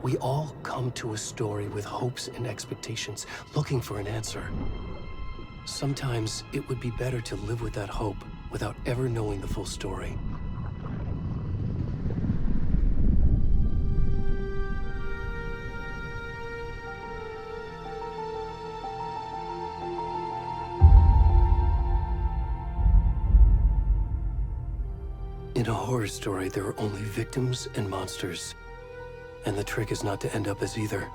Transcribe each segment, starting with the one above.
We all come to a story with hopes and expectations, looking for an answer. Sometimes it would be better to live with that hope without ever knowing the full story. In a horror story, there are only victims and monsters. And the trick is not to end up as either.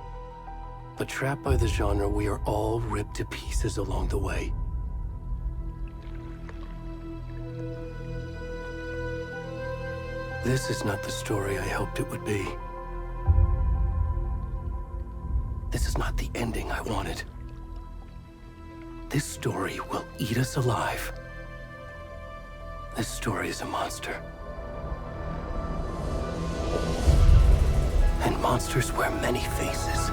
But trapped by the genre, we are all ripped to pieces along the way. This is not the story I hoped it would be. This is not the ending I wanted. This story will eat us alive. This story is a monster. And monsters wear many faces.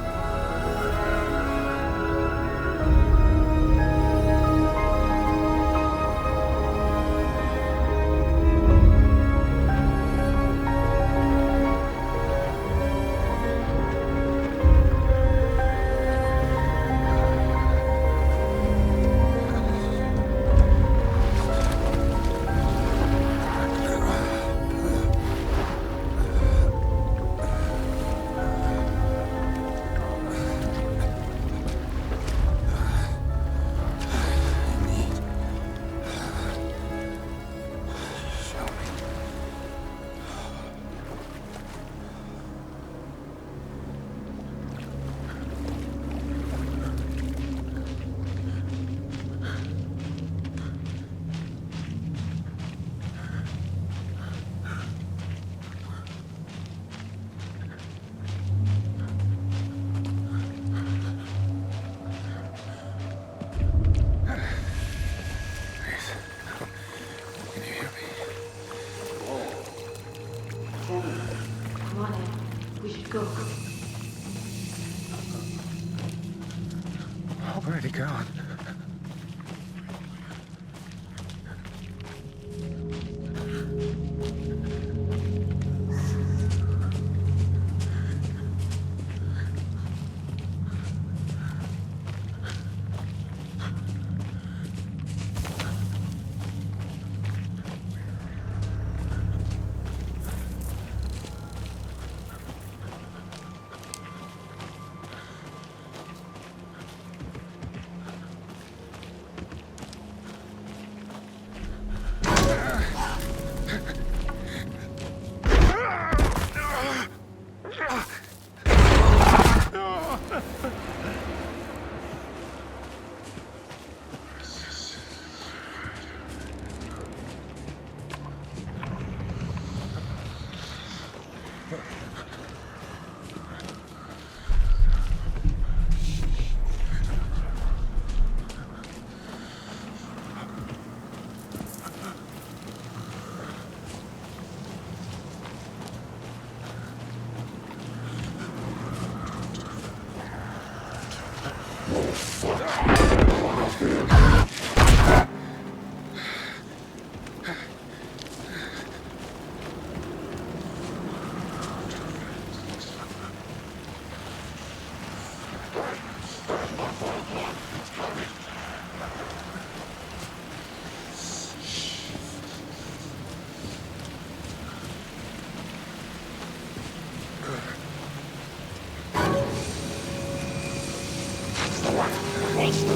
Where'd he go? Next.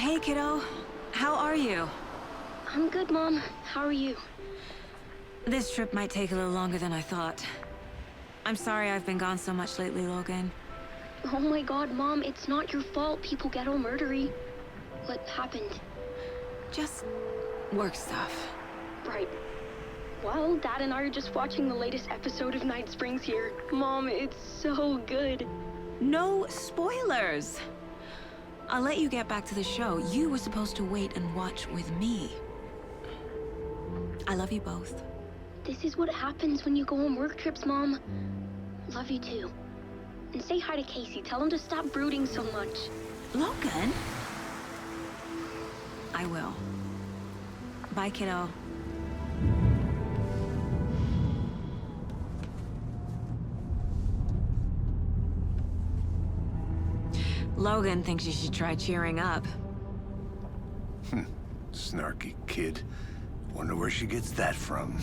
Hey, kiddo. How are you? I'm good, Mom. How are you? This trip might take a little longer than I thought. I'm sorry I've been gone so much lately, Logan. Oh my god, Mom, it's not your fault people get all murdery. What happened? Just work stuff. Right. Well, Dad and I are just watching the latest episode of Night Springs here. Mom, it's so good. No spoilers! I'll let you get back to the show. You were supposed to wait and watch with me. I love you both. This is what happens when you go on work trips, Mom. Love you too. And say hi to Casey. Tell him to stop brooding so much. Logan? I will. Bye, kiddo. Logan thinks you should try cheering up. Snarky kid. Wonder where she gets that from.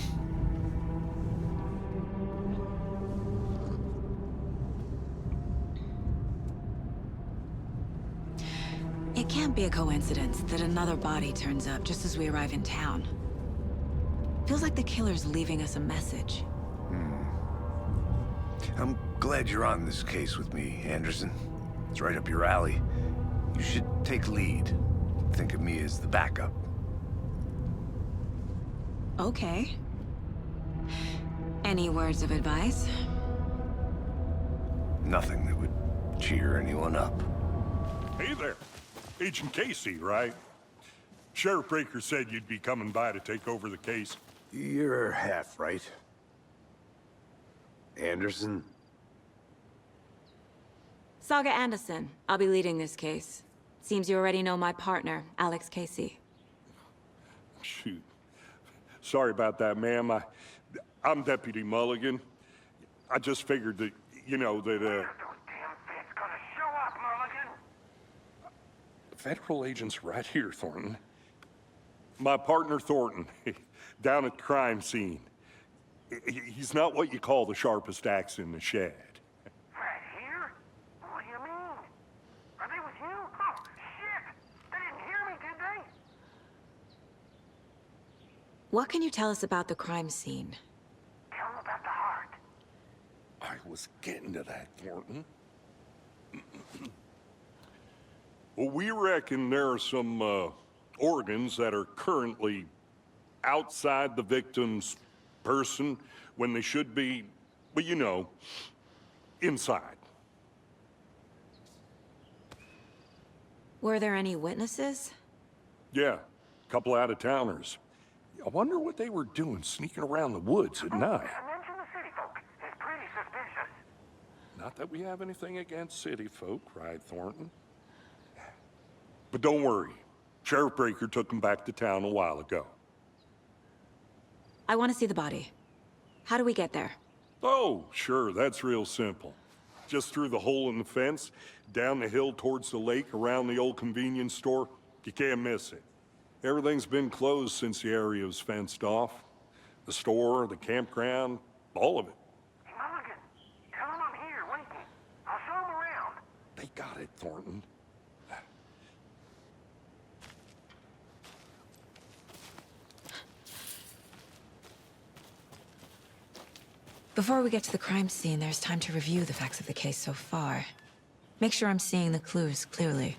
It can't be a coincidence that another body turns up just as we arrive in town. Feels like the killer's leaving us a message. I'm glad you're on this case with me, Anderson. It's right up your alley. You should take lead. Think of me as the backup. Okay. Any words of advice? Nothing that would cheer anyone up. Hey there. Agent Casey, right? Sheriff Breaker said you'd be coming by to take over the case. You're half right. Anderson? Saga Anderson. I'll be leading this case. Seems you already know my partner, Alex Casey. Shoot. Sorry about that, ma'am. I'm Deputy Mulligan. I just figured that, you know, that, Federal agent's right here, Thornton. My partner, Thornton, down at the crime scene. He's not what you call the sharpest axe in the shed. Right here? What do you mean? Are they with you? Oh, shit! They didn't hear me, did they? What can you tell us about the crime scene? Tell them about the heart. I was getting to that, Thornton. Well, we reckon there are some, organs that are currently outside the victim's person when they should be, well, you know, inside. Were there any witnesses? Yeah, a couple out-of-towners. I wonder what they were doing sneaking around the woods at night. Mention the city folk. It's pretty suspicious. Not that we have anything against city folk, cried Thornton. But don't worry. Sheriff Breaker took him back to town a while ago. I want to see the body. How do we get there? Oh, sure, that's real simple. Just through the hole in the fence, down the hill towards the lake, around the old convenience store. You can't miss it. Everything's been closed since the area was fenced off. The store, the campground, all of it. Hey, Mulligan, tell them I'm here waiting. I'll show them around. They got it, Thornton. Before we get to the crime scene, there's time to review the facts of the case so far. Make sure I'm seeing the clues clearly.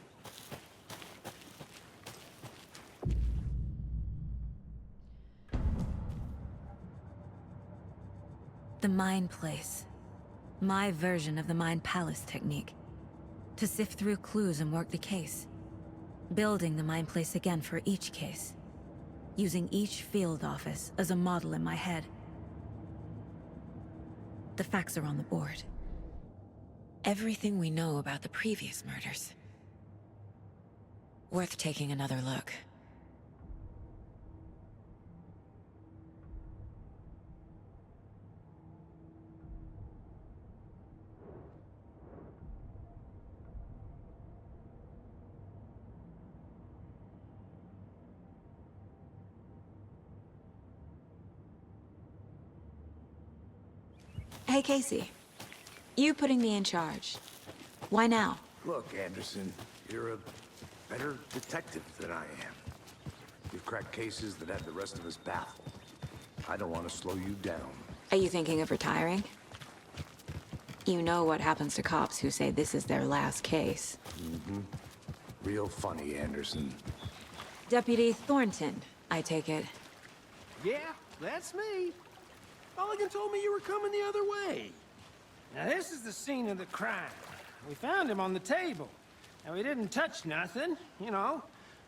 The Mind Place. My version of the Mind Palace technique. To sift through clues and work the case. Building the Mind Place again for each case. Using each field office as a model in my head. The facts are on the board. Everything we know about the previous murders. Worth taking another look. Hey, Casey. You putting me in charge. Why now? Look, Anderson, you're a Better detective than I am. You've cracked cases that have the rest of us baffled. I don't want to slow you down. Are you thinking of retiring? You know what happens to cops who say this is their last case. Real funny, Anderson. Deputy Thornton, I take it. Yeah, that's me. Mulligan told me you were coming the other way. Now, this is the scene of the crime. We found him on the table. And we didn't touch nothing, you know,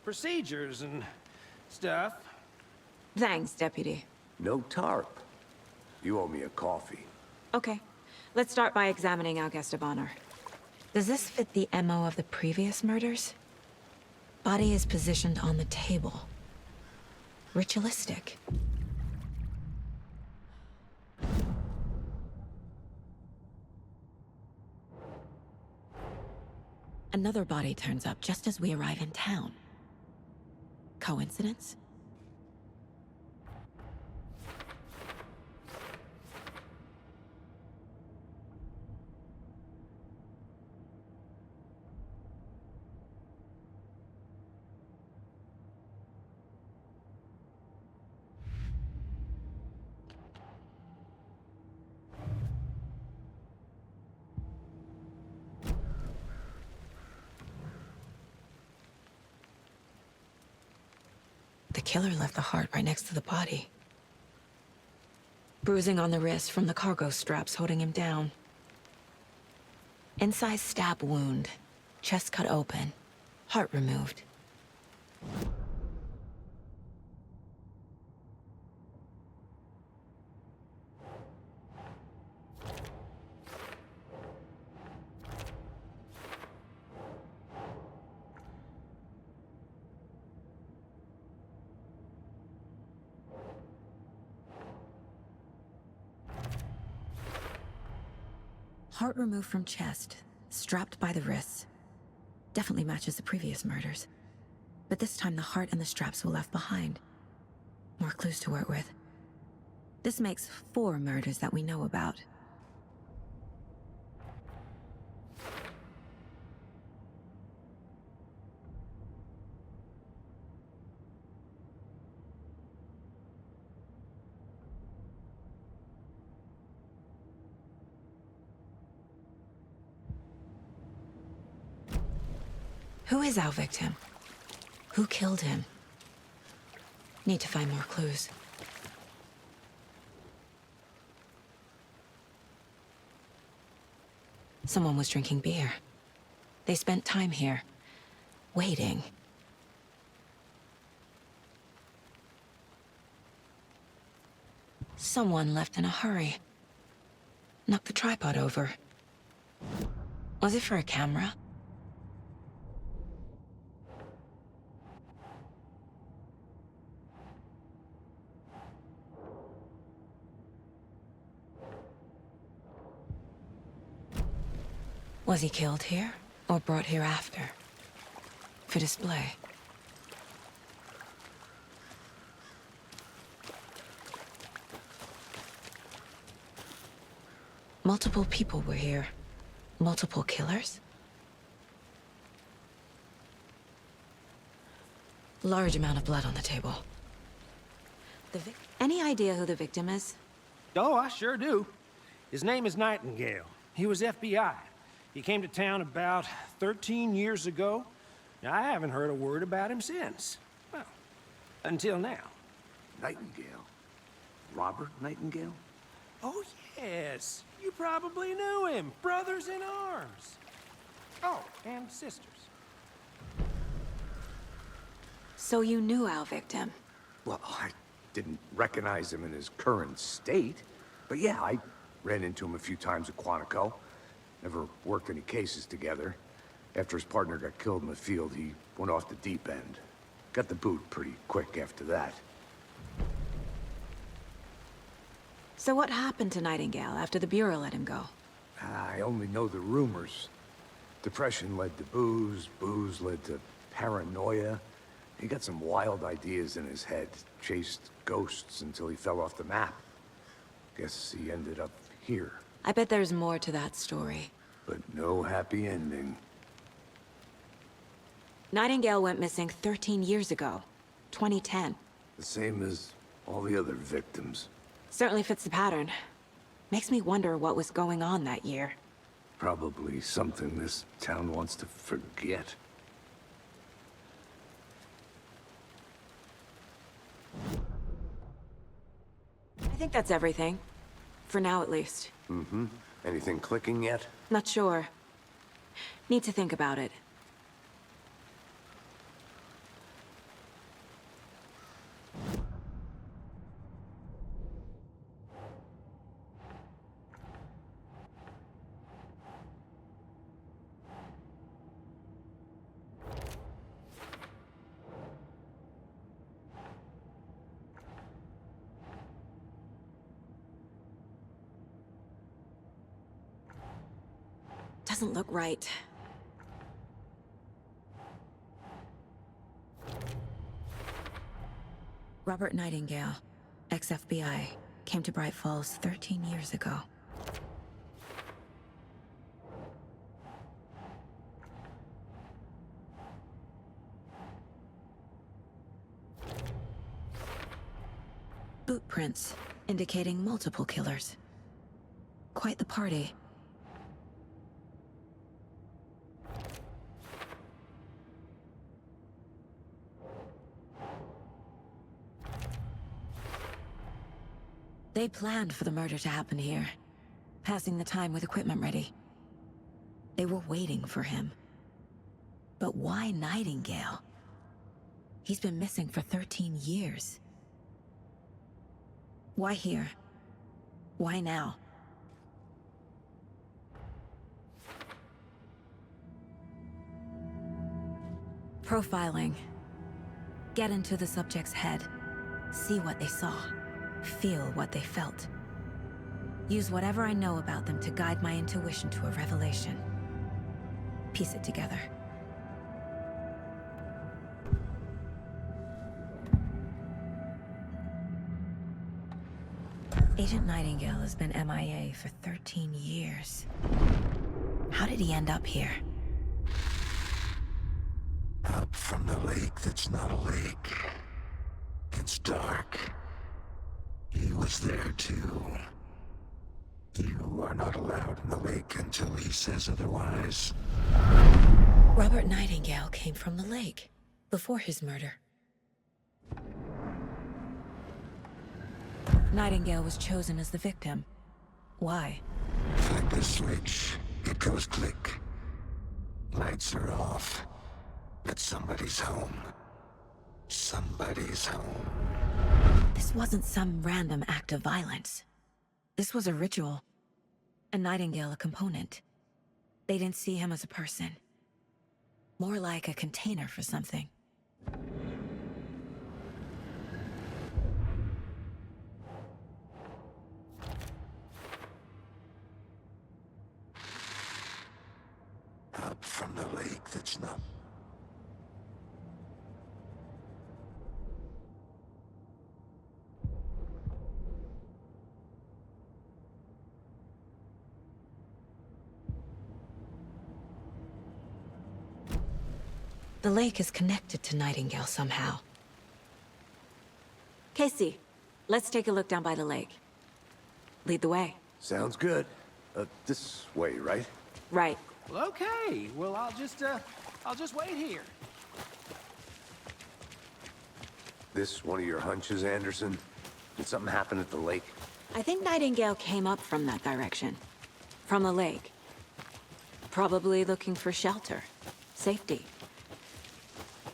procedures and stuff. Thanks, Deputy. No tarp. You owe me a coffee. Okay, let's start by examining our guest of honor. Does this fit the MO of the previous murders? Body is positioned on the table. Ritualistic. Another body turns up just as we arrive in town. Coincidence? The killer left the heart right next to the body. Bruising on the wrist from the cargo straps holding him down. Incised stab wound. Chest cut open. Heart removed. Heart removed from chest, strapped by the wrists. Definitely matches the previous murders. But this time the heart and the straps were left behind. More clues to work with. This makes 4 murders that we know about. Who is our victim? Who killed him? Need to find more clues. Someone was drinking beer. They spent time here, waiting. Someone left in a hurry. Knocked the tripod over. Was it for a camera? Was he killed here, or brought here after? For display? Multiple people were here. Multiple killers? Large amount of blood on the table. Any idea who the victim is? Oh, I sure do. His name is Nightingale. He was FBI. He came to town about 13 years ago. Now, I haven't heard a word about him since. Well, until now. Nightingale? Robert Nightingale? Oh, yes. You probably knew him. Brothers in arms. Oh, and sisters. So you knew our victim? Well, I didn't recognize him in his current state. But yeah, I ran into him a few times at Quantico. Never worked any cases together. After his partner got killed in the field, he went off the deep end. Got the boot pretty quick after that. So what happened to Nightingale after the Bureau let him go? I only know the rumors. Depression led to booze, booze led to paranoia. He got some wild ideas in his head, chased ghosts until he fell off the map. Guess he ended up here. I bet there's more to that story. But no happy ending. Nightingale went missing 13 years ago. 2010. The same as all the other victims. Certainly fits the pattern. Makes me wonder what was going on that year. Probably something this town wants to forget. I think that's everything. For now, at least. Mm-hmm. Anything clicking yet? Not sure. Need to think about it. Doesn't look right. Robert Nightingale, ex-FBI, came to Bright Falls 13 years ago. Boot prints, indicating multiple killers. Quite the party. They planned for the murder to happen here, passing the time with equipment ready. They were waiting for him. But why Nightingale? He's been missing for 13 years. Why here? Why now? Profiling. Get into the subject's head. See what they saw. Feel what they felt. Use whatever I know about them to guide my intuition to a revelation. Piece it together. Agent Nightingale has been MIA for 13 years. How did he end up here? Up from the lake that's not a lake. It's dark. He was there too. You are not allowed in the lake until he says otherwise. Robert Nightingale came from the lake, before his murder. Nightingale was chosen as the victim. Why? Flip the switch, it goes click. Lights are off. But somebody's home. Somebody's home. This wasn't some random act of violence. This was a ritual. And Nightingale a component. They didn't see him as a person. More like a container for something. Up from the lake that's not... The lake is connected to Nightingale somehow. Casey, let's take a look down by the lake. Lead the way. Sounds good. This way, right? Right. Well, okay. Well, I'll just wait here. This one of your hunches, Anderson? Did something happen at the lake? I think Nightingale came up from that direction. From the lake. Probably looking for shelter. Safety.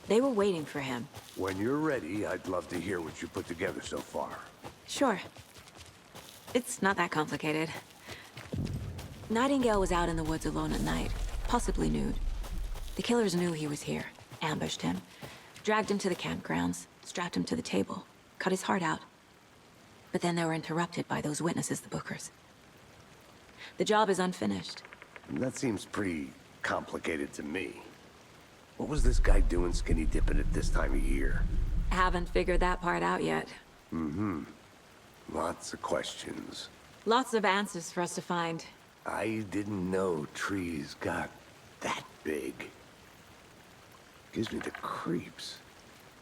They were waiting for him. When you're ready, I'd love to hear what you put together so far. Sure. It's not that complicated. Nightingale was out in the woods alone at night, possibly nude. The killers knew he was here, ambushed him, dragged him to the campgrounds, strapped him to the table, cut his heart out. But then they were interrupted by those witnesses, the Bookers. The job is unfinished. That seems pretty complicated to me. What was this guy doing skinny dipping at this time of year? Haven't figured that part out yet. Mm-hmm. Lots of questions. Lots of answers for us to find. I didn't know trees got that big. Gives me the creeps.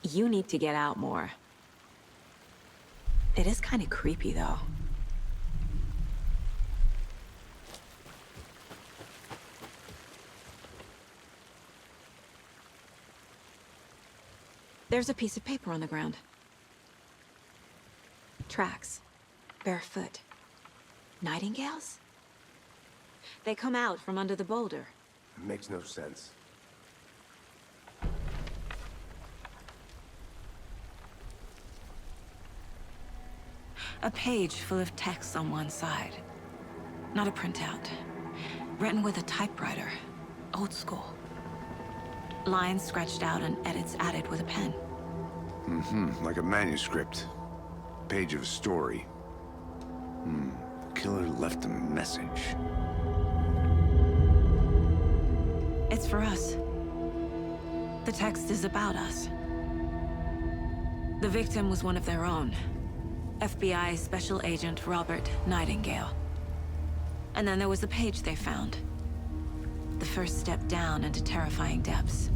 You need to get out more. It is kind of creepy, though. There's a piece of paper on the ground. Tracks. Barefoot. Nightingales? They come out from under the boulder. It makes no sense. A page full of text on one side. Not a printout. Written with a typewriter. Old school. Lines scratched out and edits added with a pen. Like a manuscript. Page of a story. Killer left a message. It's for us. The text is about us. The victim was one of their own. FBI Special Agent Robert Nightingale. And then there was the page they found. The first step down into terrifying depths.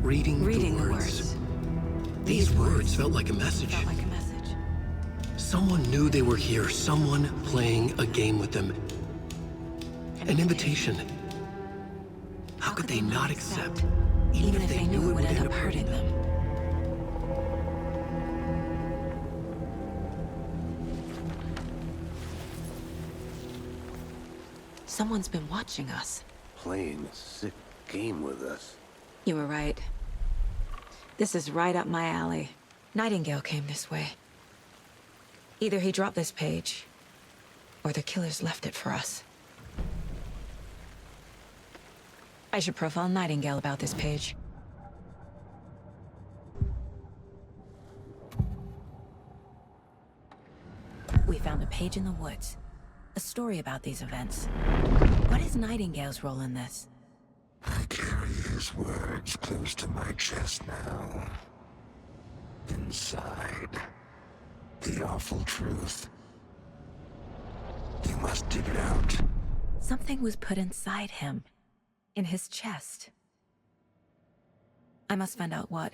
Reading Reading the words. These words felt like a message. Felt like a message. Someone knew they were here, someone playing a game with them. An invitation. How could they not accept, even if they knew it would end up hurting them? Someone's been watching us. Playing a sick game with us. You were right. This is right up my alley. Nightingale came this way. Either he dropped this page, or the killers left it for us. I should profile Nightingale about this page. We found a page in the woods. A story about these events. What is Nightingale's role in this? I carry his words close to my chest now. Inside, the awful truth. You must dig it out. Something was put inside him. In his chest. I must find out what.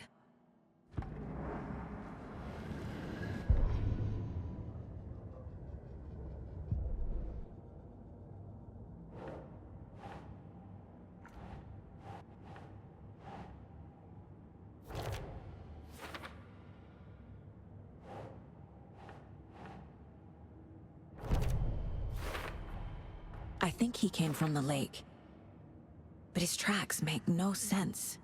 I think he came from the lake. But his tracks make no sense.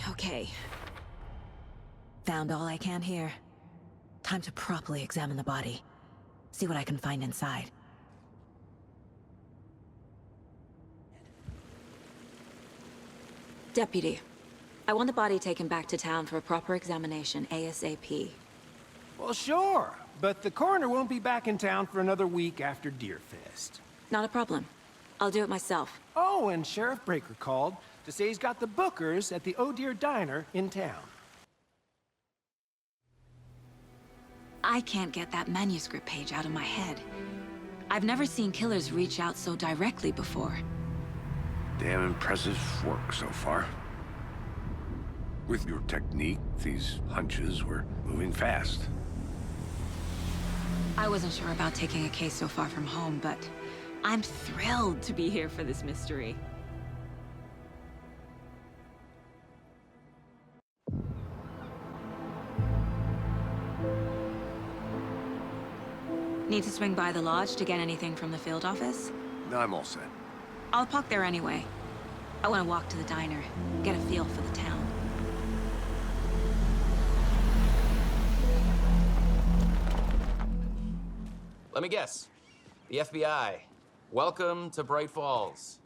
Okay. Found all I can here. Time to properly examine the body. See what I can find inside. Deputy, I want the body taken back to town for a proper examination ASAP. Well, sure. But the coroner won't be back in town for another week after Deerfest. Not a problem. I'll do it myself. Oh, and Sheriff Breaker called to say he's got the Bookers at the Oh Deer Diner in town. I can't get that manuscript page out of my head. I've never seen killers reach out so directly before. Damn impressive work so far. With your technique, these hunches were moving fast. I wasn't sure about taking a case so far from home, but I'm thrilled to be here for this mystery. Need to swing by the lodge to get anything from the field office? No, I'm all set. I'll park there anyway. I want to walk to the diner, get a feel for the town. Let me guess. The FBI. Welcome to Bright Falls.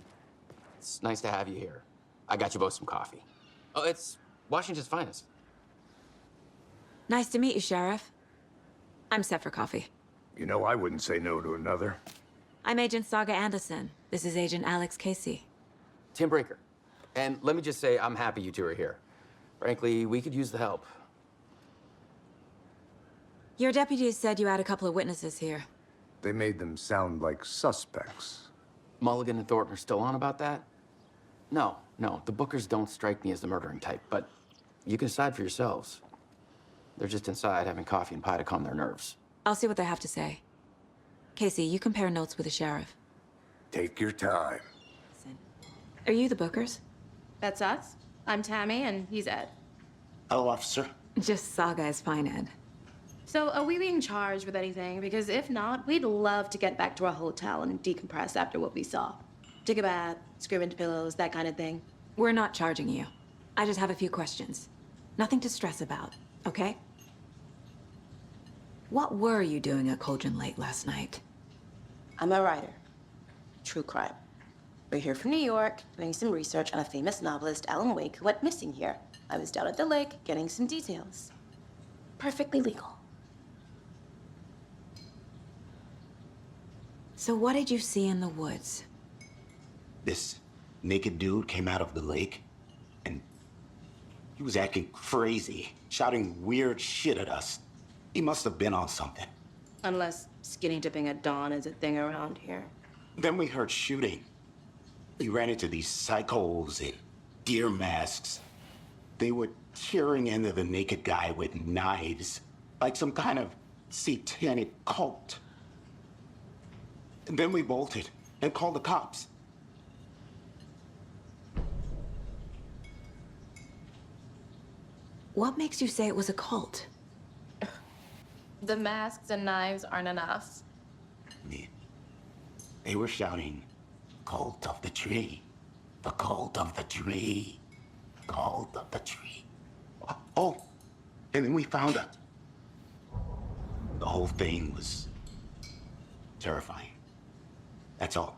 It's nice to have you here. I got you both some coffee. Oh, it's Washington's finest. Nice to meet you, Sheriff. I'm set for coffee. You know, I wouldn't say no to another. I'm Agent Saga Anderson. This is Agent Alex Casey. Tim Breaker. And let me just say, I'm happy you two are here. Frankly, we could use the help. Your deputies said you had a couple of witnesses here. They made them sound like suspects. Mulligan and Thornton are still on about that? No, the Bookers don't strike me as the murdering type, but you can decide for yourselves. They're just inside having coffee and pie to calm their nerves. I'll see what they have to say. Casey, you compare notes with the sheriff. Take your time. Listen, are you the Bookers? That's us. I'm Tammy, and he's Ed. Hello, officer. Just Saga is fine, Ed. So, are we being charged with anything? Because if not, we'd love to get back to our hotel and decompress after what we saw. Take a bath, scream into pillows, that kind of thing. We're not charging you. I just have a few questions. Nothing to stress about, okay? What were you doing at Cauldron Lake last night? I'm a writer. True crime. We're here from New York, doing some research on a famous novelist, Alan Wake, who went missing here. I was down at the lake, getting some details. Perfectly legal. So what did you see in the woods? This naked dude came out of the lake, and he was acting crazy, shouting weird shit at us. He must have been on something. Unless skinny dipping at dawn is a thing around here. Then we heard shooting. We ran into these psychos in deer masks. They were tearing into the naked guy with knives, like some kind of satanic cult. And then we bolted and called the cops. What makes you say it was a cult? The masks and knives aren't enough. They were shouting, "Cult of the tree, the cult of the tree, cult of the tree." Oh, and then we found out. The whole thing was terrifying. That's all.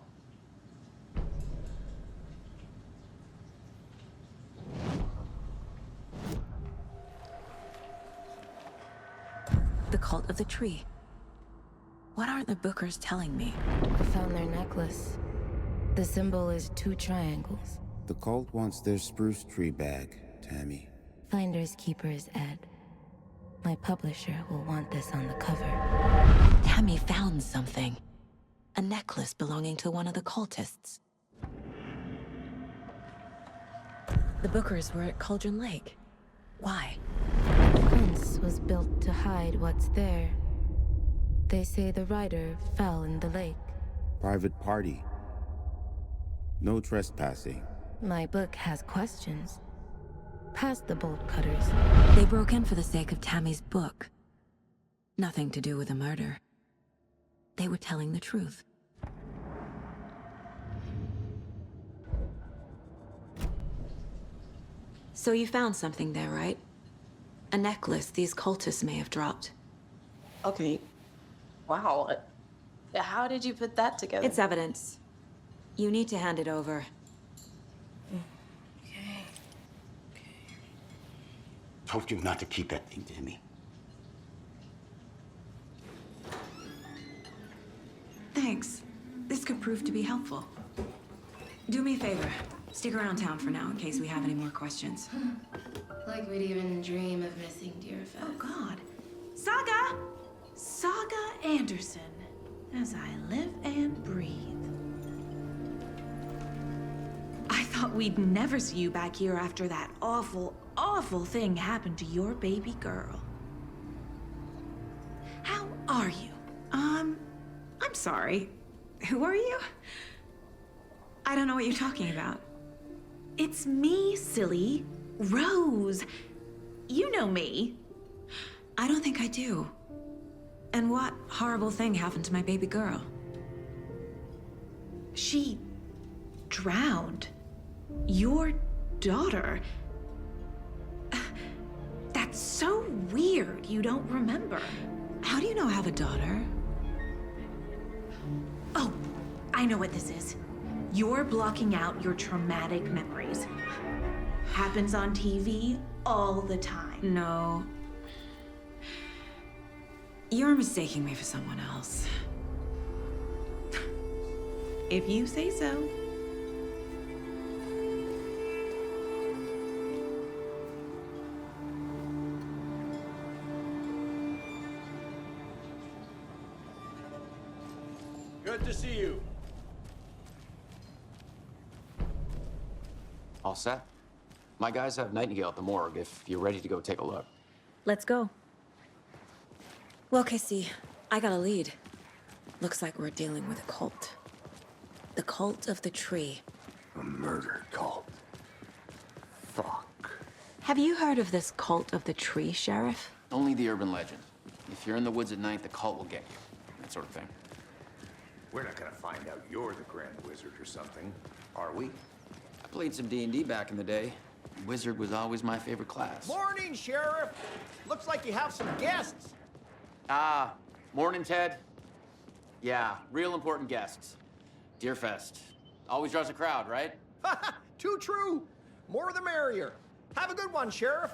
The cult of the tree. What aren't the Bookers telling me? I found their necklace. The symbol is 2 triangles. The cult wants their spruce tree bag, Tammy. Finders keepers, Ed. My publisher will want this on the cover. Tammy found something. A necklace belonging to one of the cultists. The Bookers were at Cauldron Lake. Why? The fence was built to hide what's there. They say the writer fell in the lake. Private party. No trespassing. My book has questions. Past the bolt cutters. They broke in for the sake of Tammy's book. Nothing to do with the murder. They were telling the truth. So you found something there, right? A necklace these cultists may have dropped. Okay. Wow. How did you put that together? It's evidence. You need to hand it over. Told you not to keep that thing, Tammy. Thanks. This could prove to be helpful. Do me a favor. Stick around town for now in case we have any more questions. Like we'd even dream of missing Deerfest. Oh, God. Saga! Saga Anderson. As I live and breathe. I thought we'd never see you back here after that awful, awful thing happened to your baby girl. How are you? I'm sorry. Who are you? I don't know what you're talking about. It's me, silly. Rose. You know me. I don't think I do. And what horrible thing happened to my baby girl? She drowned. Your daughter. That's so weird you don't remember. How do you know I have a daughter? Oh, I know what this is. You're blocking out your traumatic memories. Happens on TV all the time. No. You're mistaking me for someone else. If you say so. Good to see you. All set? My guys have Nightingale at the morgue if you're ready to go take a look. Let's go. Well, Casey, I got a lead. Looks like we're dealing with a cult. The Cult of the Tree. A murder cult. Fuck. Have you heard of this Cult of the Tree, Sheriff? Only the urban legend. If you're in the woods at night, the cult will get you. That sort of thing. We're not gonna find out you're the Grand Wizard or something, are we? I played some D&D back in the day. Wizard was always my favorite class. Morning, Sheriff. Looks like you have some guests. Ah, morning, Ted. Yeah, real important guests. Deerfest. Always draws a crowd, right? Too true. More the merrier. Have a good one, Sheriff.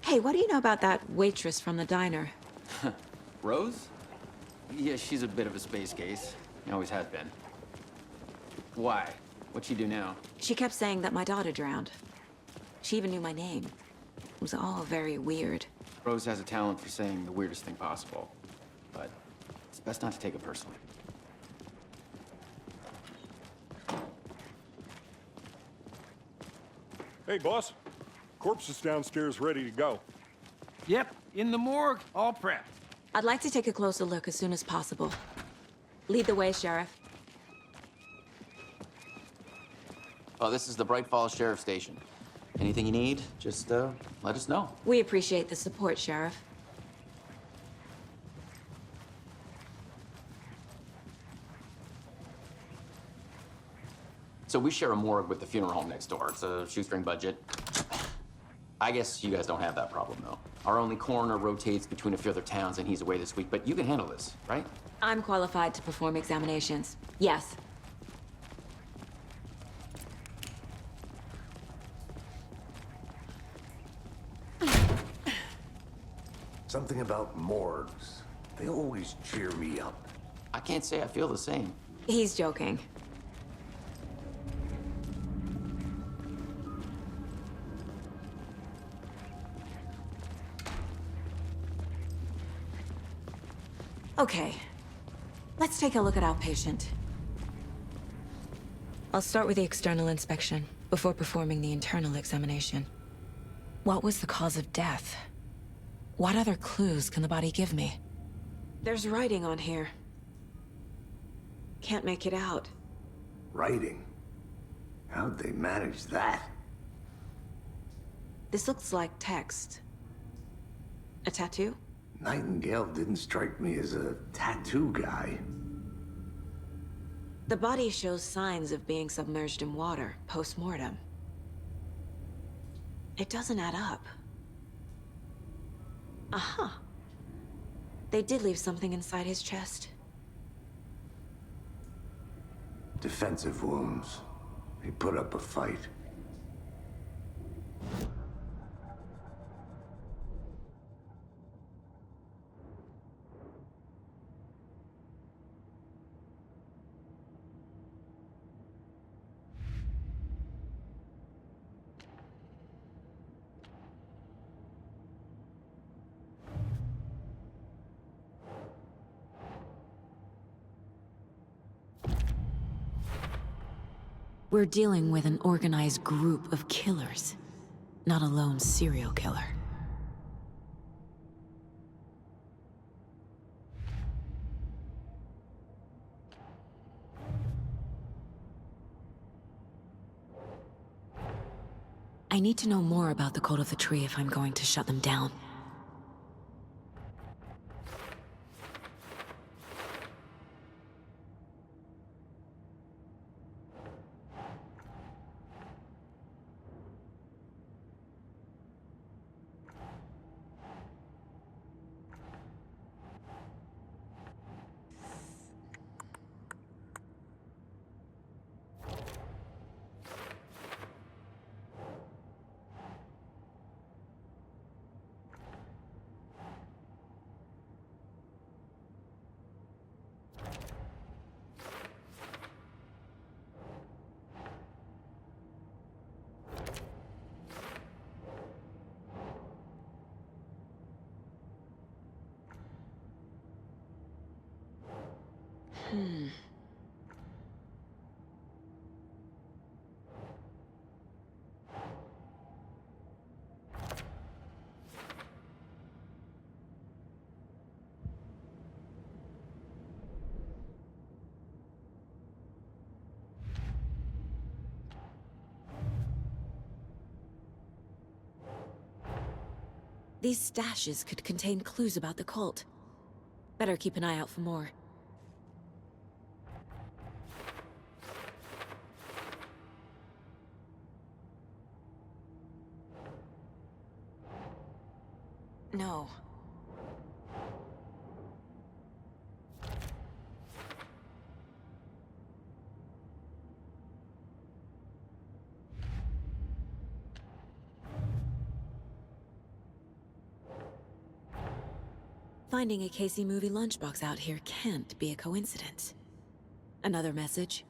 Hey, what do you know about that waitress from the diner? Rose? Yeah, she's a bit of a space case. Always has been. Why? What'd she do now? She kept saying that my daughter drowned. She even knew my name. It was all very weird. Rose has a talent for saying the weirdest thing possible. But it's best not to take it personally. Hey, boss. Corpse is downstairs ready to go. Yep, in the morgue, all prepped. I'd like to take a closer look as soon as possible. Lead the way, Sheriff. Oh, this is the Bright Falls Sheriff Station. Anything you need, just let us know. We appreciate the support, Sheriff. So we share a morgue with the funeral home next door. It's a shoestring budget. I guess you guys don't have that problem, though. Our only coroner rotates between a few other towns, and he's away this week, but you can handle this, right? I'm qualified to perform examinations. Yes. Something about morgues. They always cheer me up. I can't say I feel the same. He's joking. Okay, let's take a look at outpatient. I'll start with the external inspection before performing the internal examination. What was the cause of death? What other clues can the body give me? There's writing on here. Can't make it out. Writing? How'd they manage that? This looks like text. A tattoo? Nightingale didn't strike me as a tattoo guy. The body shows signs of being submerged in water post-mortem. It doesn't add up. Uh-huh. They did leave something inside his chest. Defensive wounds. He put up a fight. We're dealing with an organized group of killers, not a lone serial killer. I need to know more about the Cult of the Tree if I'm going to shut them down. These stashes could contain clues about the cult. Better keep an eye out for more. No. Finding a Casey movie lunchbox out here can't be a coincidence. Another message?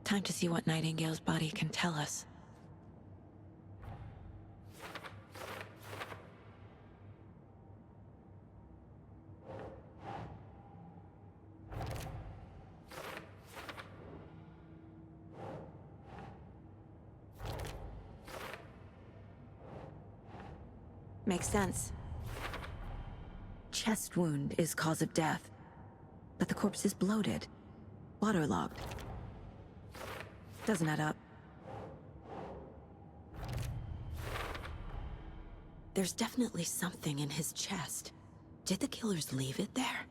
Time to see what Nightingale's body can tell us. Makes sense. Chest wound is cause of death, but the corpse is bloated, waterlogged. Doesn't add up. There's definitely something in his chest. Did the killers leave it there?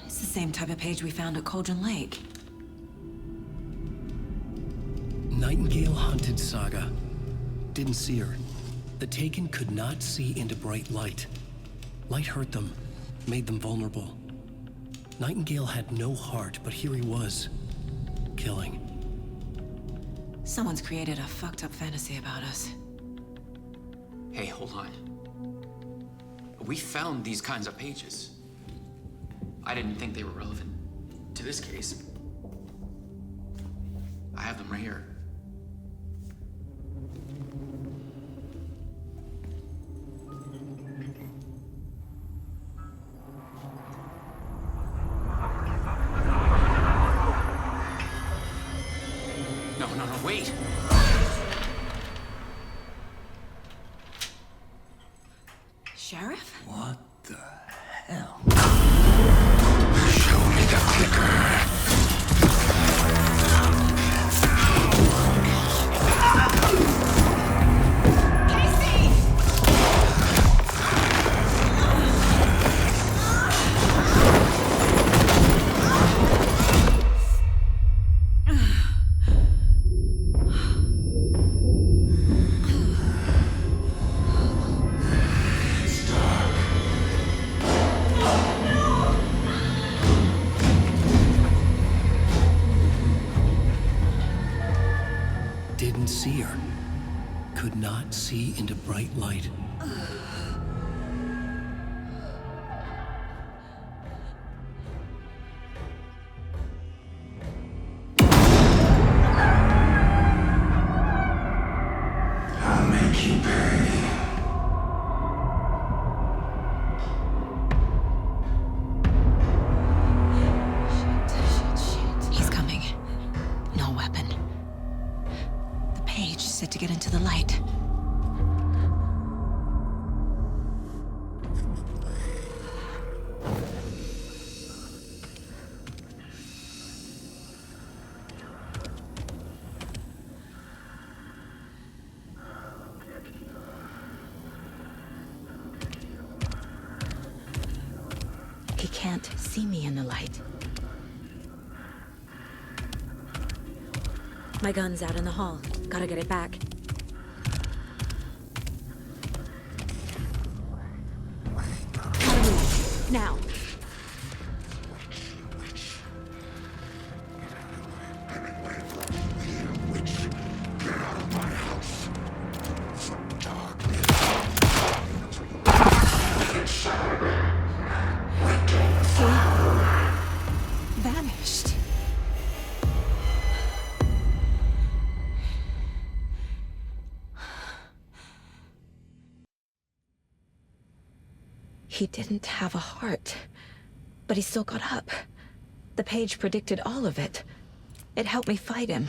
Same type of page we found at Cauldron Lake. Nightingale hunted Saga. Didn't see her. The Taken could not see into bright light. Light hurt them, made them vulnerable. Nightingale had no heart, but here he was, killing. Someone's created a fucked up fantasy about us. Hey, hold on. We found these kinds of pages. I didn't think they were relevant to this case. I have them right here. No, wait! Sheriff? What the hell? Show me the clicker. didn't see her. Could not see into bright light. I'll make you pay. He's coming. No weapon. The page said to get into the light. He can't see me in the light. My gun's out in the hall. Gotta get it back. Gotta move. Now. Vanished. He didn't have a heart, but he still got up. The page predicted all of it. It helped me fight him.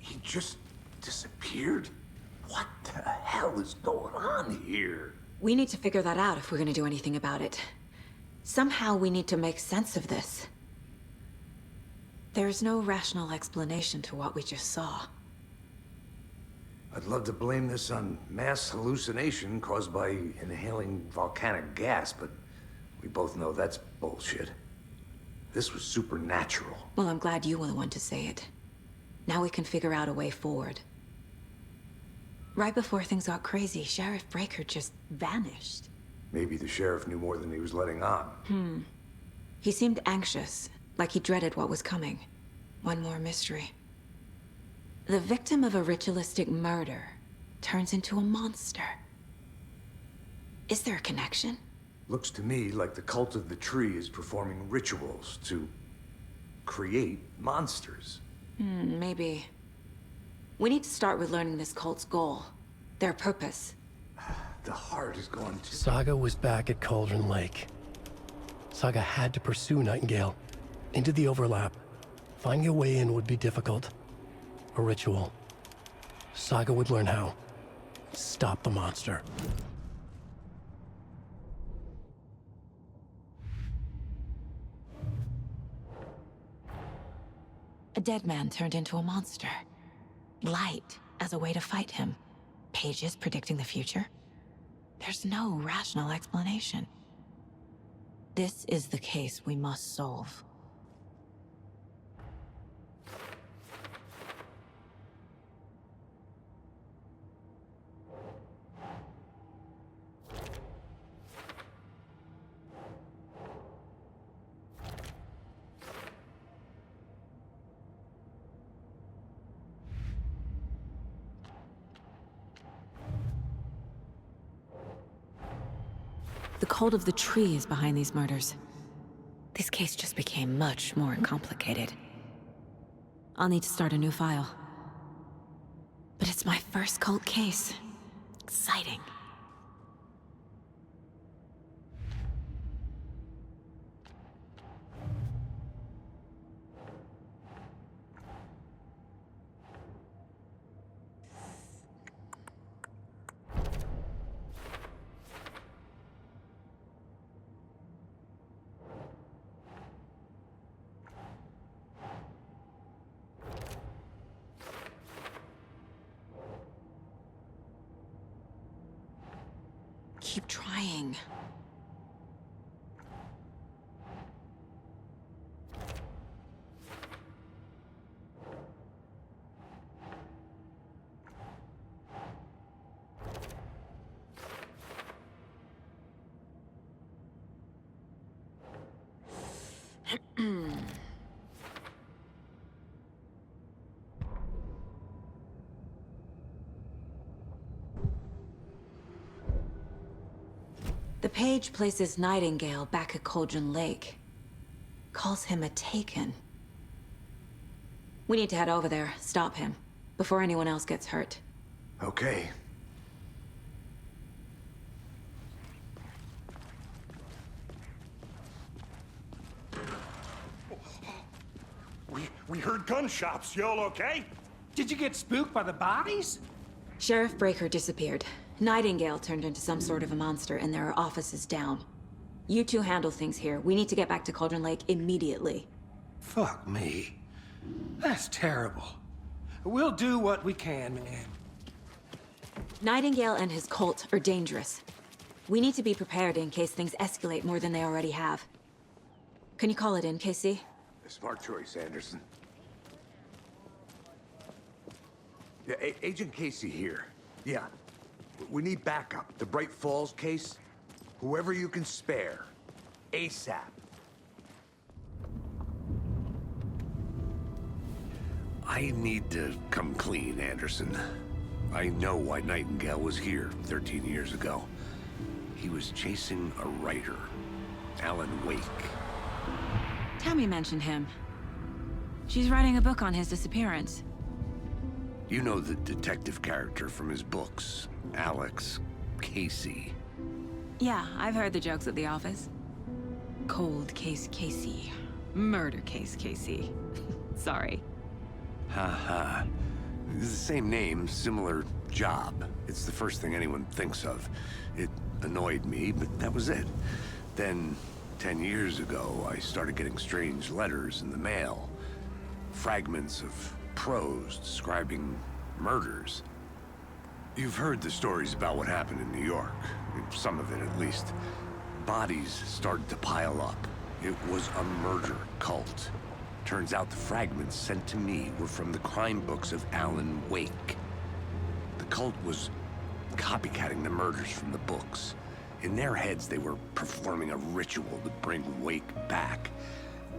He just disappeared? What the hell is going on here? We need to figure that out if we're gonna do anything about it. Somehow we need to make sense of this. There's no rational explanation to what we just saw. I'd love to blame this on mass hallucination caused by inhaling volcanic gas, but we both know that's bullshit. This was supernatural. Well, I'm glad you were the one to say it. Now we can figure out a way forward. Right before things got crazy, Sheriff Breaker just vanished. Maybe the sheriff knew more than he was letting on. He seemed anxious, like he dreaded what was coming. One more mystery. The victim of a ritualistic murder turns into a monster. Is there a connection? Looks to me like the cult of the tree is performing rituals to create monsters. Maybe. We need to start with learning this cult's goal. Their purpose. The heart is going to... Saga was back at Cauldron Lake. Saga had to pursue Nightingale. Into the overlap. Finding a way in would be difficult. A ritual. Saga would learn how. Stop the monster. A dead man turned into a monster. Light as a way to fight him. Pages predicting the future. There's no rational explanation. This is the case we must solve. The cult of the tree is behind these murders. This case just became much more complicated. I'll need to start a new file. But it's my first cult case. Exciting. Keep trying. page places Nightingale back at Cauldron Lake. Calls him a Taken. We need to head over there, stop him, before anyone else gets hurt. Okay. We heard gunshots. Y'all okay? Did you get spooked by the bodies? Sheriff Breaker disappeared. Nightingale turned into some sort of a monster, and there are offices down. You two handle things here. We need to get back to Cauldron Lake immediately. Fuck me. That's terrible. We'll do what we can, man. Nightingale and his cult are dangerous. We need to be prepared in case things escalate more than they already have. Can you call it in, Casey? Smart choice, Anderson. Yeah, Agent Casey here. Yeah. We need backup. The Bright Falls case. Whoever you can spare. ASAP. I need to come clean, Anderson. I know why Nightingale was here 13 years ago. He was chasing a writer, Alan Wake. Tammy mentioned him. She's writing a book on his disappearance. You know the detective character from his books, Alex Casey. Yeah, I've heard the jokes at the office. Cold case Casey. Murder case Casey. Sorry. Ha. It's the same name, similar job. It's the first thing anyone thinks of. It annoyed me, but that was it. Then, 10 years ago, I started getting strange letters in the mail. Fragments of prose describing murders. You've heard the stories about what happened in New York. Some of it, at least. Bodies started to pile up. It was a murder cult. Turns out the fragments sent to me were from the crime books of Alan Wake. The cult was copycatting the murders from the books. In their heads, they were performing a ritual to bring Wake back.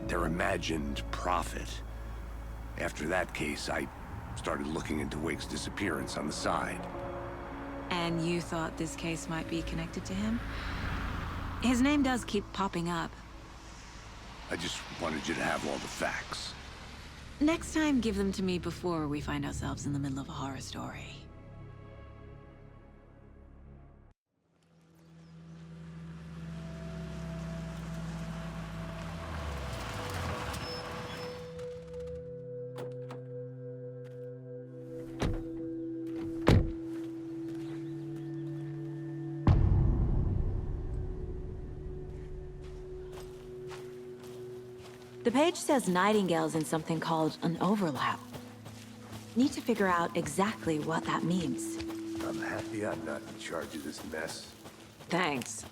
Their imagined prophet. After that case, I started looking into Wake's disappearance on the side. And you thought this case might be connected to him? His name does keep popping up. I just wanted you to have all the facts. Next time, give them to me before we find ourselves in the middle of a horror story. The page says Nightingale's in something called an overlap. Need to figure out exactly what that means. I'm happy I'm not in charge of this mess. Thanks.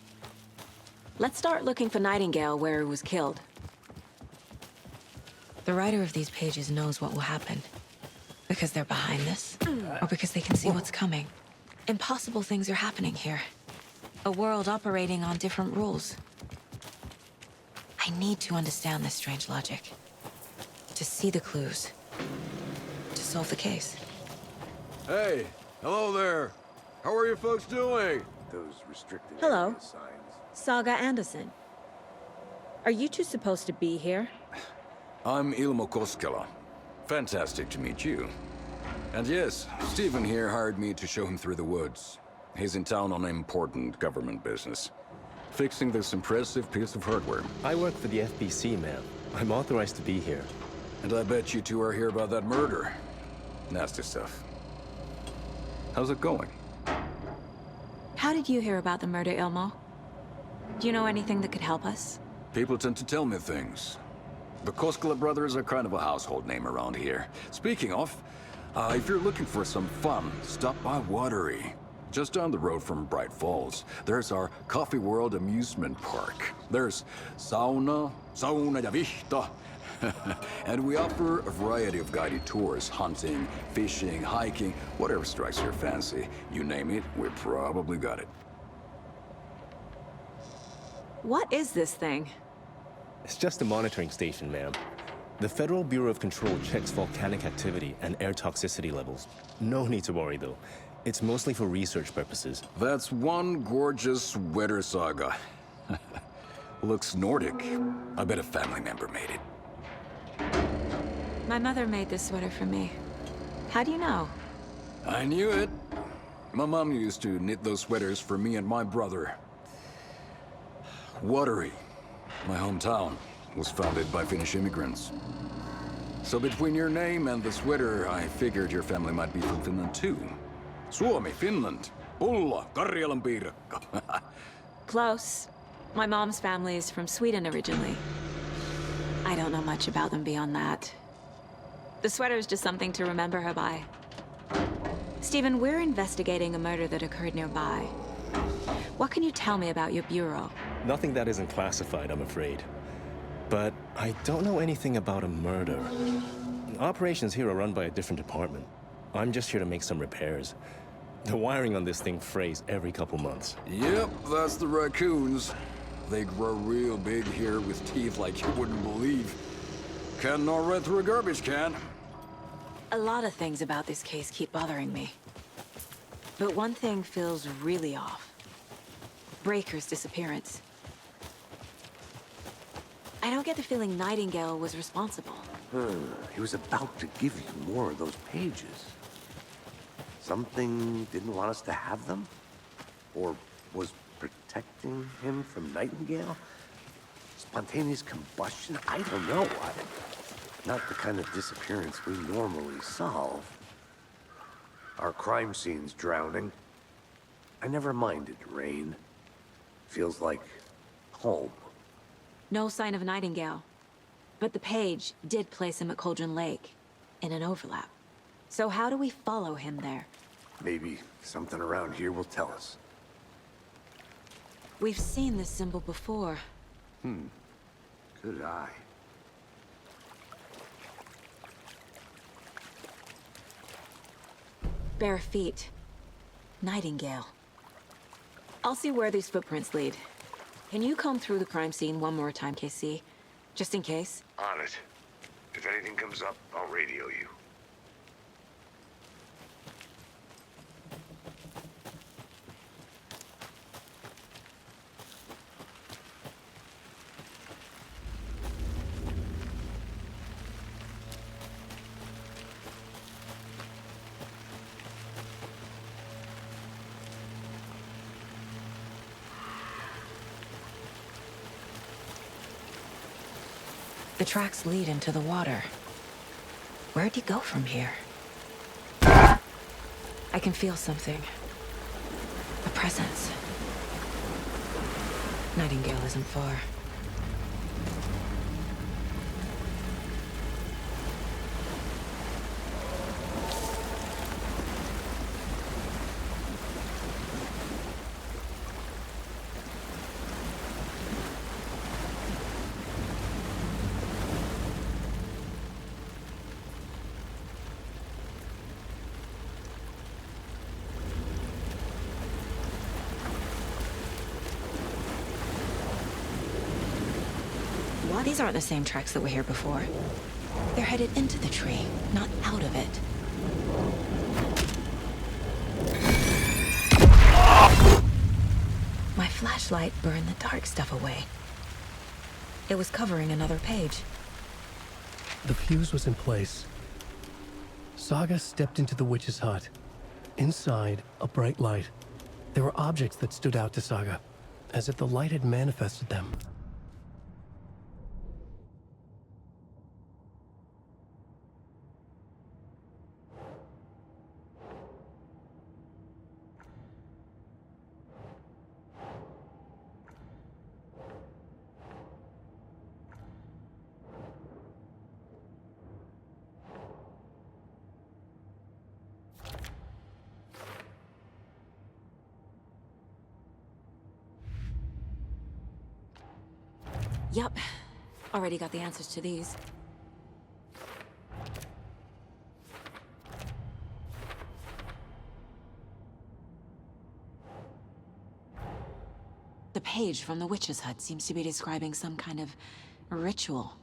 Let's start looking for Nightingale where he was killed. The writer of these pages knows what will happen. Because they're behind this, or because they can see what's coming. Impossible things are happening here. A world operating on different rules. I need to understand this strange logic. To see the clues. To solve the case. Hey, hello there. How are you folks doing? Those restricted Hello. area signs. Saga Anderson. Are you two supposed to be here? I'm Ilmo Koskela. Fantastic to meet you. And yes, Stephen here hired me to show him through the woods. He's in town on important government business. Fixing this impressive piece of hardware. I work for the FBC, ma'am. I'm authorized to be here. And I bet you two are here about that murder. Nasty stuff. How's it going? How did you hear about the murder, Ilmo? Do you know anything that could help us? People tend to tell me things. The Koskela brothers are kind of a household name around here. Speaking of, if you're looking for some fun, stop by Watery. Just down the road from Bright Falls, there's our Coffee World amusement park. There's sauna ja vihta. And we offer a variety of guided tours, hunting, fishing, hiking, whatever strikes your fancy. You name it, we probably got it. What is this thing? It's just a monitoring station, ma'am. The Federal Bureau of Control checks volcanic activity and air toxicity levels. No need to worry, though. It's mostly for research purposes. That's one gorgeous sweater, Saga. Looks Nordic. I bet a family member made it. My mother made this sweater for me. How do you know? I knew it. My mom used to knit those sweaters for me and my brother. Watery, my hometown, was founded by Finnish immigrants. So between your name and the sweater, I figured your family might be from Finland too. Suomi, Finland. Pulla, Karjalan piirakka. Close. My mom's family is from Sweden originally. I don't know much about them beyond that. The sweater is just something to remember her by. Stephen, we're investigating a murder that occurred nearby. What can you tell me about your bureau? Nothing that isn't classified, I'm afraid. But I don't know anything about a murder. Operations here are run by a different department. I'm just here to make some repairs. The wiring on this thing frays every couple months. Yep, that's the raccoons. They grow real big here with teeth like you wouldn't believe. Can't gnaw right through a garbage can. A lot of things about this case keep bothering me. But one thing feels really off. Breaker's disappearance. I don't get the feeling Nightingale was responsible. He was about to give you more of those pages. Something didn't want us to have them? Or was protecting him from Nightingale? Spontaneous combustion? I don't know. Not the kind of disappearance we normally solve. Our crime scene's drowning. I never minded rain. Feels like home. No sign of Nightingale. But the page did place him at Cauldron Lake, in an overlap. So how do we follow him there? Maybe something around here will tell us. We've seen this symbol before. Good eye. Bare feet. Nightingale. I'll see where these footprints lead. Can you comb through the crime scene one more time, KC? Just in case? On it. If anything comes up, I'll radio you. The tracks lead into the water. Where'd he go from here? I can feel something. A presence. Nightingale isn't far. These aren't the same tracks that were here before. They're headed into the tree, not out of it. My flashlight burned the dark stuff away. It was covering another page. The fuse was in place. Saga stepped into the witch's hut. Inside, a bright light. There were objects that stood out to Saga, as if the light had manifested them. Yup. Already got the answers to these. The page from the witch's hut seems to be describing some kind of ritual.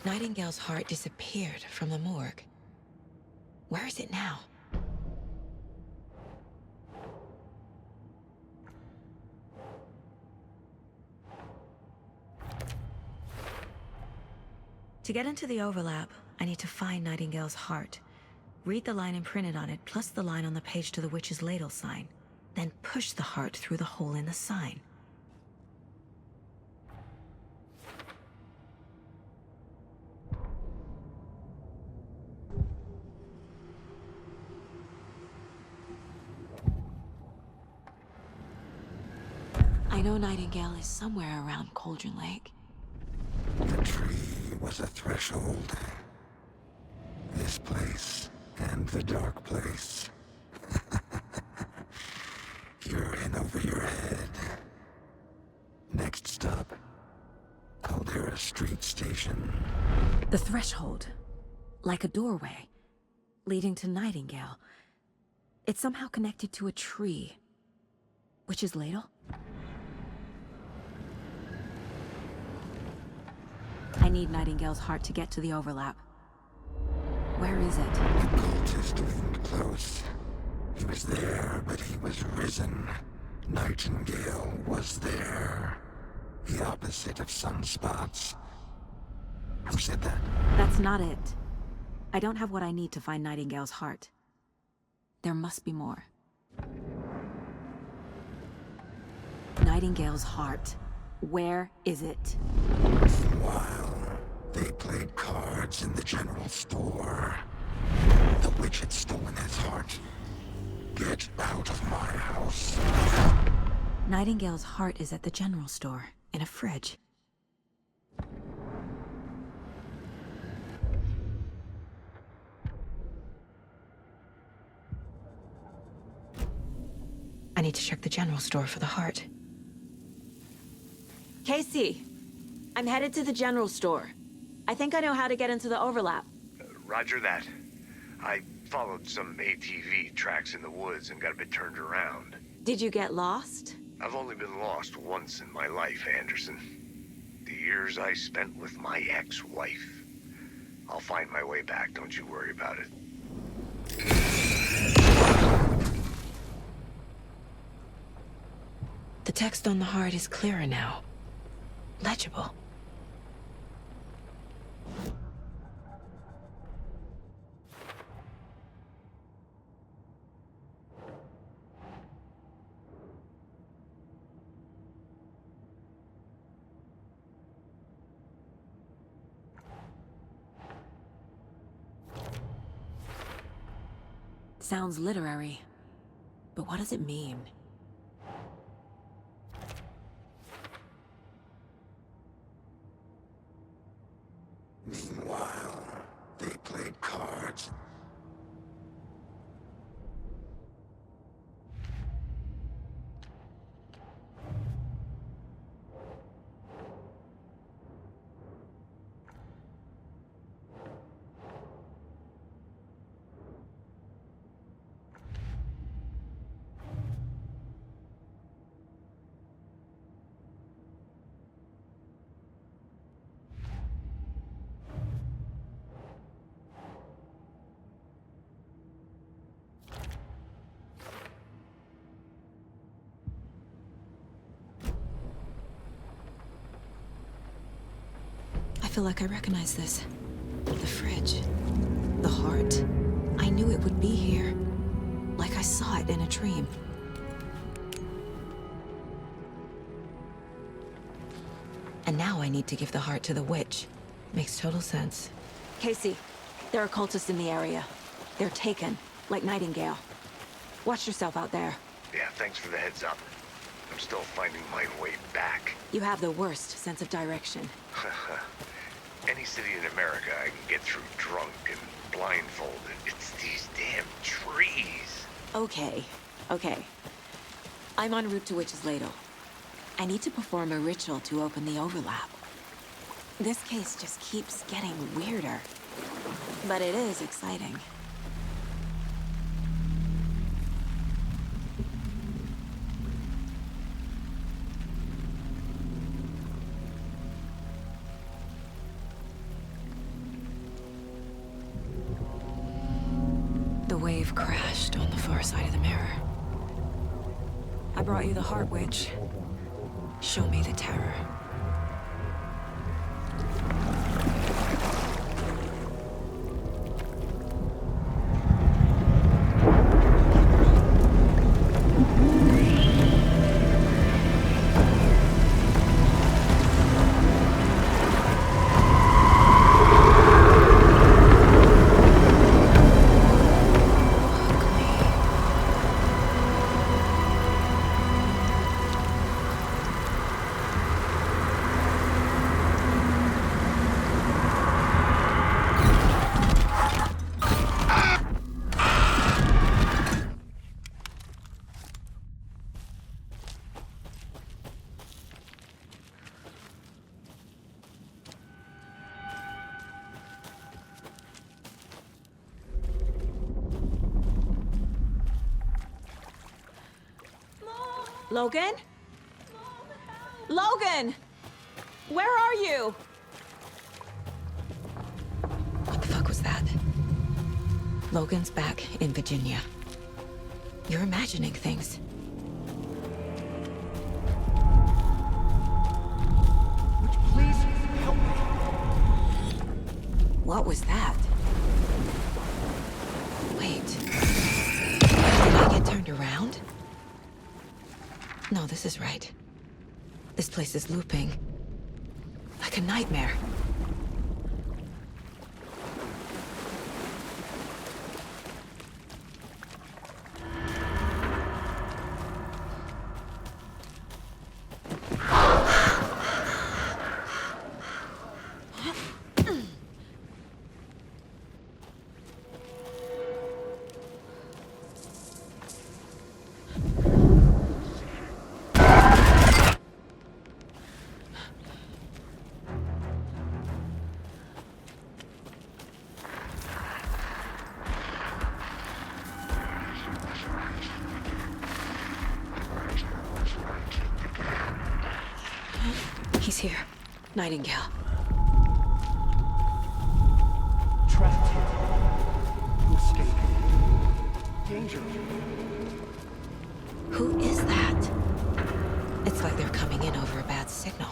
Nightingale's heart disappeared from the morgue. Where is it now? To get into the overlap, I need to find Nightingale's heart. Read the line imprinted on it, plus the line on the page to the witch's ladle sign. Then push the heart through the hole in the sign. I know Nightingale is somewhere around Cauldron Lake. The tree was a threshold. This place and the dark place. You're in over your head. Next stop, Caldera Street Station. The threshold. Like a doorway. Leading to Nightingale. It's somehow connected to a tree. Witch's ladle? I need Nightingale's heart to get to the overlap. Where is it? The cultist leaned close. He was there, but he was risen. Nightingale was there. The opposite of sunspots. Who said that? That's not it. I don't have what I need to find Nightingale's heart. There must be more. Nightingale's heart. Where is it? While they played cards in the general store, the witch had stolen his heart. Get out of my house. Nightingale's heart is at the general store, in a fridge. I need to check the general store for the heart. Casey, I'm headed to the general store. I think I know how to get into the overlap. Roger that. I followed some ATV tracks in the woods and got a bit turned around. Did you get lost? I've only been lost once in my life, Anderson. The years I spent with my ex-wife. I'll find my way back, don't you worry about it. The text on the heart is clearer now. Legible. Sounds literary, but what does it mean? Meanwhile, they played cards. I feel like I recognize this. The fridge. The heart. I knew it would be here. Like I saw it in a dream. And now I need to give the heart to the witch. Makes total sense. Casey, there are cultists in the area. They're taken, like Nightingale. Watch yourself out there. Yeah, thanks for the heads up. I'm still finding my way back. You have the worst sense of direction. Any city in America I can get through drunk and blindfolded. It's these damn trees. Okay, okay. I'm en route to Witch's Ladle. I need to perform a ritual to open the overlap. This case just keeps getting weirder. But it is exciting. wave crashed on the far side of the mirror. I brought you the Heart Witch. Show me the terror. Logan? Logan! Where are you? What the fuck was that? Logan's back in Virginia. You're imagining things. Please help me. What was that? Wait. Did I get turned around? No, this is right. This place is looping. Like a nightmare. He's here. Nightingale. Trapped here. To escape. Danger. Who is that? It's like they're coming in over a bad signal.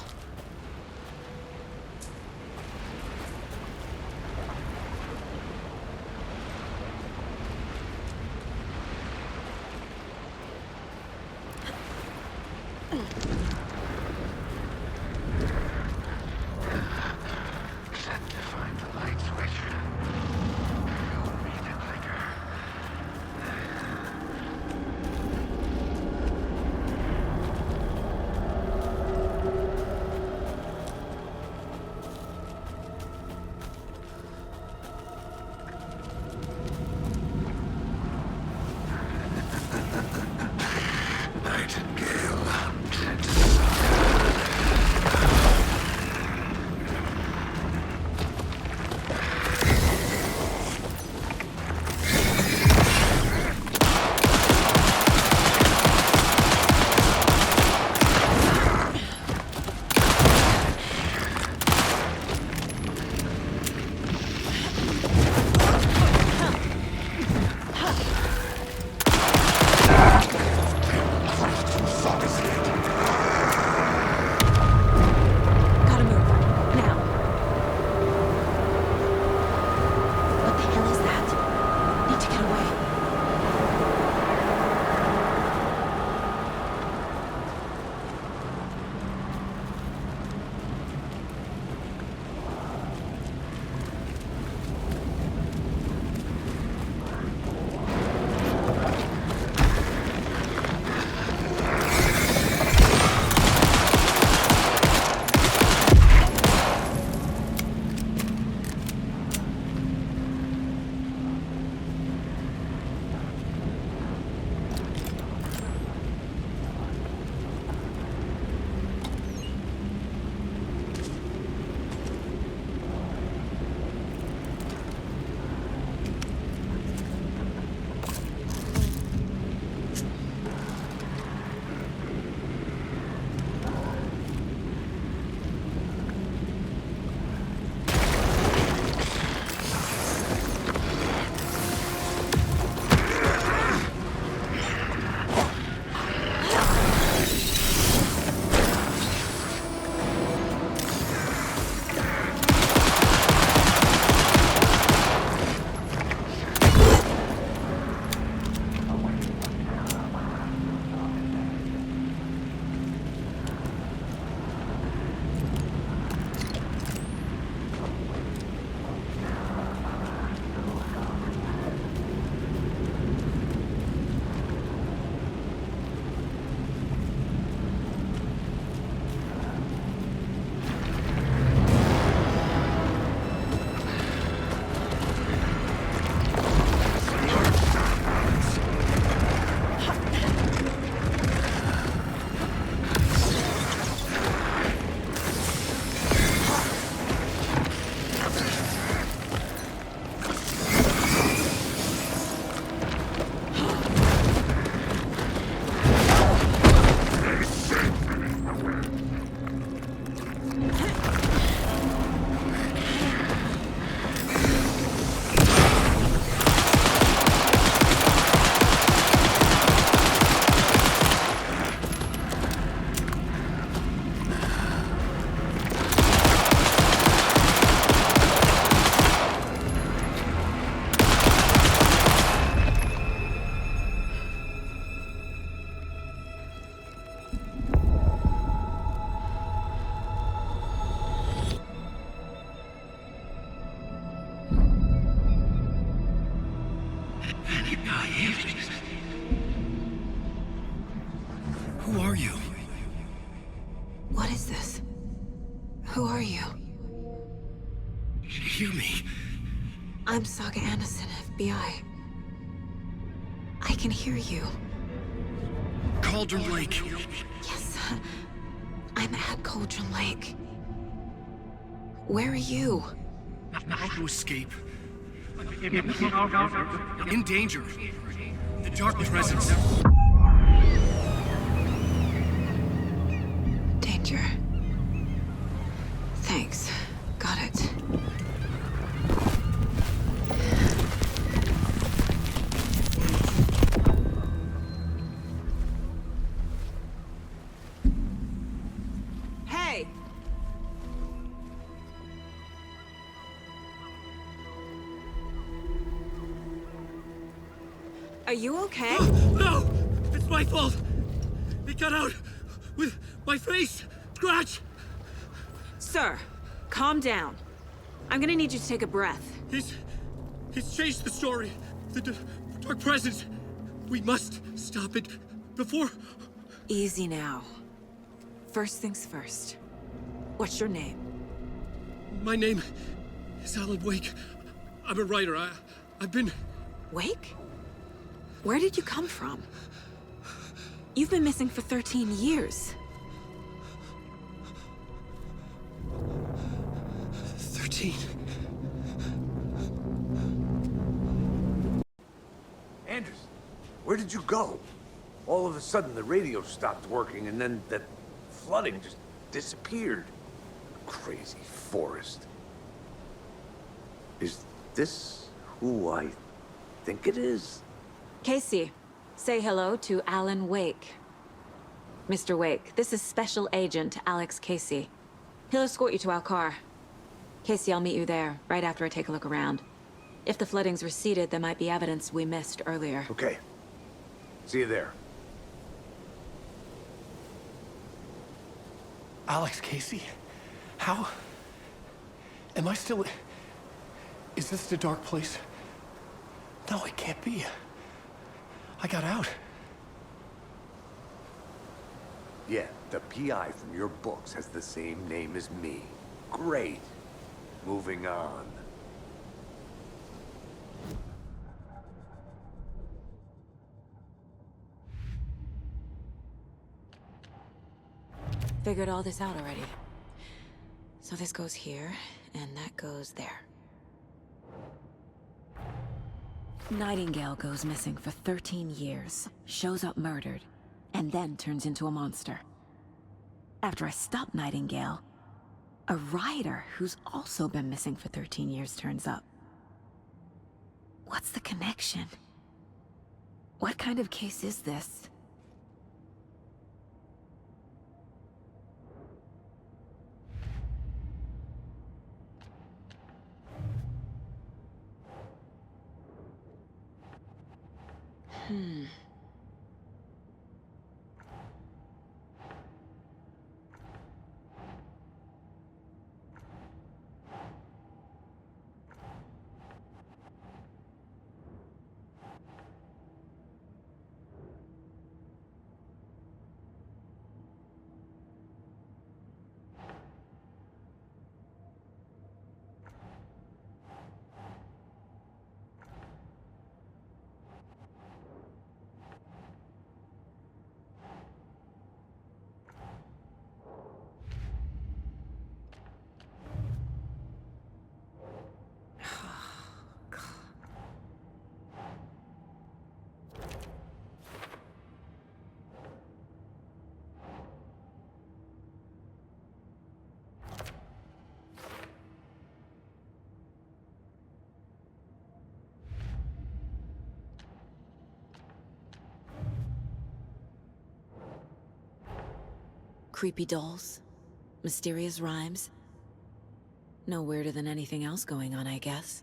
Nightingale, Who are you? What is this? Who are you? Hear me. I'm Saga Anderson, FBI. I can hear you. Cauldron Lake. Yes, I'm at Cauldron Lake. Where are you? How to escape. In danger. The dark presence. Danger. Thanks. Got it. Hey! Are you okay? No! It's my fault! It got out with my face! Scratch! Sir, calm down. I'm gonna need you to take a breath. He's changed the story. The dark presence. We must stop it before... Easy now. First things first. What's your name? My name is Alan Wake. I'm a writer. I've been... Wake? Where did you come from? You've been missing for 13 years. 13. Anderson, where did you go? All of a sudden, the radio stopped working, and then that flooding just disappeared. Crazy forest. Is this who I think it is? Casey, say hello to Alan Wake. Mr. Wake, this is Special Agent Alex Casey. He'll escort you to our car. Casey, I'll meet you there, right after I take a look around. If the flooding's receded, there might be evidence we missed earlier. Okay. See you there. Alex Casey? How? Am I still... Is this the dark place? No, it can't be. I got out. Yeah, the PI from your books has the same name as me. Great. Moving on. Figured all this out already. So this goes here, and that goes there. Nightingale goes missing for 13 years, shows up murdered, and then turns into a monster. After I stop Nightingale, a writer who's also been missing for 13 years turns up. What's the connection? What kind of case is this? Creepy dolls, mysterious rhymes. No weirder than anything else going on, I guess.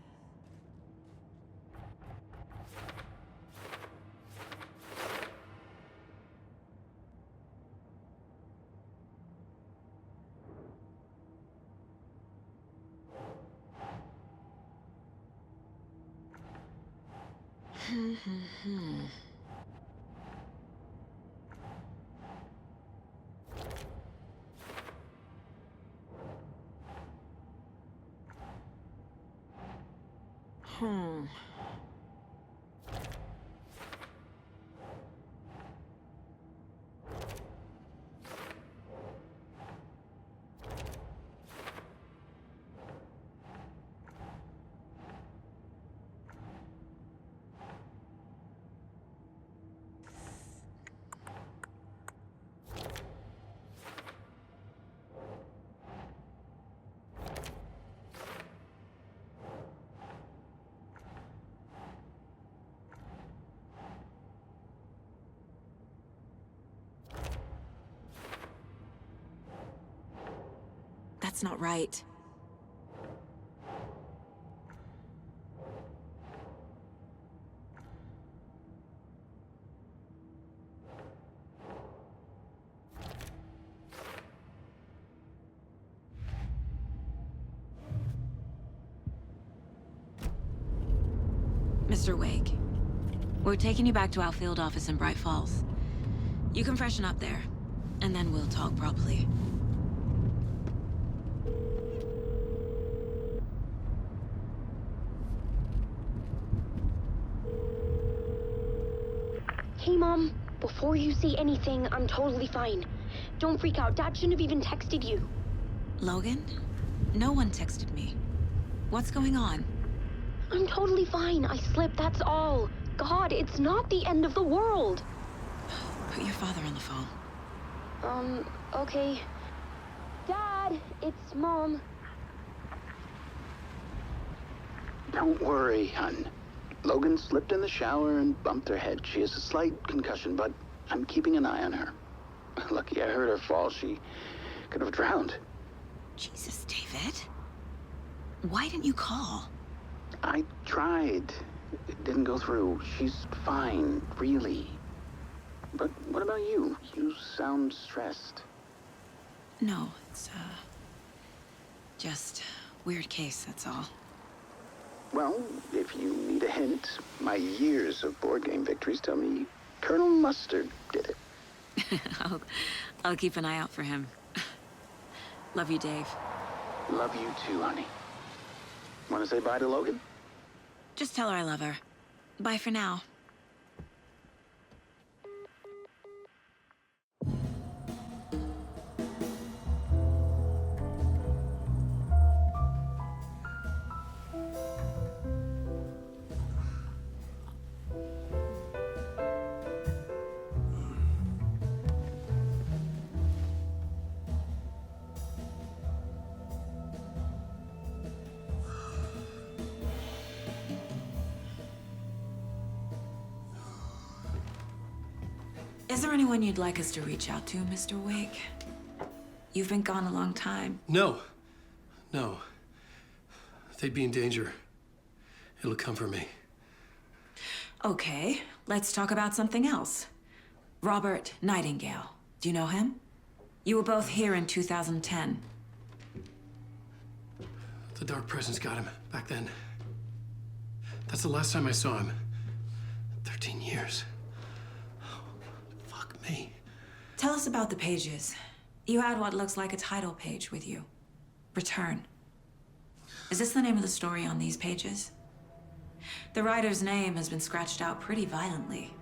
That's not right. Mr. Wake, we're taking you back to our field office in Bright Falls. You can freshen up there, and then we'll talk properly. Hey, Mom. Before you say anything, I'm totally fine. Don't freak out. Dad shouldn't have even texted you. Logan? No one texted me. What's going on? I'm totally fine. I slipped, that's all. God, it's not the end of the world. Put your father on the phone. Okay. Dad, it's Mom. Don't worry, hon. Logan slipped in the shower and bumped her head. She has a slight concussion, but I'm keeping an eye on her. Lucky I heard her fall. She could have drowned. Jesus, David. Why didn't you call? I tried. It didn't go through. She's fine, really. But what about you? You sound stressed. No, it's, just weird case, that's all. Well, if you need a hint, my years of board game victories tell me Colonel Mustard did it. I'll keep an eye out for him. Love you, Dave. Love you too, honey. Want to say bye to Logan? Just tell her I love her. Bye for now. Is there anyone you'd like us to reach out to, Mr. Wake? You've been gone a long time. No. They'd be in danger. It'll come for me. Okay, let's talk about something else. Robert Nightingale. Do you know him? You were both here in 2010. The Dark Presence got him back then. That's the last time I saw him. 13 years. Fuck me. Tell us about the pages. You had what looks like a title page with you. Return. Is this the name of the story on these pages? The writer's name has been scratched out pretty violently,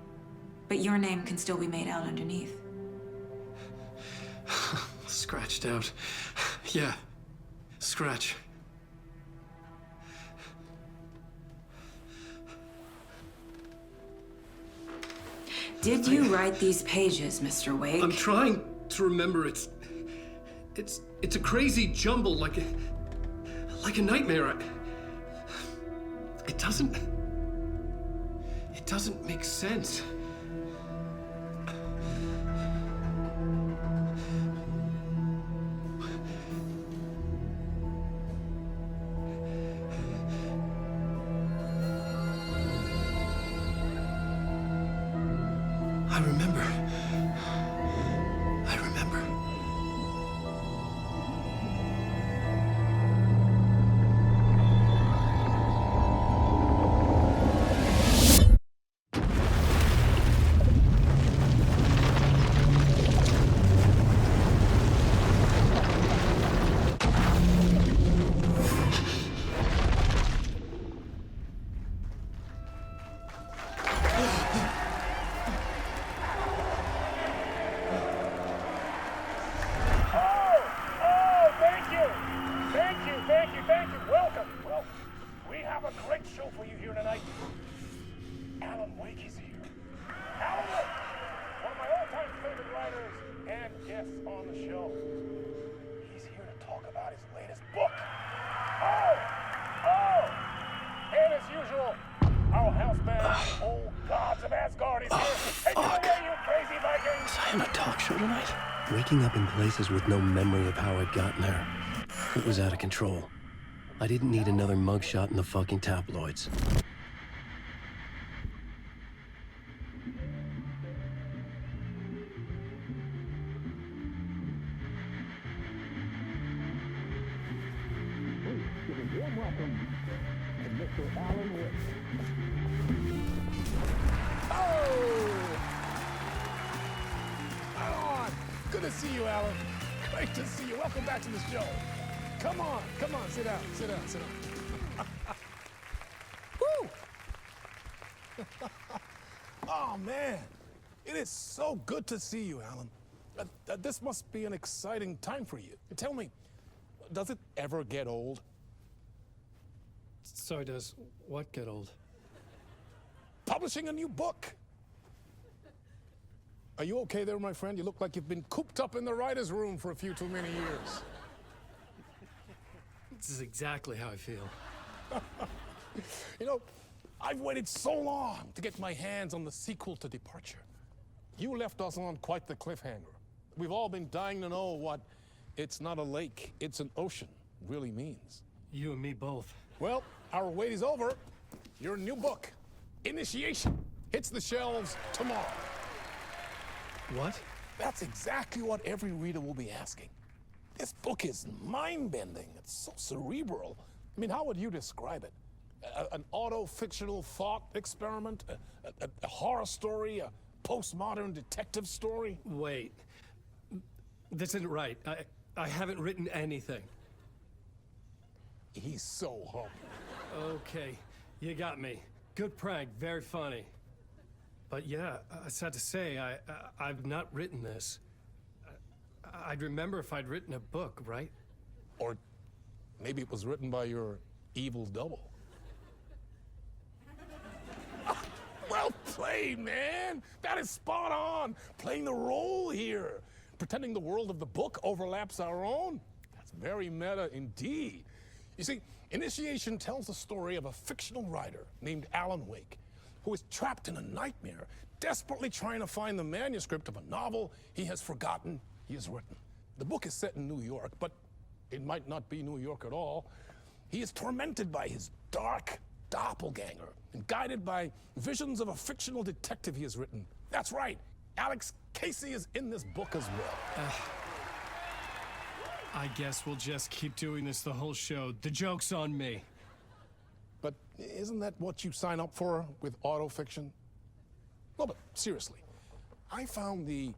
but your name can still be made out underneath. Scratched out. Yeah. Scratch. Did you write these pages, Mr. Wake? I'm trying to remember. It's a crazy jumble, like a nightmare. It doesn't make sense. I remember. on the show. He's here to talk about his latest book. Oh! And as usual, our house band, old gods of Asgard, is here. Take it away, you crazy Vikings! Was I on a talk show tonight? Waking up in places with no memory of how I'd gotten there. It was out of control. I didn't need another mugshot in the fucking tabloids. Warm welcome to Mr. Alan Wake. Oh! Good to see you, Alan. Great to see you. Welcome back to the show. Come on, sit down. Woo! Oh, man. It is so good to see you, Alan. This must be an exciting time for you. Tell me, does it ever get old? Sorry, does what get old? Publishing a new book. Are you okay there, my friend? You look like you've been cooped up in the writer's room for a few too many years. This is exactly how I feel. You know, I've waited so long to get my hands on the sequel to Departure. You left us on quite the cliffhanger. We've all been dying to know what "it's not a lake, it's an ocean" really means. You and me both. Well, our wait is over. Your new book, Initiation, hits the shelves tomorrow. What? That's exactly what every reader will be asking. This book is mind-bending. It's so cerebral. I mean, how would you describe it? An auto-fictional thought experiment? A horror story? A postmodern detective story? Wait. This isn't right. I haven't written anything. He's so humble. Okay, you got me. Good prank, very funny. But yeah, sad to say, I've not written this. I'd remember if I'd written a book, right? Or maybe it was written by your evil double. Well played, man! That is spot on! Playing the role here. Pretending the world of the book overlaps our own. That's very meta indeed. You see, Initiation tells the story of a fictional writer named Alan Wake, who is trapped in a nightmare, desperately trying to find the manuscript of a novel he has forgotten he has written. The book is set in New York, but it might not be New York at all. He is tormented by his dark doppelganger and guided by visions of a fictional detective he has written. That's right, Alex Casey is in this book as well. I guess we'll just keep doing this the whole show. The joke's on me. But isn't that what you sign up for with autofiction? No, but seriously, I found the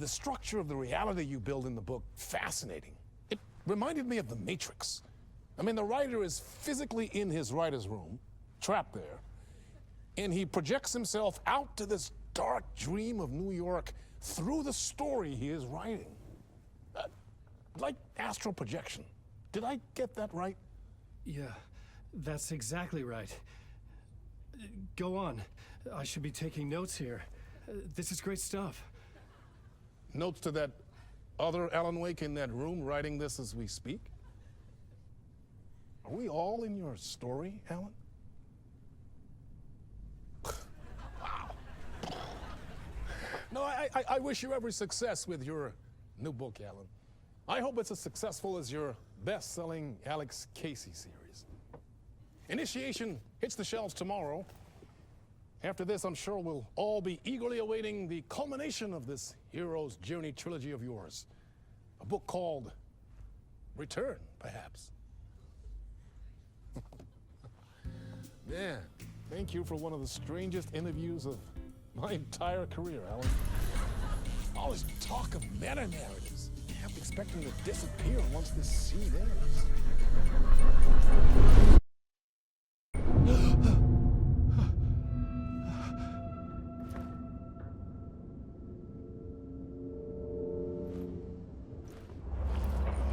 structure of the reality you build in the book fascinating. It reminded me of The Matrix. I mean, the writer is physically in his writer's room, trapped there, and he projects himself out to this dark dream of New York through the story he is writing. Like astral projection. Did I get that right? Yeah, that's exactly right. Go on. I should be taking notes here. This is great stuff. Notes to that other Alan Wake in that room writing this as we speak? Are we all in your story, Alan? Wow. No, I wish you every success with your new book, Alan. I hope it's as successful as your best-selling Alex Casey series. Initiation hits the shelves tomorrow. After this, I'm sure we'll all be eagerly awaiting the culmination of this hero's journey trilogy of yours. A book called Return, perhaps. Man, thank you for one of the strangest interviews of my entire career, Alan. All this talk of meta-narratives. I'm expecting to disappear once this scene ends.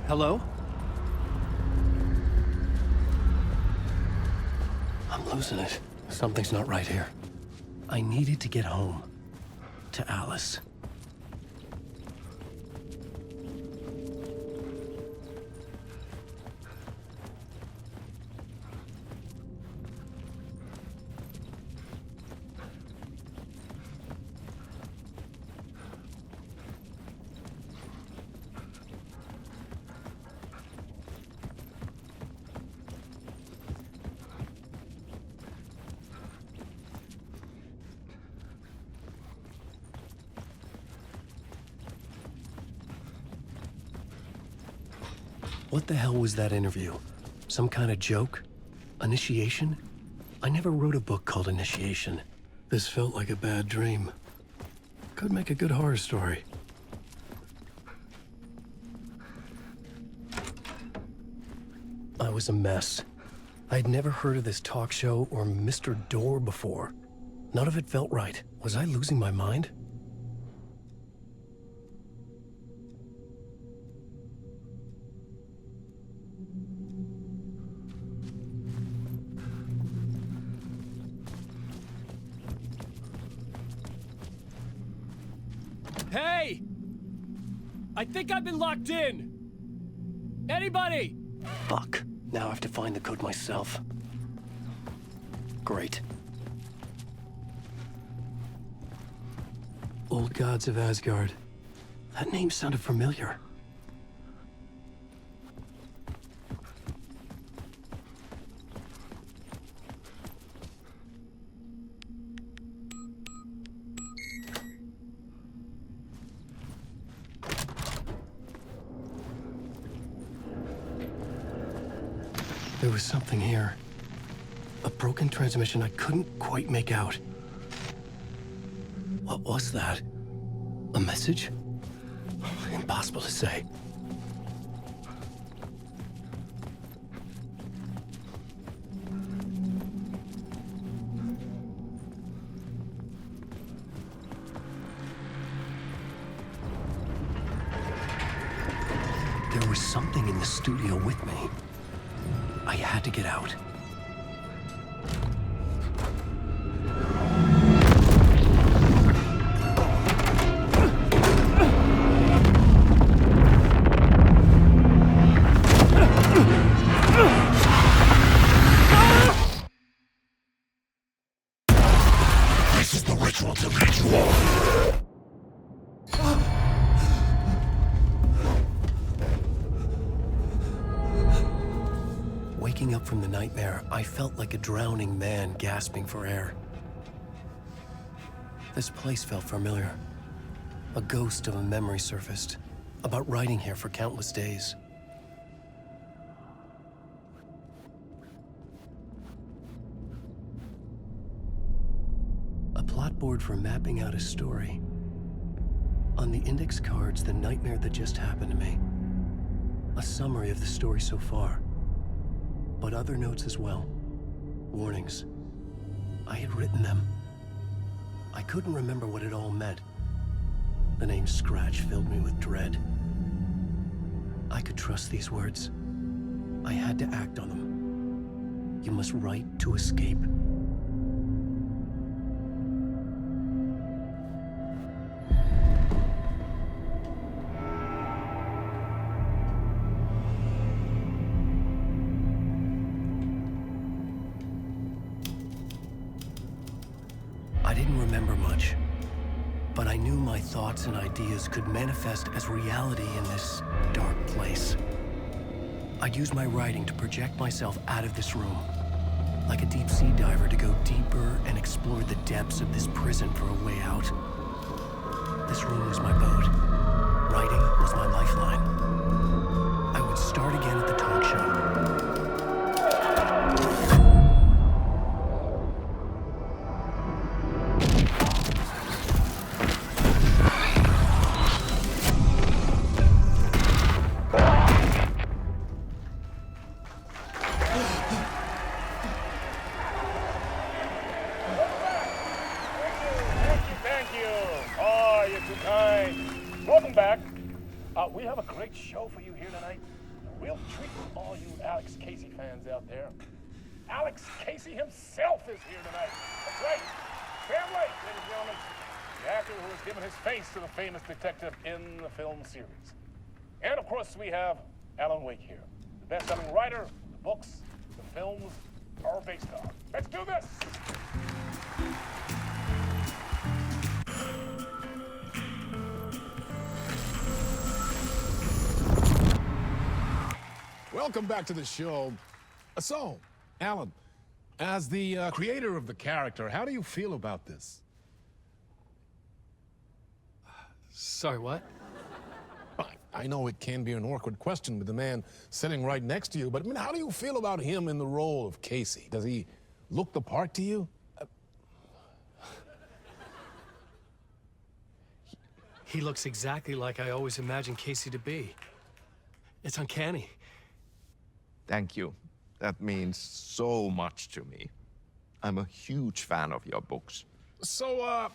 Hello? I'm losing it. Something's not right here. I needed to get home. To Alice. What the hell was that interview? Some kind of joke? Initiation? I never wrote a book called Initiation. This felt like a bad dream. Could make a good horror story. I was a mess. I'd never heard of this talk show or Mr. Door before. None of it felt right. Was I losing my mind? Hey! I think I've been locked in! Anybody? Fuck. Now I have to find the code myself. Great. Old Gods of Asgard. That name sounded familiar. There was something here. A broken transmission I couldn't quite make out. What was that? A message? Impossible to say. There was something in the studio with me. I had to get out. This is the ritual to lead you all. Waking up from the nightmare, I felt like a drowning man gasping for air. This place felt familiar. A ghost of a memory surfaced, about riding here for countless days. A plot board for mapping out a story. On the index cards, the nightmare that just happened to me. A summary of the story so far. But other notes as well. Warnings. I had written them. I couldn't remember what it all meant. The name Scratch filled me with dread. I could trust these words. I had to act on them. You must write to escape. I didn't remember much, but I knew my thoughts and ideas could manifest as reality in this dark place. I'd use my writing to project myself out of this room, like a deep sea diver to go deeper and explore the depths of this prison for a way out. This room was my boat. Writing was my lifeline. I would start again at the talk show. Welcome back. We have a great show for you here tonight. A real treat for all you Alex Casey fans out there. Alex Casey himself is here tonight. That's right. Sam Lake, ladies and gentlemen. The actor who has given his face to the famous detective in the film series. And of course, we have Alan Wake here. The best-selling writer, the books, the films are based on. Let's do this! Welcome back to the show. So, Alan, as the creator of the character, how do you feel about this? Sorry, what? I know it can be an awkward question with the man sitting right next to you, but I mean, how do you feel about him in the role of Casey? Does he look the part to you? He looks exactly like I always imagined Casey to be. It's uncanny. Thank you. That means so much to me. I'm a huge fan of your books. So,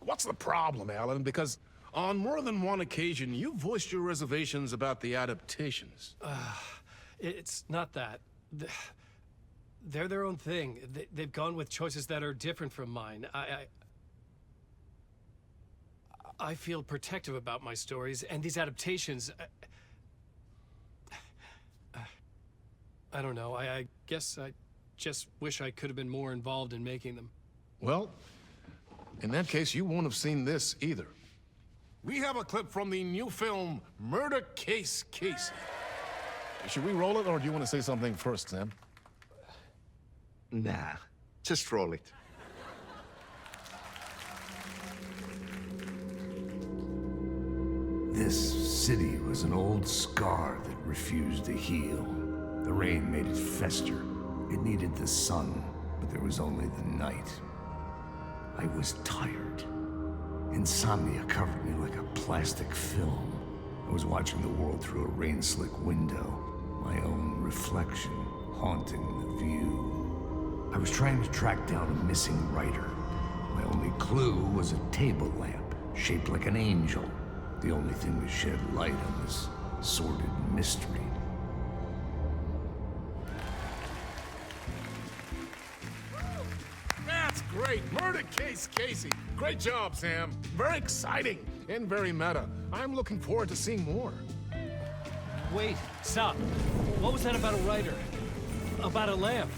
what's the problem, Alan? Because on more than one occasion, you voiced your reservations about the adaptations. It's not that. They're their own thing. They've gone with choices that are different from mine. I feel protective about my stories, and these adaptations... I don't know. I guess I just wish I could have been more involved in making them. Well, in that case, you won't have seen this either. We have a clip from the new film, Murder Case Casey. Should we roll it, or do you want to say something first, Sam? Nah, just roll it. This city was an old scar that refused to heal. The rain made it fester. It needed the sun, but there was only the night. I was tired. Insomnia covered me like a plastic film. I was watching the world through a rain-slick window, my own reflection haunting the view. I was trying to track down a missing writer. My only clue was a table lamp, shaped like an angel. The only thing to shed light on this sordid mystery. That's great! Murder Case Casey! Great job, Sam. Very exciting and very meta. I'm looking forward to seeing more. Wait, stop. What was that about a writer? About a lamp?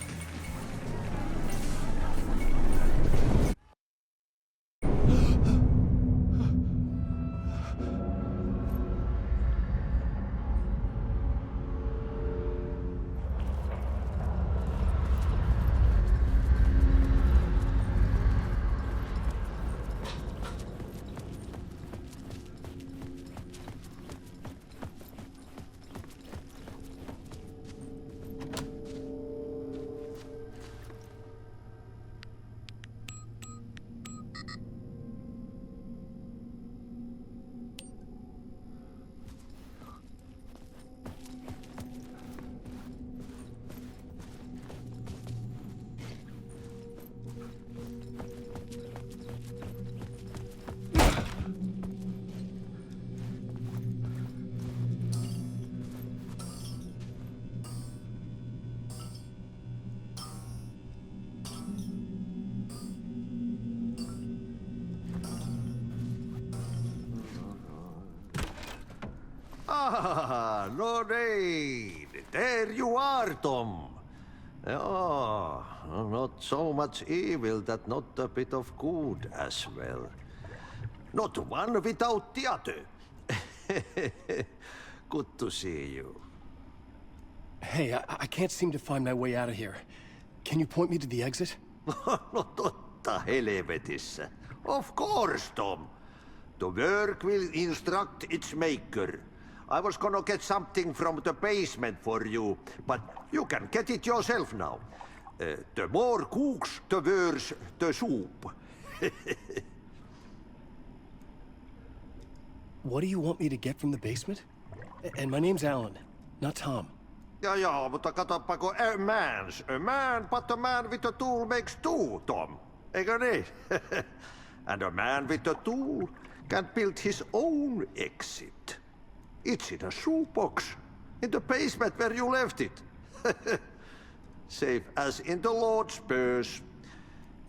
Ah, Lorraine! There you are, Tom. Oh, not so much evil that not a bit of good as well. Not one without the other. Good to see you. Hey, I can't seem to find my way out of here. Can you point me to the exit? No totta helvetissä. Of course, Tom. The work will instruct its maker. I was gonna get something from the basement for you, but you can get it yourself now. The more cooks, the worse the soup. What do you want me to get from the basement? And my name's Alan, not Tom. Ja, mutta katoppa, a man, but a man with a tool makes two, Tom. Eikö niin? And a man with a tool can build his own exit. It's in a shoebox, in the basement where you left it. Safe as in the Lord's purse.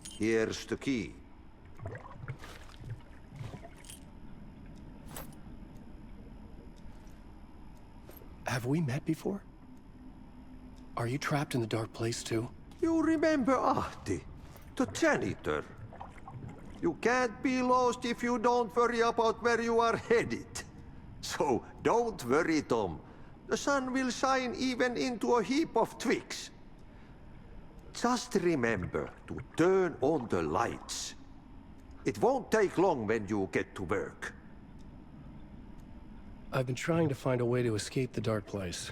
Here's the key. Have we met before? Are you trapped in the dark place too? You remember Ahti, the janitor. You can't be lost if you don't worry about where you are headed. So don't worry, Tom. The sun will shine even into a heap of twigs. Just remember to turn on the lights. It won't take long when you get to work. I've been trying to find a way to escape the dark place.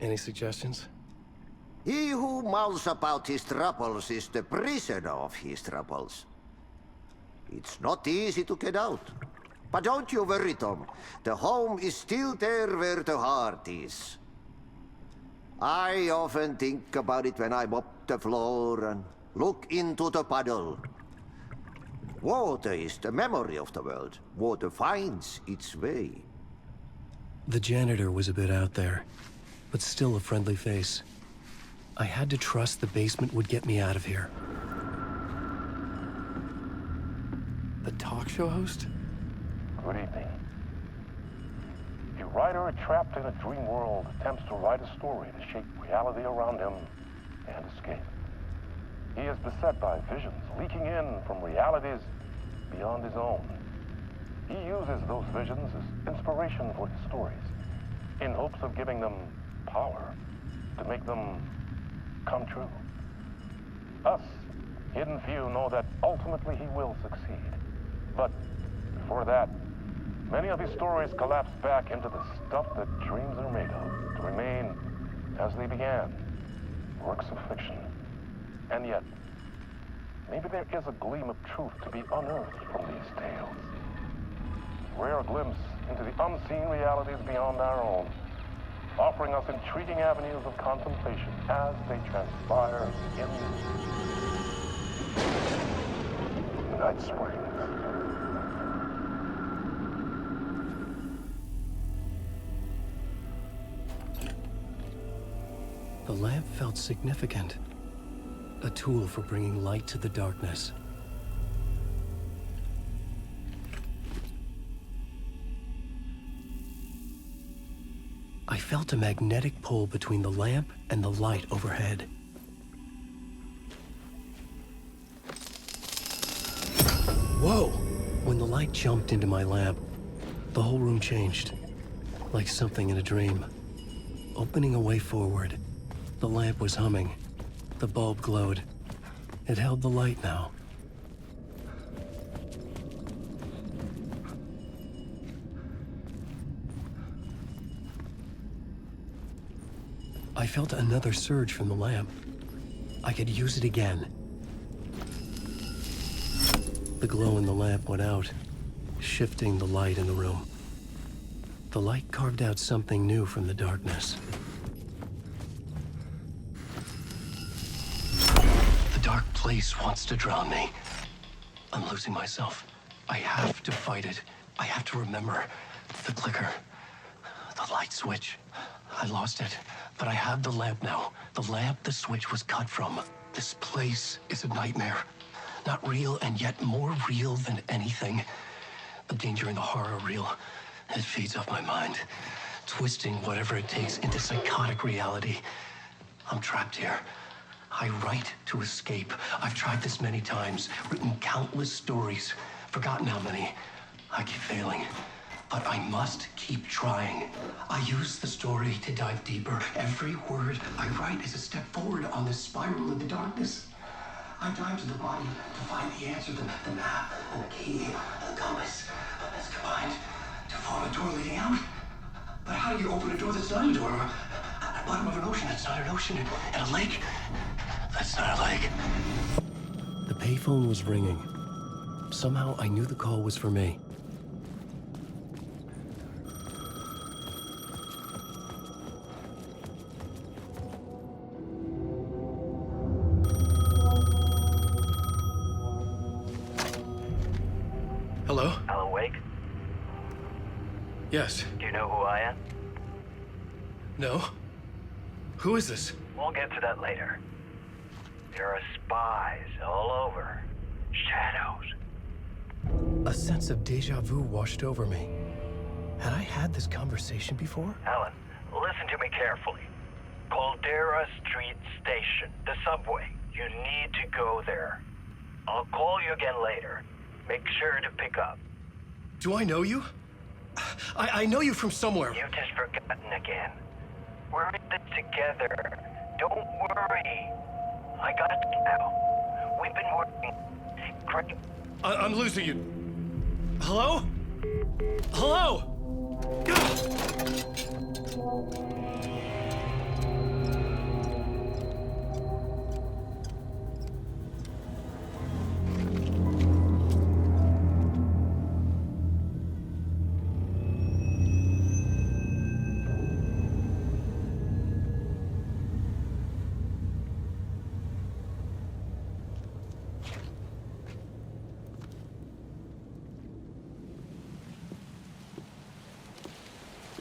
Any suggestions? He who mouths about his troubles is the prisoner of his troubles. It's not easy to get out. But don't you worry, Tom. The home is still there where the heart is. I often think about it when I mop the floor and look into the puddle. Water is the memory of the world. Water finds its way. The janitor was a bit out there, but still a friendly face. I had to trust the basement would get me out of here. The talk show host? Good evening. A writer trapped in a dream world attempts to write a story to shape reality around him and escape. He is beset by visions leaking in from realities beyond his own. He uses those visions as inspiration for his stories, in hopes of giving them power to make them come true. Us, Hidden Few, know that ultimately he will succeed. But before that, many of his stories collapse back into the stuff that dreams are made of, to remain as they began, works of fiction. And yet, maybe there is a gleam of truth to be unearthed from these tales. A rare glimpse into the unseen realities beyond our own, offering us intriguing avenues of contemplation as they transpire in Night Springs. The lamp felt significant. A tool for bringing light to the darkness. I felt a magnetic pull between the lamp and the light overhead. Whoa! When the light jumped into my lamp, the whole room changed. Like something in a dream. Opening a way forward, the lamp was humming. The bulb glowed. It held the light now. I felt another surge from the lamp. I could use it again. The glow in the lamp went out, shifting the light in the room. The light carved out something new from the darkness. The dark place wants to drown me. I'm losing myself. I have to fight it. I have to remember the clicker, the light switch. I lost it, but I have the lamp now. The lamp the switch was cut from. This place is a nightmare. Not real, and yet more real than anything. The danger and the horror are real. It feeds off my mind, twisting whatever it takes into psychotic reality. I'm trapped here. I write to escape. I've tried this many times, written countless stories, forgotten how many. I keep failing, but I must keep trying. I use the story to dive deeper. Every word I write is a step forward on this spiral of the darkness. I dive to the body to find the answer, the map, and the key, and the compass. It's combined to form a door leading out. But how do you open a door that's not a door? At the bottom of an ocean that's not an ocean, and a lake that's not a lake. The payphone was ringing. Somehow I knew the call was for me. Hello? Alan Wake? Yes. Do you know who I am? No? Who is this? We'll get to that later. There are spies all over. Shadows. A sense of deja vu washed over me. Had I had this conversation before? Alan, listen to me carefully. Caldera Street Station, the subway. You need to go there. I'll call you again later. Make sure to pick up. Do I know you? I know you from somewhere. You've just forgotten again. We're in this together. Don't worry. I got you now. We've been working. Great. I'm losing you. Hello? Hello?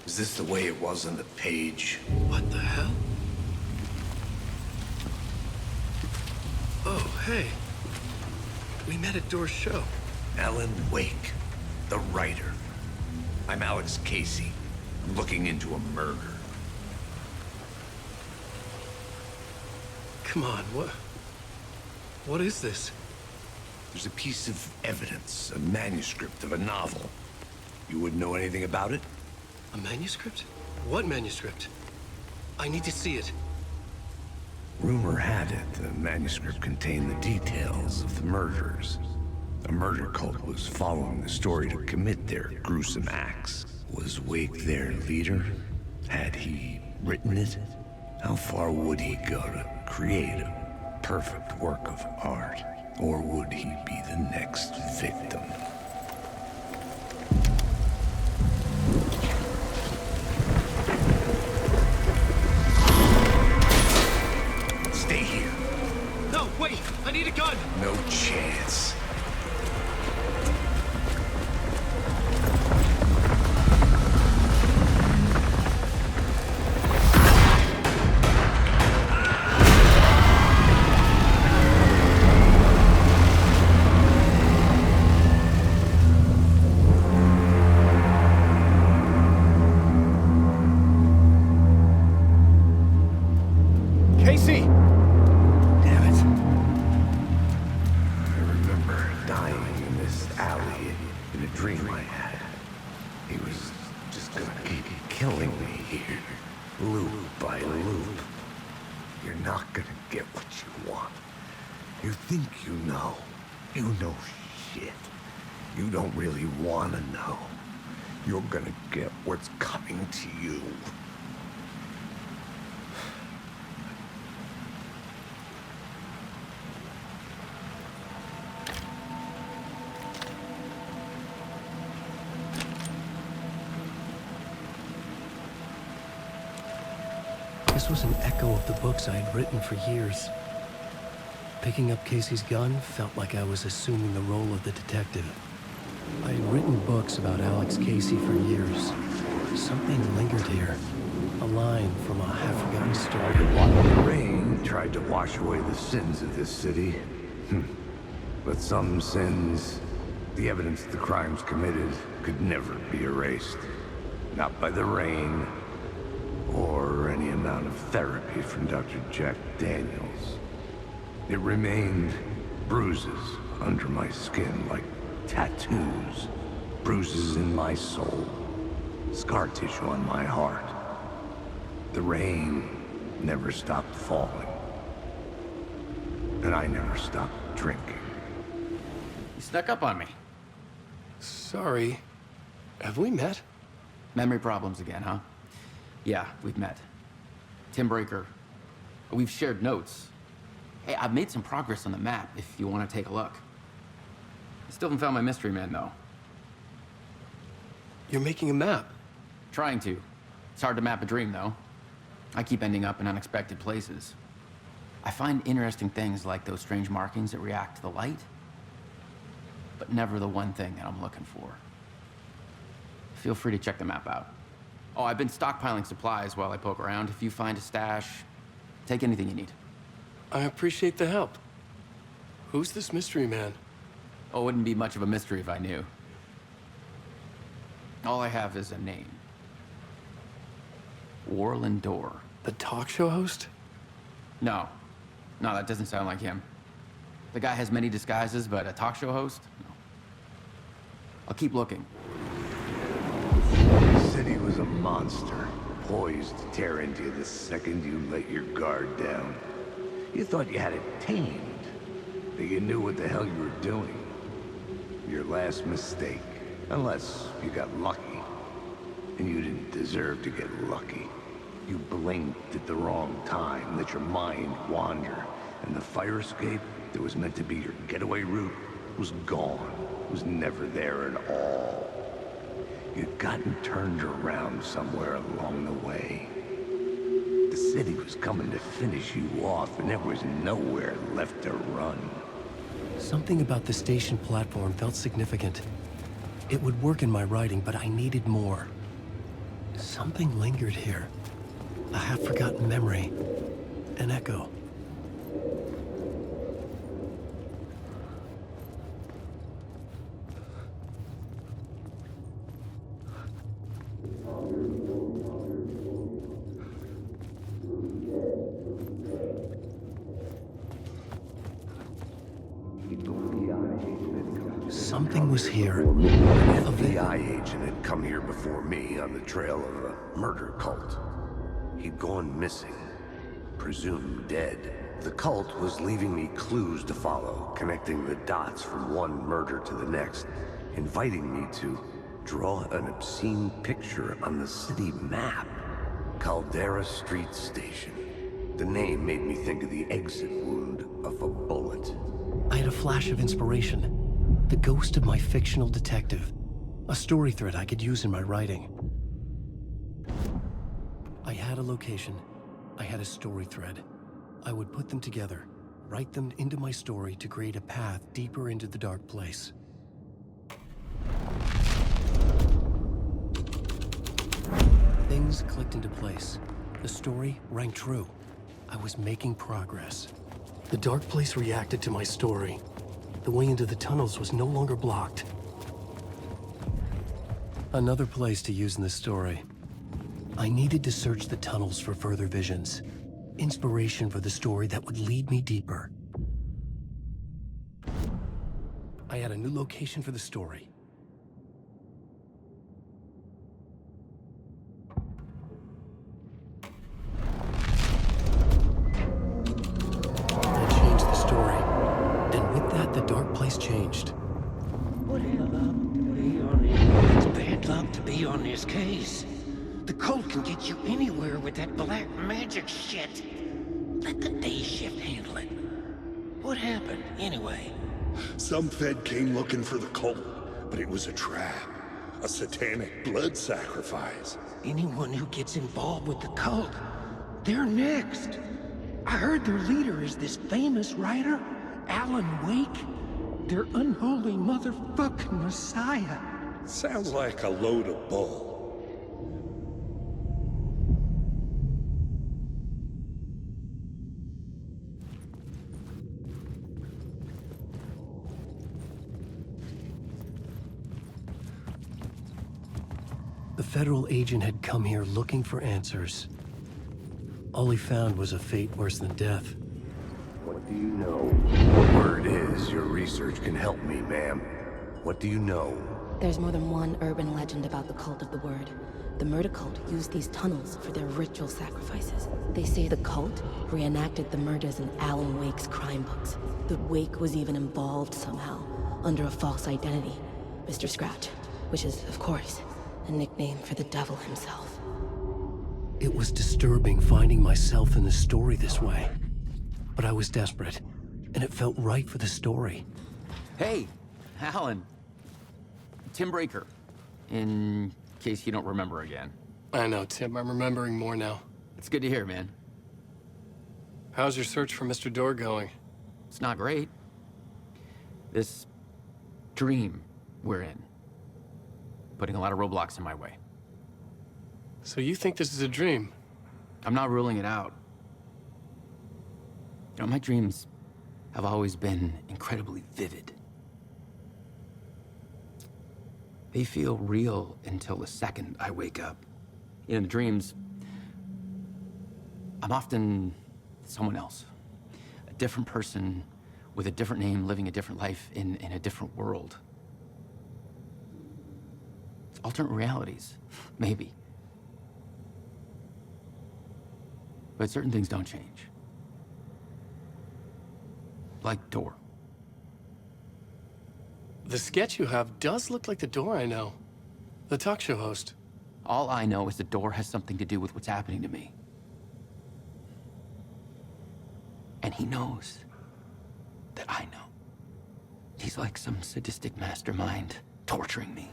Is this the way it was on the page? What the hell? Oh, hey. We met at Door's show. Alan Wake, the writer. I'm Alex Casey. I'm looking into a murder. Come on, what is this? There's a piece of evidence, a manuscript of a novel. You wouldn't know anything about it? A manuscript? What manuscript? I need to see it. Rumor had it the manuscript contained the details of the murders. A murder cult was following the story to commit their gruesome acts. Was Wake their leader? Had he written it? How far would he go to create a perfect work of art? Or would he be the next victim? Stay here. No, wait! I need a gun! No chance. Casey! Damn it. I remember dying in this alley in a dream I had. He was just gonna keep killing me here, loop by loop. You're not gonna get what you want. You think you know. You know shit. You don't really wanna know. You're gonna get what's coming to you. This was an echo of the books I had written for years. Picking up Casey's gun felt like I was assuming the role of the detective. I had written books about Alex Casey for years. Something lingered here. A line from a half-forgotten story. The rain tried to wash away the sins of this city. But some sins, the evidence of the crimes committed, could never be erased. Not by the rain, or any amount of therapy from Dr. Jack Daniels. It remained bruises under my skin, like tattoos, bruises in my soul, scar tissue on my heart. The rain never stopped falling, and I never stopped drinking. You snuck up on me. Sorry. Have we met? Memory problems again, huh? Yeah, we've met. Tim Breaker. We've shared notes. Hey, I've made some progress on the map if you want to take a look. I still haven't found my mystery man, though. You're making a map? Trying to. It's hard to map a dream, though. I keep ending up in unexpected places. I find interesting things like those strange markings that react to the light, but never the one thing that I'm looking for. Feel free to check the map out. Oh, I've been stockpiling supplies while I poke around. If you find a stash, take anything you need. I appreciate the help. Who's this mystery man? Oh, it wouldn't be much of a mystery if I knew. All I have is a name. Warlin Door. The talk show host? No. No, that doesn't sound like him. The guy has many disguises, but a talk show host? No. I'll keep looking. The city was a monster, poised to tear into you the second you let your guard down. You thought you had it tamed, that you knew what the hell you were doing. Your last mistake, unless you got lucky. and you didn't deserve to get lucky. You blinked at the wrong time, let your mind wander, and the fire escape that was meant to be your getaway route was gone, was never there at all. You'd gotten turned around somewhere along the way. The city was coming to finish you off, and there was nowhere left to run. Something about the station platform felt significant. It would work in my writing, but I needed more. Something lingered here. A half-forgotten memory. An echo. Something was here. An FBI agent had come here before me on the trail of a murder cult. He'd gone missing, presumed dead. The cult was leaving me clues to follow, connecting the dots from one murder to the next, inviting me to draw an obscene picture on the city map. Caldera Street Station. The name made me think of the exit wound of a bullet. I had a flash of inspiration. The ghost of my fictional detective. A story thread I could use in my writing. I had a location. I had a story thread. I would put them together, write them into my story to create a path deeper into the dark place. Things clicked into place. The story rang true. I was making progress. The dark place reacted to my story. The way into the tunnels was no longer blocked. Another place to use in the story. I needed to search the tunnels for further visions. Inspiration for the story that would lead me deeper. I had a new location for the story. I changed the story. And with that, the dark place changed. What hell up to be on it? It's bad luck to be on this case. The cult can get you anywhere with that black magic shit. Let the day shift handle it. What happened, anyway? Some Fed came looking for the cult, but it was a trap. A satanic blood sacrifice. Anyone who gets involved with the cult, they're next. I heard their leader is this famous writer, Alan Wake. Their unholy motherfucking messiah. Sounds like a load of bull. The federal agent had come here looking for answers. All he found was a fate worse than death. What do you know? Word is your research can help me, ma'am. What do you know? There's more than one urban legend about the Cult of the Word. The murder cult used these tunnels for their ritual sacrifices. They say the cult reenacted the murders in Alan Wake's crime books. That Wake was even involved somehow, under a false identity, Mr. Scratch, which is, of course, a nickname for the devil himself. It was disturbing finding myself in the story this way. But I was desperate, and it felt right for the story. Hey, Alan. Tim Breaker, in case you don't remember again. I know, Tim. I'm remembering more now. It's good to hear, man. How's your search for Mr. Door going? It's not great. This dream we're in, putting a lot of roadblocks in my way. So you think this is a dream? I'm not ruling it out. You know, my dreams have always been incredibly vivid. They feel real until the second I wake up. In the dreams, I'm often someone else. A different person with a different name, living a different life in a different world. Alternate realities, maybe. But certain things don't change. Like Door. The sketch you have does look like the Door I know. The talk show host. All I know is the door has something to do with what's happening to me. And he knows that I know. He's like some sadistic mastermind torturing me.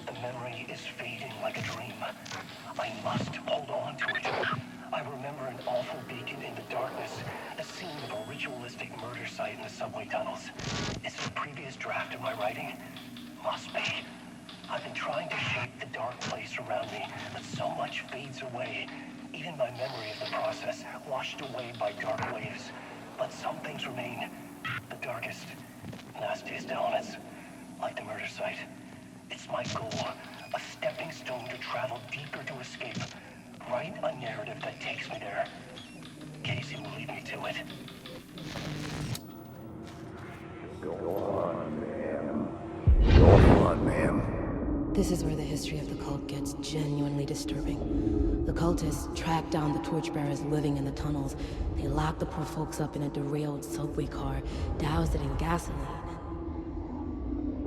The memory is fading like a dream. I must hold on to it. I remember an awful beacon in the darkness, the scene of a ritualistic murder site in the subway tunnels. Is it a previous draft of my writing? Must be. I've been trying to shape the dark place around me, but so much fades away. Even my memory of the process, washed away by dark waves. But some things remain. The darkest, nastiest elements, like the murder site. It's my goal, a stepping stone to travel deeper to escape. Write a narrative that takes me there. Casey will lead me to it. Go on, ma'am. Go on, ma'am. This is where the history of the cult gets genuinely disturbing. The cultists tracked down the torchbearers living in the tunnels. They locked the poor folks up in a derailed subway car, doused it in gasoline.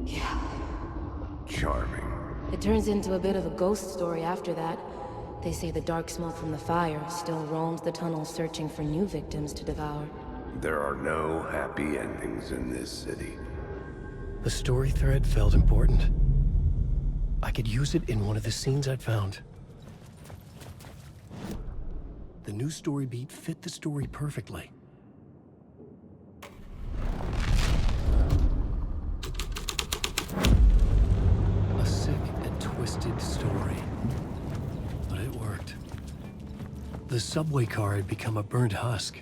Yeah. Charming. It turns into a bit of a ghost story after that. They say the dark smoke from the fire still roams the tunnels searching for new victims to devour. There are no happy endings in this city. The story thread felt important. I could use it in one of the scenes I'd found. The new story beat fit the story perfectly. A sick and twisted story. But it worked. The subway car had become a burnt husk.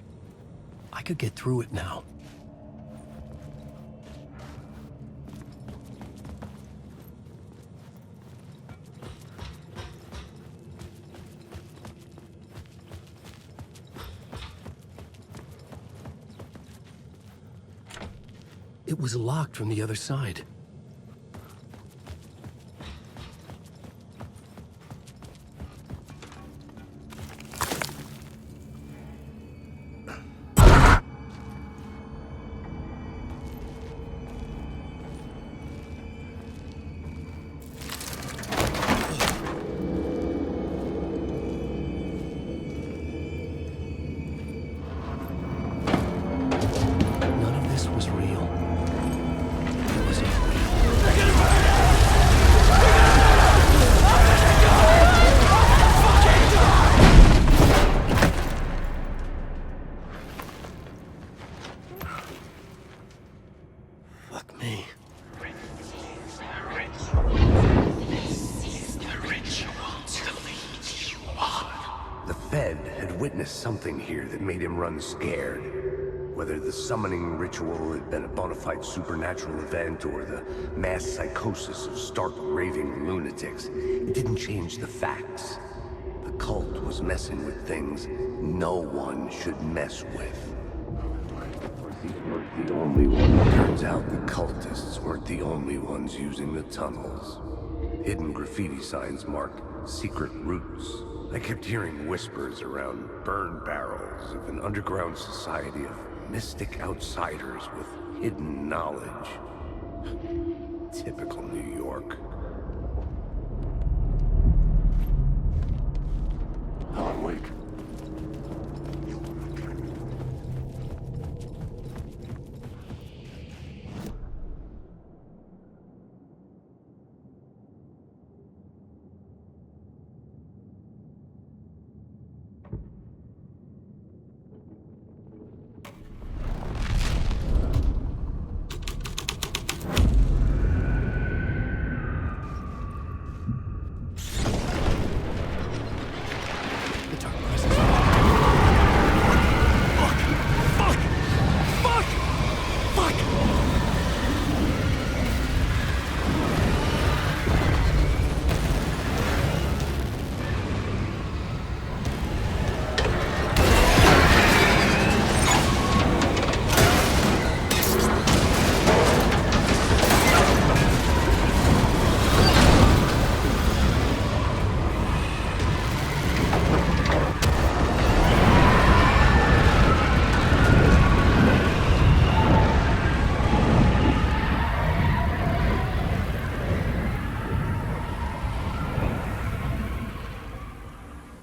I could get through it now. It was locked from the other side. Something here that made him run scared. Whether the summoning ritual had been a bona fide supernatural event or the mass psychosis of stark raving lunatics, it didn't change the facts. The cult was messing with things no one should mess with. These weren't the only ones. Turns out the cultists weren't the only ones using the tunnels. Hidden graffiti signs marked secret routes. I kept hearing whispers around burn barrels of an underground society of mystic outsiders with hidden knowledge. Typical New York. Alan Wake.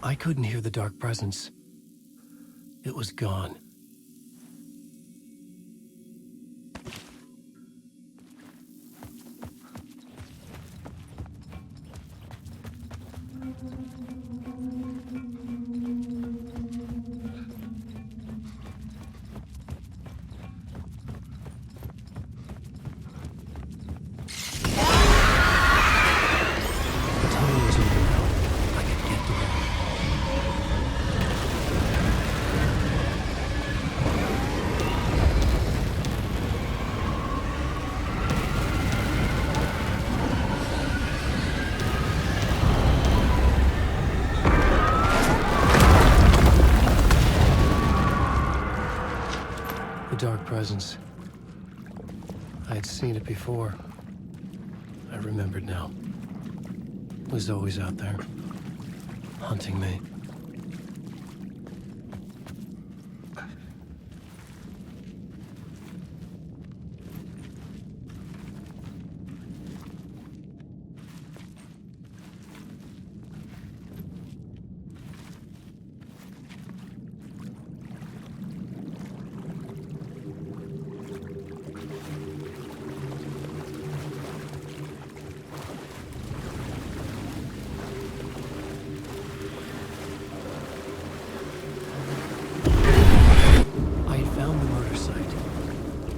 I couldn't hear the dark presence. It was gone. Dark presence. I had seen it before. I remembered now. It was always out there, hunting me.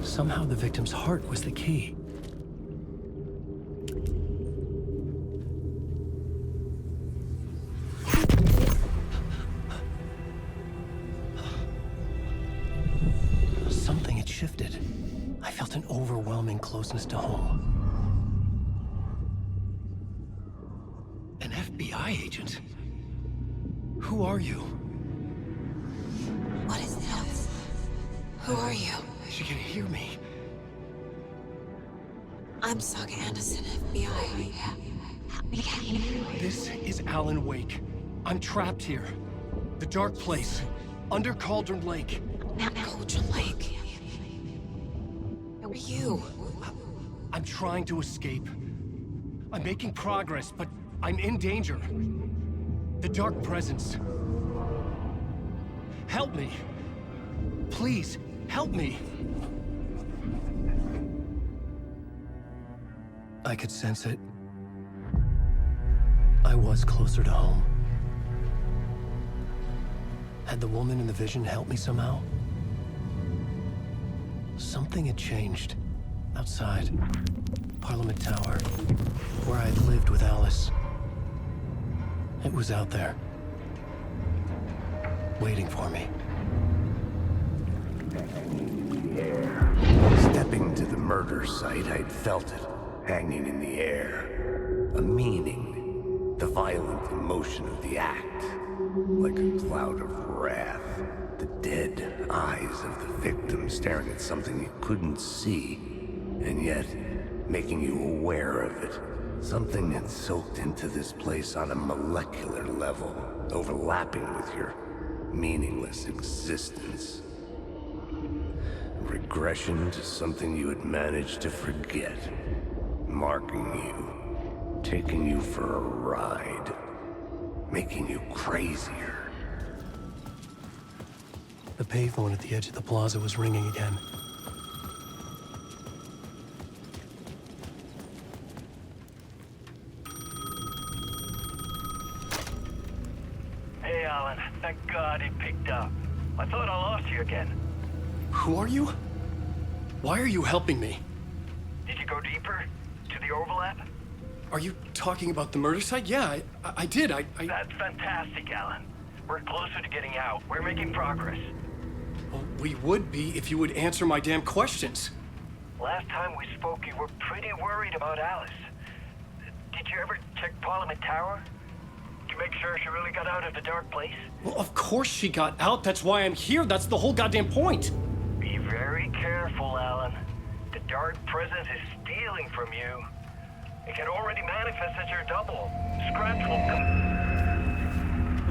Somehow the victim's heart was the key. Something had shifted. I felt an overwhelming closeness to home. An FBI agent? Who are you? What is this? Who are you? She can hear me. I'm Saga Anderson, FBI. This is Alan Wake. I'm trapped here. The dark place. Under Cauldron Lake. Cauldron Lake? Who are you? I'm trying to escape. I'm making progress, but I'm in danger. The dark presence. Help me. Please, help me. I could sense it. I was closer to home. Had the woman in the vision helped me somehow? Something had changed. Outside. Parliament Tower. Where I'd lived with Alice. It was out there. Waiting for me. Stepping to the murder site, I'd felt it. Hanging in the air. A meaning. The violent emotion of the act. Like a cloud of wrath. The dead eyes of the victim staring at something you couldn't see. And yet, making you aware of it. Something had soaked into this place on a molecular level. Overlapping with your meaningless existence. Regression to something you had managed to forget. Marking you, taking you for a ride, making you crazier. The payphone at the edge of the plaza was ringing again. Hey, Alan. Thank God it picked up. I thought I lost you again. Who are you? Why are you helping me? Did you go deeper? To the overlap? Are you talking about the murder site? Yeah, I did. That's fantastic, Alan. We're closer to getting out. We're making progress. Well, we would be if you would answer my damn questions. Last time we spoke, you were pretty worried about Alice. Did you ever check Parliament Tower? To make sure she really got out of the dark place? Well, of course she got out. That's why I'm here. That's the whole goddamn point. Be very careful, Alan. The dark presence is stealing from you. It can already manifest as your double. Scratch will come.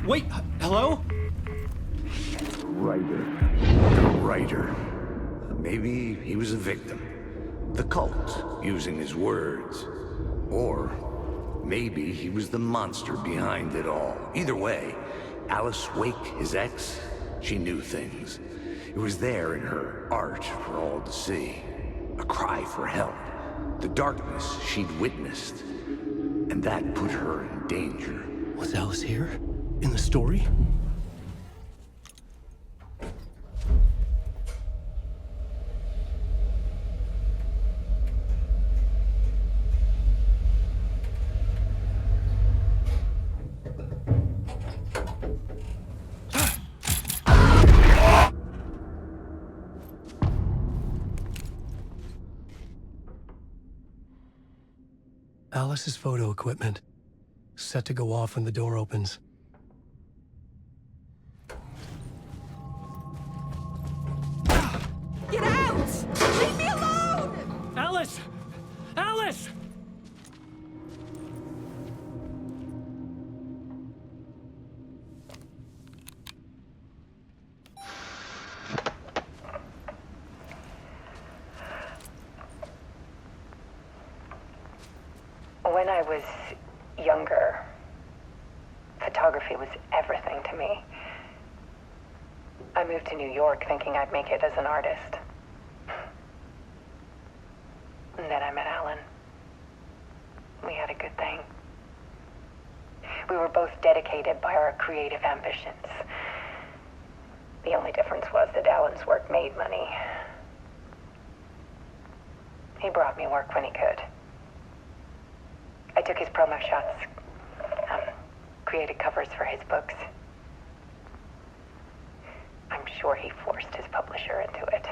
Wait, hello? The writer. Maybe he was a victim. The cult, using his words. Or maybe he was the monster behind it all. Either way, Alice Wake, his ex, she knew things. It was there in her art for all to see. A cry for help. The darkness she'd witnessed. And that put her in danger. Was Alice here? In the story? Alice's photo equipment, set to go off when the door opens. Get out! Leave me alone! Alice! Alice! When I was younger, photography was everything to me. I moved to New York thinking I'd make it as an artist. And then I met Alan. We had a good thing. We were both dedicated by our creative ambitions. The only difference was that Alan's work made money. He brought me work when he could. I took his promo shots, created covers for his books. I'm sure he forced his publisher into it.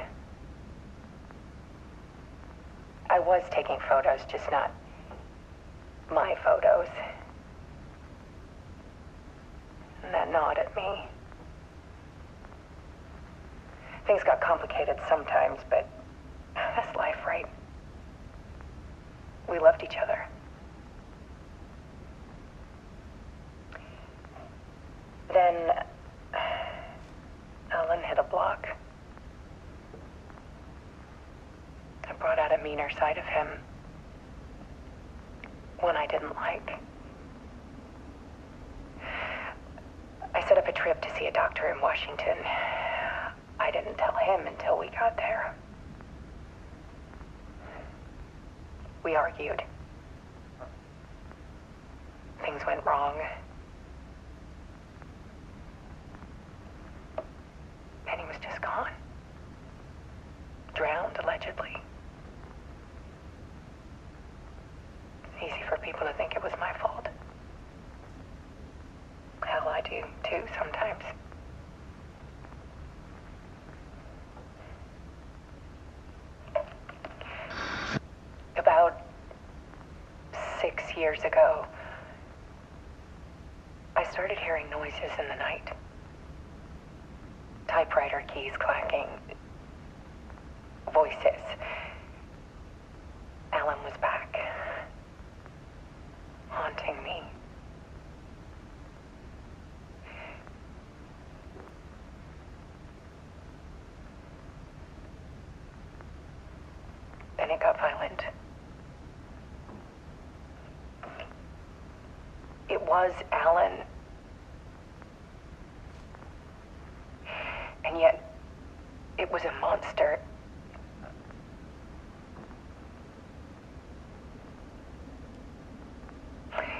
I was taking photos, just not my photos. And that gnawed at me. Things got complicated sometimes, but that's life, right? We loved each other. Then Alan hit a block. I brought out a meaner side of him. One I didn't like. I set up a trip to see a doctor in Washington. I didn't tell him until we got there. We argued. Things went wrong. And he was just gone. Drowned, allegedly. It's easy for people to think it was my fault. Hell, I do too, sometimes. About 6 years ago, I started hearing noises in the night. Typewriter keys clacking. Voices. Alan was back. Haunting me. Then it got violent. It was Alan. And yet, it was a monster.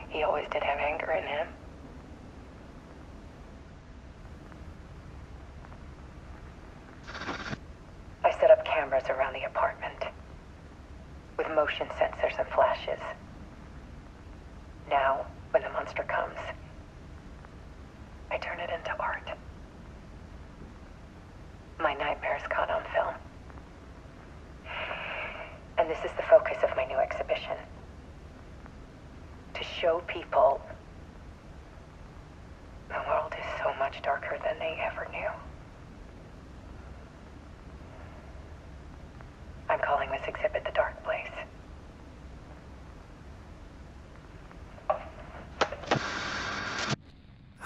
He always did have anger in him. I set up cameras around the apartment with motion sensors and flashes. Now, when the monster comes, I turn it into art. My nightmares caught on film. And this is the focus of my new exhibition. To show people the world is so much darker than they ever knew. I'm calling this exhibit The Dark Place.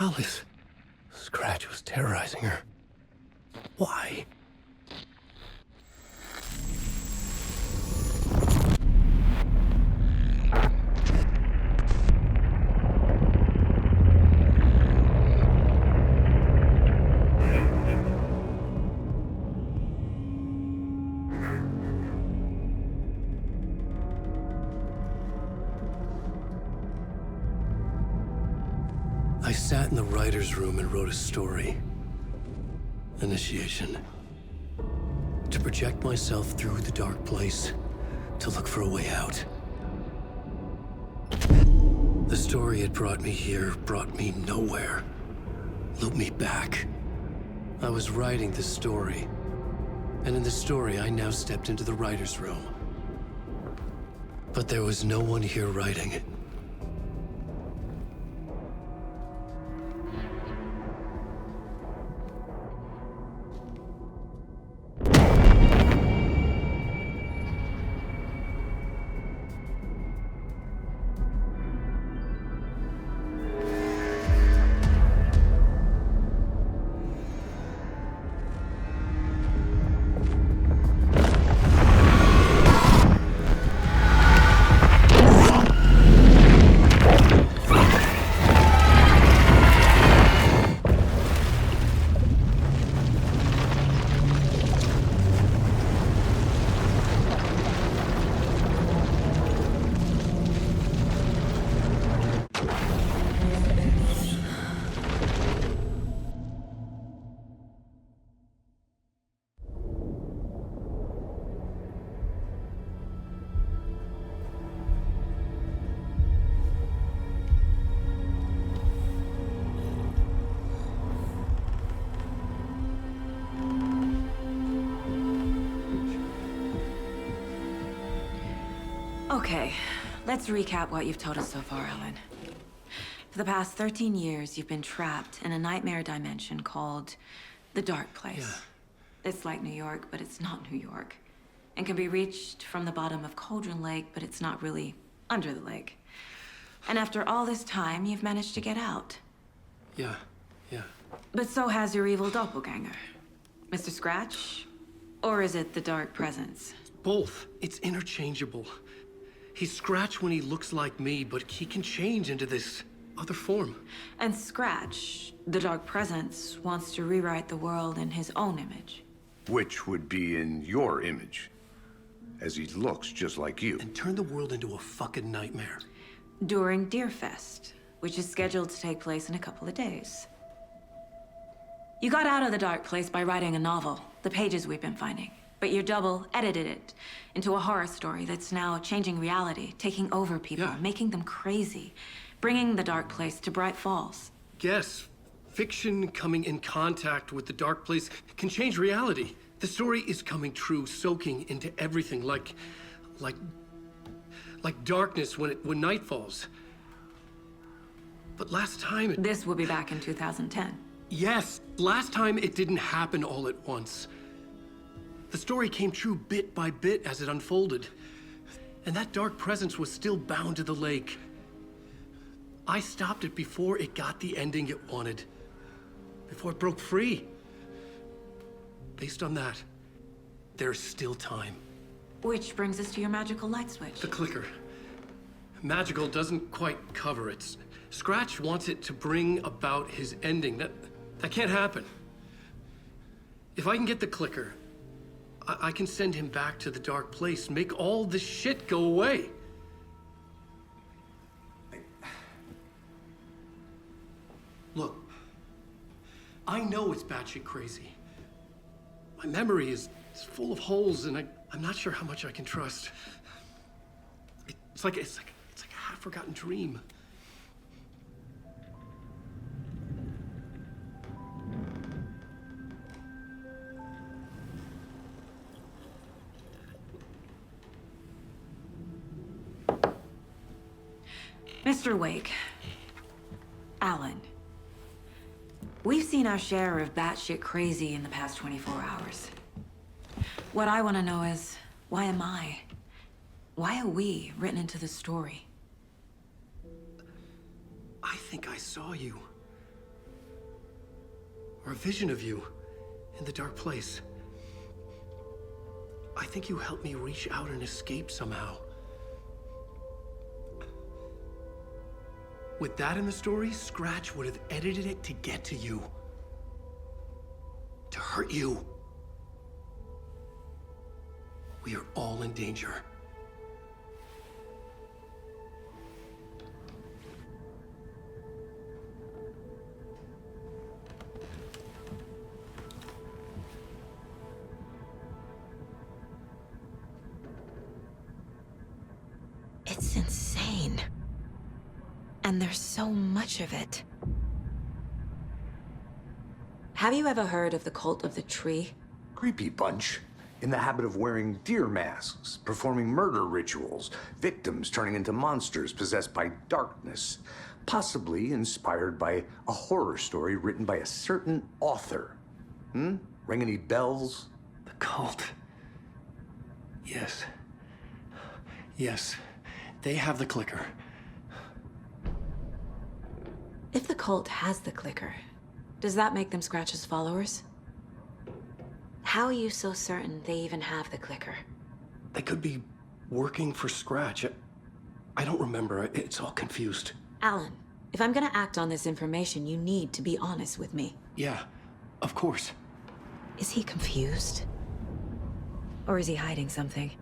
Alice. Scratch was terrorizing her. Why? I sat in the writer's room and wrote a story. Initiation. To project myself through the dark place, to look for a way out. The story had brought me here, brought me nowhere. Looped me back. I was writing the story. And in the story, I now stepped into the writer's room. But there was no one here writing it. Okay, let's recap what you've told us so far, Alan. For the past 13 years, you've been trapped in a nightmare dimension called the Dark Place. Yeah. It's like New York, but it's not New York. And can be reached from the bottom of Cauldron Lake, but it's not really under the lake. And after all this time, you've managed to get out. Yeah. But so has your evil doppelganger. Mr. Scratch? Or is it the Dark Presence? Both. It's interchangeable. He's Scratch when he looks like me, but he can change into this other form. And Scratch, the Dark Presence, wants to rewrite the world in his own image. Which would be in your image, as he looks just like you. And turn the world into a fucking nightmare. During Deerfest, which is scheduled to take place in a couple of days. You got out of the Dark Place by writing a novel, the pages we've been finding. But your double edited it into a horror story that's now changing reality, taking over people, making them crazy, bringing the Dark Place to Bright Falls. Yes, fiction coming in contact with the Dark Place can change reality. The story is coming true, soaking into everything, like darkness when night falls. But last time This will be back in 2010. Yes, last time it didn't happen all at once. The story came true bit by bit as it unfolded. And that dark presence was still bound to the lake. I stopped it before it got the ending it wanted. Before it broke free. Based on that, there's still time. Which brings us to your magical light switch. The clicker. Magical doesn't quite cover it. Scratch wants it to bring about his ending. That can't happen. If I can get the clicker, I can send him back to the Dark Place, make all this shit go away. Look, I know it's batshit crazy. My memory is full of holes, and I'm not sure how much I can trust. It's like a half-forgotten dream. Mr. Wake, Alan, we've seen our share of batshit crazy in the past 24 hours. What I want to know is, why am I? Why are we written into the story? I think I saw you. Or a vision of you in the Dark Place. I think you helped me reach out and escape somehow. With that in the story, Scratch would have edited it to get to you. To hurt you. We are all in danger. And there's so much of it. Have you ever heard of the Cult of the Tree? Creepy bunch. In the habit of wearing deer masks, performing murder rituals, victims turning into monsters possessed by darkness, possibly inspired by a horror story written by a certain author. Ring any bells? The cult. Yes. Yes. They have the clicker. If the cult has the clicker, does that make them Scratch's followers? How are you so certain they even have the clicker? They could be working for Scratch. I don't remember. It's all confused. Alan, if I'm gonna act on this information, you need to be honest with me. Yeah, of course. Is he confused? Or is he hiding something?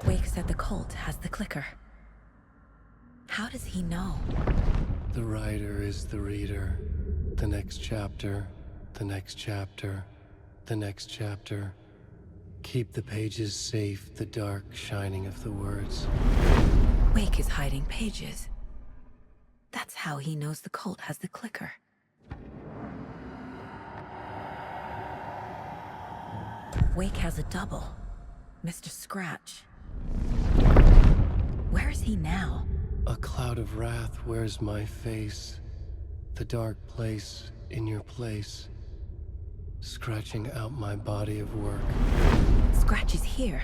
Wake said the cult has the clicker. How does he know? The writer is the reader. The next chapter, the next chapter, the next chapter. Keep the pages safe, the dark shining of the words. Wake is hiding pages. That's how he knows the cult has the clicker. Wake has a double. Mr. Scratch. Where is he now? A cloud of wrath wears my face. The dark place in your place. Scratching out my body of work. Scratch is here.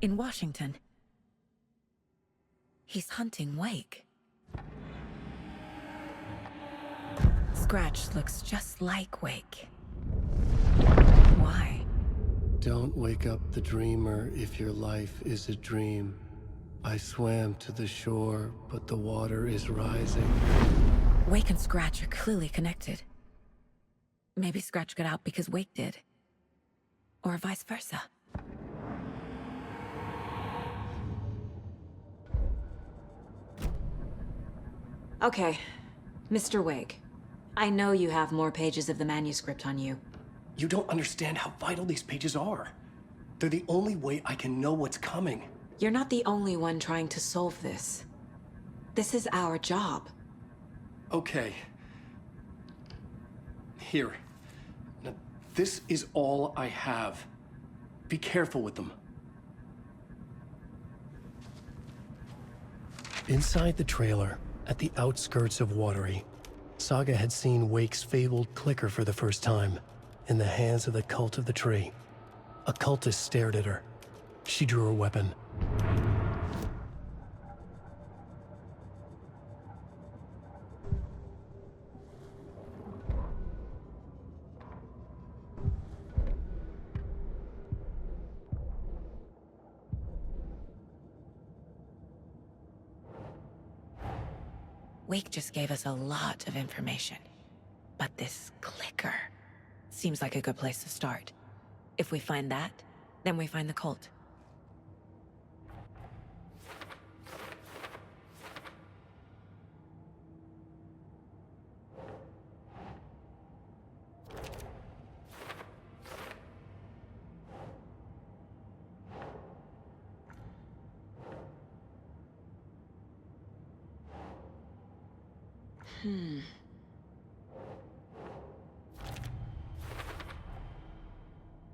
In Washington. He's hunting Wake. Scratch looks just like Wake. Why? Don't wake up the dreamer if your life is a dream. I swam to the shore, but the water is rising. Wake and Scratch are clearly connected. Maybe Scratch got out because Wake did. Or vice versa. Okay, Mr. Wake. I know you have more pages of the manuscript on you. You don't understand how vital these pages are. They're the only way I can know what's coming. You're not the only one trying to solve this. This is our job. Okay. Here. Now, this is all I have. Be careful with them. Inside the trailer, at the outskirts of Watery, Saga had seen Wake's fabled clicker for the first time, in the hands of the Cult of the Tree. A cultist stared at her. She drew her weapon. Wake just gave us a lot of information. But this clicker seems like a good place to start. If we find that, then we find the cult.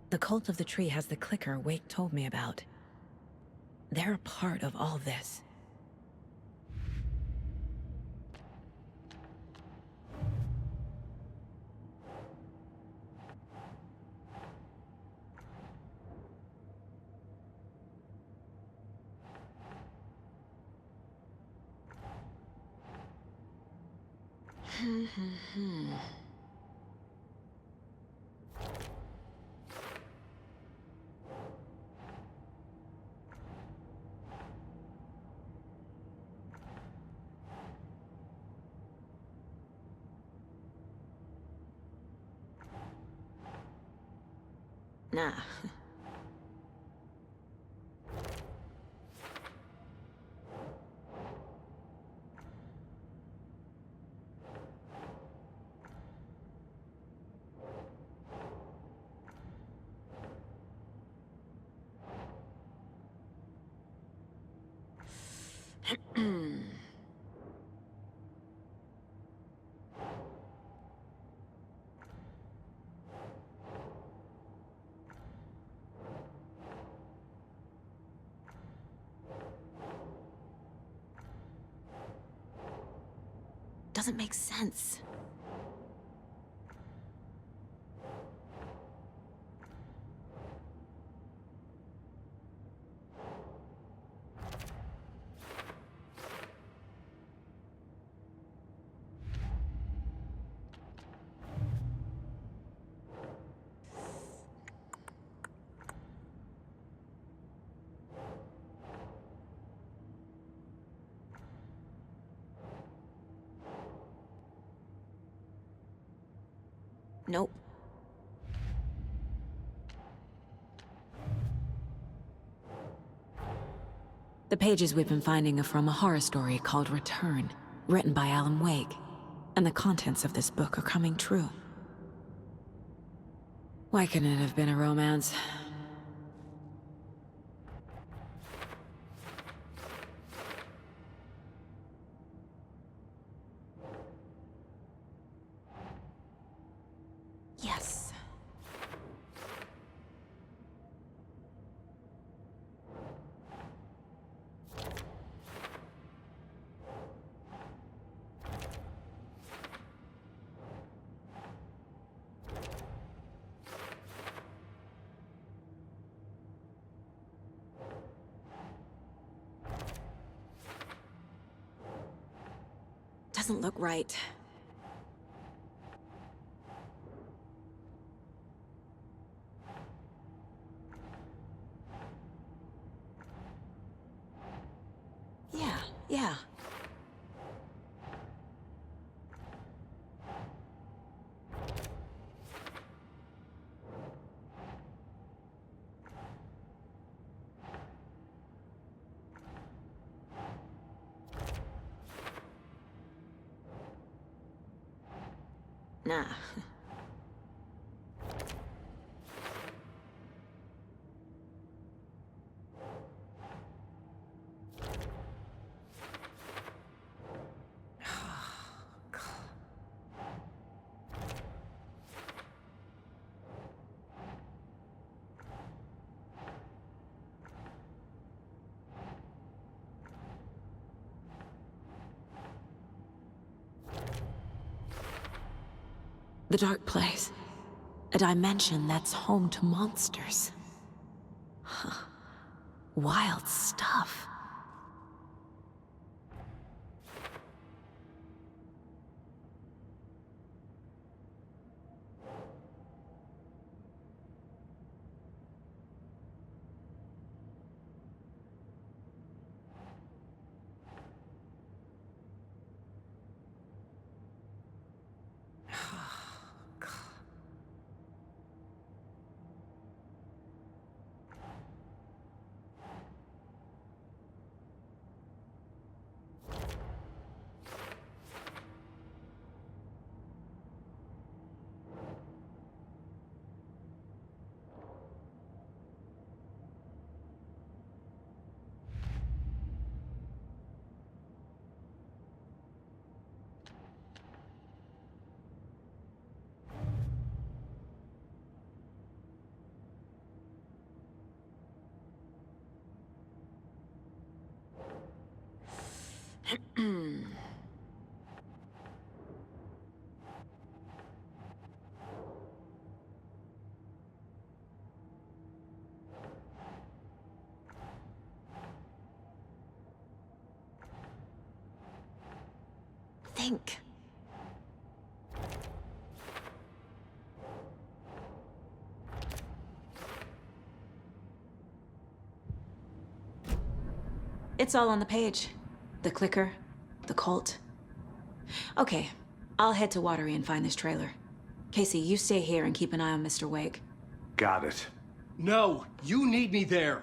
The Cult of the Tree has the clicker Wake told me about. They're a part of all this. Nah. doesn't make sense. Nope. The pages we've been finding are from a horror story called Return, written by Alan Wake. And the contents of this book are coming true. Why couldn't it have been a romance? Yes. Doesn't look right. Yeah. Nah. The Dark Place. A dimension that's home to monsters. Huh. Wild stuff. Think. It's all on the page. The clicker, the cult. Okay, I'll head to Watery and find this trailer. Casey, you stay here and keep an eye on Mr. Wake. Got it. No, you need me there.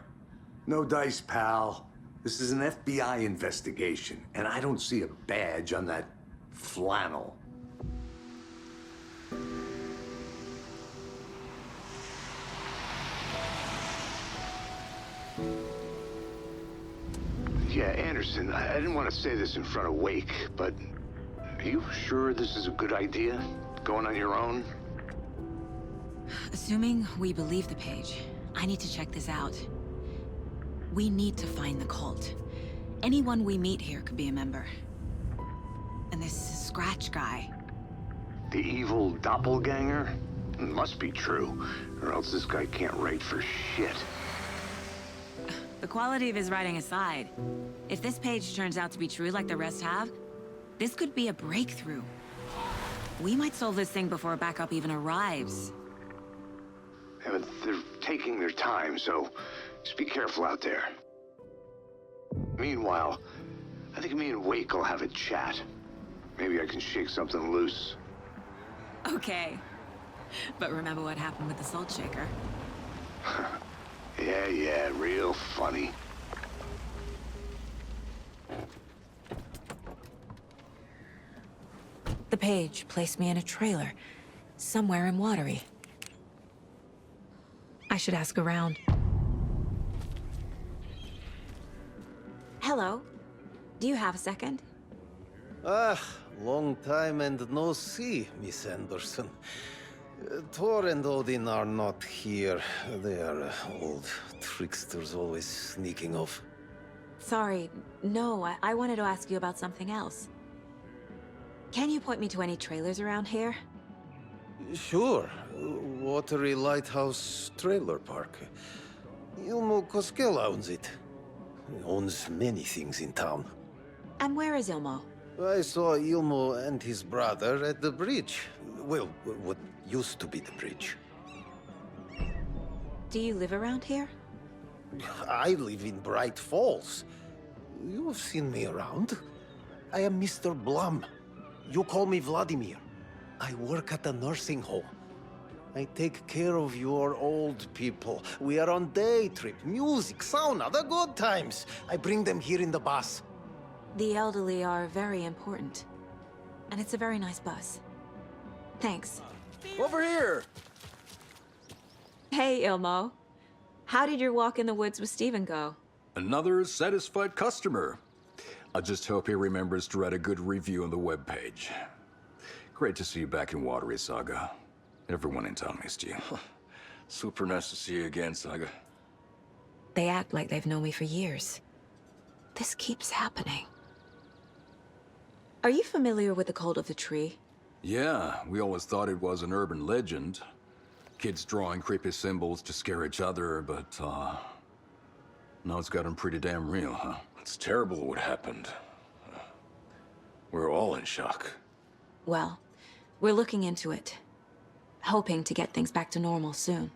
No dice, pal. This is an FBI investigation, and I don't see a badge on that flannel. Yeah, Anderson, I didn't want to say this in front of Wake, but are you sure this is a good idea? Going on your own? Assuming we believe the page, I need to check this out. We need to find the cult. Anyone we meet here could be a member. And this Scratch guy. The evil doppelganger? Must be true, or else this guy can't write for shit. The quality of his writing aside, if this page turns out to be true like the rest have, this could be a breakthrough. We might solve this thing before backup even arrives. Yeah, but they're taking their time, so just be careful out there. Meanwhile, I think me and Wake will have a chat. Maybe I can shake something loose. Okay. But remember what happened with the salt shaker? Yeah, real funny. The page placed me in a trailer, somewhere in Watery. I should ask around. Hello. Do you have a second? Ah, long time and no see, Miss Anderson. Thor and Odin are not here. They are old tricksters always sneaking off. Sorry, no, I wanted to ask you about something else. Can you point me to any trailers around here? Sure. Watery Lighthouse Trailer Park. Ilmo Koskela owns it. He owns many things in town. And where is Ilmo? I saw Ilmo and his brother at the bridge. Well, what used to be the bridge. Do you live around here? I live in Bright Falls. You've seen me around. I am Mr. Blum. You call me Vladimir. I work at a nursing home. I take care of your old people. We are on day trip, music, sauna, the good times. I bring them here in the bus. The elderly are very important. And it's a very nice bus. Thanks. Over here! Hey, Ilmo. How did your walk in the woods with Steven go? Another satisfied customer. I just hope he remembers to write a good review on the webpage. Great to see you back in Watery, Saga. Everyone in town missed you. Super nice to see you again, Saga. They act like they've known me for years. This keeps happening. Are you familiar with the Cult of the Tree? Yeah, we always thought it was an urban legend. Kids drawing creepy symbols to scare each other, but, now it's gotten pretty damn real, huh? It's terrible what happened. We're all in shock. Well, we're looking into it. Hoping to get things back to normal soon.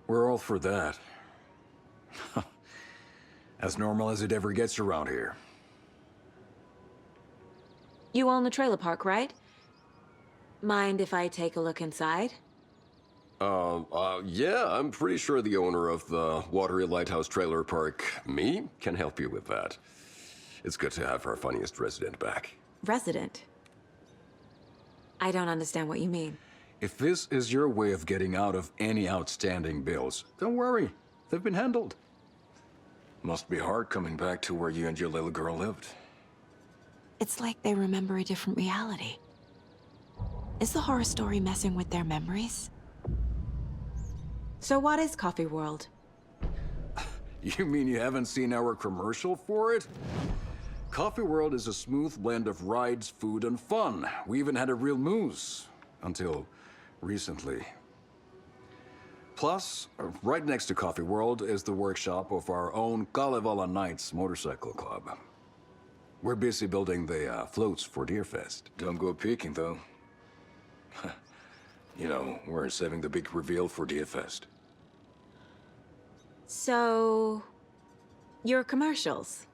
We're all for that. As normal as it ever gets around here. You own the trailer park, right? Mind if I take a look inside? Yeah, I'm pretty sure the owner of the Watery Lighthouse Trailer Park, me, can help you with that. It's good to have our funniest resident back. Resident? I don't understand what you mean. If this is your way of getting out of any outstanding bills, don't worry. They've been handled. Must be hard coming back to where you and your little girl lived. It's like they remember a different reality. Is the horror story messing with their memories? So what is Coffee World? You mean you haven't seen our commercial for it? Coffee World is a smooth blend of rides, food, and fun. We even had a real moose. Until recently. Plus, right next to Coffee World is the workshop of our own Kalevala Knights Motorcycle Club. We're busy building the floats for Deerfest. Don't go peeking, though. You know, we're saving the big reveal for Deerfest. So... your commercials?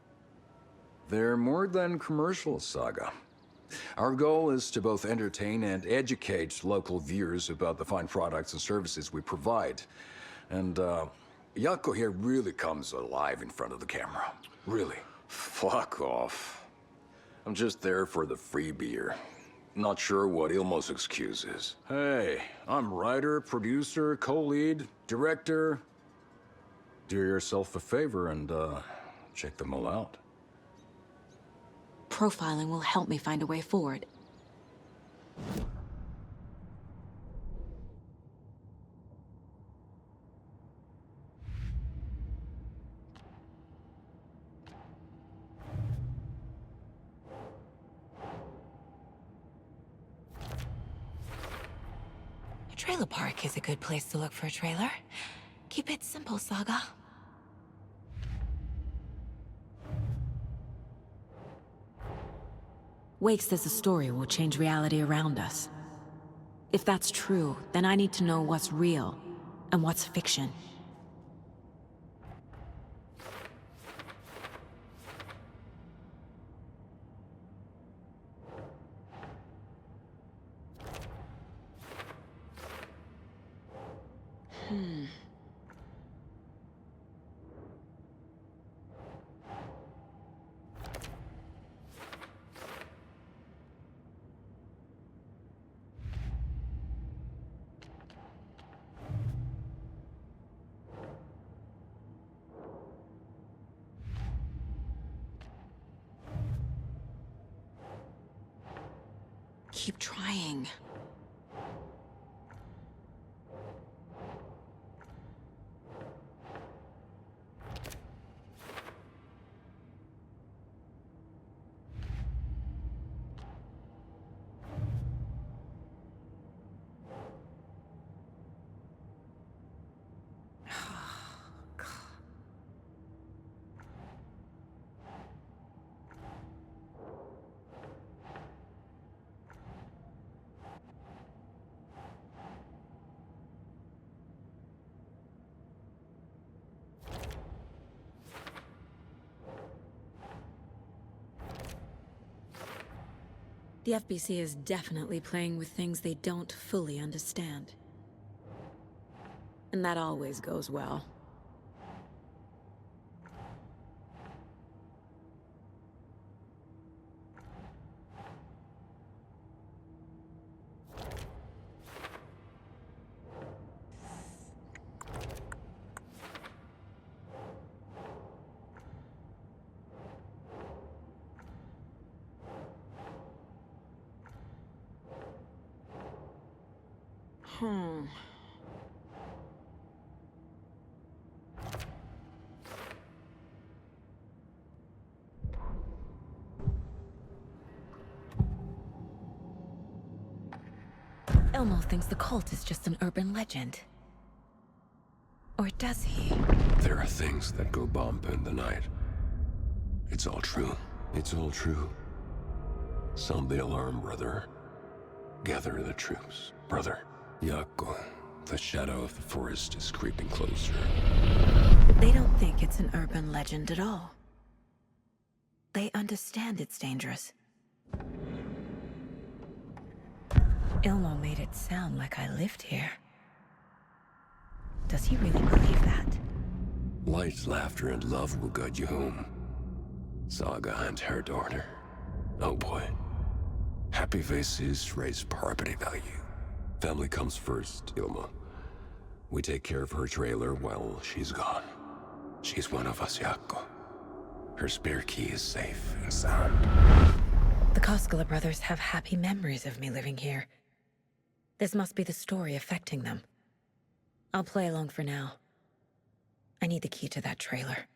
They're more than commercials, Saga. Our goal is to both entertain and educate local viewers about the fine products and services we provide. And, Jaakko here really comes alive in front of the camera. Really. Fuck off. I'm just there for the free beer. Not sure what Ilmo's excuse is. Hey, I'm writer, producer, co-lead, director. Do yourself a favor and, check them all out. Profiling will help me find a way forward. trailer park is a good place to look for a trailer. Keep it simple, Saga. Wake says the story will change reality around us. If that's true, then I need to know what's real and what's fiction. Keep trying. The FBC is definitely playing with things they don't fully understand. And that always goes well. Elmo thinks the cult is just an urban legend. Or does he? There are things that go bump in the night. It's all true. It's all true. Sound the alarm, brother. Gather the troops, brother. Yako, the shadow of the forest is creeping closer. They don't think it's an urban legend at all. They understand it's dangerous. Ilmo made it sound like I lived here. Does he really believe that? Light, laughter, and love will guide you home. Saga and her daughter. Oh boy. Happy faces raise property value. Family comes first, Ilma. We take care of her trailer while she's gone. She's one of us, Yako. Her spare key is safe and sound. The Koskela brothers have happy memories of me living here. This must be the story affecting them. I'll play along for now. I need the key to that trailer.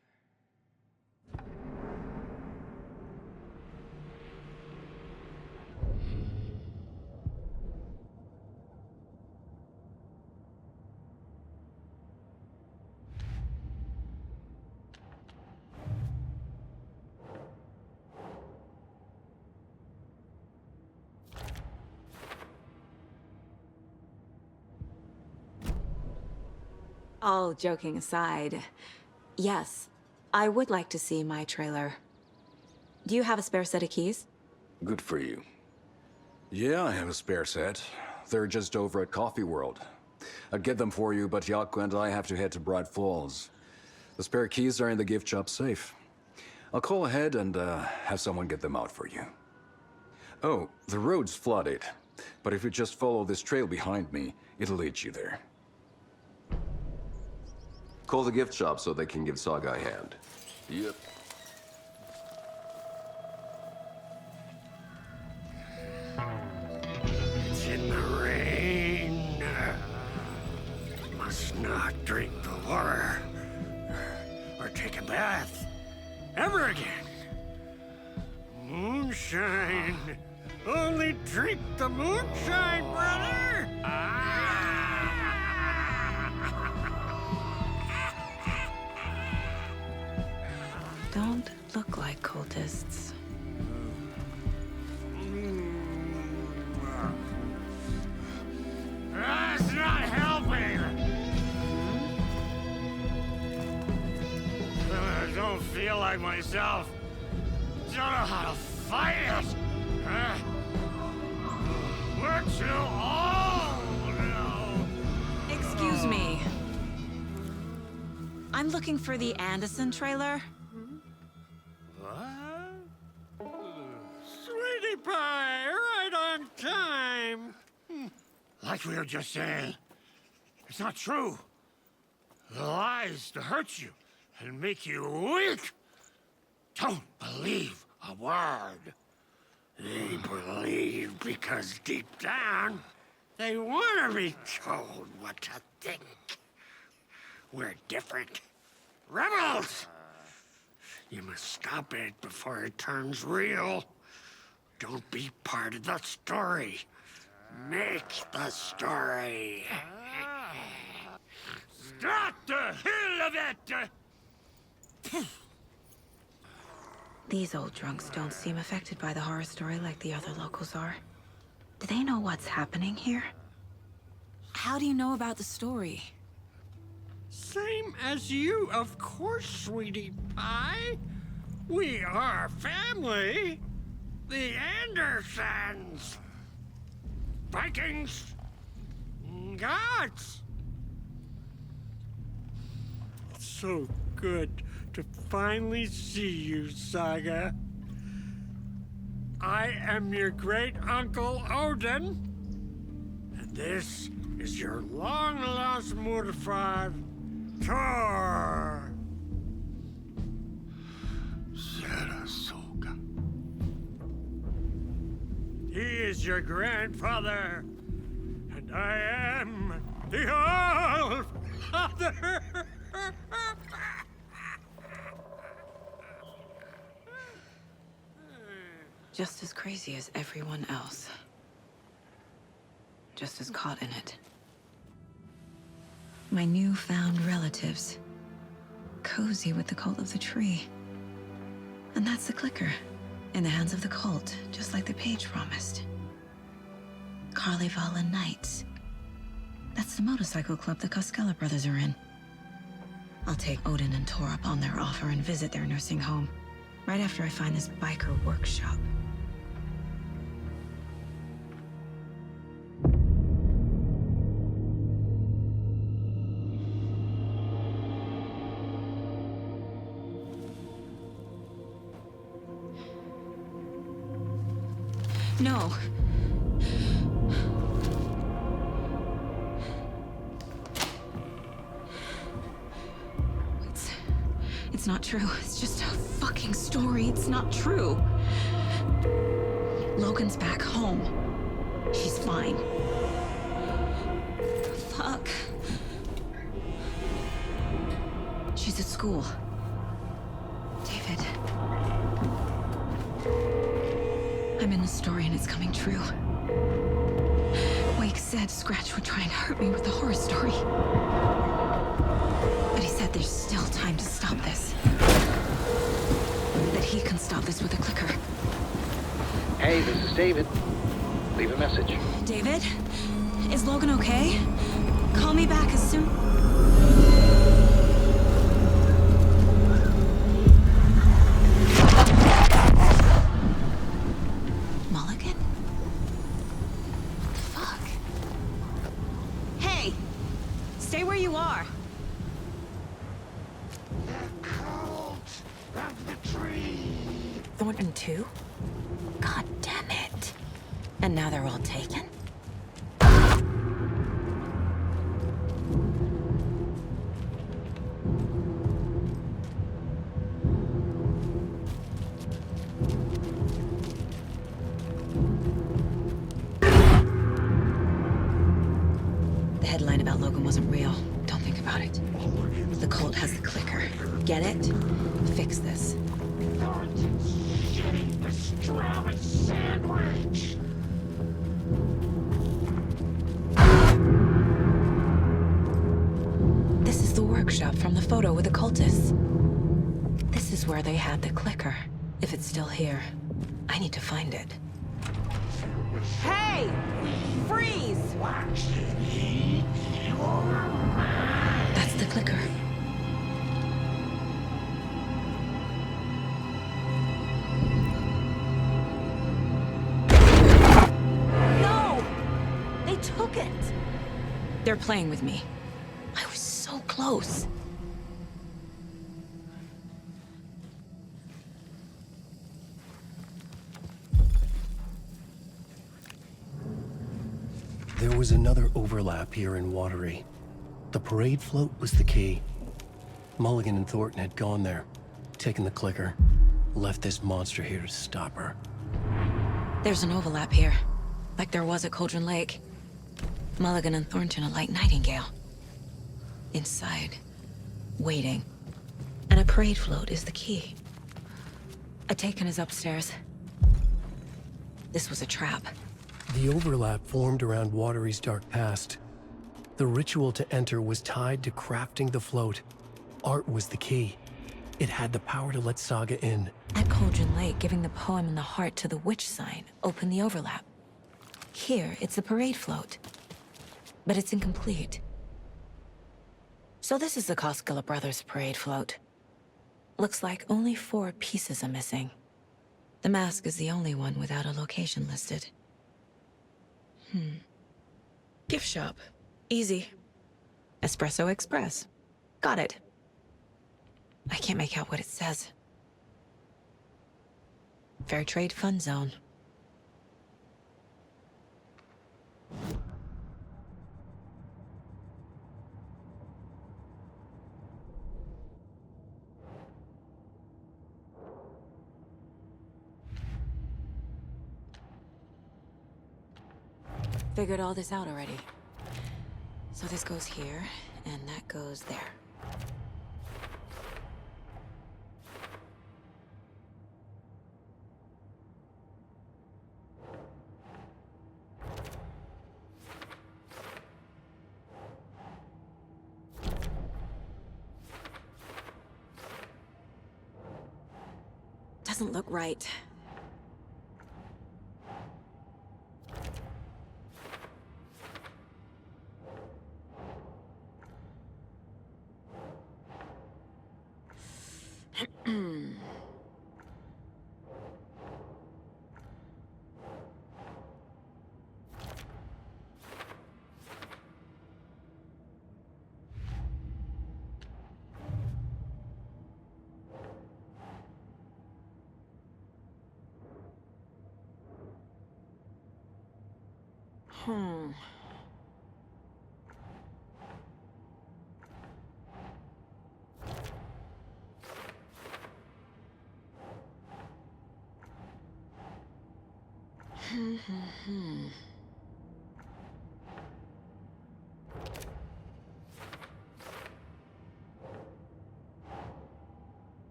All joking aside, yes, I would like to see my trailer. Do you have a spare set of keys? Good for you. Yeah, I have a spare set. They're just over at Coffee World. I'd get them for you, but Yako and I have to head to Bright Falls. The spare keys are in the gift shop safe. I'll call ahead and have someone get them out for you. Oh, the road's flooded, but if you just follow this trail behind me, it'll lead you there. Call the gift shop so they can give Saga a hand. Yep. It's in the rain. Must not drink the water. Or take a bath. Ever again. Moonshine. Only drink the moonshine, brother! Ah! like cultists. That's not helping! I don't feel like myself. Don't know how to fight it! We're too old now! Excuse me. I'm looking for the Anderson trailer. What? Sweetie pie, right on time! Like we were just saying, it's not true. The lies to hurt you and make you weak. Don't believe a word. They believe because deep down, they want to be told what to think. We're different. Rebels! You must stop it before it turns real. Don't be part of the story. Make the story. Stop the hell of it! These old drunks don't seem affected by the horror story like the other locals are. Do they know what's happening here? How do you know about the story? Same as you, of course, sweetie pie. We are family. The Andersons. Vikings. Gods. It's so good to finally see you, Saga. I am your great uncle Odin. And this is your long-lost Murfar, Thor. Saratoga. He is your grandfather, and I am the All-Father. Just as crazy as everyone else. Just as caught in it. My newfound relatives. Cozy with the cult of the tree. And that's the clicker. In the hands of the cult, just like the page promised. Carlivala Knights. That's the motorcycle club the Koskela brothers are in. I'll take Odin and Tor up on their offer and visit their nursing home. Right after I find this biker workshop. No. It's not true. It's just a fucking story. It's not true. Logan's back home. She's fine. Fuck. She's at school. David. I'm in the story and it's coming true. Wake said Scratch would try and hurt me with the horror story. But he said there's still time to stop this. That he can stop this with a clicker. Hey, this is David. Leave a message. David? Is Logan okay? Call me back as soon... Mulligan? The fuck? Hey! Stay where you are. The cult of the tree. Thornton too? God damn it. And now they're all taken? The headline about Logan wasn't real. Don't think about it. The cult has the clicker. Get it? Fix this. Pastrami sandwich. This is the workshop from the photo with the cultists. This is where they had the clicker. If it's still here, I need to find it. Hey! Freeze! That's the clicker. No! They took it! They're playing with me. I was so close. There was another overlap here in Watery. The parade float was the key. Mulligan and Thornton had gone there, taken the clicker, left this monster here to stop her. There's an overlap here, like there was at Cauldron Lake. Mulligan and Thornton are like Nightingale. Inside, waiting. And a parade float is the key. Atekan is upstairs. This was a trap. The overlap formed around Watery's dark past. The ritual to enter was tied to crafting the float. Art was the key. It had the power to let Saga in. At Cauldron Lake, giving the poem and the heart to the witch sign opened the overlap. Here, it's the parade float. But it's incomplete. So this is the Koskela Brothers parade float. Looks like only 4 pieces are missing. The mask is the only one without a location listed. Gift shop. Easy. Espresso Express. Got it. I can't make out what it says. Fair Trade Fun Zone. Figured all this out already. So this goes here, and that goes there. Doesn't look right.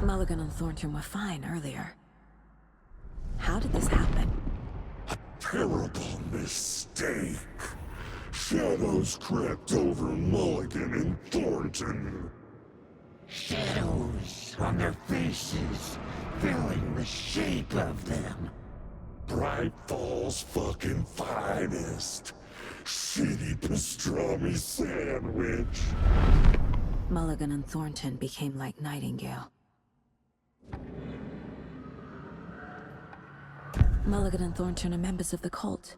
Mulligan and Thornton were fine earlier. How did this happen? A terrible mistake. Shadows crept over Mulligan and Thornton. Shadows on their faces, filling the shape of them. Bright Falls fucking finest. Shitty pastrami sandwich. Mulligan and Thornton became like Nightingale. Mulligan and Thornton are members of the cult.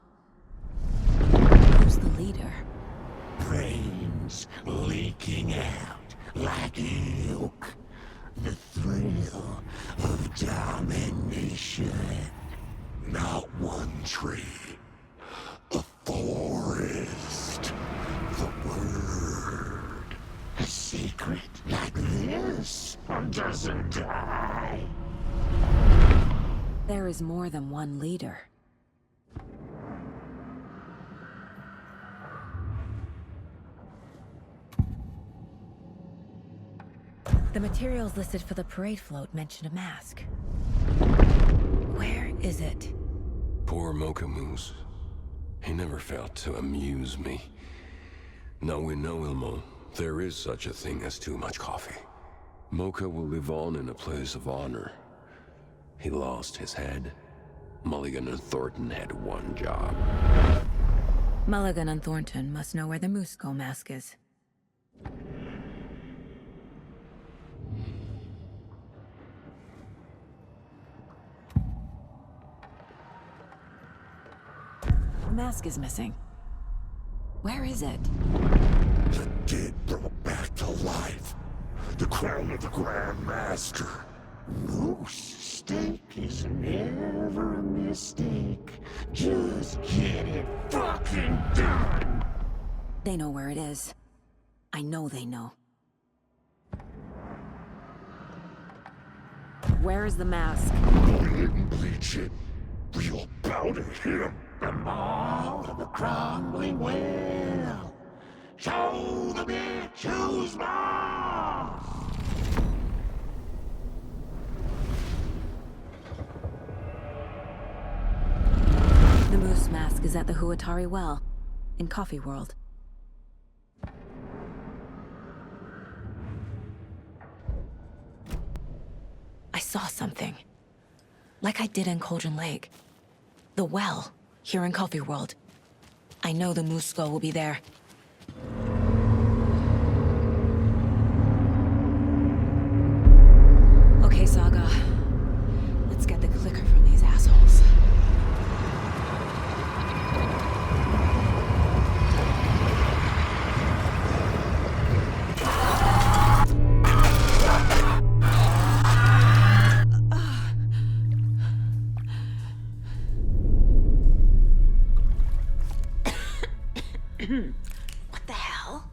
Who's the leader? Brains leaking out like milk. The thrill of domination. country, a forest, the word. A secret like this doesn't die. There is more than one leader. The materials listed for the parade float mention a mask. Where is it? Poor Mocha Moose. He never failed to amuse me. Now we know, Ilmo, there is such a thing as too much coffee. Mocha will live on in a place of honor. He lost his head. Mulligan and Thornton had one job. Mulligan and Thornton must know where the Musco mask is. The mask is missing. Where is it? The dead brought back to life. The crown of the Grand Master. Moose steak is never a mistake. Just get it fucking done. They know where it is. I know they know. Where is the mask? Go ahead and bleach it. Real bout of him. The mall of the crumbling well. Show the bitch who's boss. The moose mask is at the Huatari Well, in Coffee World. I saw something. Like I did in Cauldron Lake. The well, here in Coffee World. I know the moose skull will be there. Okay, Saga. Let's get the clicker from these assholes. What the hell?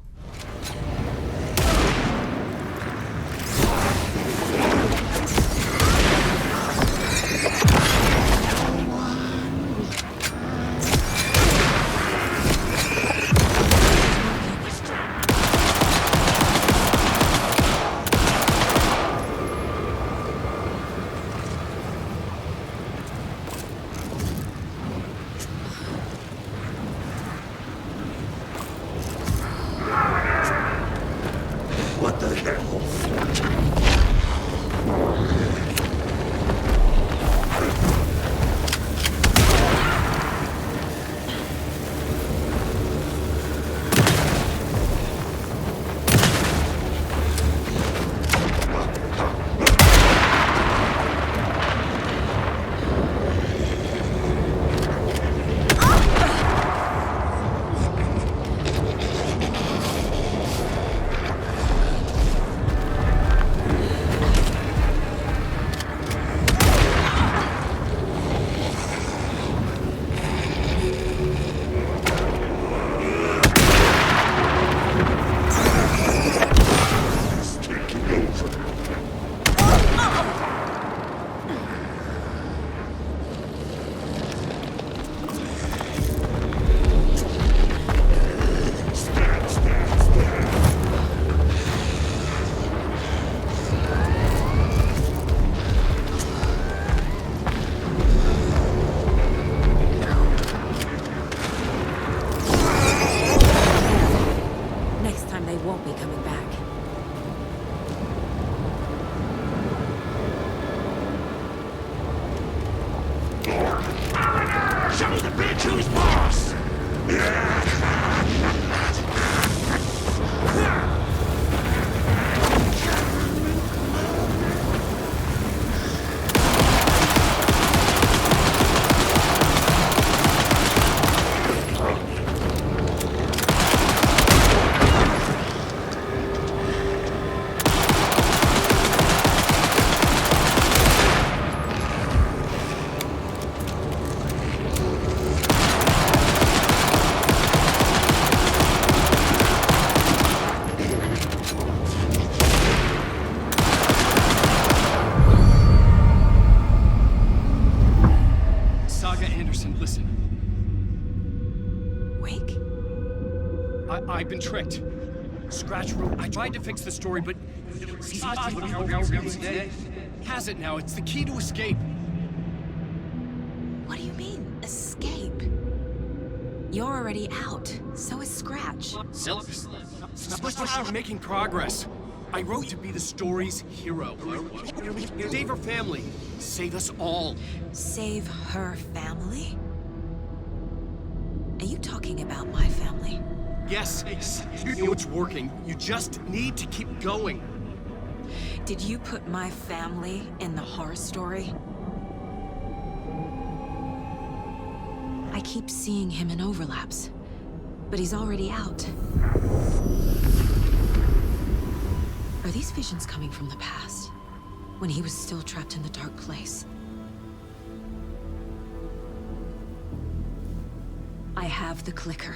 Anderson, listen. Wake? I've been tricked. Scratch wrote. I tried to fix the story, but has it now. It's the key to escape. What do you mean, escape? You're already out. So is Scratch. We're making progress. I wrote to be the story's hero. Save her family. Save us all. Save her family? Are you talking about my family? Yes, you know it's working. You just need to keep going. Did you put my family in the horror story? I keep seeing him in overlaps, but he's already out. Are these visions coming from the past, when he was still trapped in the dark place? I have the clicker.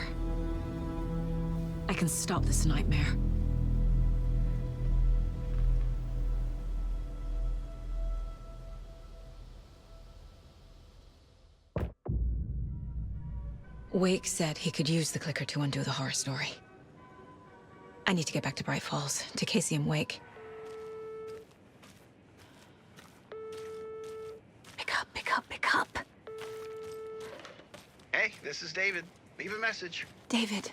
I can stop this nightmare. Wake said he could use the clicker to undo the horror story. I need to get back to Bright Falls, to Casey and Wake. Pick up, pick up, pick up. Hey, this is David. Leave a message. David,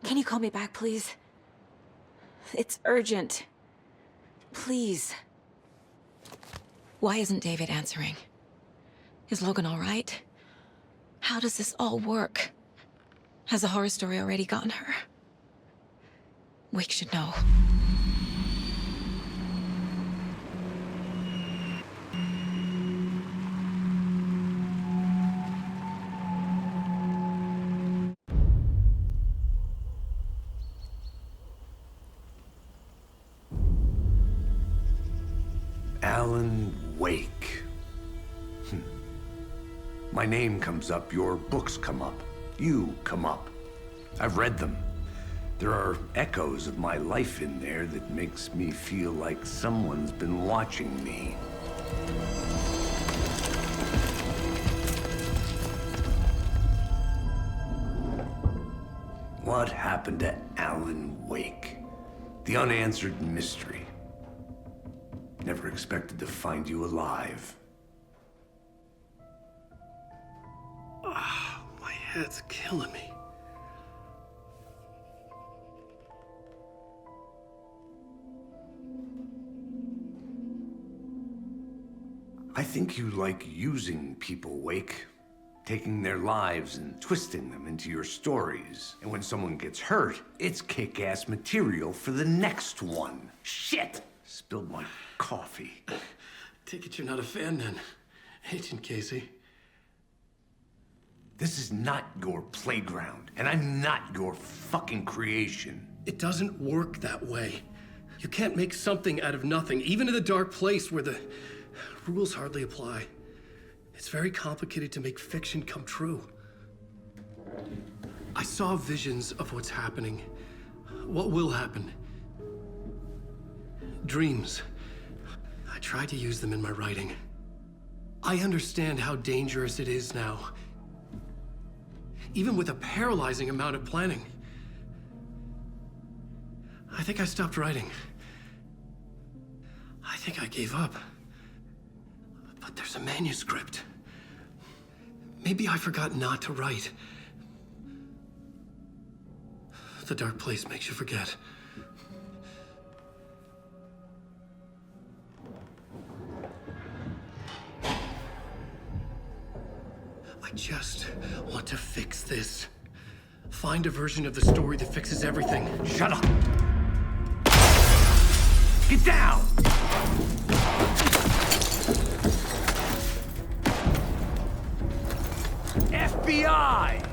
can you call me back, please? It's urgent. Please. Why isn't David answering? Is Logan all right? How does this all work? Has the horror story already gotten her? Wake should know. Alan Wake. My name comes up, your books come up, you come up. I've read them. There are echoes of my life in there that makes me feel like someone's been watching me. What happened to Alan Wake? The unanswered mystery. Never expected to find you alive. My head's killing me. I think you like using people, Wake. Taking their lives and twisting them into your stories. And when someone gets hurt, it's kick-ass material for the next one. Shit! Spilled my coffee. Take it you're not a fan then, Agent Casey. This is not your playground, and I'm not your fucking creation. It doesn't work that way. You can't make something out of nothing, even in the dark place where the rules hardly apply. It's very complicated to make fiction come true. I saw visions of what's happening, what will happen. Dreams. I tried to use them in my writing. I understand how dangerous it is now. Even with a paralyzing amount of planning. I think I stopped writing. I think I gave up. But there's a manuscript. Maybe I forgot not to write. The dark place makes you forget. I just want to fix this. Find a version of the story that fixes everything. Shut up! Get down! FBI!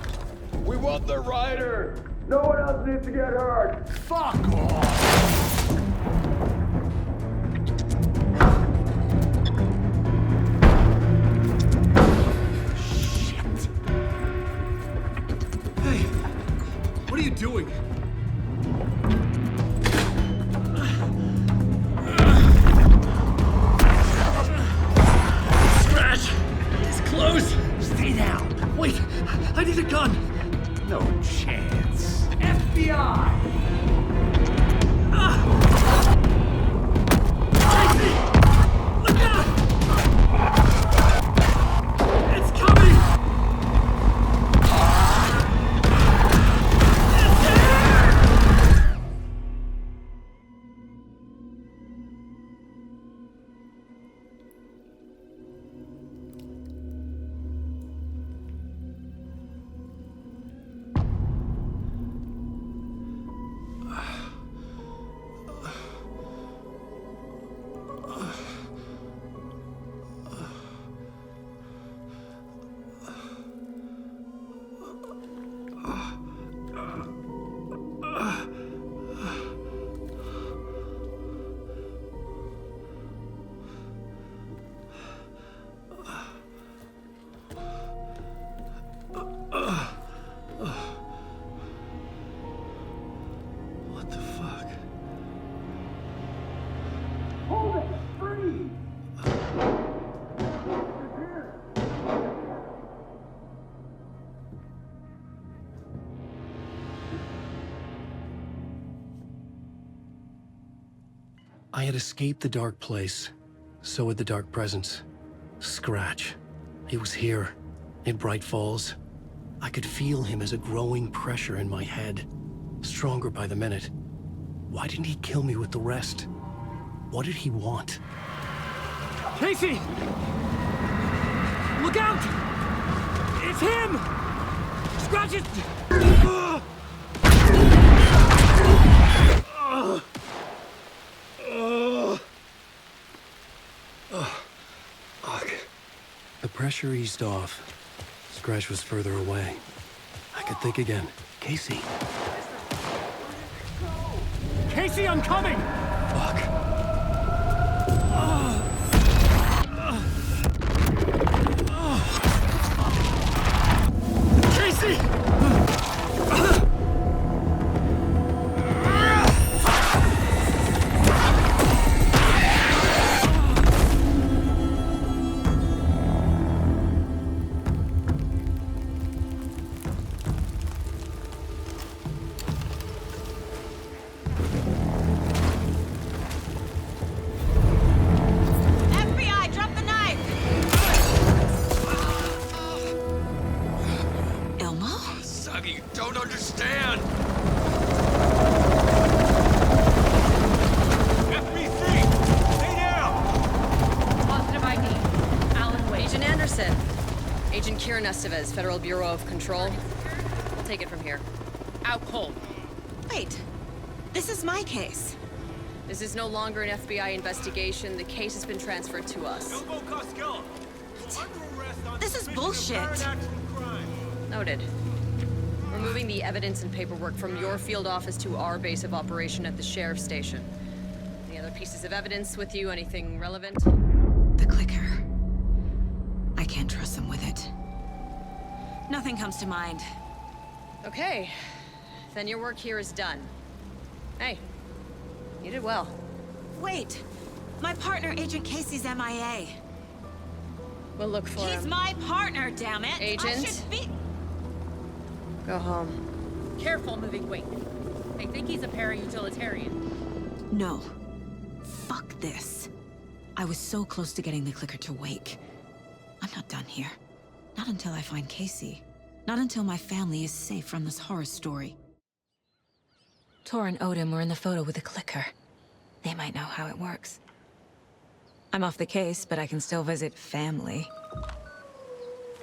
We want the writer! No one else needs to get hurt! Fuck off! What are you doing? Scratch! He's close! Stay down! Wait! I need a gun! No chance. FBI! Look out! It's coming! It's here! What the fuck? Hold it! Free! I had escaped the dark place. So had the dark presence. Scratch. He was here, in Bright Falls. I could feel him as a growing pressure in my head, stronger by the minute. Why didn't he kill me with the rest? What did he want? Casey! Look out! It's him! Scratch it! Fuck. The pressure eased off. Scratch was further away. I could think again. Casey. Casey, I'm coming! Fuck. Casey! FBI, drop the knife! Elmo? Saga, you don't understand! FB3! Stay down! Positive ID. Alan Wade. Agent Anderson. Agent Kieran Estevez, Federal Bureau of Control. We'll take it from here. Out cold. Wait. This is my case. This is no longer an FBI investigation. The case has been transferred to us. Elmo Costello! This is bullshit. Noted. We're moving the evidence and paperwork from your field office to our base of operation at the sheriff's station. Any other pieces of evidence with you? Anything relevant? The clicker. I can't trust them with it. Nothing comes to mind. Okay. Then your work here is done. Hey, you did well. Wait! My partner, Agent Casey's MIA. We'll look for He's him. my partner, damn it! I Agent? should be... Go home. Careful moving weight. They think he's a para-utilitarian. No. Fuck this. I was so close to getting the clicker to wake. I'm not done here. Not until I find Casey. Not until my family is safe from this horror story. Tor and Odin were in the photo with the clicker. They might know how it works. I'm off the case, but I can still visit family.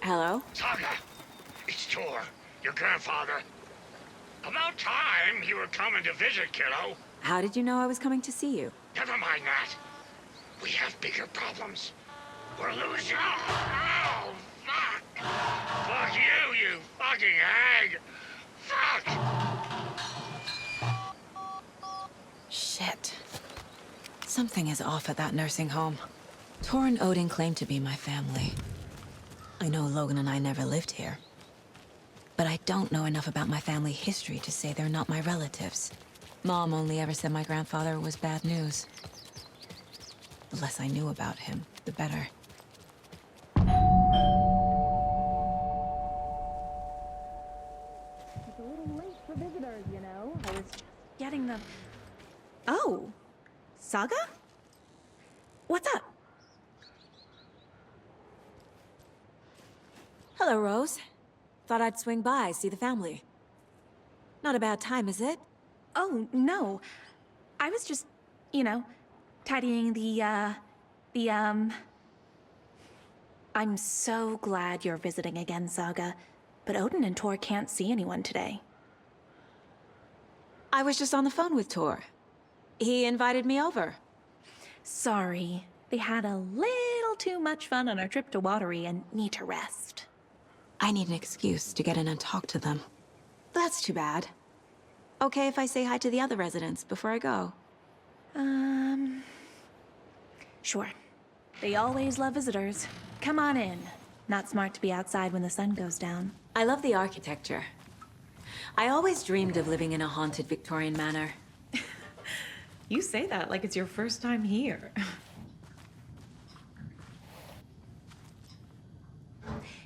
Hello? Saga, it's Tor, your grandfather. About time you were coming to visit, kiddo. How did you know I was coming to see you? Never mind that. We have bigger problems. We're losing. Oh, fuck. Fuck you, you fucking hag. Fuck. Shit. Something is off at that nursing home. Tor and Odin claim to be my family. I know Logan and I never lived here. But I don't know enough about my family history to say they're not my relatives. Mom only ever said my grandfather was bad news. The less I knew about him, the better. the... Oh. Saga? What's up? Hello, Rose. Thought I'd swing by, see the family. Not a bad time, is it? Oh, no. I was just, you know, tidying I'm so glad you're visiting again, Saga. But Odin and Tor can't see anyone today. I was just on the phone with Tor. He invited me over. Sorry. They had a little too much fun on our trip to Watery and need to rest. I need an excuse to get in and talk to them. That's too bad. Okay if I say hi to the other residents before I go? Sure. They always love visitors. Come on in. Not smart to be outside when the sun goes down. I love the architecture. I always dreamed of living in a haunted Victorian manor. You say that like it's your first time here.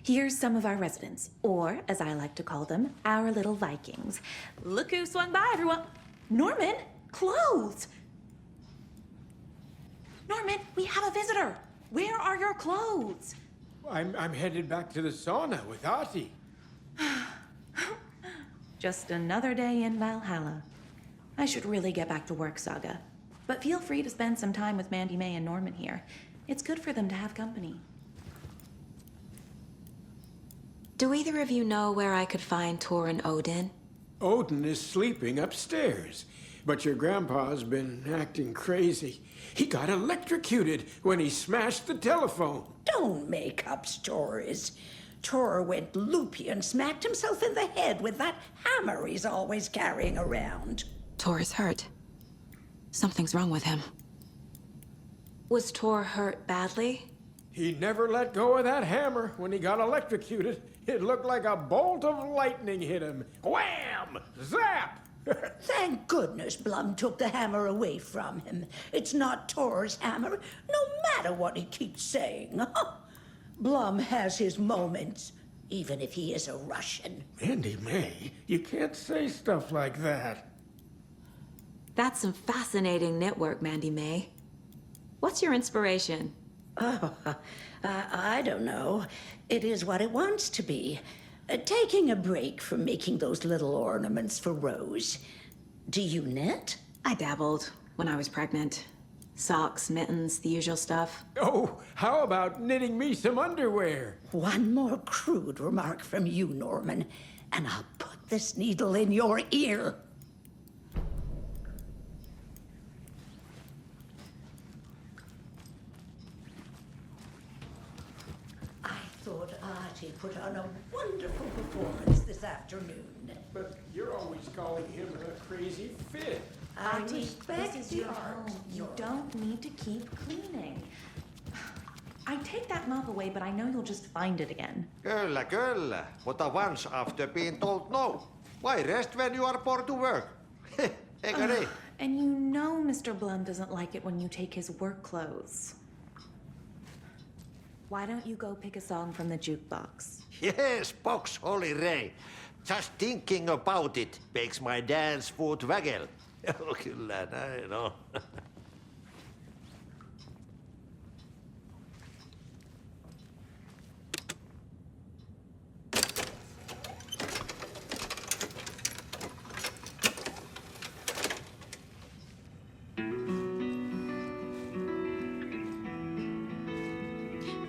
Here's some of our residents, or as I like to call them, our little Vikings. Look who swung by, everyone. Norman, clothes. Norman, we have a visitor. Where are your clothes? I'm headed back to the sauna with Ahti. Just another day in Valhalla. I should really get back to work, Saga. But feel free to spend some time with Mandy May and Norman here. It's good for them to have company. Do either of you know where I could find Tor and Odin? Odin is sleeping upstairs, but your grandpa's been acting crazy. He got electrocuted when he smashed the telephone. Don't make up stories. Tor went loopy and smacked himself in the head with that hammer he's always carrying around. Tor is hurt. Something's wrong with him. Was Tor hurt badly? He never let go of that hammer when he got electrocuted. It looked like a bolt of lightning hit him. Wham! Zap! Thank goodness Blum took the hammer away from him. It's not Tor's hammer, no matter what he keeps saying. Blum has his moments, even if he is a Russian. Mandy May, you can't say stuff like that. That's some fascinating network, Mandy May. What's your inspiration? Oh, I don't know. It is what it wants to be. Taking a break from making those little ornaments for Rose. Do you knit? I dabbled when I was pregnant. Socks, mittens, the usual stuff. Oh, how about knitting me some underwear? One more crude remark from you, Norman, and I'll put this needle in your ear. I thought Ahti put on a wonderful performance this afternoon. But you're always calling him a crazy fit. I Ahti, respect this is the your art. home. You don't need to keep cleaning. I'd take that mop away, but I know you'll just find it again. Kyllä, kyllä. Mutta once after being told no. Why rest when you are born to work? Eikö niin? And you know Mr. Blum doesn't like it when you take his work clothes. Why don't you go pick a song from the jukebox? Yes, box Holy Ray. Just thinking about it makes my dance foot waggle. Kyllä näin on.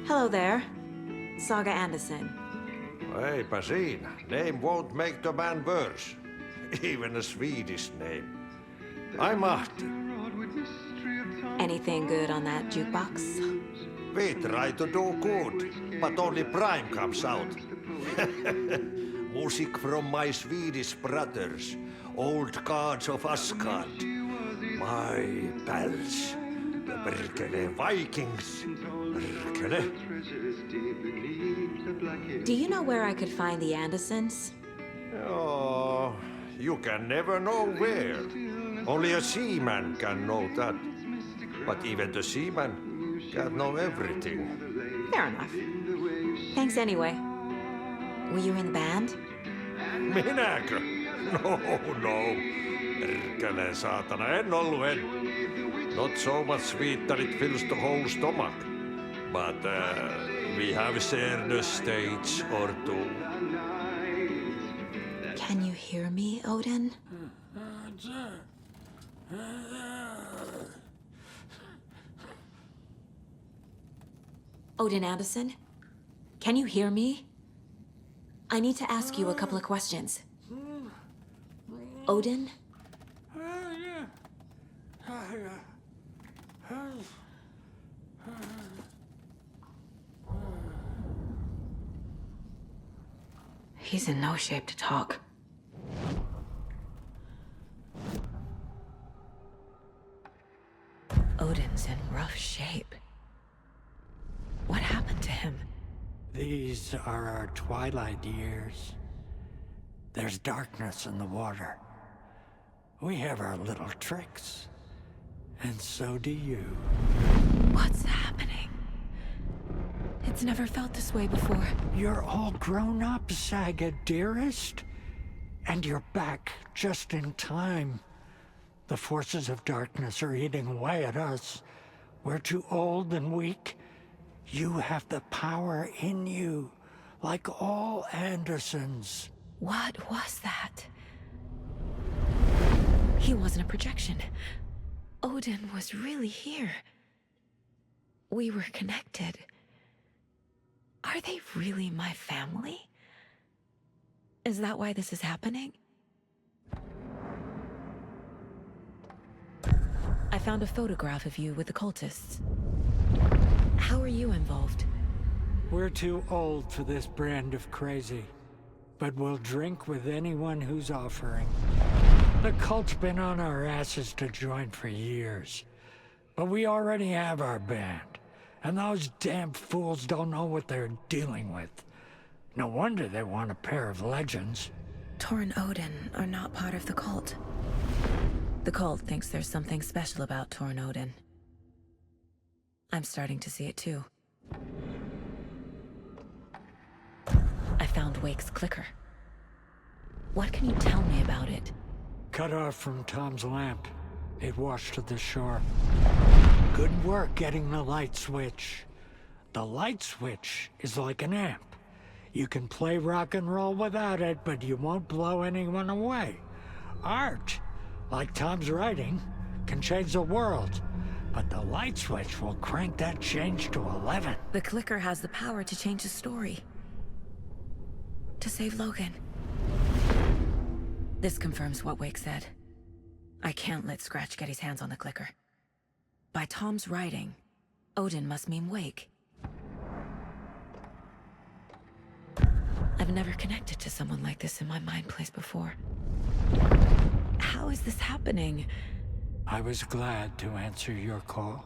Hello there. Saga Anderson. Eipä siinä. Name won't make the man worse. Even a Swedish name. I'm Ahti. Anything good on that jukebox? We try to do good, but only Prime comes out. Music from my Swedish brothers, old gods of Asgard. My pals, the Perkele Vikings. Perkele. Do you know where I could find the Andersons? Oh, you can never know where. Only a seaman can know that. But even the seaman can't know everything. Fair enough. Thanks anyway. Were you in the band? Minäkö? No, no. Perkele saatana, en ollut en. Not so much sweet that it fills the whole stomach. But we have shared a stage or two. Can you hear me, Odin? Odin Anderson? Can you hear me? I need to ask you a couple of questions. Odin? He's in no shape to talk. Odin's in rough shape. What happened to him? These are our twilight years. There's darkness in the water. We have our little tricks. And so do you. What's happening? It's never felt this way before. You're all grown up, Saga, dearest. And you're back just in time. The forces of darkness are eating away at us. We're too old and weak. You have the power in you, like all Andersons. What was that? He wasn't a projection. Odin was really here. We were connected. Are they really my family? Is that why this is happening? I found a photograph of you with the cultists. How are you involved? We're too old for this brand of crazy, but we'll drink with anyone who's offering. The cult's been on our asses to join for years, but we already have our band, and those damn fools don't know what they're dealing with. No wonder they want a pair of legends. Tor and Odin are not part of the cult. The cult thinks there's something special about Tor and Odin. I'm starting to see it too. I found Wake's clicker. What can you tell me about it? Cut off from Tom's lamp. It washed to the shore. Good work getting the light switch. The light switch is like an amp. You can play rock and roll without it, but you won't blow anyone away. Art, like Tom's writing, can change the world. But the light switch will crank that change to 11. The clicker has the power to change the story. To save Logan. This confirms what Wake said. I can't let Scratch get his hands on the clicker. By Tom's writing, Odin must mean Wake. I've never connected to someone like this in my mind place before. How is this happening? I was glad to answer your call.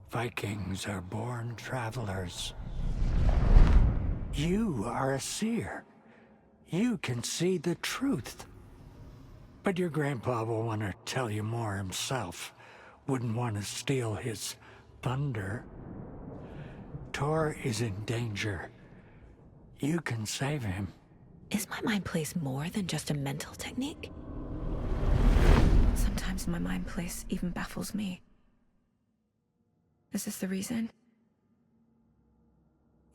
Vikings are born travelers. You are a seer. You can see the truth. But your grandpa will want to tell you more himself. Wouldn't want to steal his thunder. Tor is in danger. You can save him. Is my mind place more than just a mental technique? Sometimes my mind place even baffles me. Is this the reason?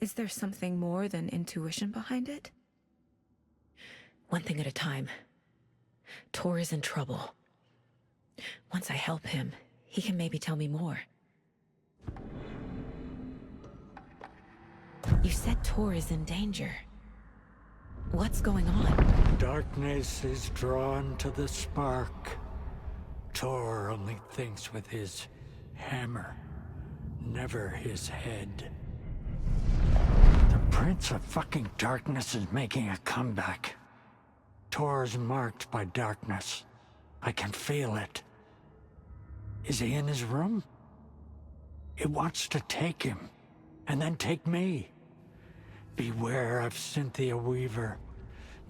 Is there something more than intuition behind it? One thing at a time. Tor is in trouble. Once I help him, he can maybe tell me more. You said Tor is in danger. What's going on? Darkness is drawn to the spark. Tor only thinks with his hammer, never his head. The Prince of fucking Darkness is making a comeback. Tor's marked by darkness. I can feel it. Is he in his room? It wants to take him, and then take me. Beware of Cynthia Weaver.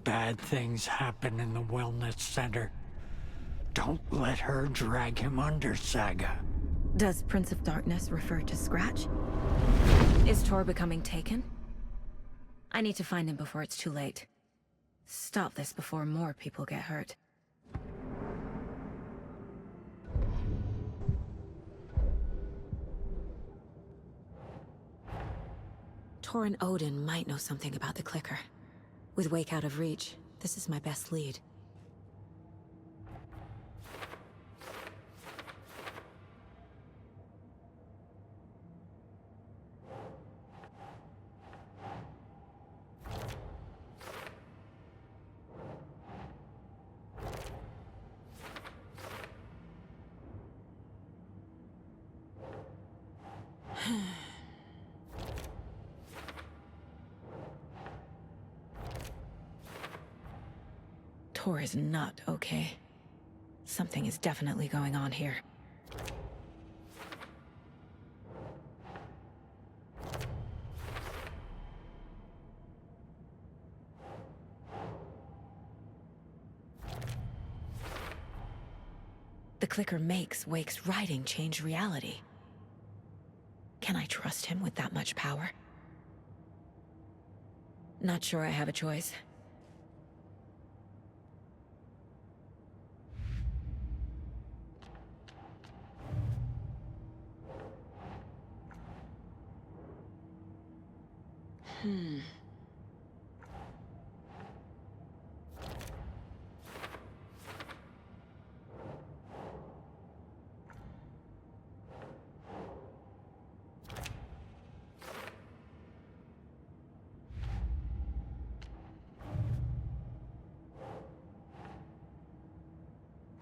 Bad things happen in the wellness center. Don't let her drag him under, Saga. Does Prince of Darkness refer to Scratch? Is Tor becoming taken? I need to find him before it's too late. Stop this before more people get hurt. Torin Odin might know something about the clicker. With Wake out of reach, this is my best lead. Tor is not okay. Something is definitely going on here. The clicker makes Wake's writing change reality. Can I trust him with that much power? Not sure I have a choice.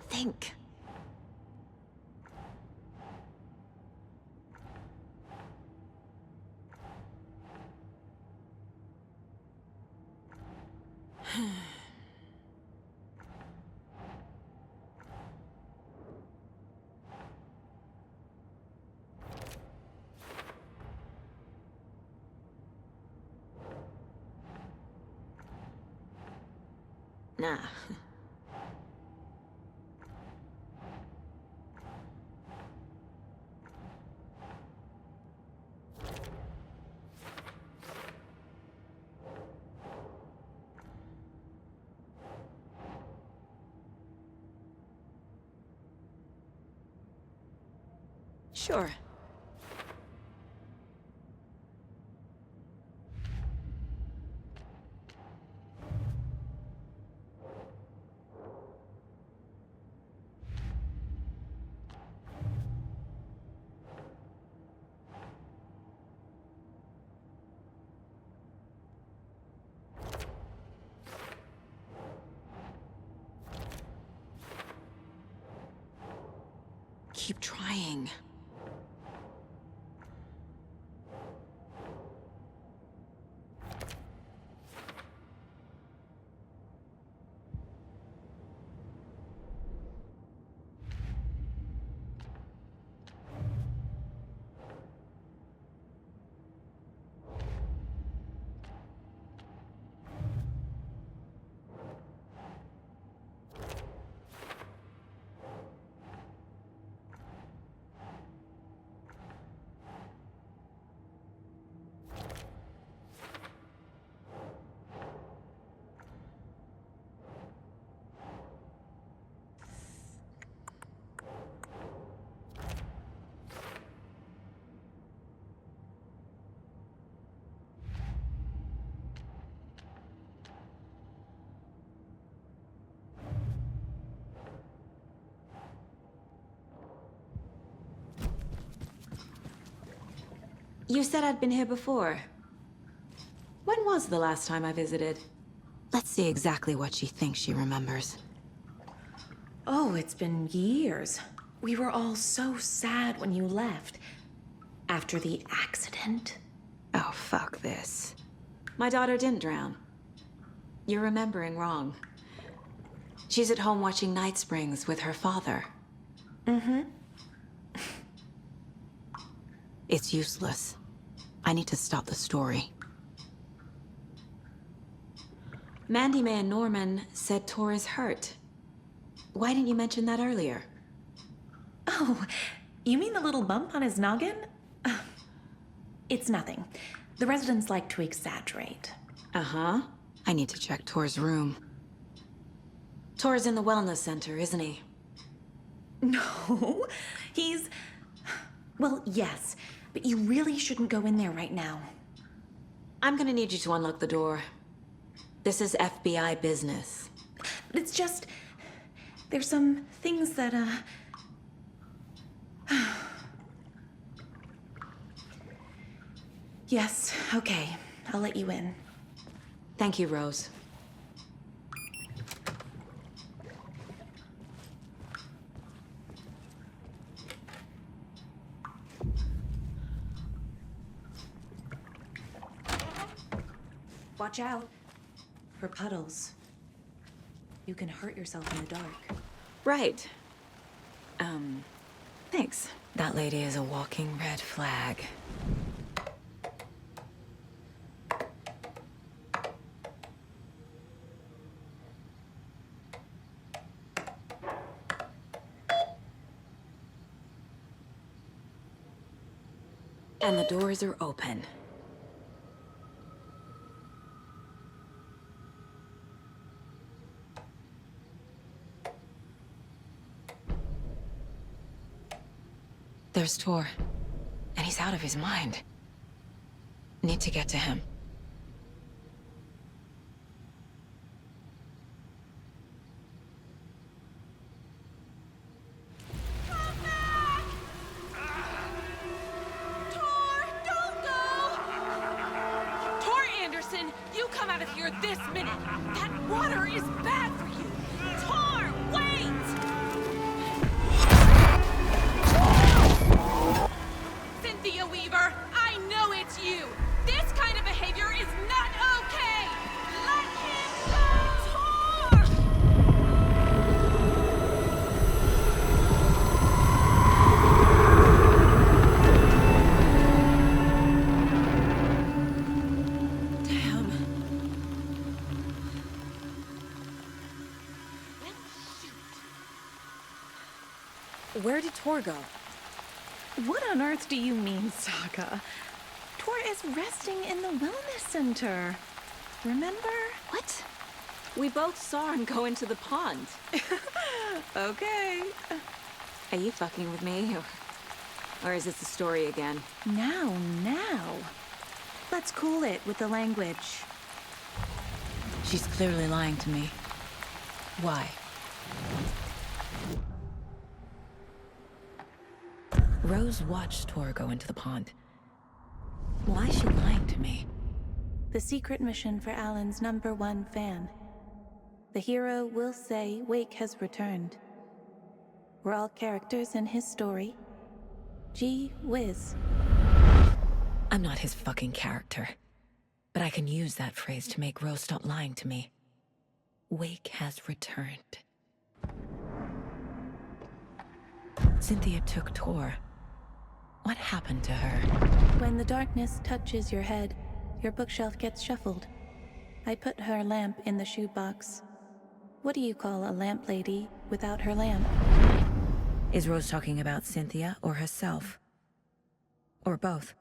Think. Nah. Sure. Keep trying. You said I'd been here before. When was the last time I visited? Let's see exactly what she thinks she remembers. Oh, it's been years. We were all so sad when you left. After the accident. Oh, fuck this. My daughter didn't drown. You're remembering wrong. She's at home watching Night Springs with her father. Mm-hmm. It's useless. I need to stop the story. Mandy May and Norman said Tor is hurt. Why didn't you mention that earlier? Oh, you mean the little bump on his noggin? It's nothing. The residents like to exaggerate. Uh-huh. I need to check Tor's room. Tor's in the wellness center, isn't he? No, he's... Well, yes, but you really shouldn't go in there right now. I'm gonna need you to unlock the door. This is FBI business. But it's just... There's some things that, Yes, okay. I'll let you in. Thank you, Rose. Watch out for puddles. You can hurt yourself in the dark. Right. Thanks. That lady is a walking red flag. And the doors are open. There's Tor, and he's out of his mind. Need to get to him. You come out of here this minute! That water is bad for you! Tor, wait! Cynthia Weaver, I know it's you! This kind of behavior is not okay! Let him go! Tor! Where did Tor go? What on earth do you mean, Saga? Tor is resting in the wellness center. Remember? What? We both saw him go into the pond. Okay. Are you fucking with me? Or is this the story again? Now. Let's cool it with the language. She's clearly lying to me. Why? Rose watched Tor go into the pond. Why is she lying to me? The secret mission for Alan's #1 fan. The hero will say Wake has returned. We're all characters in his story. Gee whiz. I'm not his fucking character. But I can use that phrase to make Rose stop lying to me. Wake has returned. Cynthia took Tor. What happened to her? When the darkness touches your head, your bookshelf gets shuffled. I put her lamp in the shoebox. What do you call a lamp lady without her lamp? Is Rose talking about Cynthia or herself? Or both?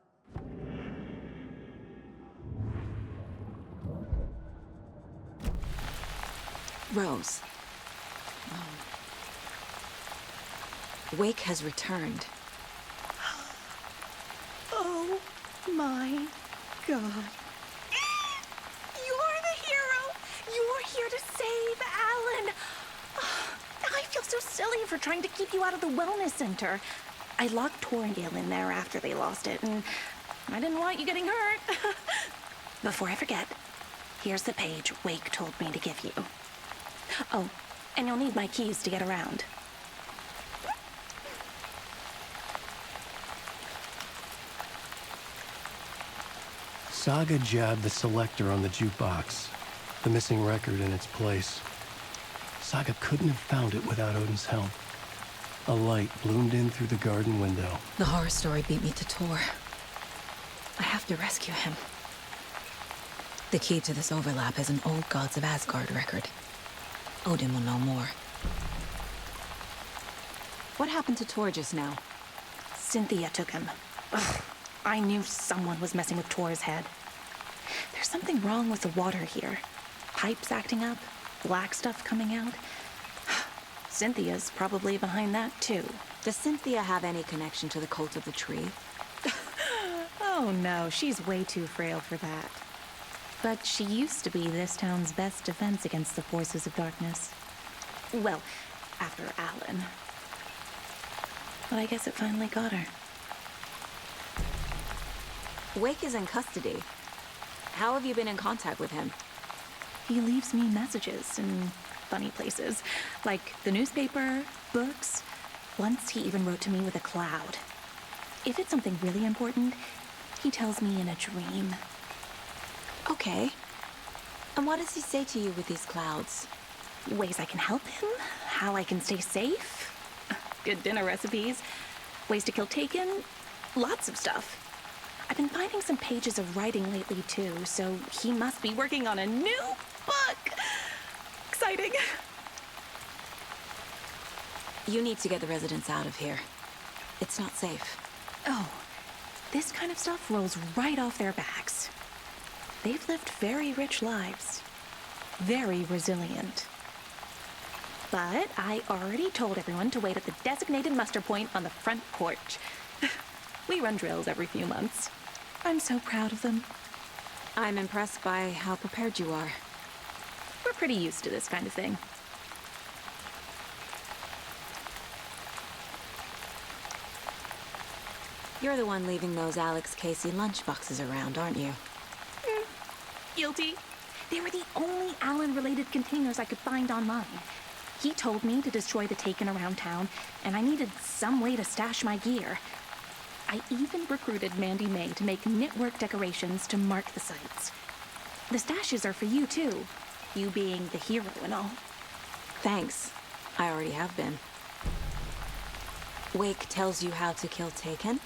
Rose. Wake has returned. Oh my God. You're the hero! You're here to save Alan! I feel so silly for trying to keep you out of the wellness center. I locked Tor and Gale in there after they lost it, and I didn't want you getting hurt. Before I forget, here's the page Wake told me to give you. Oh, and you'll need my keys to get around. Saga jabbed the selector on the jukebox, the missing record in its place. Saga couldn't have found it without Odin's help. A light bloomed in through the garden window. The horror story beat me to Tor. I have to rescue him. The key to this overlap is an old Gods of Asgard record. Odin will know more. What happened to Tor just now? Cynthia took him. Ugh, I knew someone was messing with Tor's head. There's something wrong with the water here. pipes acting up, black stuff coming out. Cynthia's probably behind that, too. Does Cynthia have any connection to the Cult of the Tree? Oh no, she's way too frail for that. But she used to be this town's best defense against the forces of darkness. Well, after Alan. But I guess it finally got her. Wake is in custody. How have you been in contact with him? He leaves me messages in funny places, like the newspaper, books. Once he even wrote to me with a cloud. If it's something really important, he tells me in a dream. Okay. And what does he say to you with these clouds? Ways I can help him, how I can stay safe, good dinner recipes, ways to kill Taken, lots of stuff. I've been finding some pages of writing lately too, so he must be working on a new book. Exciting. You need to get the residents out of here. It's not safe. Oh, this kind of stuff rolls right off their backs. They've lived very rich lives. Very resilient. But I already told everyone to wait at the designated muster point on the front porch. We run drills every few months. I'm so proud of them. I'm impressed by how prepared you are. We're pretty used to this kind of thing. You're the one leaving those Alex Casey lunchboxes around, aren't you? Guilty. They were the only Alan-related containers I could find online. He told me to destroy the Taken around town, and I needed some way to stash my gear. I even recruited Mandy May to make knitwork decorations to mark the sites. The stashes are for you, too. You being the hero and all. Thanks. I already have been. Wake tells you how to kill Taken?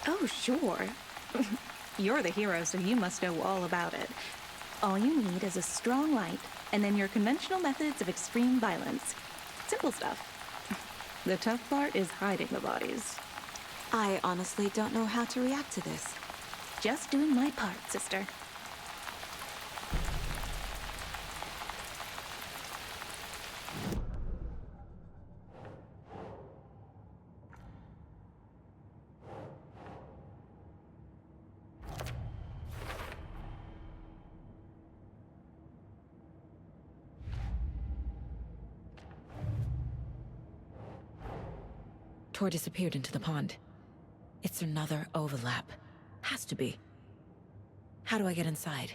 Oh, sure. You're the hero, so you must know all about it. All you need is a strong light, and then your conventional methods of extreme violence. Simple stuff. The tough part is hiding the bodies. I honestly don't know how to react to this. Just doing my part, sister. Tor disappeared into the pond. It's another overlap. Has to be. How do I get inside?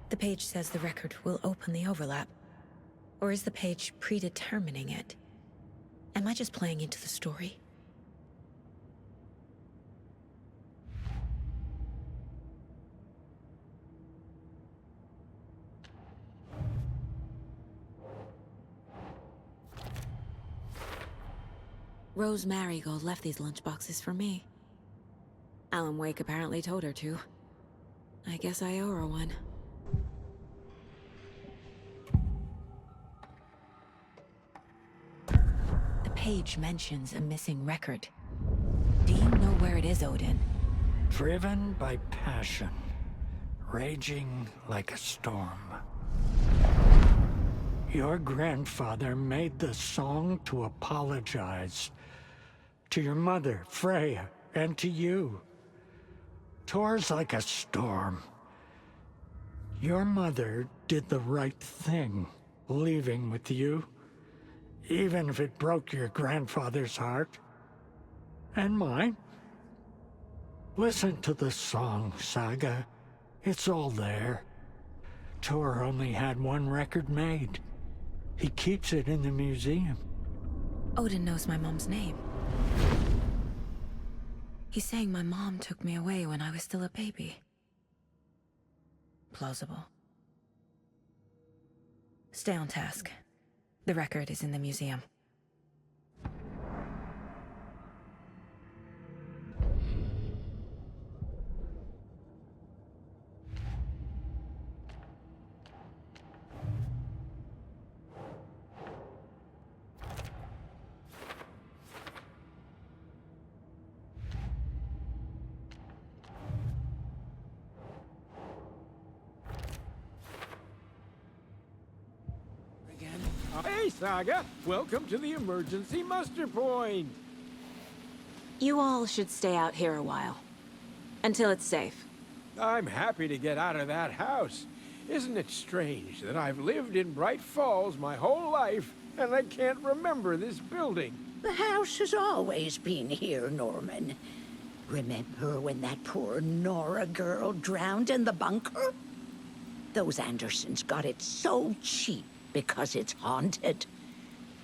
The page says the record will open the overlap. Or is the page predetermining it? Am I just playing into the story? Rose Marigold left these lunchboxes for me. Alan Wake apparently told her to. I guess I owe her one. The page mentions a missing record. Do you know where it is, Odin? Driven by passion, raging like a storm. Your grandfather made the song to apologize to your mother, Freya, and to you. Tor's like a storm. Your mother did the right thing, leaving with you, even if it broke your grandfather's heart. And mine. Listen to the song, Saga. It's all there. Tor only had one record made. He keeps it in the museum. Odin knows my mom's name. He's saying my mom took me away when I was still a baby. Plausible. Stay on task. The record is in the museum. Hey, Saga. Welcome to the emergency muster point. You all should stay out here a while. Until it's safe. I'm happy to get out of that house. Isn't it strange that I've lived in Bright Falls my whole life and I can't remember this building? The house has always been here, Norman. Remember when that poor Nora girl drowned in the bunker? Those Andersons got it so cheap because it's haunted.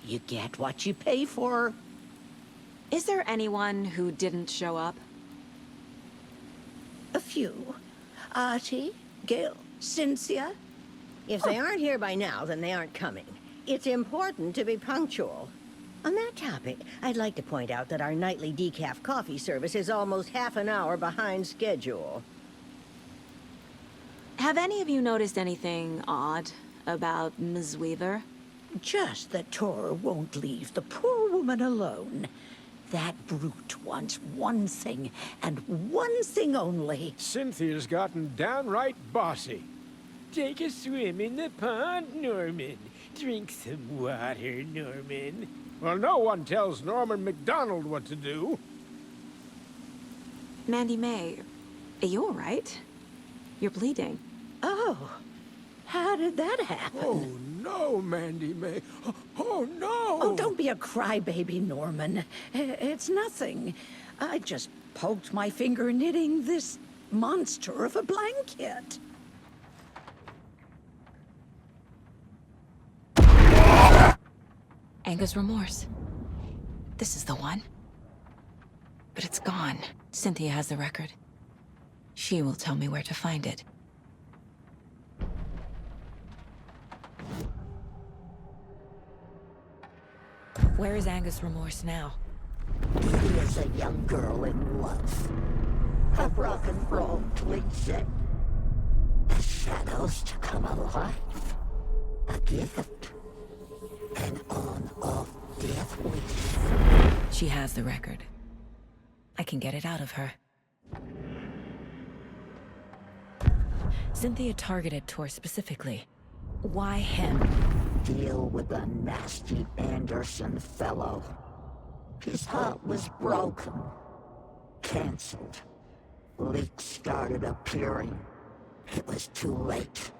You get what you pay for. Is there anyone who didn't show up? A few. Artie, Gil, Cynthia. If they aren't here by now, then they aren't coming. It's important to be punctual. On that topic, I'd like to point out that our nightly decaf coffee service is almost half an hour behind schedule. Have any of you noticed anything odd about Ms. Weaver? Just that Tor won't leave the poor woman alone. That brute wants one thing, and one thing only. Cynthia's gotten downright bossy. Take a swim in the pond, Norman. Drink some water, Norman. Well, no one tells Norman McDonald what to do. Mandy May, are you all right? You're bleeding. Oh, how did that happen? Oh, no, Mandy May. Oh, no! Oh, don't be a crybaby, Norman. It's nothing. I just poked my finger knitting this monster of a blanket. Anger's remorse. This is the one. But it's gone. Cynthia has the record. She will tell me where to find it. Where is Anger's remorse now? He is a young girl in love. A rock and roll twinset. The shadows to come alive. A gift. An on-off death wish. She has the record. I can get it out of her. Cynthia targeted Tor specifically. Why him? Deal with the nasty Anderson fellow. His heart was broken. Cancelled. Leaks started appearing. It was too late.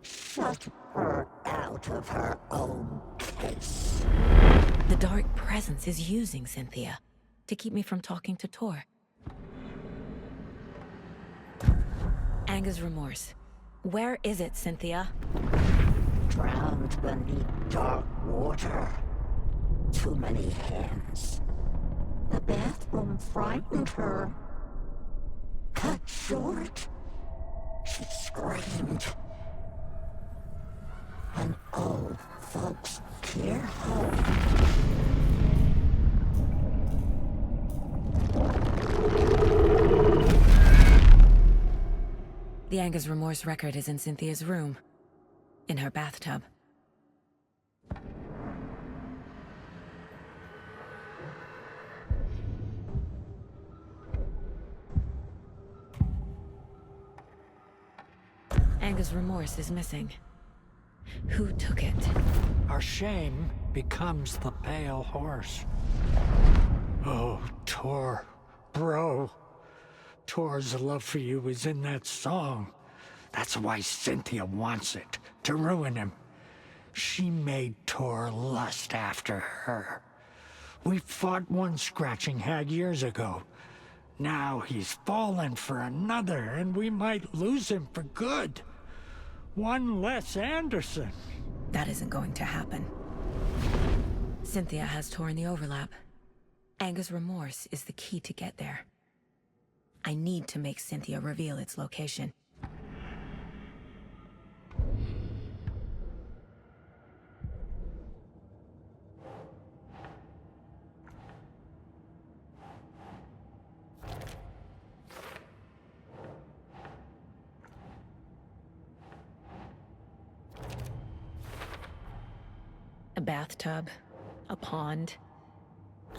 Shut her out of her own case. The Dark Presence is using Cynthia to keep me from talking to Tor. Anger's remorse. Where is it, Cynthia? Drowned beneath dark water. Too many hands. The bathroom frightened her. Cut short. She screamed. An old folks care home. The Anger's remorse record is in Cynthia's room. In her bathtub. Anger's remorse is missing. Who took it? Our shame becomes the pale horse. Oh, Tor. Bro. Tor's love for you is in that song. That's why Cynthia wants it, to ruin him. She made Tor lust after her. We fought one scratching hag years ago. Now he's fallen for another, and we might lose him for good. One less Anderson. That isn't going to happen. Cynthia has Tor in the overlap. Anger's remorse is the key to get there. I need to make Cynthia reveal its location. A bathtub, a pond,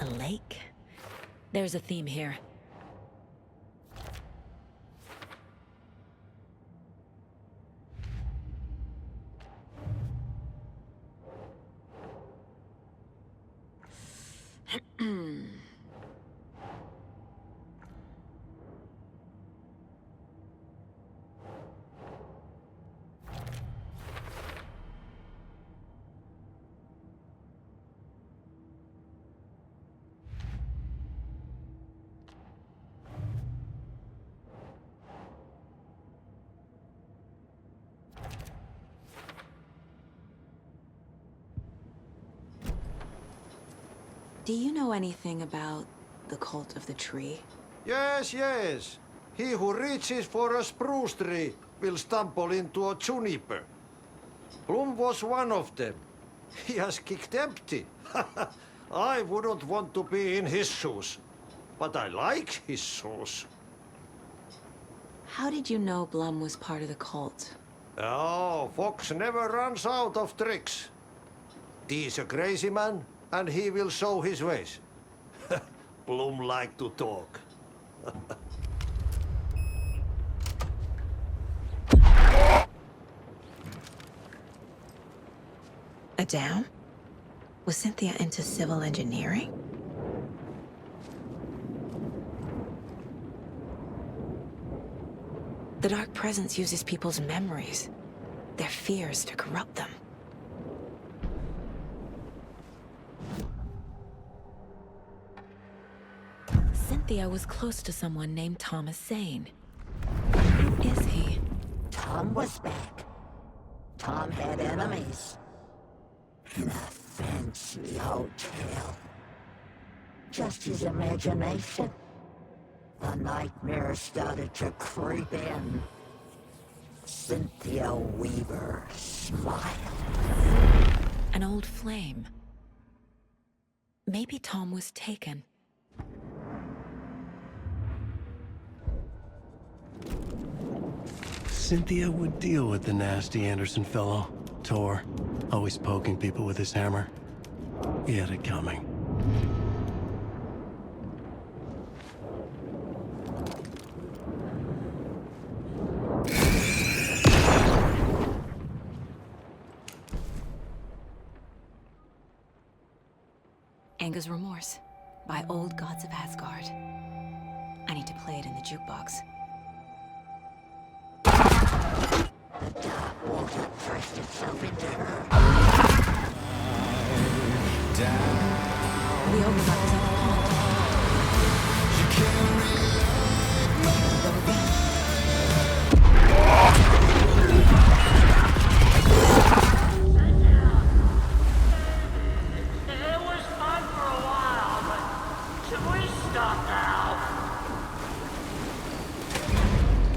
a lake. There's a theme here. Do you know anything about the Cult of the Tree? Yes, yes. He who reaches for a spruce tree will stumble into a juniper. Bloom was one of them. He has kicked empty. I wouldn't want to be in his shoes. But I like his shoes. How did you know Blum was part of the cult? Oh, Fox never runs out of tricks. He's a crazy man, and he will show his ways. Bloom like to talk. A dam? Was Cynthia into civil engineering? The Dark Presence uses people's memories, their fears to corrupt them. Cynthia was close to someone named Thomas Zane. Who is he? Tom was back. Tom had enemies. In a fancy hotel. Just his imagination. The nightmare started to creep in. Cynthia Weaver smiled. An old flame. Maybe Tom was taken. Cynthia would deal with the nasty Anderson fellow, Tor, always poking people with his hammer. He had it coming. Anger's Remorse by Old Gods of Asgard. I need to play it in the jukebox. The dark water pressed itself into her. The Overlord is on the pond. It was fun for a while, but should we stop now?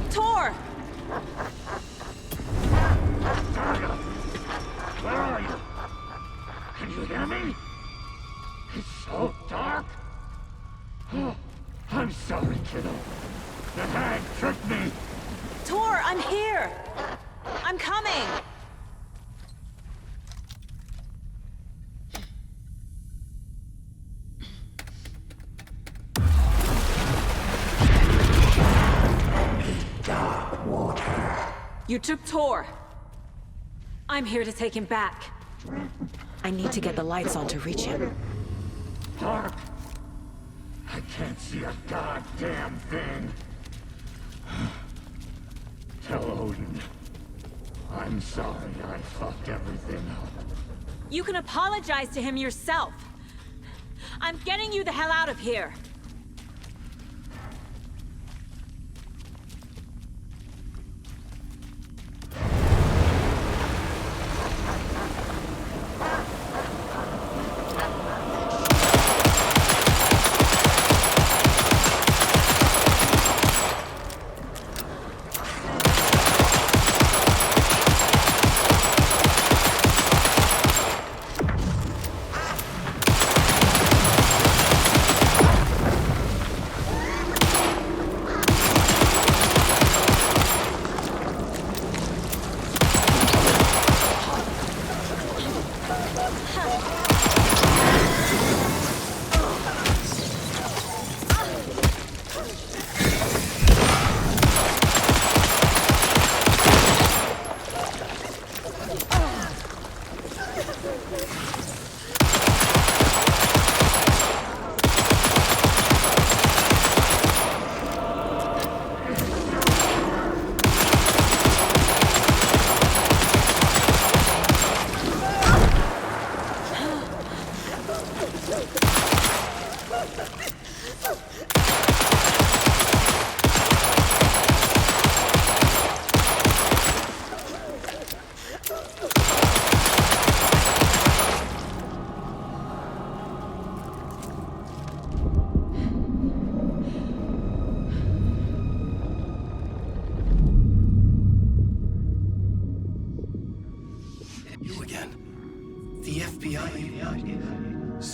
Tor! Where are you? Can you hear me? It's so dark. Oh, I'm sorry, kiddo. The hag tricked me. Tor, I'm here! I'm coming! Dark water. You took Tor. I'm here to take him back. I need to get the lights on to reach him. Dark. I can't see a goddamn thing. Tell Odin. I'm sorry I fucked everything up. You can apologize to him yourself. I'm getting you the hell out of here.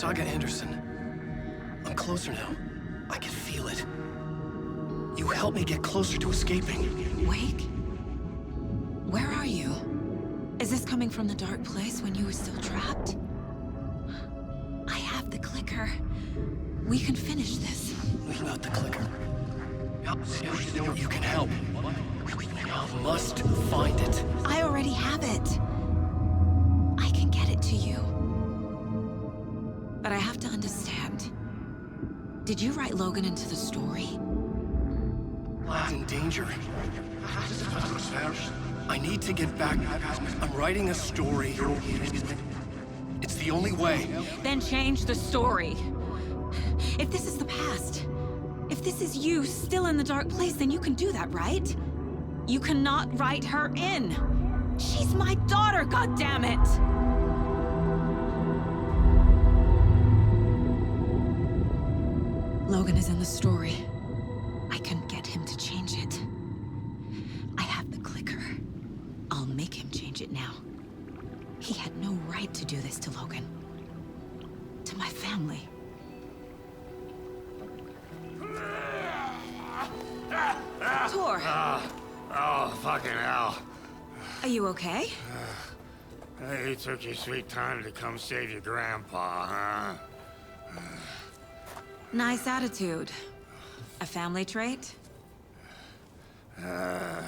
Saga Anderson. I'm closer now. I can feel it. You helped me get closer to escaping. Wake? Where are you? Is this coming from the dark place when you were still trapped? I have the clicker. We can finish this. Without the clicker, you can help. You must find it. I already have it. I can get it to you. But I have to understand. Did you write Logan into the story? Lad's in danger. I need to get back. I'm writing a story. It's the only way. Then change the story. If this is the past, if this is you still in the dark place, then you can do that, right? You cannot write her in. She's my daughter, goddammit! Logan is in the story. I can get him to change it. I have the clicker. I'll make him change it now. He had no right to do this to Logan. To my family. Tor! Oh, fucking hell. Are you okay? You took your sweet time to come save your grandpa, huh? Nice attitude. A family trait? You're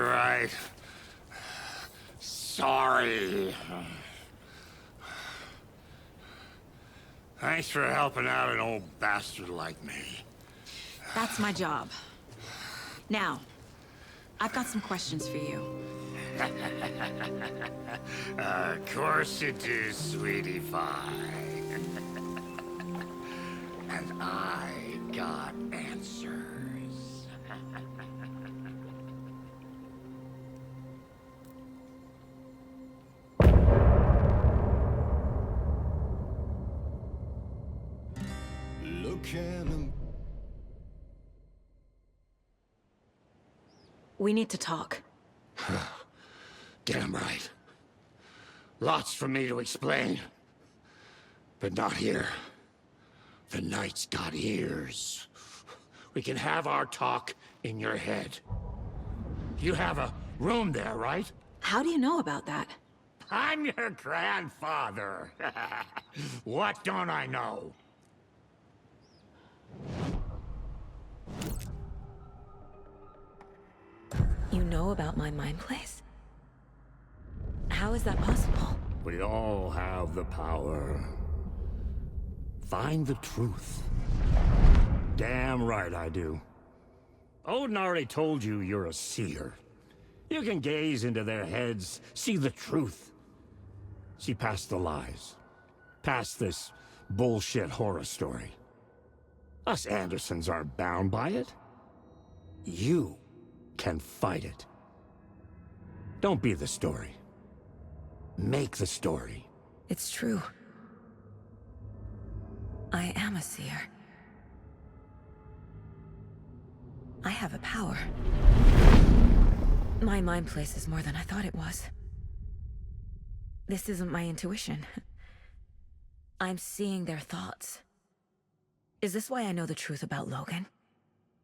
right. Sorry. Thanks for helping out an old bastard like me. That's my job. Now, I've got some questions for you. Of course you do, sweetie pie. And I got answers. Look at him. We need to talk. Damn right. Lots for me to explain. But not here. The night's got ears. We can have our talk in your head. You have a room there, right? How do you know about that? I'm your grandfather. What don't I know? You know about my mind place? How is that possible? We all have the power. Find the truth. Damn right I do. Odin already told you you're a seer. You can gaze into their heads, see the truth. See past the lies. Past this bullshit horror story. Us Andersons aren't bound by it. You can fight it. Don't be the story. Make the story. It's true. I am a seer. I have a power. My mind place is more than I thought it was. This isn't my intuition. I'm seeing their thoughts. Is this why I know the truth about Logan?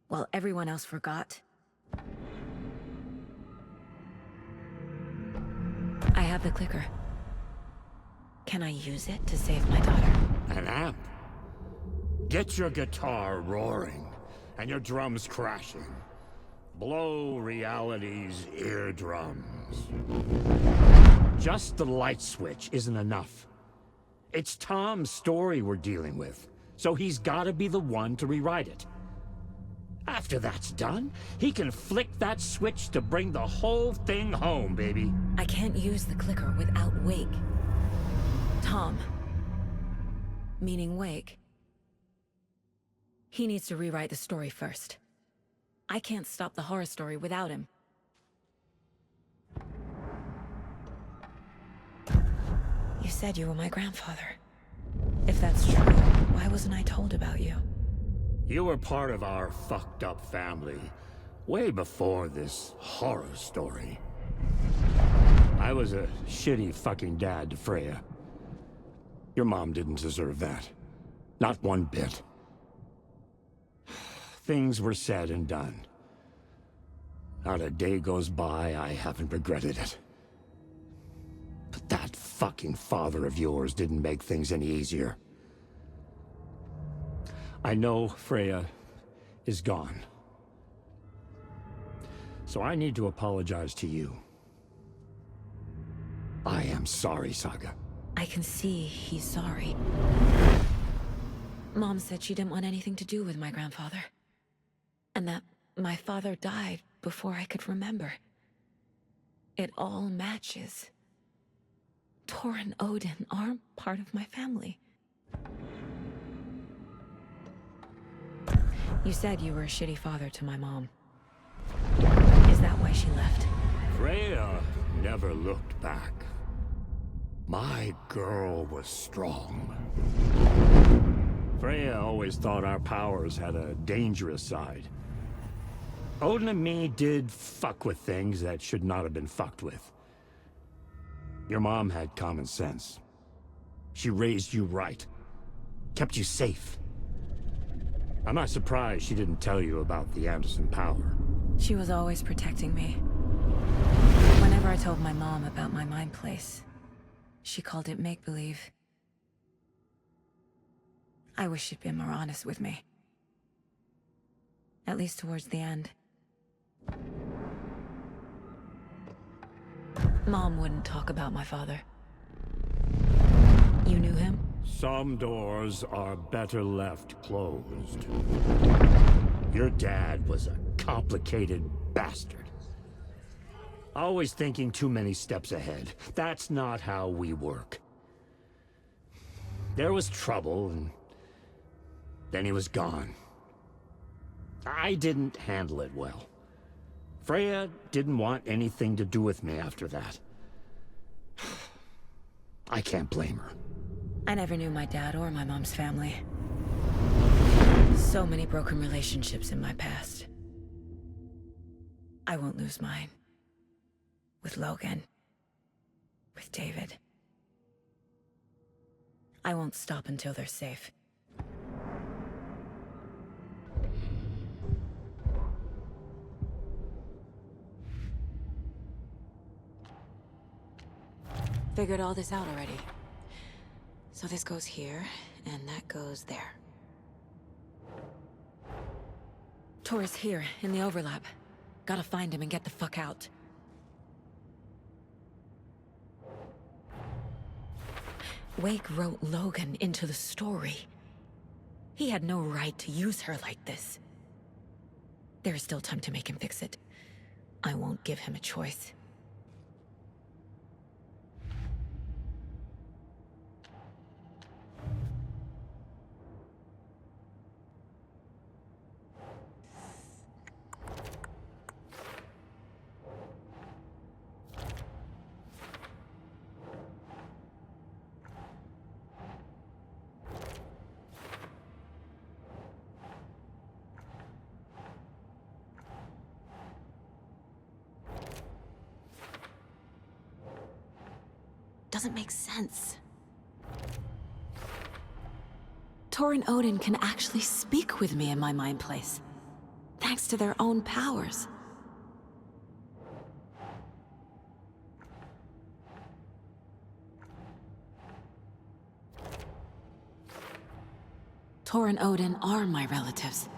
While everyone else forgot? I have the clicker. Can I use it to save my daughter? An amp. Get your guitar roaring and your drums crashing. Blow reality's eardrums. Just the light switch isn't enough. It's Tom's story we're dealing with, so he's gotta be the one to rewrite it. After that's done, he can flick that switch to bring the whole thing home, baby. I can't use the clicker without Wake. Tom. Meaning Wake. He needs to rewrite the story first. I can't stop the horror story without him. You said you were my grandfather. If that's true, why wasn't I told about you? You were part of our fucked up family, way before this horror story. I was a shitty fucking dad to Freya. Your mom didn't deserve that. Not one bit. Things were said and done. Not a day goes by I haven't regretted it. But that fucking father of yours didn't make things any easier. I know Freya is gone. So I need to apologize to you. I am sorry, Saga. I can see he's sorry. Mom said she didn't want anything to do with my grandfather. And that my father died before I could remember. It all matches. Tor and Odin aren't part of my family. You said you were a shitty father to my mom. Is that why she left? Freya never looked back. My girl was strong. Freya always thought our powers had a dangerous side. Odin and me did fuck with things that should not have been fucked with. Your mom had common sense. She raised you right. Kept you safe. I'm not surprised she didn't tell you about the Anderson power. She was always protecting me. Whenever I told my mom about my mind place, she called it make-believe. I wish she'd been more honest with me. At least towards the end. Mom wouldn't talk about my father. You knew him? Some doors are better left closed. Your dad was a complicated bastard. Always thinking too many steps ahead. That's not how we work. There was trouble, and then he was gone. I didn't handle it well. Freya didn't want anything to do with me after that. I can't blame her. I never knew my dad or my mom's family. So many broken relationships in my past. I won't lose mine. With Logan. With David. I won't stop until they're safe. Figured all this out already. So this goes here, and that goes there. Tor is here, in the overlap. Gotta find him and get the fuck out. Wake wrote Logan into the story. He had no right to use her like this. There is still time to make him fix it. I won't give him a choice. Doesn't make sense. Tor and Odin can actually speak with me in my mind place, thanks to their own powers. Tor and Odin are my relatives.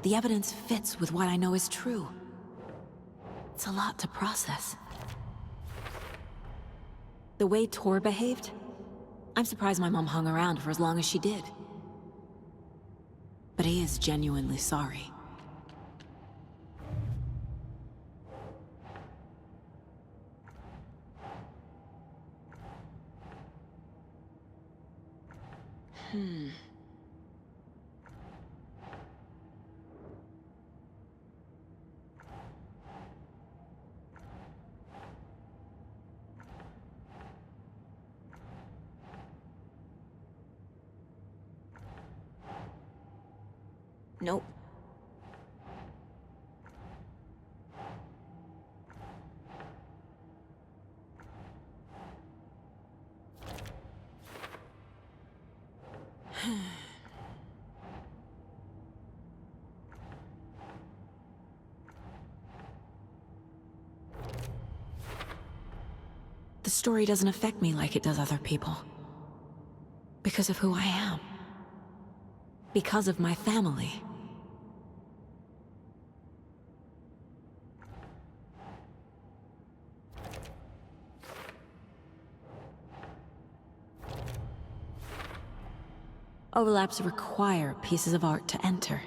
The evidence fits with what I know is true. It's a lot to process. The way Tor behaved, I'm surprised my mom hung around for as long as she did. But he is genuinely sorry. Nope. the story doesn't affect me like it does other people. Because of who I am. Because of my family. Overlaps require pieces of art to enter.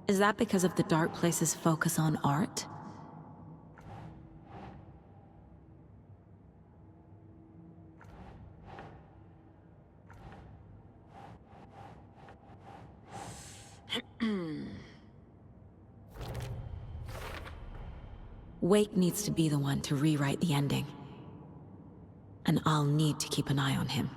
Is that because of the Dark Place's focus on art? Wake needs to be the one to rewrite the ending. And I'll need to keep an eye on him.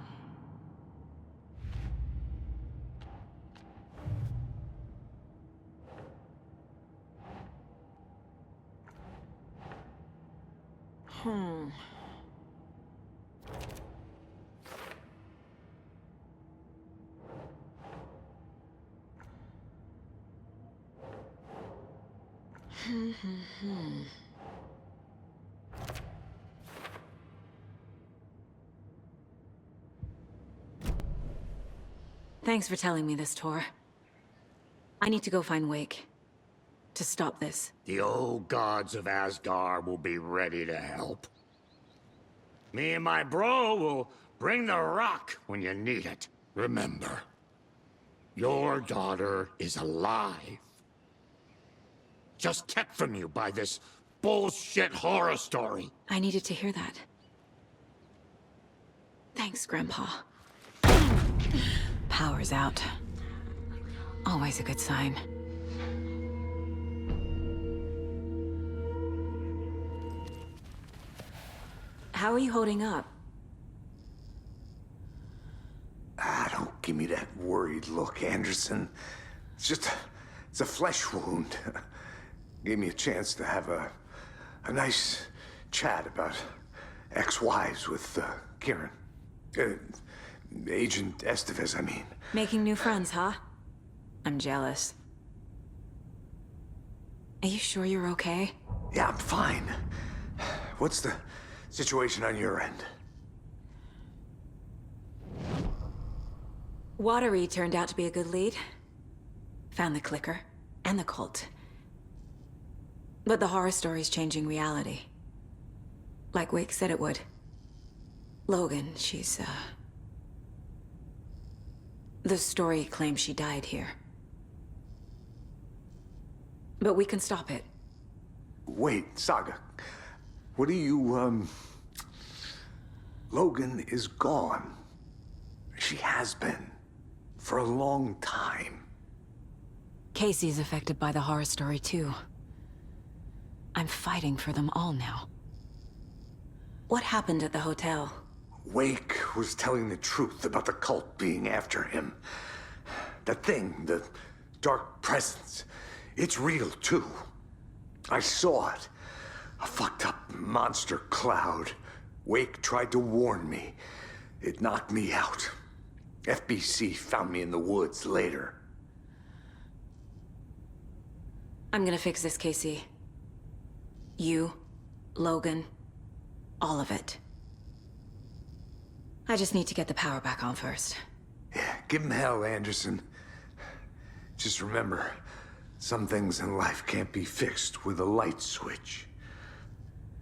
Thanks for telling me this, Tor. I need to go find Wake. To stop this. The old gods of Asgard will be ready to help. Me and my bro will bring the rock when you need it. Remember, your daughter is alive. Just kept from you by this bullshit horror story. I needed to hear that. Thanks, Grandpa. Power's out. Always a good sign. How are you holding up? Don't give me that worried look, Anderson. It's a flesh wound. Gave me a chance to have a nice chat about ex-wives with Kieran. Agent Estevez, I mean. Making new friends, huh? I'm jealous. Are you sure you're okay? Yeah, I'm fine. What's the situation on your end? Watery turned out to be a good lead. Found the clicker and the cult. But the horror story's changing reality. Like Wake said it would. Logan, she's, the story claims she died here. But we can stop it. Wait, Saga. What do you, Logan is gone. She has been. For a long time. Casey's affected by the horror story, too. I'm fighting for them all now. What happened at the hotel? Wake was telling the truth about the cult being after him. That thing, the dark presence, it's real, too. I saw it. A fucked up monster cloud. Wake tried to warn me. It knocked me out. FBC found me in the woods later. I'm gonna fix this, Casey. You, Logan, all of it. I just need to get the power back on first. Yeah, give him hell, Anderson. Just remember, some things in life can't be fixed with a light switch.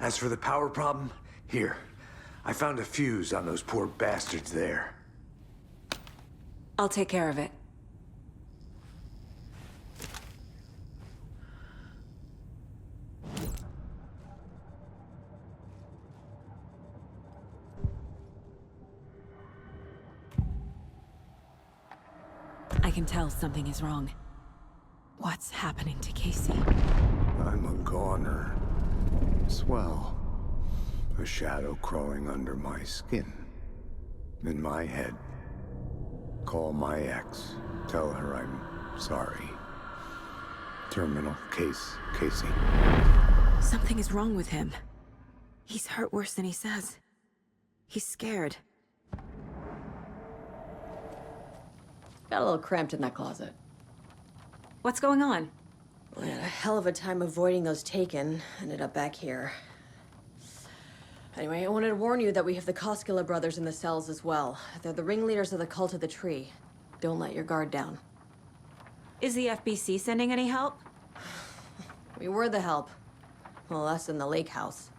As for the power problem, here. I found a fuse on those poor bastards there. I'll take care of it. I can tell something is wrong. What's happening to Casey? I'm a goner. Swell. A shadow crawling under my skin. In my head. Call my ex. Tell her I'm sorry. Terminal case, Casey. Something is wrong with him. He's hurt worse than he says. He's scared. Got a little cramped in that closet. What's going on? I had a hell of a time avoiding those taken. Ended up back here. Anyway, I wanted to warn you that we have the Koskela brothers in the cells as well. They're the ringleaders of the Cult of the Tree. Don't let your guard down. Is the FBC sending any help? We were the help. Well, us in the lake house.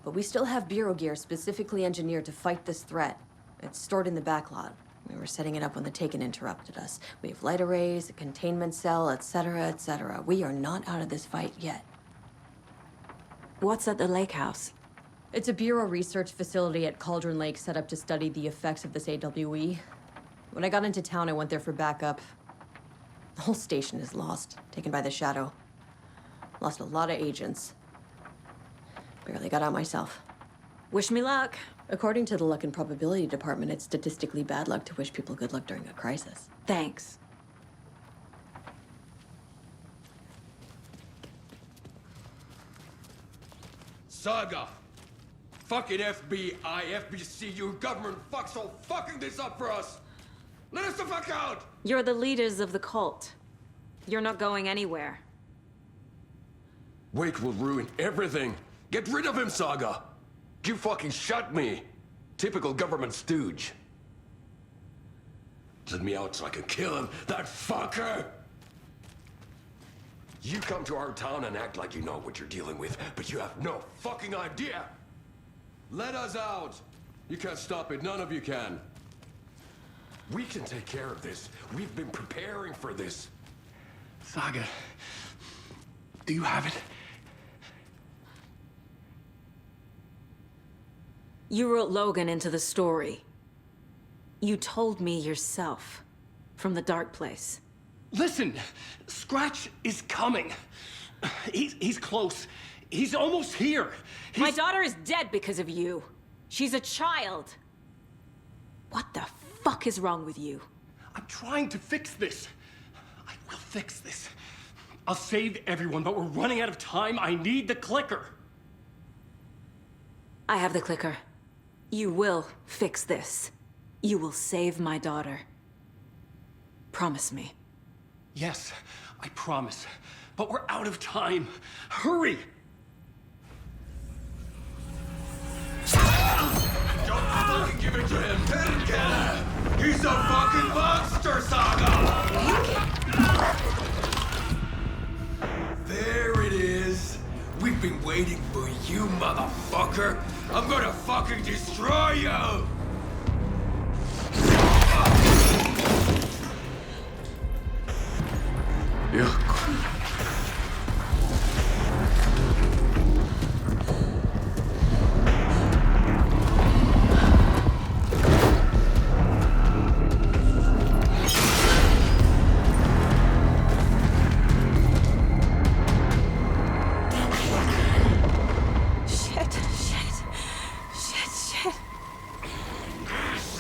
But we still have Bureau gear specifically engineered to fight this threat. It's stored in the backlot. We were setting it up when the Taken interrupted us. We have light arrays, a containment cell, etc., etc. We are not out of this fight yet. What's at the lake house? It's a Bureau research facility at Cauldron Lake set up to study the effects of this AWE. When I got into town, I went there for backup. The whole station is lost, taken by the Shadow. Lost a lot of agents. Barely got out myself. Wish me luck. According to the Luck and Probability Department, it's statistically bad luck to wish people good luck during a crisis. Thanks. Saga! Fucking FBI, FBC, your government fucks all fucking this up for us! Let us the fuck out! You're the leaders of the cult. You're not going anywhere. Wake will ruin everything. Get rid of him, Saga. You fucking shot me. Typical government stooge. Let me out so I can kill him, that fucker! You come to our town and act like you know what you're dealing with, but you have no fucking idea! Let us out! You can't stop it, none of you can. We can take care of this. We've been preparing for this. Saga, do you have it? You wrote Logan into the story. You told me yourself. From the dark place. Listen, Scratch is coming. He's close. He's almost here. My daughter is dead because of you. She's a child. What the fuck is wrong with you? I'm trying to fix this. I will fix this. I'll save everyone, but we're running out of time. I need the clicker. I have the clicker. You will fix this. You will save my daughter. Promise me. Yes, I promise. But we're out of time. Hurry! Don't fucking give it to him! He's a fucking monster, Saga! There it is! We've been waiting for you, motherfucker! I'm gonna fucking destroy you!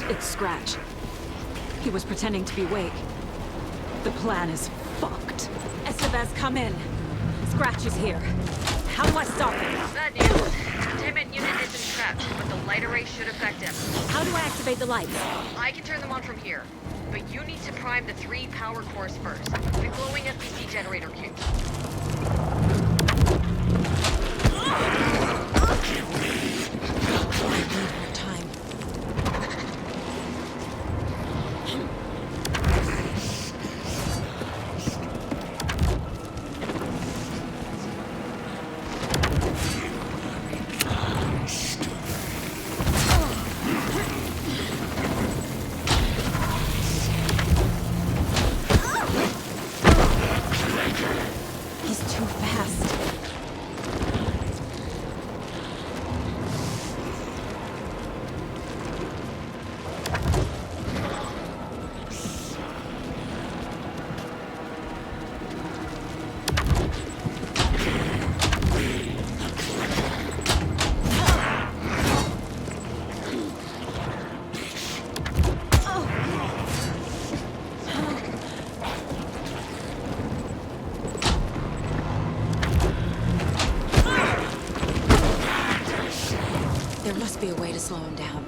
It's Scratch. He was pretending to be Wake. The plan is fucked. Estevez, come in. Scratch is here. How do I stop him? Bad news. Containment unit isn't trapped, but the light array should affect him. How do I activate the lights? I can turn them on from here. But you need to prime the 3 power cores first. The glowing FBC generator cube. Time. He's too fast. There must be a way to slow him down.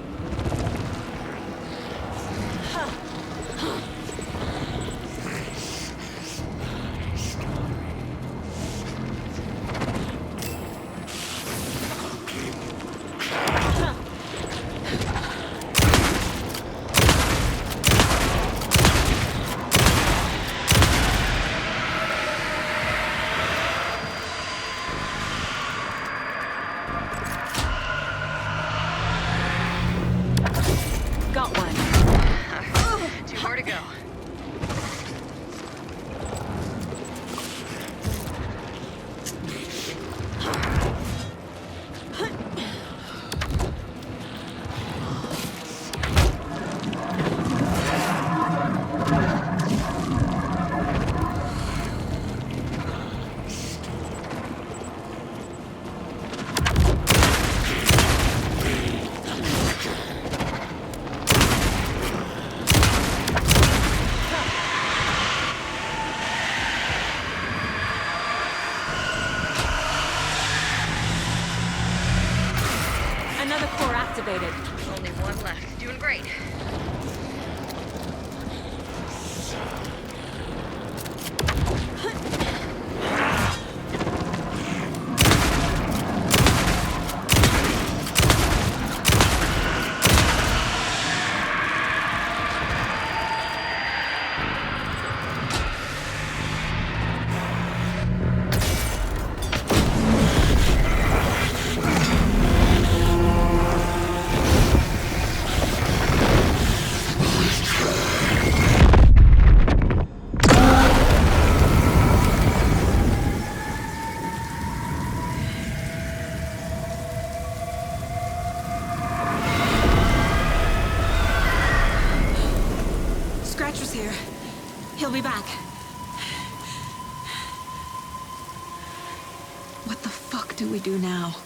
do we do now?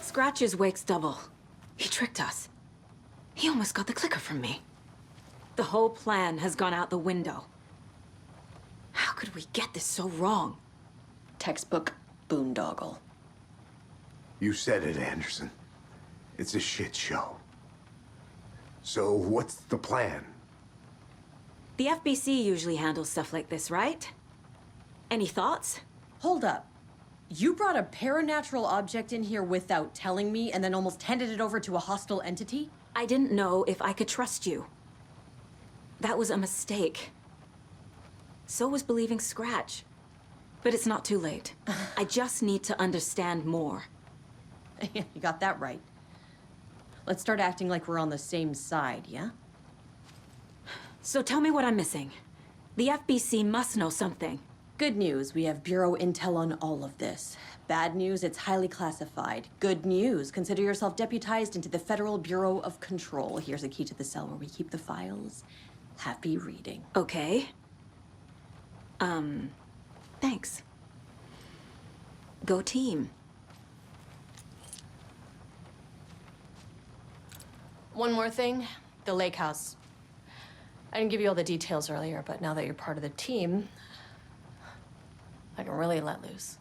Scratch's wake's double. He tricked us. He almost got the clicker from me. The whole plan has gone out the window. How could we get this so wrong? Textbook boondoggle. You said it, Anderson. It's a shit show. So what's the plan? The FBC usually handles stuff like this, right? Any thoughts? Hold up. You brought a paranatural object in here without telling me and then almost handed it over to a hostile entity? I didn't know if I could trust you. That was a mistake. So was believing Scratch. But it's not too late. I just need to understand more. You got that right. Let's start acting like we're on the same side, yeah? So tell me what I'm missing. The FBC must know something. Good news, we have Bureau intel on all of this. Bad news, it's highly classified. Good news, consider yourself deputized into the Federal Bureau of Control. Here's a key to the cell where we keep the files. Happy reading. Okay. Thanks. Go team. One more thing, the lake house. I didn't give you all the details earlier, but now that you're part of the team, I can really let loose.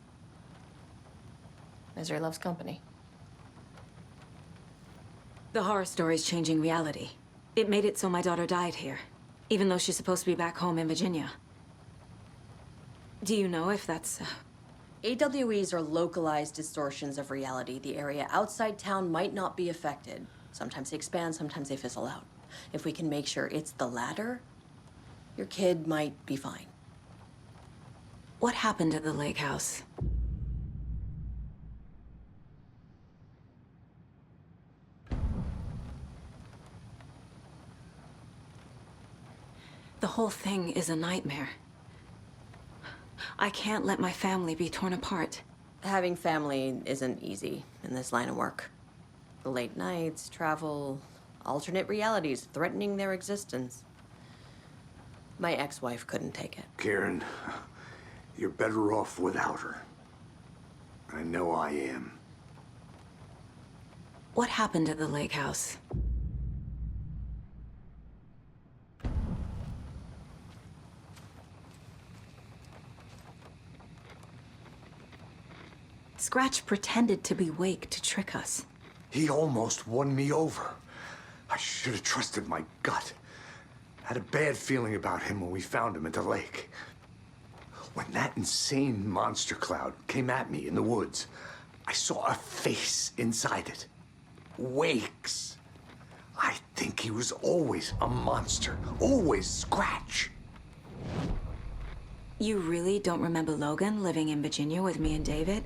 Misery loves company. The horror story's changing reality. It made it so my daughter died here, even though she's supposed to be back home in Virginia. Do you know if that's... AWEs are localized distortions of reality. The area outside town might not be affected. Sometimes they expand, sometimes they fizzle out. If we can make sure it's the latter, your kid might be fine. What happened at the lake house? The whole thing is a nightmare. I can't let my family be torn apart. Having family isn't easy in this line of work. The late nights, travel, alternate realities threatening their existence. My ex-wife couldn't take it. Karen, you're better off without her. I know I am. What happened at the lake house? Scratch pretended to be Wake to trick us. He almost won me over. I should have trusted my gut. Had a bad feeling about him when we found him at the lake. When that insane monster cloud came at me in the woods, I saw a face inside it. Wake's. I think he was always a monster. Always Scratch. You really don't remember Logan living in Virginia with me and David?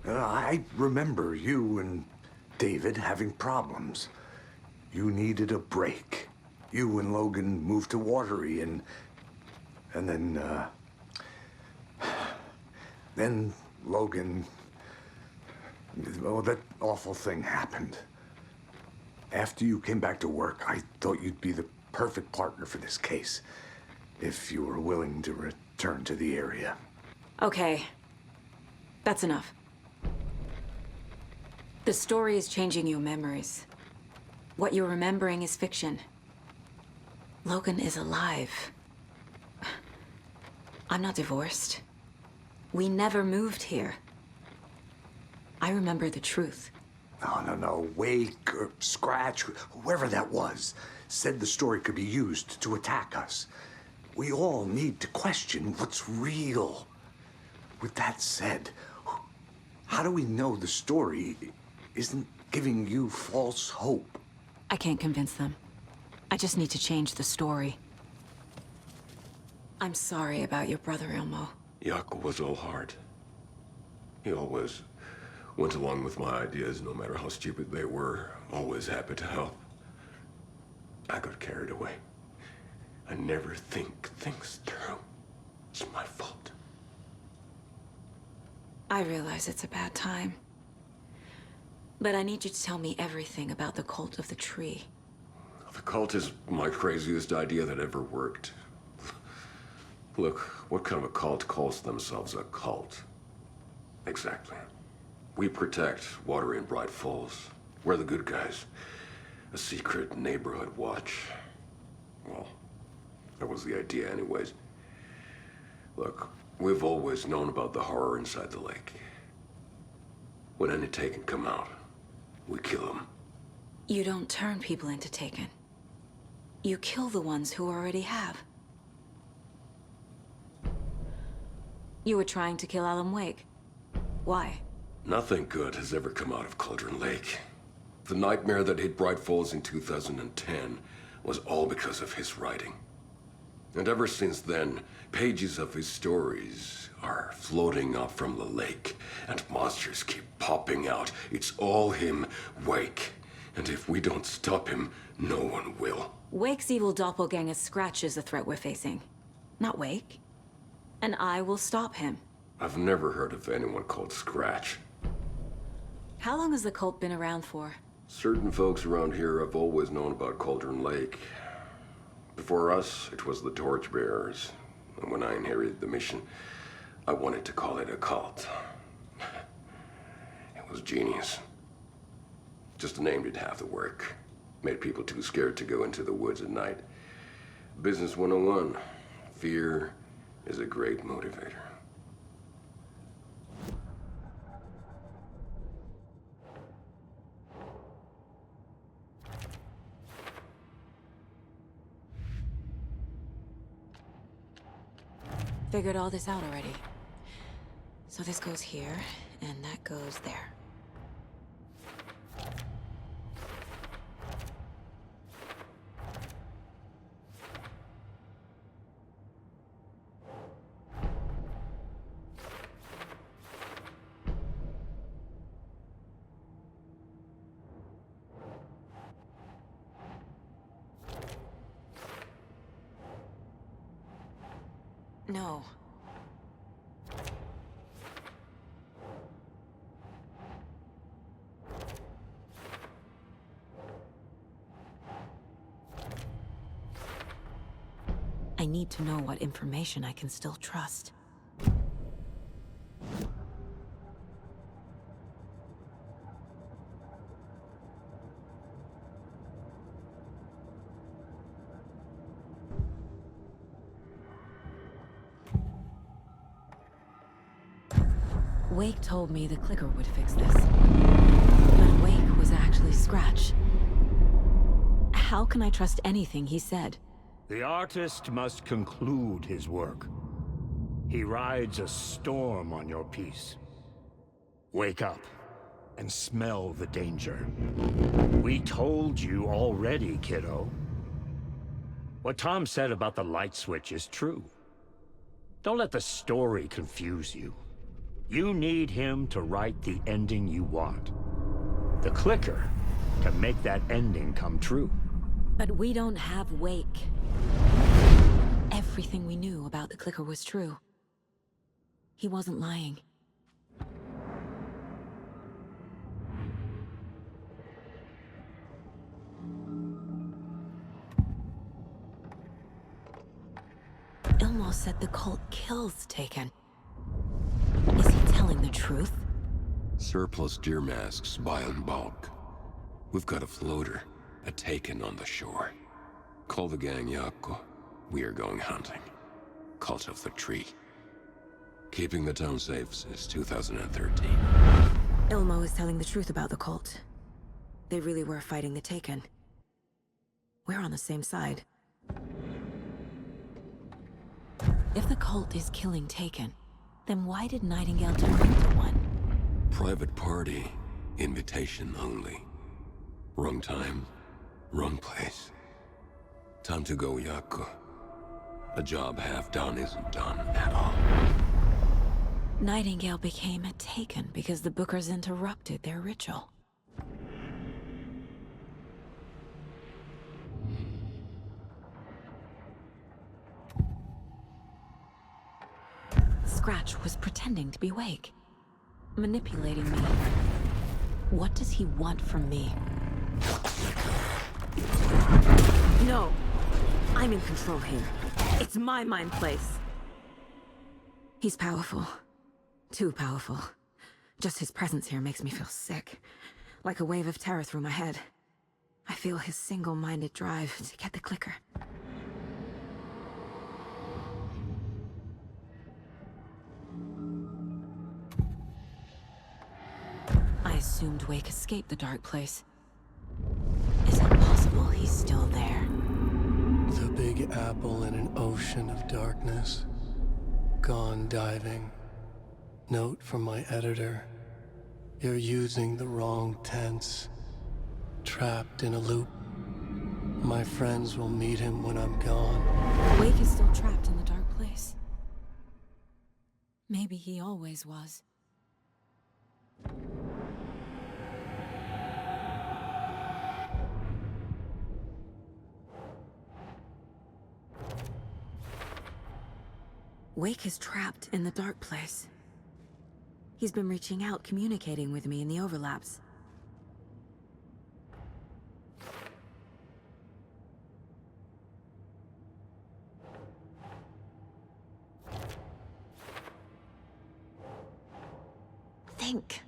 I remember you and David having problems. You needed a break. You and Logan moved to Watery and then Logan, well, that awful thing happened. After you came back to work, I thought you'd be the perfect partner for this case, if you were willing to return to the area. Okay. That's enough. The story is changing your memories. What you're remembering is fiction. Logan is alive. I'm not divorced. We never moved here. I remember the truth. No. Wake or Scratch, whoever that was, said the story could be used to attack us. We all need to question what's real. With that said, how do we know the story isn't giving you false hope? I can't convince them. I just need to change the story. I'm sorry about your brother, Ilmo. Jaakko was all heart. He always went along with my ideas, no matter how stupid they were. Always happy to help. I got carried away. I never think things through. It's my fault. I realize it's a bad time. But I need you to tell me everything about the Cult of the Tree. The cult is my craziest idea that ever worked. Look, what kind of a cult calls themselves a cult? Exactly. We protect water in Bright Falls. We're the good guys. A secret neighborhood watch. Well, that was the idea anyways. Look, we've always known about the horror inside the lake. When any Taken come out, we kill them. You don't turn people into Taken. You kill the ones who already have. You were trying to kill Alan Wake. Why? Nothing good has ever come out of Cauldron Lake. The nightmare that hit Bright Falls in 2010 was all because of his writing. And ever since then, pages of his stories are floating up from the lake, and monsters keep popping out. It's all him, Wake. And if we don't stop him, no one will. Wake's evil doppelganger Scratch is the threat we're facing, not Wake. And I will stop him. I've never heard of anyone called Scratch. How long has the cult been around for? Certain folks around here have always known about Cauldron Lake. Before us, it was the Torchbearers. And when I inherited the mission, I wanted to call it a cult. It was genius. Just a name did half the work. Made people too scared to go into the woods at night. Business 101. Fear is a great motivator. Figured all this out already. So this goes here, and that goes there. No. I need to know what information I can still trust. Wake told me the clicker would fix this. But Wake was actually Scratch. How can I trust anything he said? The artist must conclude his work. He rides a storm on your piece. Wake up and smell the danger. We told you already, kiddo. What Tom said about the light switch is true. Don't let the story confuse you. You need him to write the ending you want. The clicker can make that ending come true. But we don't have Wake. Everything we knew about the clicker was true. He wasn't lying. Ilmo said the cult kills Taken. Is he telling the truth? Surplus deer masks buy in bulk. We've got a floater, a Taken on the shore. Call the gang Yako. We are going hunting. Cult of the Tree. Keeping the town safe since 2013. Ilmo is telling the truth about the cult. They really were fighting the Taken. We're on the same side. If the cult is killing Taken, then why did Nightingale turn into one? Private party. Invitation only. Wrong time, wrong place. Time to go, Yako. A job half done isn't done at all. Nightingale became a Taken because the Bookers interrupted their ritual. Scratch was pretending to be Wake, manipulating me. What does he want from me? No! I'm in control here. It's my mind place. He's powerful. Too powerful. Just his presence here makes me feel sick. Like a wave of terror through my head. I feel his single-minded drive to get the clicker. I assumed Wake escaped the dark place. Is it possible he's still there? The Big Apple in an ocean of darkness. Gone diving. Note from my editor. You're using the wrong tense. Trapped in a loop. My friends will meet him when I'm gone. Wake is still trapped in the dark place. Maybe he always was. Wake is trapped in the dark place. He's been reaching out, communicating with me in the overlaps. Think.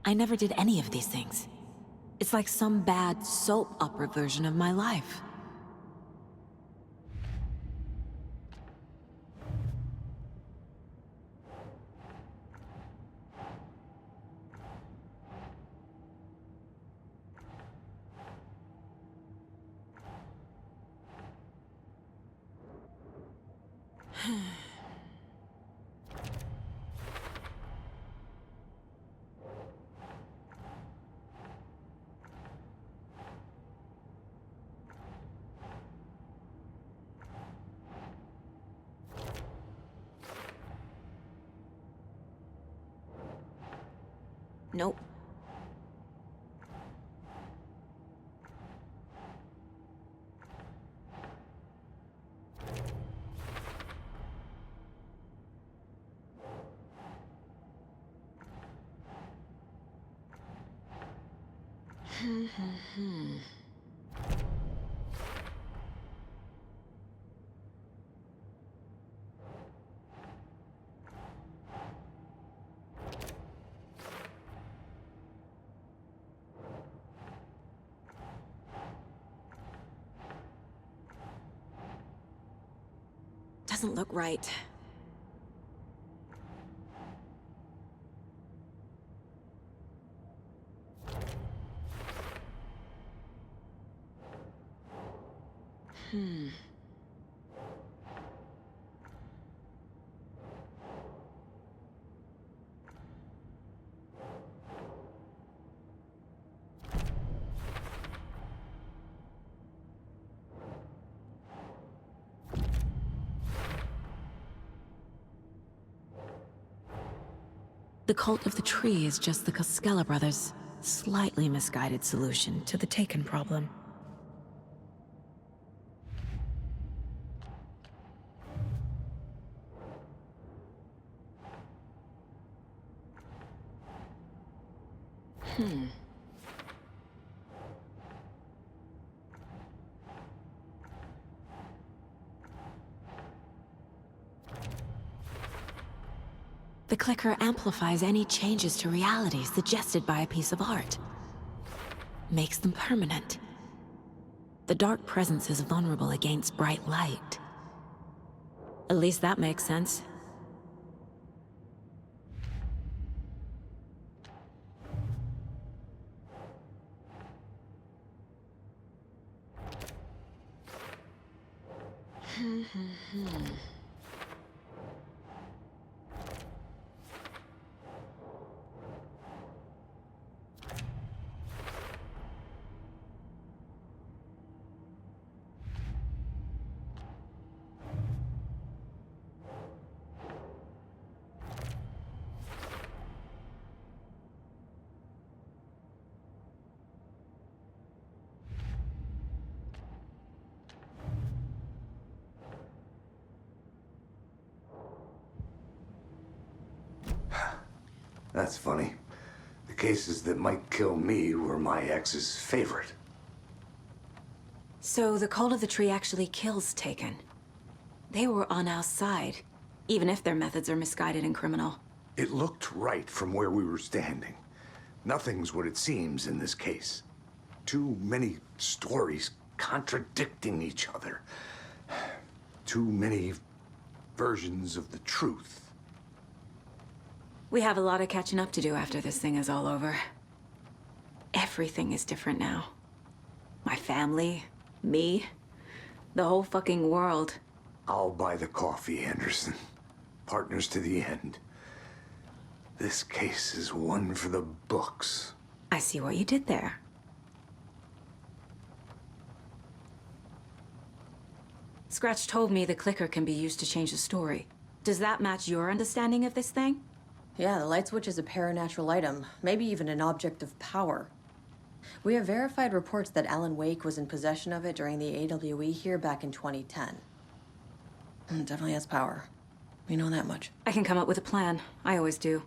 I never did any of these things. It's like some bad soap opera version of my life. Nope. Doesn't look right. The Cult of the Tree is just the Koskela brothers' slightly misguided solution to the Taken problem. The clicker amplifies any changes to reality suggested by a piece of art. Makes them permanent. The dark presence is vulnerable against bright light. At least that makes sense. That's funny. The cases that might kill me were my ex's favorite. So the Cult of the Tree actually kills Taken. They were on our side, even if their methods are misguided and criminal. It looked right from where we were standing. Nothing's what it seems in this case. Too many stories contradicting each other. Too many versions of the truth. We have a lot of catching up to do after this thing is all over. Everything is different now. My family, me, the whole fucking world. I'll buy the coffee, Anderson. Partners to the end. This case is one for the books. I see what you did there. Scratch told me the clicker can be used to change the story. Does that match your understanding of this thing? Yeah, the light switch is a paranatural item, maybe even an object of power. We have verified reports that Alan Wake was in possession of it during the AWE here back in 2010. It definitely has power. We know that much. I can come up with a plan. I always do.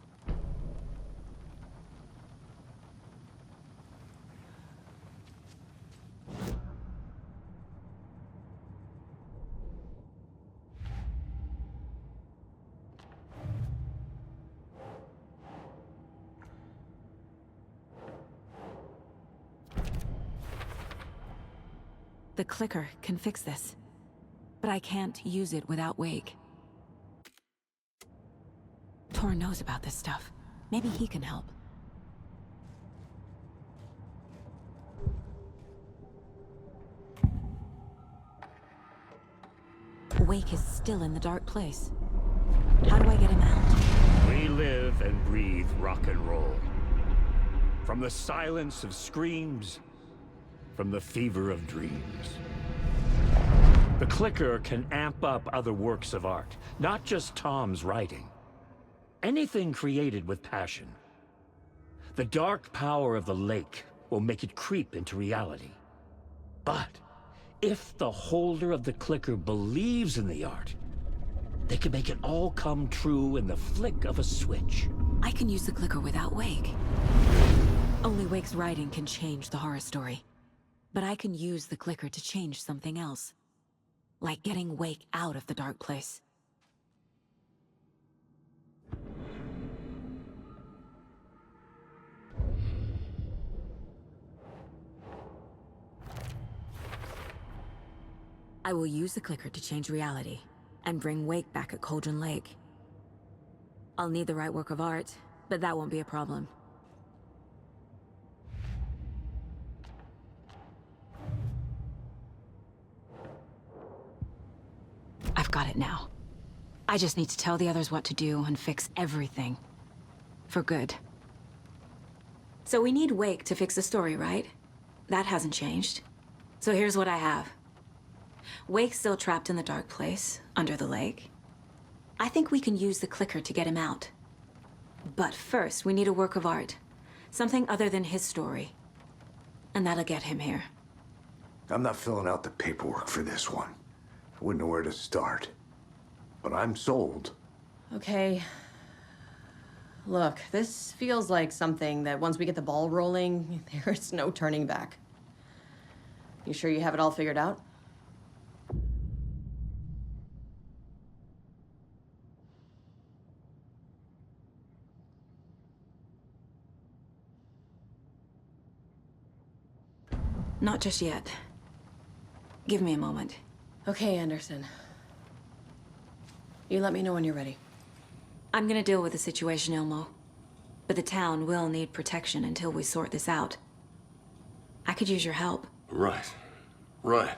The clicker can fix this, but I can't use it without Wake. Tor knows about this stuff. Maybe he can help. Wake is still in the dark place. How do I get him out? We live and breathe rock and roll. From the silence of screams, from the fever of dreams. The clicker can amp up other works of art, not just Tom's writing. Anything created with passion. The dark power of the lake will make it creep into reality. But if the holder of the clicker believes in the art, they can make it all come true in the flick of a switch. I can use the clicker without Wake. Only Wake's writing can change the horror story. But I can use the clicker to change something else. Like getting Wake out of the dark place. I will use the clicker to change reality, and bring Wake back at Cauldron Lake. I'll need the right work of art, but that won't be a problem. I've got it now. I just need to tell the others what to do and fix everything. For good. So we need Wake to fix the story, right? That hasn't changed. So here's what I have. Wake's still trapped in the dark place, under the lake. I think we can use the clicker to get him out. But first, we need a work of art. Something other than his story. And that'll get him here. I'm not filling out the paperwork for this one. I wouldn't know where to start. But I'm sold. Okay. Look, this feels like something that once we get the ball rolling, there's no turning back. You sure you have it all figured out? Not just yet. Give me a moment. Okay, Anderson. You let me know when you're ready. I'm gonna deal with the situation, Ilmo. But the town will need protection until we sort this out. I could use your help. Right. Right.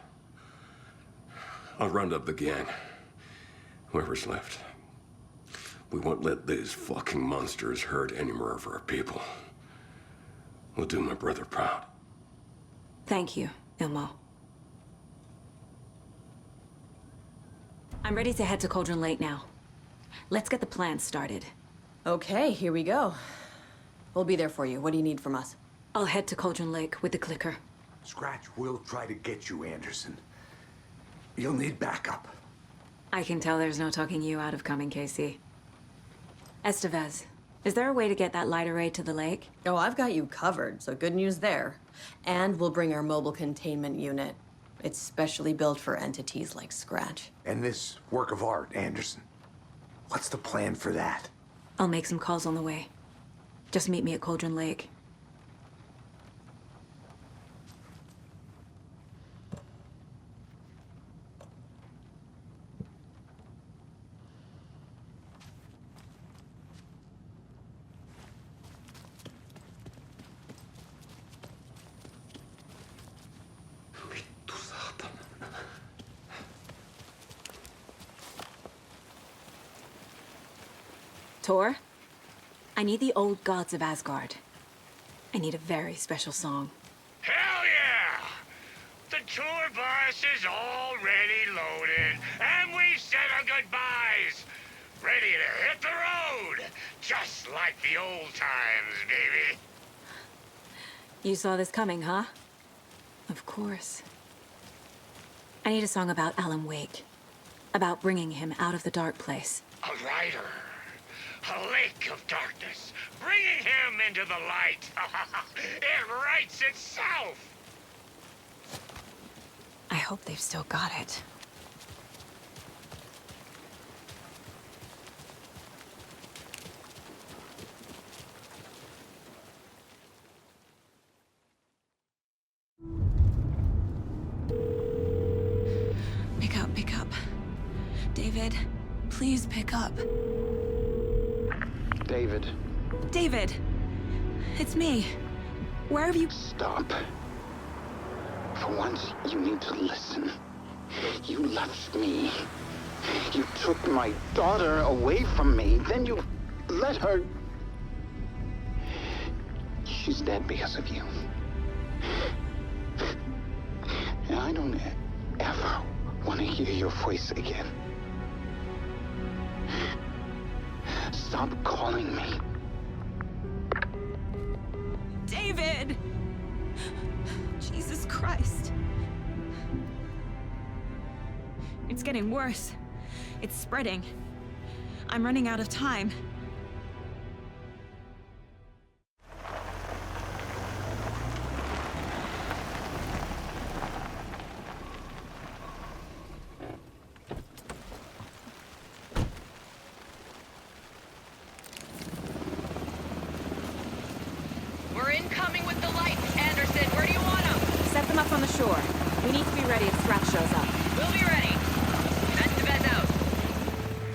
I'll round up the gang. Whoever's left. We won't let these fucking monsters hurt any more of our people. We'll do my brother proud. Thank you, Ilmo. I'm ready to head to Cauldron Lake now. Let's get the plan started. Okay, here we go. We'll be there for you. What do you need from us? I'll head to Cauldron Lake with the clicker. Scratch will try to get you, Anderson. You'll need backup. I can tell there's no talking you out of coming, Casey. Estevez, Is there a way to get that light array to the lake? Oh, I've got you covered, so good news there. And we'll bring our mobile containment unit. It's specially built for entities like Scratch. And this work of art, Anderson. What's the plan for that? I'll make some calls on the way. Just meet me at Cauldron Lake. Tor, I need the old gods of Asgard. I need a very special song. Hell yeah! The tour bus is already loaded, and we said our goodbyes. Ready to hit the road, just like the old times, baby. You saw this coming, huh? Of course. I need a song about Alan Wake. About bringing him out of the dark place. A rider. A lake of darkness, bringing him into the light. It writes itself. I hope they've still got it. Pick up. David, please pick up. David. David! It's me. Where have you... Stop. For once, you need to listen. You left me. You took my daughter away from me. Then you let her... She's dead because of you. And I don't ever want to hear your voice again. Stop calling me. David! Jesus Christ. It's getting worse. It's spreading. I'm running out of time. We're incoming with the lights, Anderson. Where do you want them? Set them up on the shore. We need to be ready if Scratch shows up. We'll be ready. That's the best out.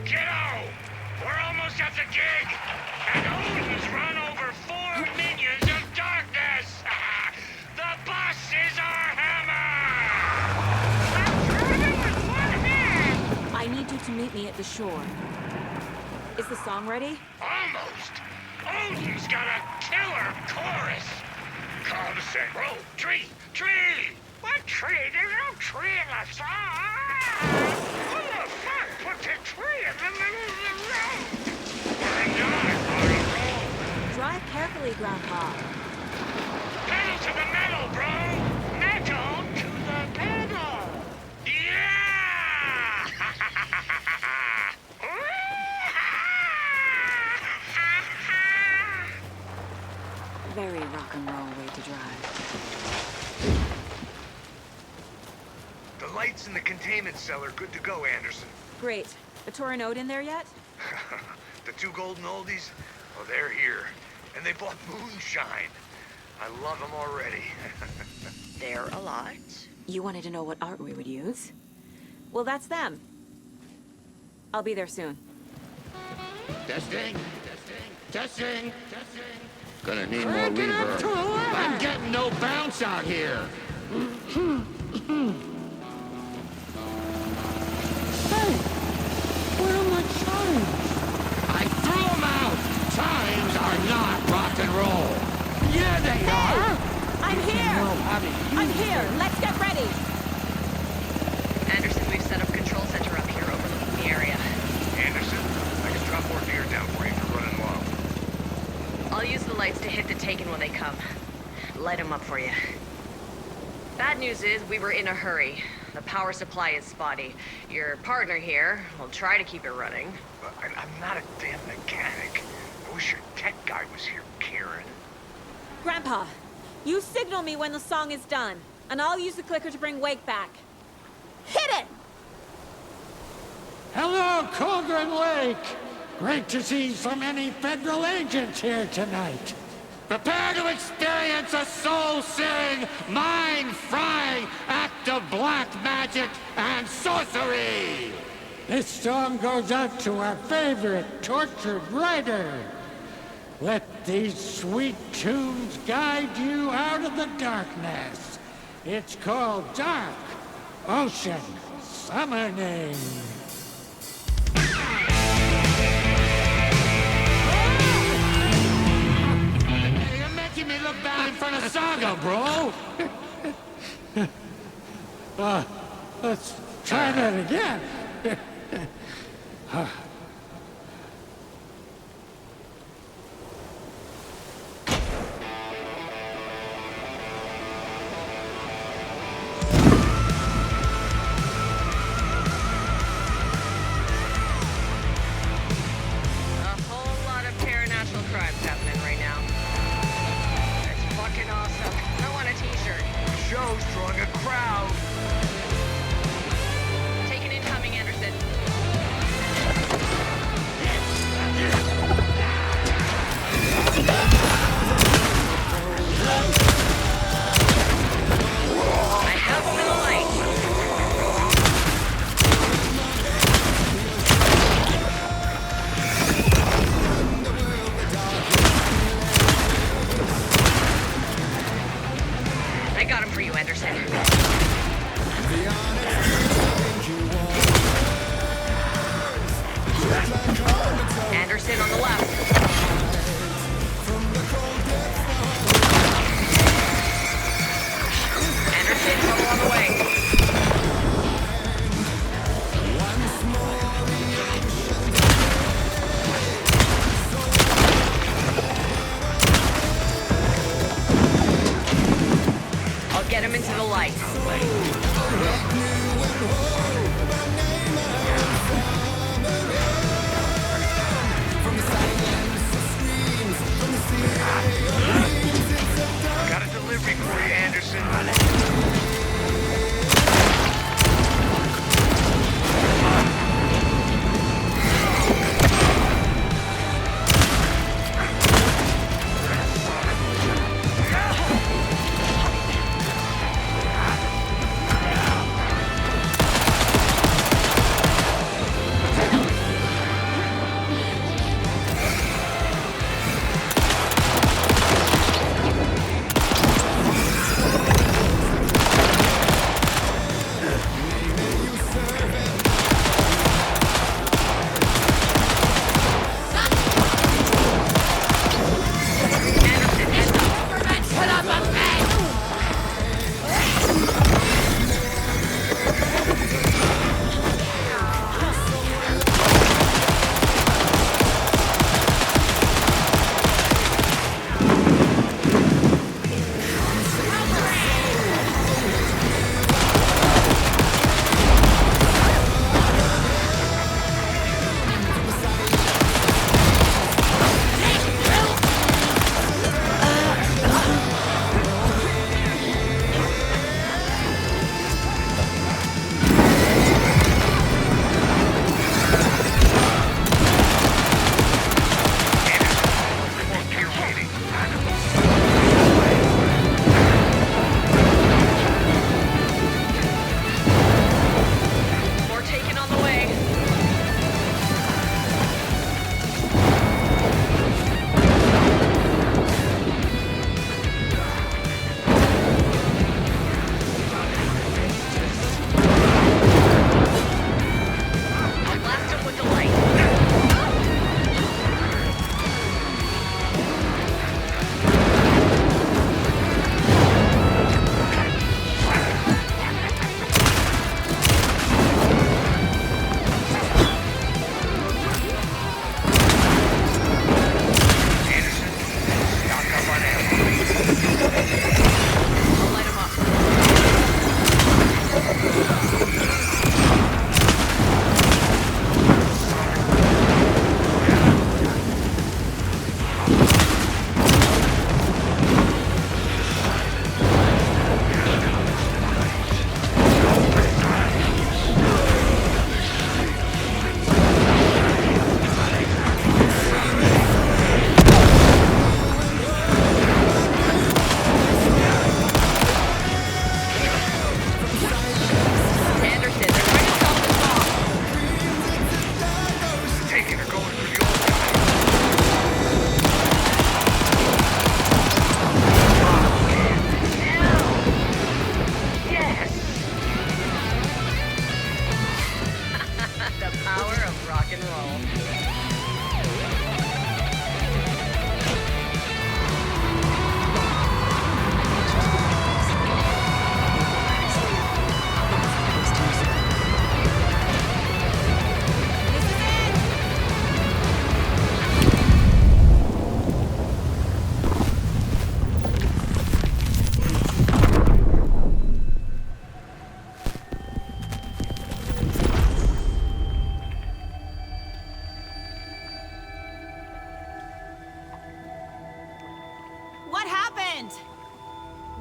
Kiddo, we're almost at the gig. And Odin's run over 4 minions of darkness. The bus is our hammer. I'm driving with one hand. I need you to meet me at the shore. Is the song ready? Almost. Odin's got a killer chorus. Call to say, roll, tree. What tree? There's no tree in the song. Who the fuck put the tree in the middle of the road? We're not on a roll. Drive carefully, Grandpa. Pedal to the metal, bro. Metal to the pedal. Yeah! Very rock and roll way to drive. The lights in the containment cell are good to go, Anderson. Great. The Tor and Odin there yet? The 2 golden oldies? Oh, they're here. And they bought moonshine. I love them already. They're a lot. You wanted to know what art we would use? Well, that's them. I'll be there soon. Testing. Gonna need more reverb. I'm getting no bounce out here. Hey, where are my chimes? I threw them out. Chimes are not rock and roll. Yeah, they are. I'm here. Let's get ready. Anderson, we've set up a control center up here overlooking the area. Anderson, I can drop more gear down for you if you're running low. I'll use the lights to hit the Taken when they come. Light them up for you. Bad news is we were in a hurry. The power supply is spotty. Your partner here will try to keep it running. I'm not a damn mechanic. I wish your tech guy was here, Karen. Grandpa, you signal me when the song is done, and I'll use the clicker to bring Wake back. Hit it! Hello, Cauldron Lake! Great to see so many federal agents here tonight. Prepare to experience a soul-searing, mind-frying act of black magic and sorcery! This song goes out to our favorite tortured writer. Let these sweet tunes guide you out of the darkness. It's called Dark Ocean Summoning. You're making me look bad in front of Saga, bro. Let's try that again. Show's drawing a crowd. Take an incoming, Anderson. I have the light. I got him for you, Anderson. Anderson on the left. Anderson, trouble on the way. I'll get him into the light. Got a delivery for you, Anderson.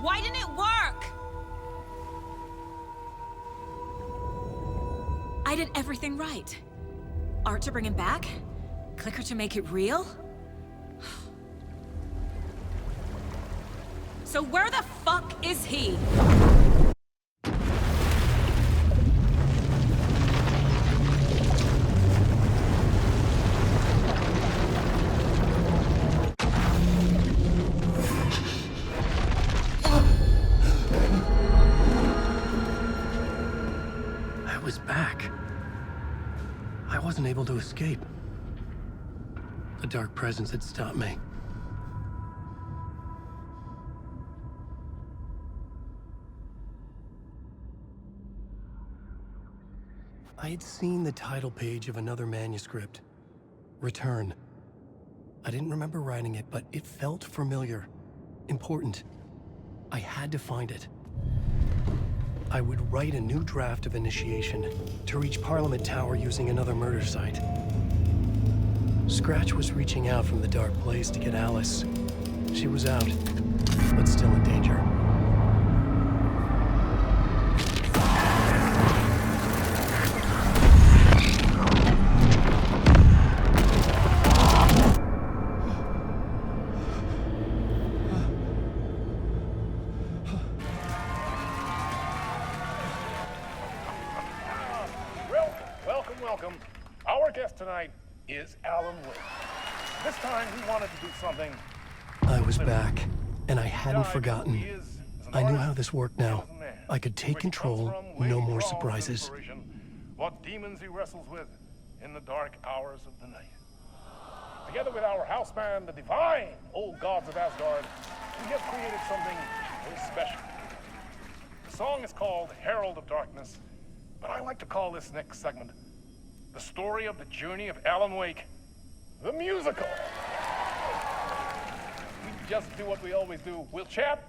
Why didn't it work? I did everything right. Art to bring him back? Clicker to make it real? So where the fuck is he? I was back. I wasn't able to escape. A dark presence had stopped me. I had seen the title page of another manuscript. Return. I didn't remember writing it, but it felt familiar. Important. I had to find it. I would write a new draft of Initiation to reach Parliament Tower using another murder site. Scratch was reaching out from the dark place to get Alice. She was out, but still in danger. Welcome. Our guest tonight is Alan Wake. This time he wanted to do something. I was back, and I hadn't forgotten. I knew how this worked now. I could take control, no more surprises. What demons he wrestles with in the dark hours of the night. Together with our house band, the divine old gods of Asgard, we have created something very special. The song is called Herald of Darkness, but I like to call this next segment the story of the journey of Alan Wake, the musical. We just do what we always do. We'll chat,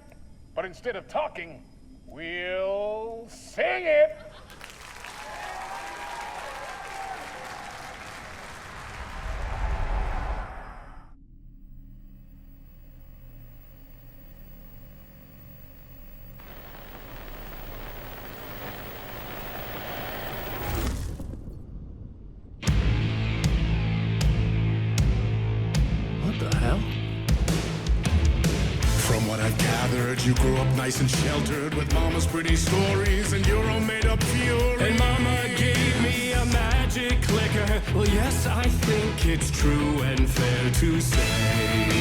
but instead of talking, we'll sing it. You grew up nice and sheltered with mama's pretty stories and your own made-up fury. And mama gave me a magic clicker. Well, yes, I think it's true and fair to say.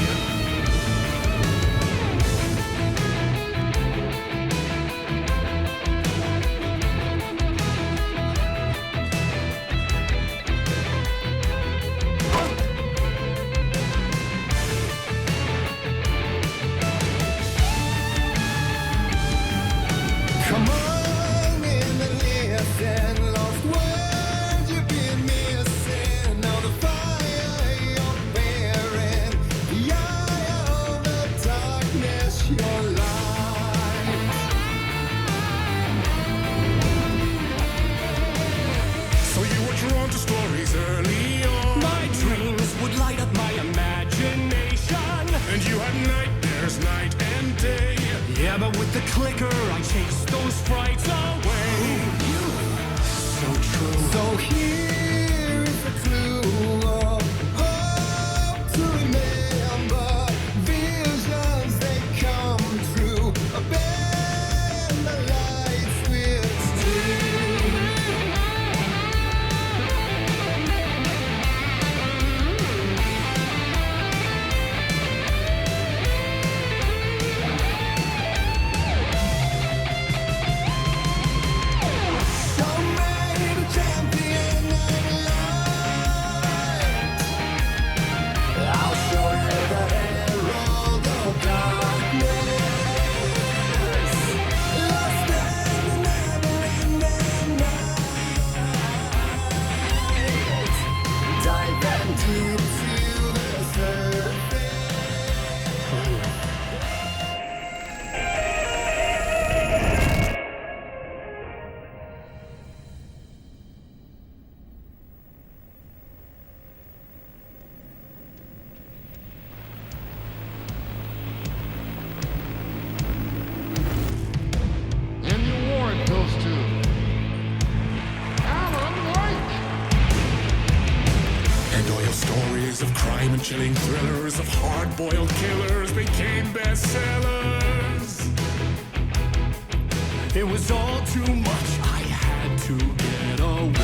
Bone-chilling thrillers of hard-boiled killers became bestsellers. It was all too much, I had to get away.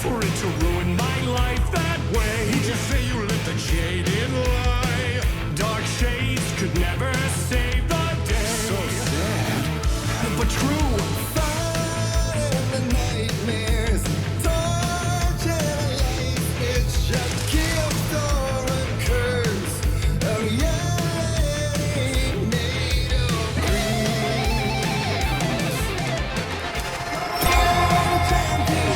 For it to ruin my life that way. You just say you lived a jaded lie. Dark shades could never save the day. So sad, but true. Fire the nightmares, torture life. It's just gift or a curse. Oh yeah, made of dreams. Champion.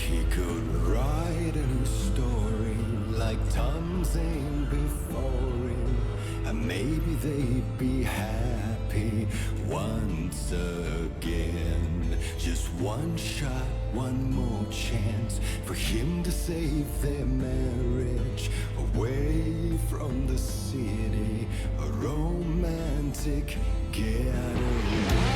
He could write a new story like Tom's ain't before him, and maybe they'd be happy once again. Just one shot, one more chance for him to save their marriage away from the city, a romantic getaway.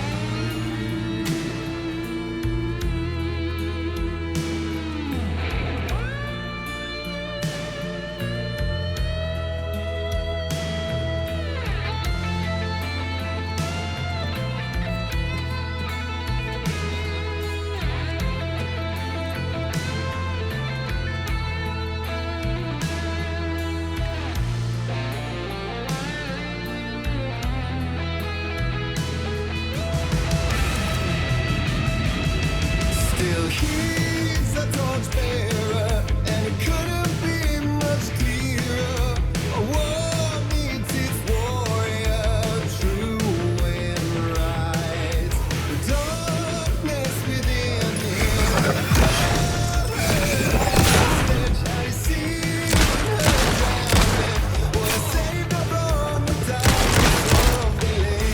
He's a torchbearer, and it couldn't be much clearer. A war needs its warrior, true and right. The darkness within him, I see her drowning. Was saved from the darkness of the lake.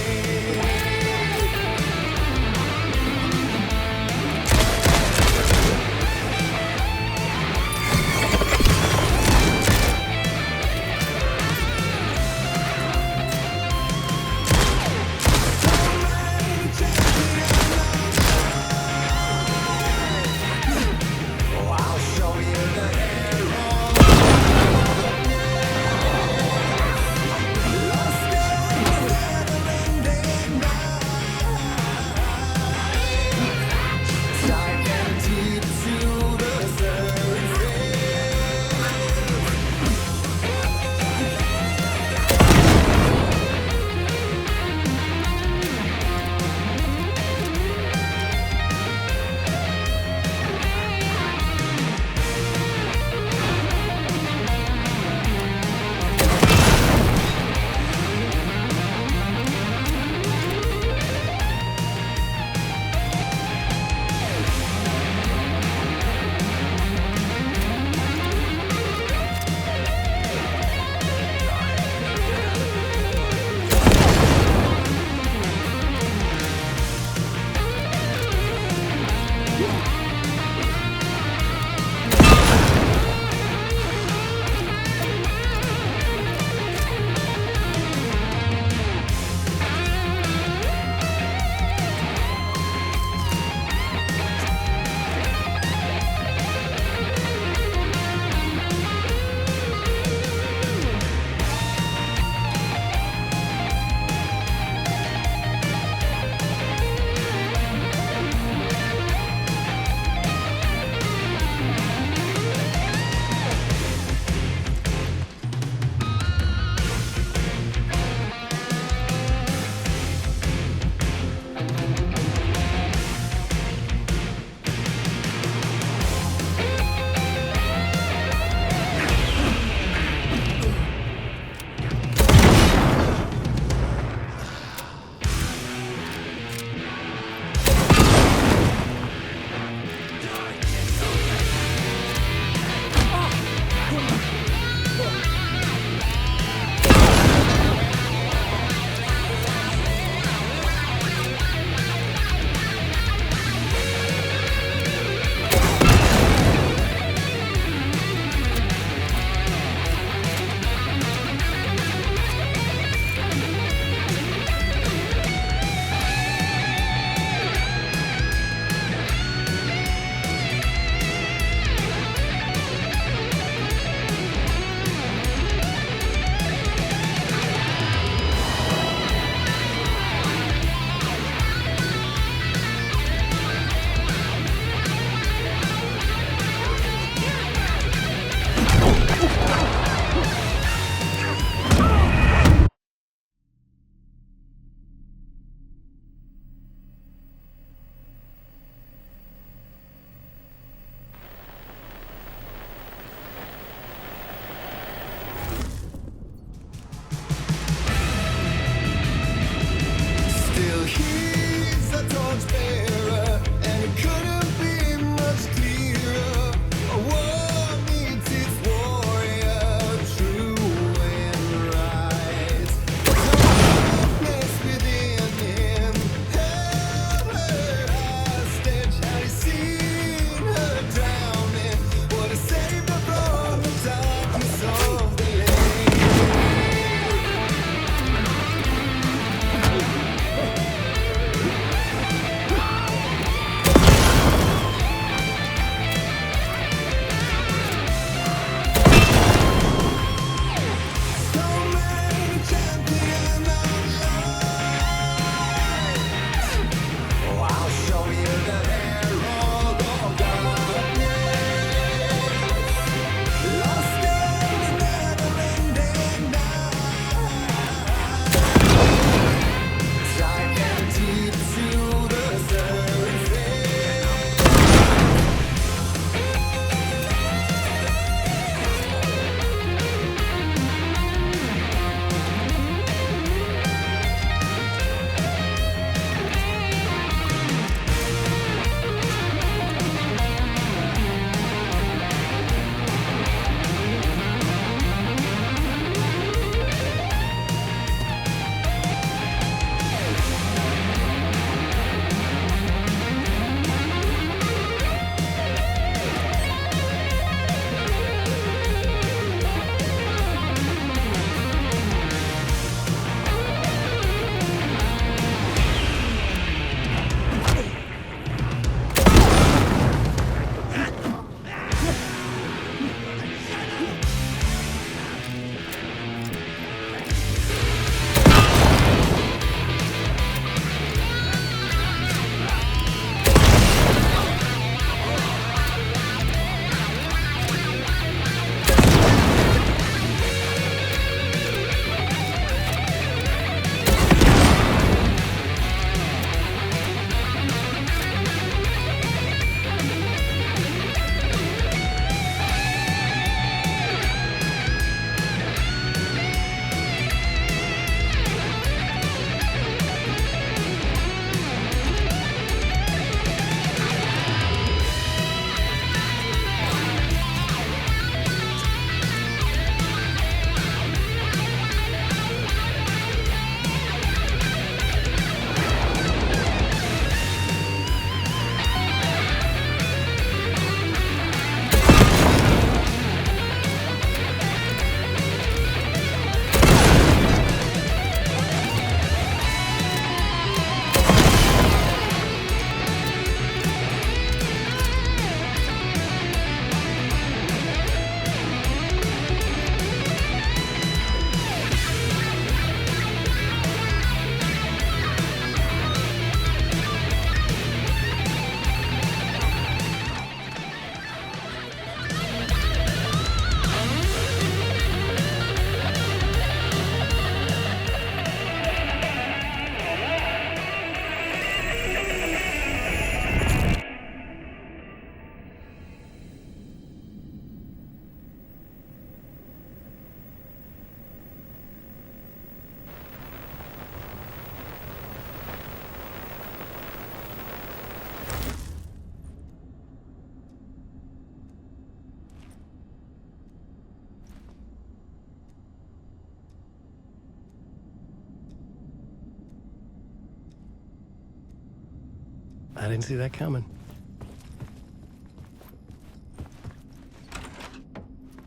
I didn't see that coming.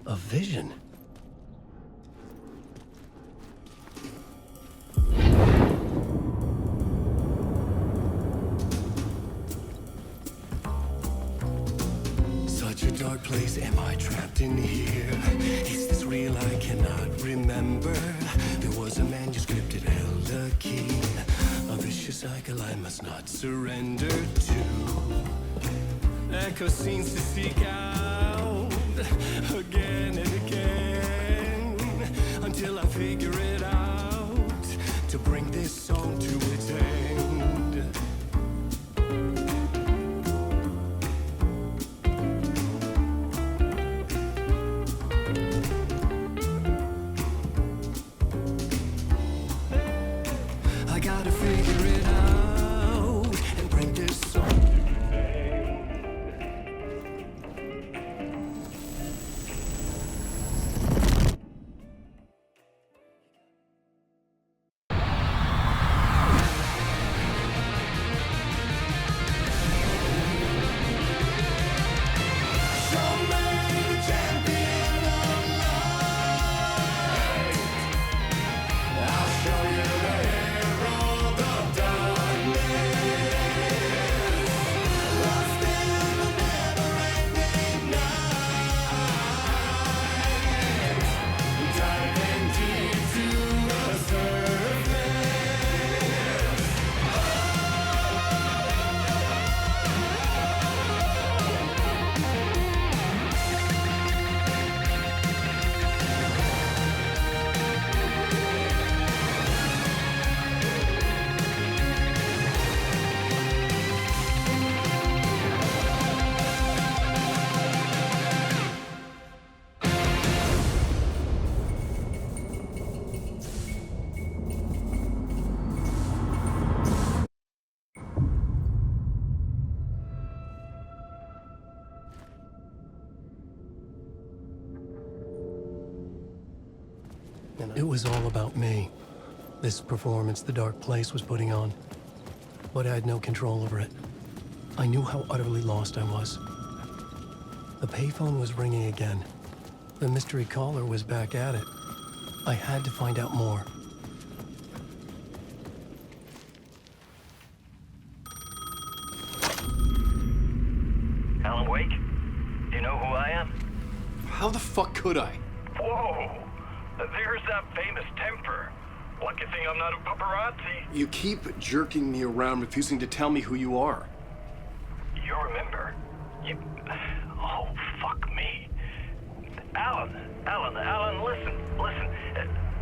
A vision? Such a dark place, am I trapped in here? Is this real? I cannot remember. There was a manuscript, it held a key. A vicious cycle I must not surrender to. Echo scenes to seek out again and again until I figure it out to bring this song to its end. I gotta figure it out and bring this song to its end. It was all about me. This performance the Dark Place was putting on. But I had no control over it. I knew how utterly lost I was. The payphone was ringing again. The mystery caller was back at it. I had to find out more. Alan Wake? Do you know who I am? How the fuck could I? Whoa! There's that famous temper. Lucky thing I'm not a paparazzi. You keep jerking me around, refusing to tell me who you are. You remember? You... Oh, fuck me. Alan, listen.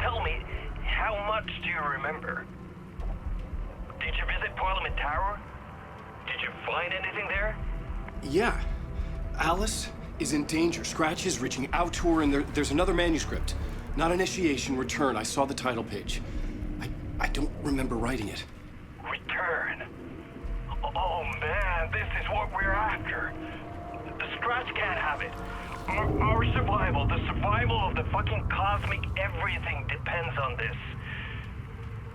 Tell me, how much do you remember? Did you visit Parliament Tower? Did you find anything there? Yeah. Alice is in danger. Scratch is reaching out to her, and there's another manuscript. Not initiation, return. I saw the title page. I don't remember writing it. Return? Oh man, this is what we're after. The Scratch can't have it. Our survival, the survival of the fucking cosmic everything depends on this.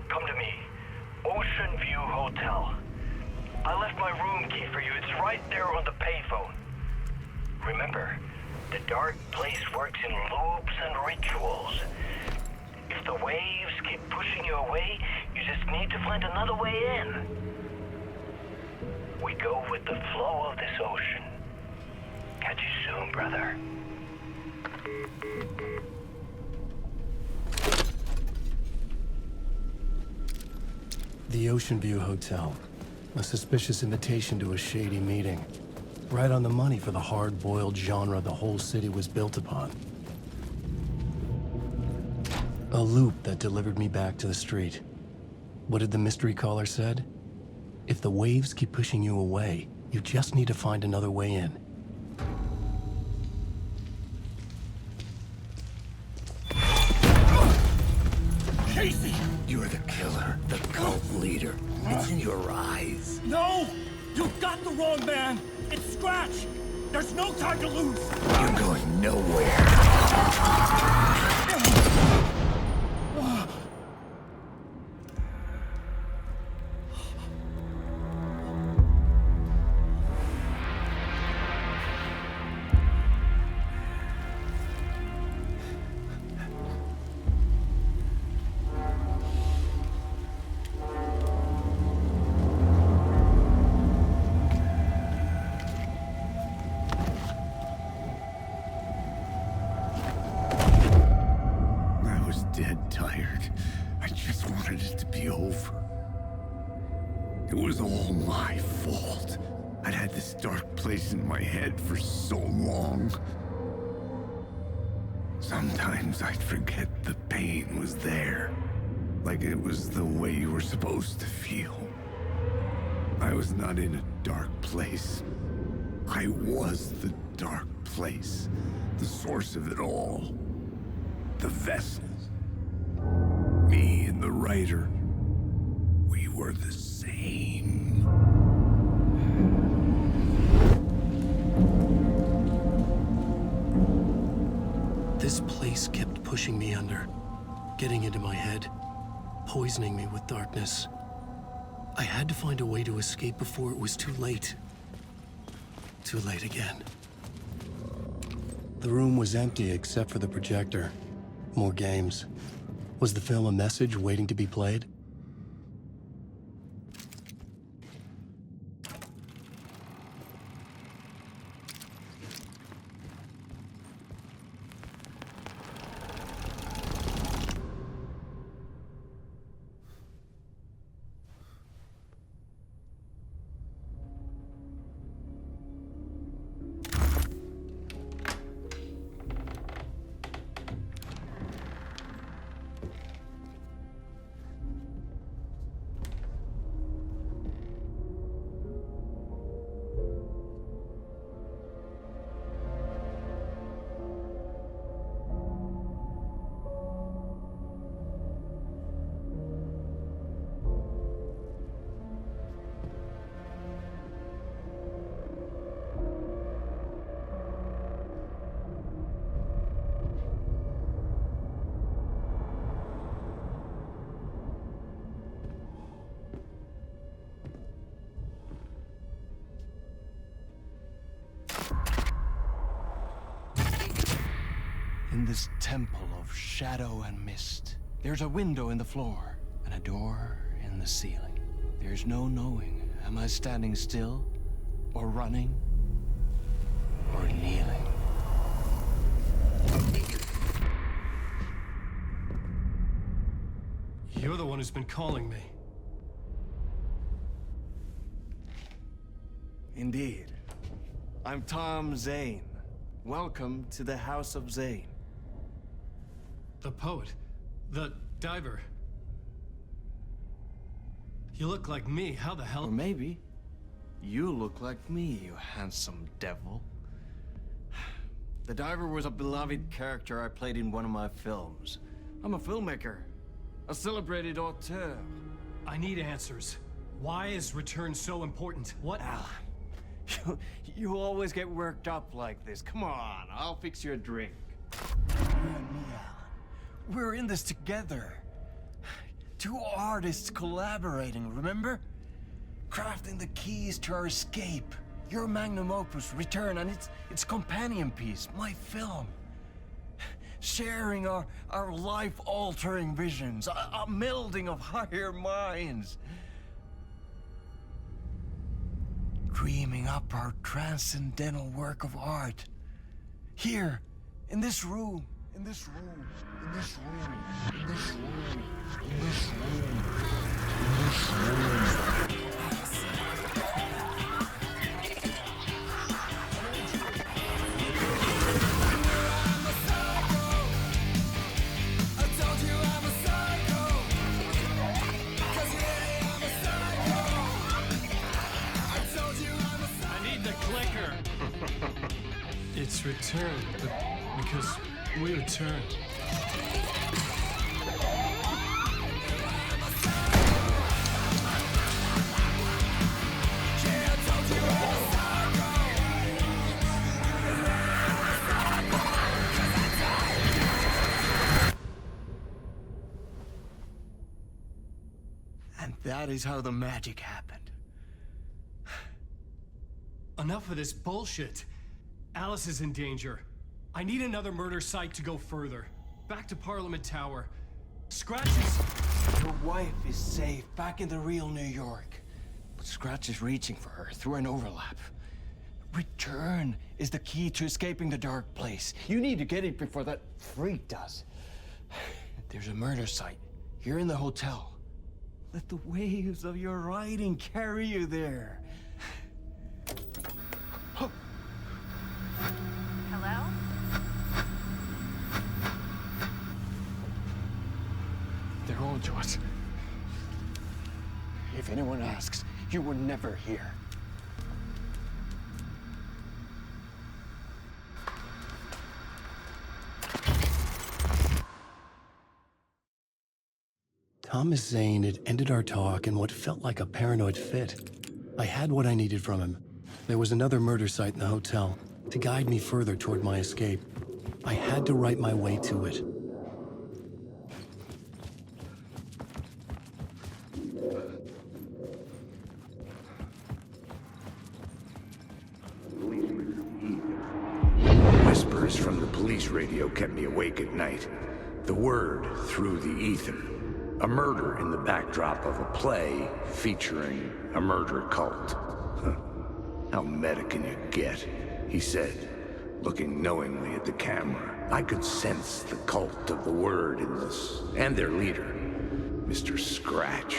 Come to me. Ocean View Hotel. I left my room key for you. It's right there on the payphone. Remember, the Dark Place works in loops and rituals. If the waves keep pushing you away, you just need to find another way in. We go with the flow of this ocean. Catch you soon, brother. The Ocean View Hotel. A suspicious invitation to a shady meeting. Right on the money for the hard-boiled genre the whole city was built upon. A loop that delivered me back to the street. What did the mystery caller said? If the waves keep pushing you away, you just need to find another way in. Casey! You're the killer, the cult leader. It's in your eyes. No! You've got the wrong man! It's Scratch! There's no time to lose! You're going nowhere. It was all my fault. I'd had this dark place in my head for so long. Sometimes I'd forget the pain was there. Like it was the way you were supposed to feel. I was not in a dark place. I was the dark place. The source of it all. The vessel. Me and the writer. We were the same. This place kept pushing me under, getting into my head, poisoning me with darkness. I had to find a way to escape before it was too late. Too late again. The room was empty except for the projector. More games. Was the film a message waiting to be played? In this temple of shadow and mist, there's a window in the floor and a door in the ceiling. There's no knowing, am I standing still, or running, or kneeling? You're the one who's been calling me. Indeed. I'm Tom Zane. Welcome to the House of Zane. The poet. The diver. You look like me. How the hell? Or maybe you look like me, you handsome devil. The diver was a beloved character I played in one of my films. I'm a filmmaker, a celebrated auteur. I need answers. Why is Return so important? What? Alan, you always get worked up like this. Come on, I'll fix you a drink. You and me, Alan. We're in this together. Two artists collaborating, remember? Crafting the keys to our escape. Your magnum opus, Return, and its companion piece, my film. Sharing our life-altering visions, a melding of higher minds. Dreaming up our transcendental work of art. Here, in this room, in this room, in this room, in this room, in this room, in this room. It's Return, because we return. And that is how the magic happened. Enough of this bullshit. Alice is in danger. I need another murder site to go further. Back to Parliament Tower. Scratch is... Your wife is safe, back in the real New York. But Scratch is reaching for her through an overlap. Return is the key to escaping the dark place. You need to get it before that freak does. There's a murder site here in the hotel. Let the waves of your writing carry you there. Hello? They're on to us. If anyone asks, you were never here. Thomas Zane had ended our talk in what felt like a paranoid fit. I had what I needed from him. There was another murder site in the hotel to guide me further toward my escape. I had to write my way to it. Whispers from the police radio kept me awake at night. The word through the ether. A murder in the backdrop of a play featuring a murder cult. Huh. How meta can you get? He said, looking knowingly at the camera. I could sense the cult of the word in this, and their leader, Mr. Scratch.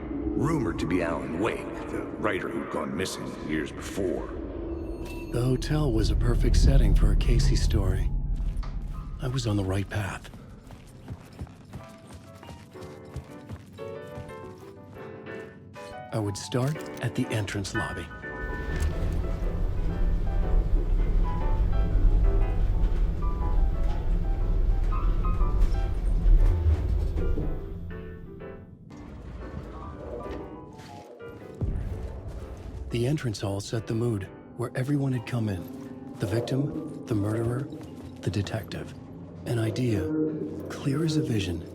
Rumored to be Alan Wake, the writer who'd gone missing years before. The hotel was a perfect setting for a Casey story. I was on the right path. I would start at the entrance lobby. The entrance hall set the mood, where everyone had come in. The victim, the murderer, the detective. An idea, clear as a vision,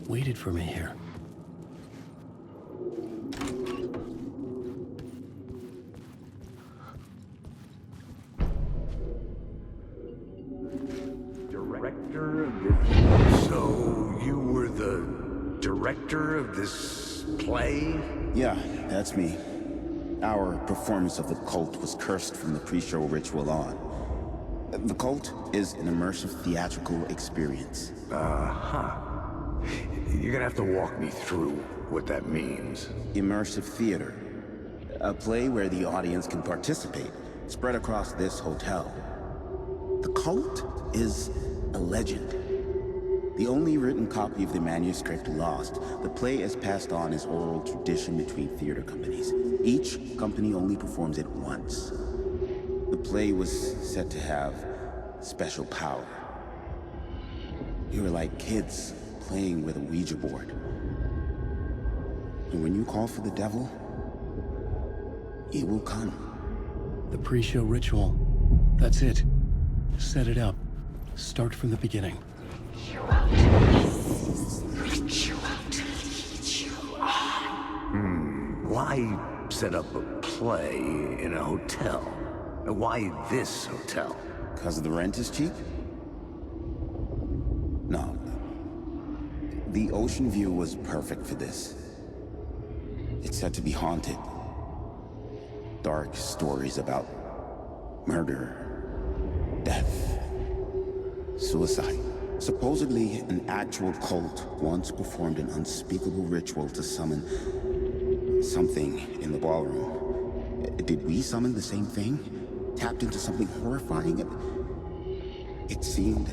waited for me here. Director of this... So, you were the director of this play? Yeah, that's me. Our performance of the cult was cursed from the pre-show ritual on. The cult is an immersive theatrical experience. Uh-huh. You're gonna have to walk me through what that means. Immersive theater. A play where the audience can participate, spread across this hotel. The cult is a legend. The only written copy of the manuscript lost, the play is passed on as oral tradition between theater companies. Each company only performs it once. The play was said to have special power. You were like kids playing with a Ouija board. And when you call for the devil, he will come. The pre-show ritual. That's it. Set it up. Start from the beginning. Why set up a play in a hotel? Why this hotel? Because the rent is cheap? No. The ocean view was perfect for this. It's said to be haunted. Dark stories about murder, death, suicide. Supposedly, an actual cult once performed an unspeakable ritual to summon something in the ballroom. Did we summon the same thing? Tapped into something horrifying? It seemed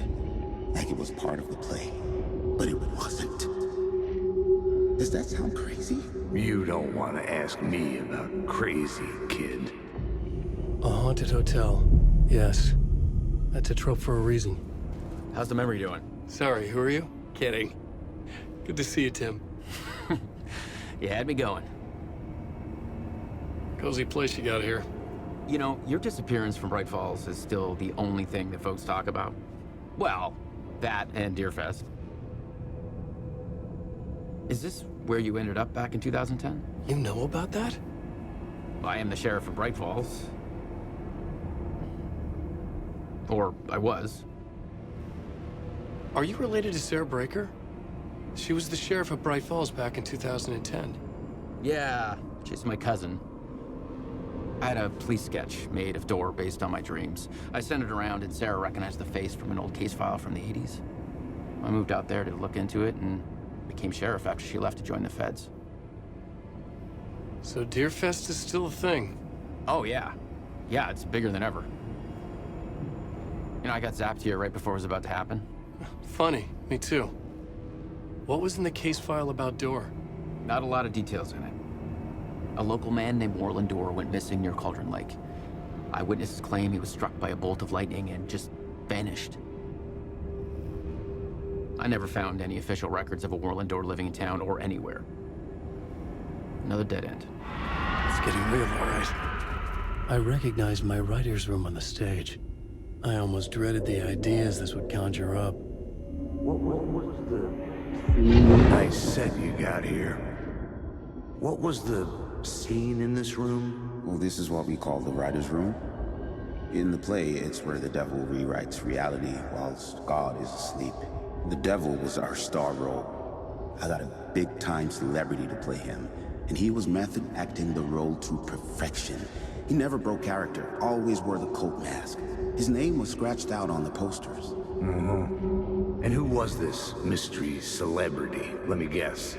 like it was part of the play, but it wasn't. Does that sound crazy? You don't want to ask me about crazy, kid. A haunted hotel. Yes. That's a trope for a reason. How's the memory doing? Sorry, who are you? Kidding. Good to see you, Tim. You had me going. Cozy place you got here. You know, your disappearance from Bright Falls is still the only thing that folks talk about. Well, that and Deerfest. Is this where you ended up back in 2010? You know about that? I am the sheriff of Bright Falls. Or I was. Are you related to Sarah Breaker? She was the sheriff of Bright Falls back in 2010. Yeah, she's my cousin. I had a police sketch made of Door based on my dreams. I sent it around and Sarah recognized the face from an old case file from the 80s. I moved out there to look into it and became sheriff after she left to join the feds. So Deerfest is still a thing? Oh, yeah. Yeah, it's bigger than ever. You know, I got zapped here right before it was about to happen. Funny, me too. What was in the case file about Dorr? Not a lot of details in it. A local man named Warland Dorr went missing near Cauldron Lake. Eyewitnesses claim he was struck by a bolt of lightning and just vanished. I never found any official records of a Warland Dorr living in town or anywhere. Another dead end. It's getting real, all right. I recognized my writer's room on the stage. I almost dreaded the ideas this would conjure up. What was the nice set you got here? What was the scene in this room? Well, this is what we call the writer's room. In the play, it's where the devil rewrites reality whilst God is asleep. The devil was our star role. I got a big-time celebrity to play him, and he was method acting the role to perfection. He never broke character, always wore the cult mask. His name was scratched out on the posters. Mm-hmm. And who was this mystery celebrity? Let me guess.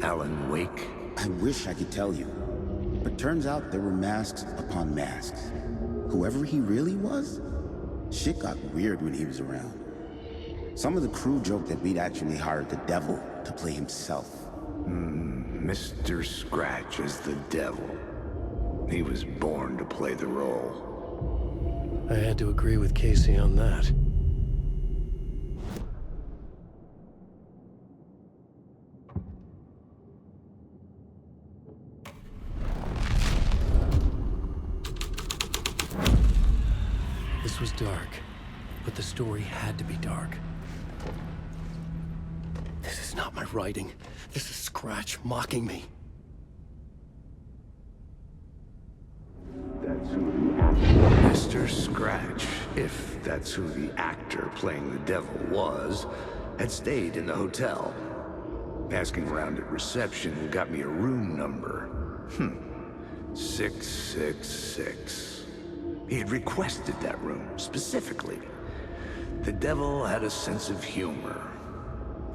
Alan Wake? I wish I could tell you, but turns out there were masks upon masks. Whoever he really was, shit got weird when he was around. Some of the crew joked that we'd actually hired the devil to play himself. Mr. Scratch as the devil. He was born to play the role. I had to agree with Casey on that. This was dark, but the story had to be dark. This is not my writing. This is Scratch mocking me. That's who the actor... Mr. Scratch, if that's who the actor playing the devil was, had stayed in the hotel. Asking around at reception got me a room number. 666. He had requested that room, specifically. The devil had a sense of humor.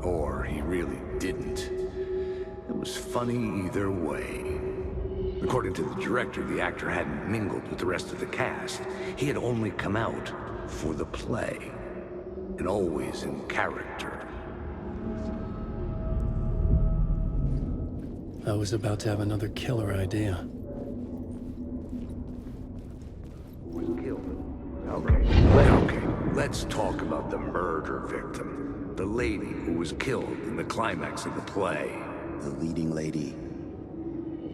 Or he really didn't. It was funny either way. According to the director, the actor hadn't mingled with the rest of the cast. He had only come out for the play. And always in character. I was about to have another killer idea. Okay, let's talk about the murder victim. The lady who was killed in the climax of the play. The leading lady.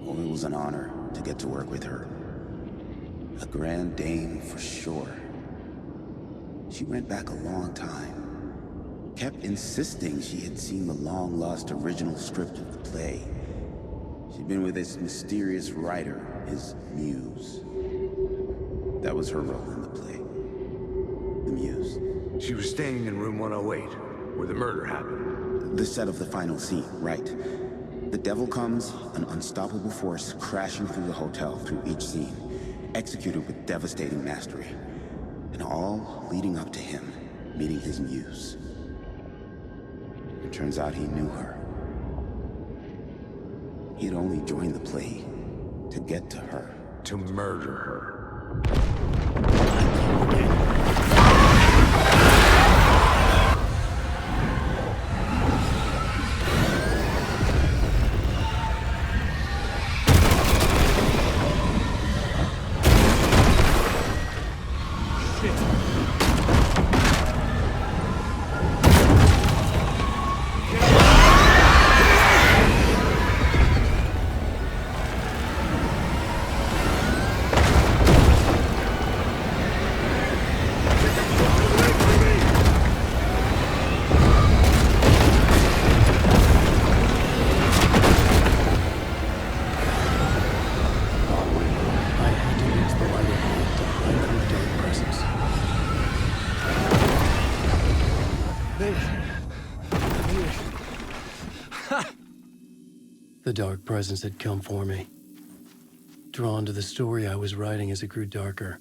Oh, it was an honor to get to work with her. A grand dame for sure. She went back a long time. Kept insisting she had seen the long-lost original script of the play. She'd been with this mysterious writer, his muse. That was her role in the play. The muse. She was staying in room 108, where the murder happened. The set of the final scene, right. The devil comes, an unstoppable force crashing through the hotel through each scene, executed with devastating mastery. And all leading up to him meeting his muse. It turns out he knew her. He had only joined the play to get to her. To murder her. The dark presence had come for me. Drawn to the story I was writing as it grew darker.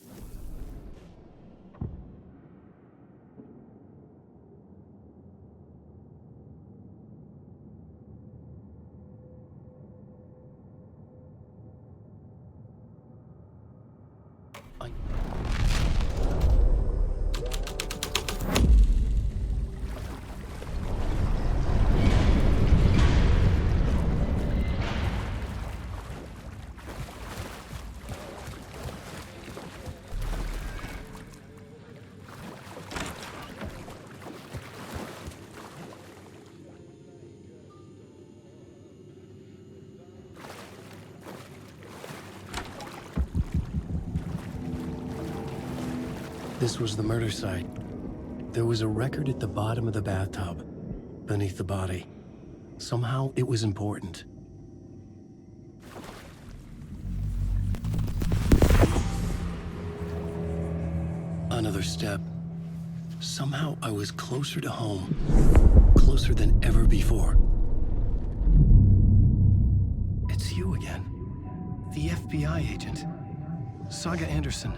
This was the murder site. There was a record at the bottom of the bathtub, beneath the body. Somehow, it was important. Another step. Somehow, I was closer to home. Closer than ever before. It's you again. The FBI agent. Saga Anderson.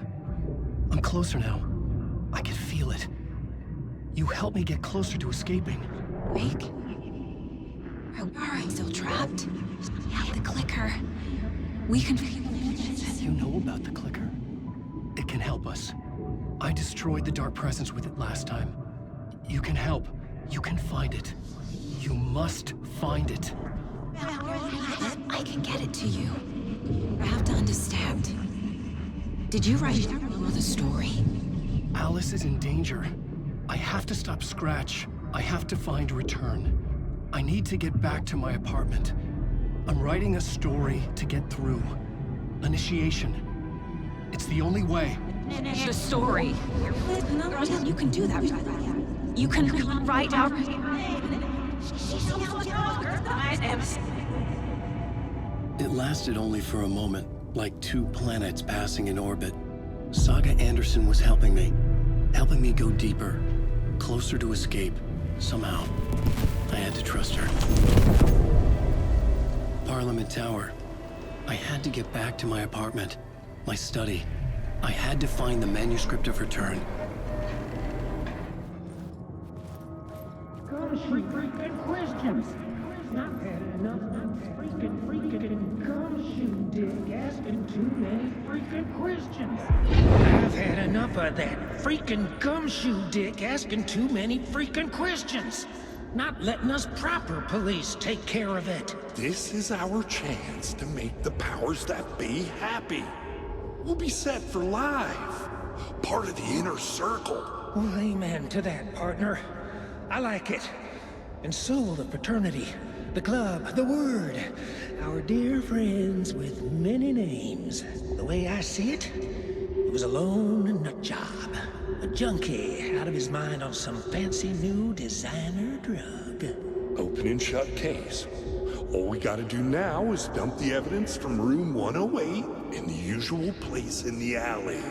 I'm closer now. I can feel it. You helped me get closer to escaping. Wake? Are we still trapped? Yeah, the clicker. We can... You know about the clicker? It can help us. I destroyed the dark presence with it last time. You can help. You can find it. You must find it. I can get it to you. I have to understand. Did you write the story? Alice is in danger. I have to stop Scratch. I have to find Return. I need to get back to my apartment. I'm writing a story to get through. Initiation. It's the only way. The story. You can do that. You can write out... It lasted only for a moment, like 2 planets passing in orbit. Saga Anderson was helping me go deeper, closer to escape, somehow. I had to trust her. Parliament Tower. I had to get back to my apartment, my study. I had to find the manuscript of Return. Freaking questions. I've had enough freaking gumshoe dick asking too many freaking questions. I've had enough of that freaking gumshoe dick asking too many freaking questions. Not letting us proper police take care of it. This is our chance to make the powers that be happy. We'll be set for life. Part of the inner circle. Well, amen to that, partner. I like it. And so will the fraternity, the club, the word. Our dear friends with many names. The way I see it, it was a lone nut job. A junkie out of his mind on some fancy new designer drug. Open and shut case. All we gotta do now is dump the evidence from room 108 in the usual place in the alley.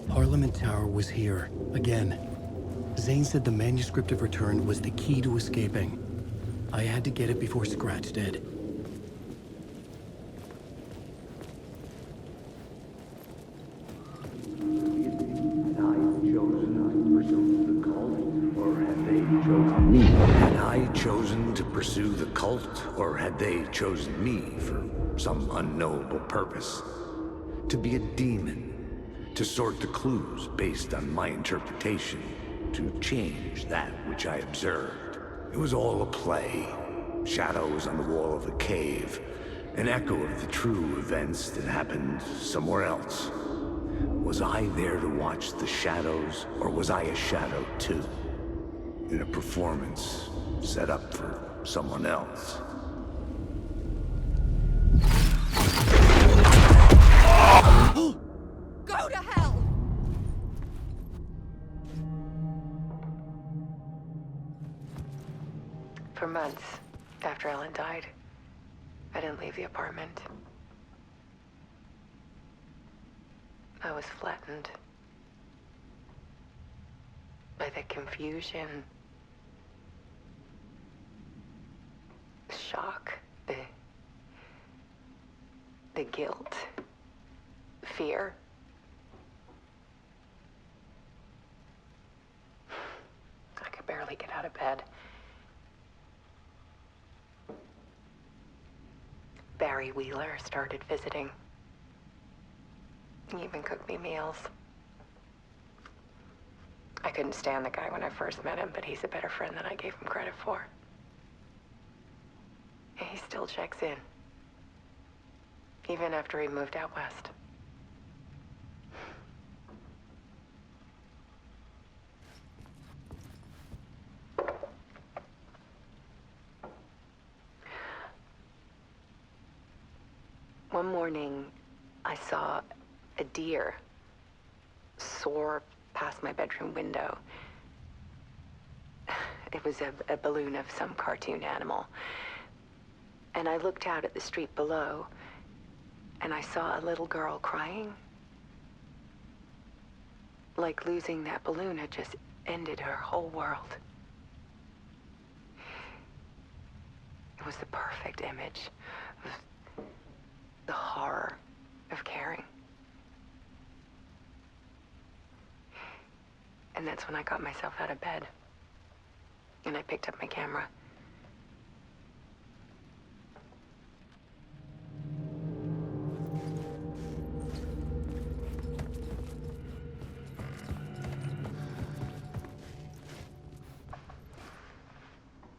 Parliament Tower was here, again. Zane said the manuscript of Return was the key to escaping. I had to get it before Scratch did. Had I chosen to pursue the cult, or had they chosen me for some unknowable purpose? To be a demon, to sort the clues based on my interpretation, to change that which I observed. It was all a play. Shadows on the wall of the cave, an echo of the true events that happened somewhere else. Was I there to watch the shadows, or was I a shadow too? In a performance set up for someone else. Go to hell! For months after Ellen died, I didn't leave the apartment. I was flattened by the confusion, shock, the guilt, fear. I could barely get out of bed. Barry Wheeler started visiting. He even cooked me meals. I couldn't stand the guy when I first met him, but he's a better friend than I gave him credit for. And he still checks in. Even after he moved out west. One morning, I saw a deer soar past my bedroom window. It was a balloon of some cartoon animal. And I looked out at the street below, and I saw a little girl crying. Like losing that balloon had just ended her whole world. It was the perfect image of the horror of caring. And that's when I got myself out of bed. And I picked up my camera.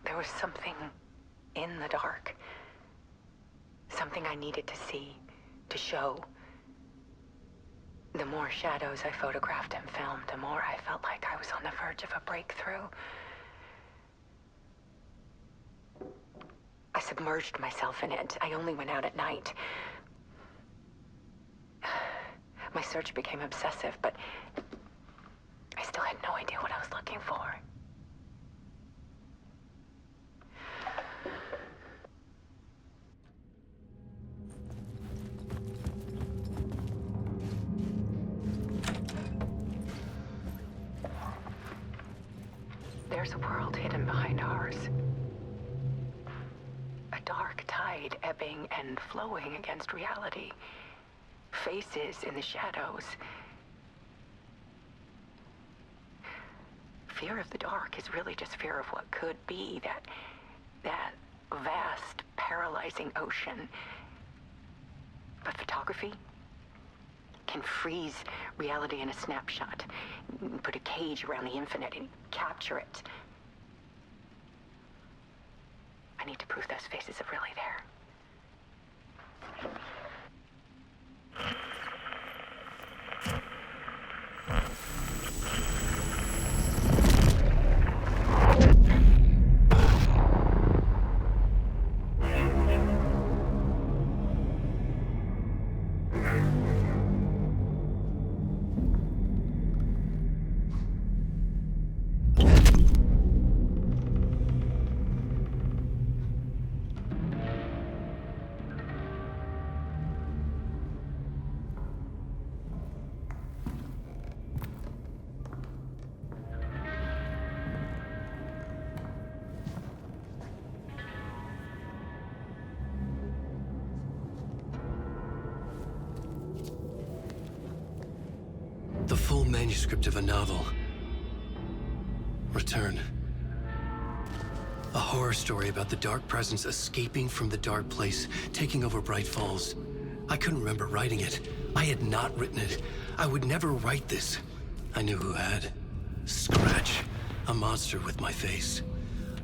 There was something in the dark. Something I needed to see, to show. The more shadows I photographed and filmed, the more I felt like I was on the verge of a breakthrough. I submerged myself in it. I only went out at night. My search became obsessive, but I still had no idea what I was looking for. There's a world hidden behind ours. A dark tide ebbing and flowing against reality. Faces in the shadows. Fear of the dark is really just fear of what could be, that vast, paralyzing ocean. But photography can freeze reality in a snapshot. Put a cage around the infinite and capture it. I need to prove those faces are really there. The full manuscript of a novel. Return. A horror story about the dark presence escaping from the dark place, taking over Bright Falls. I couldn't remember writing it. I had not written it. I would never write this. I knew who had. Scratch. A monster with my face.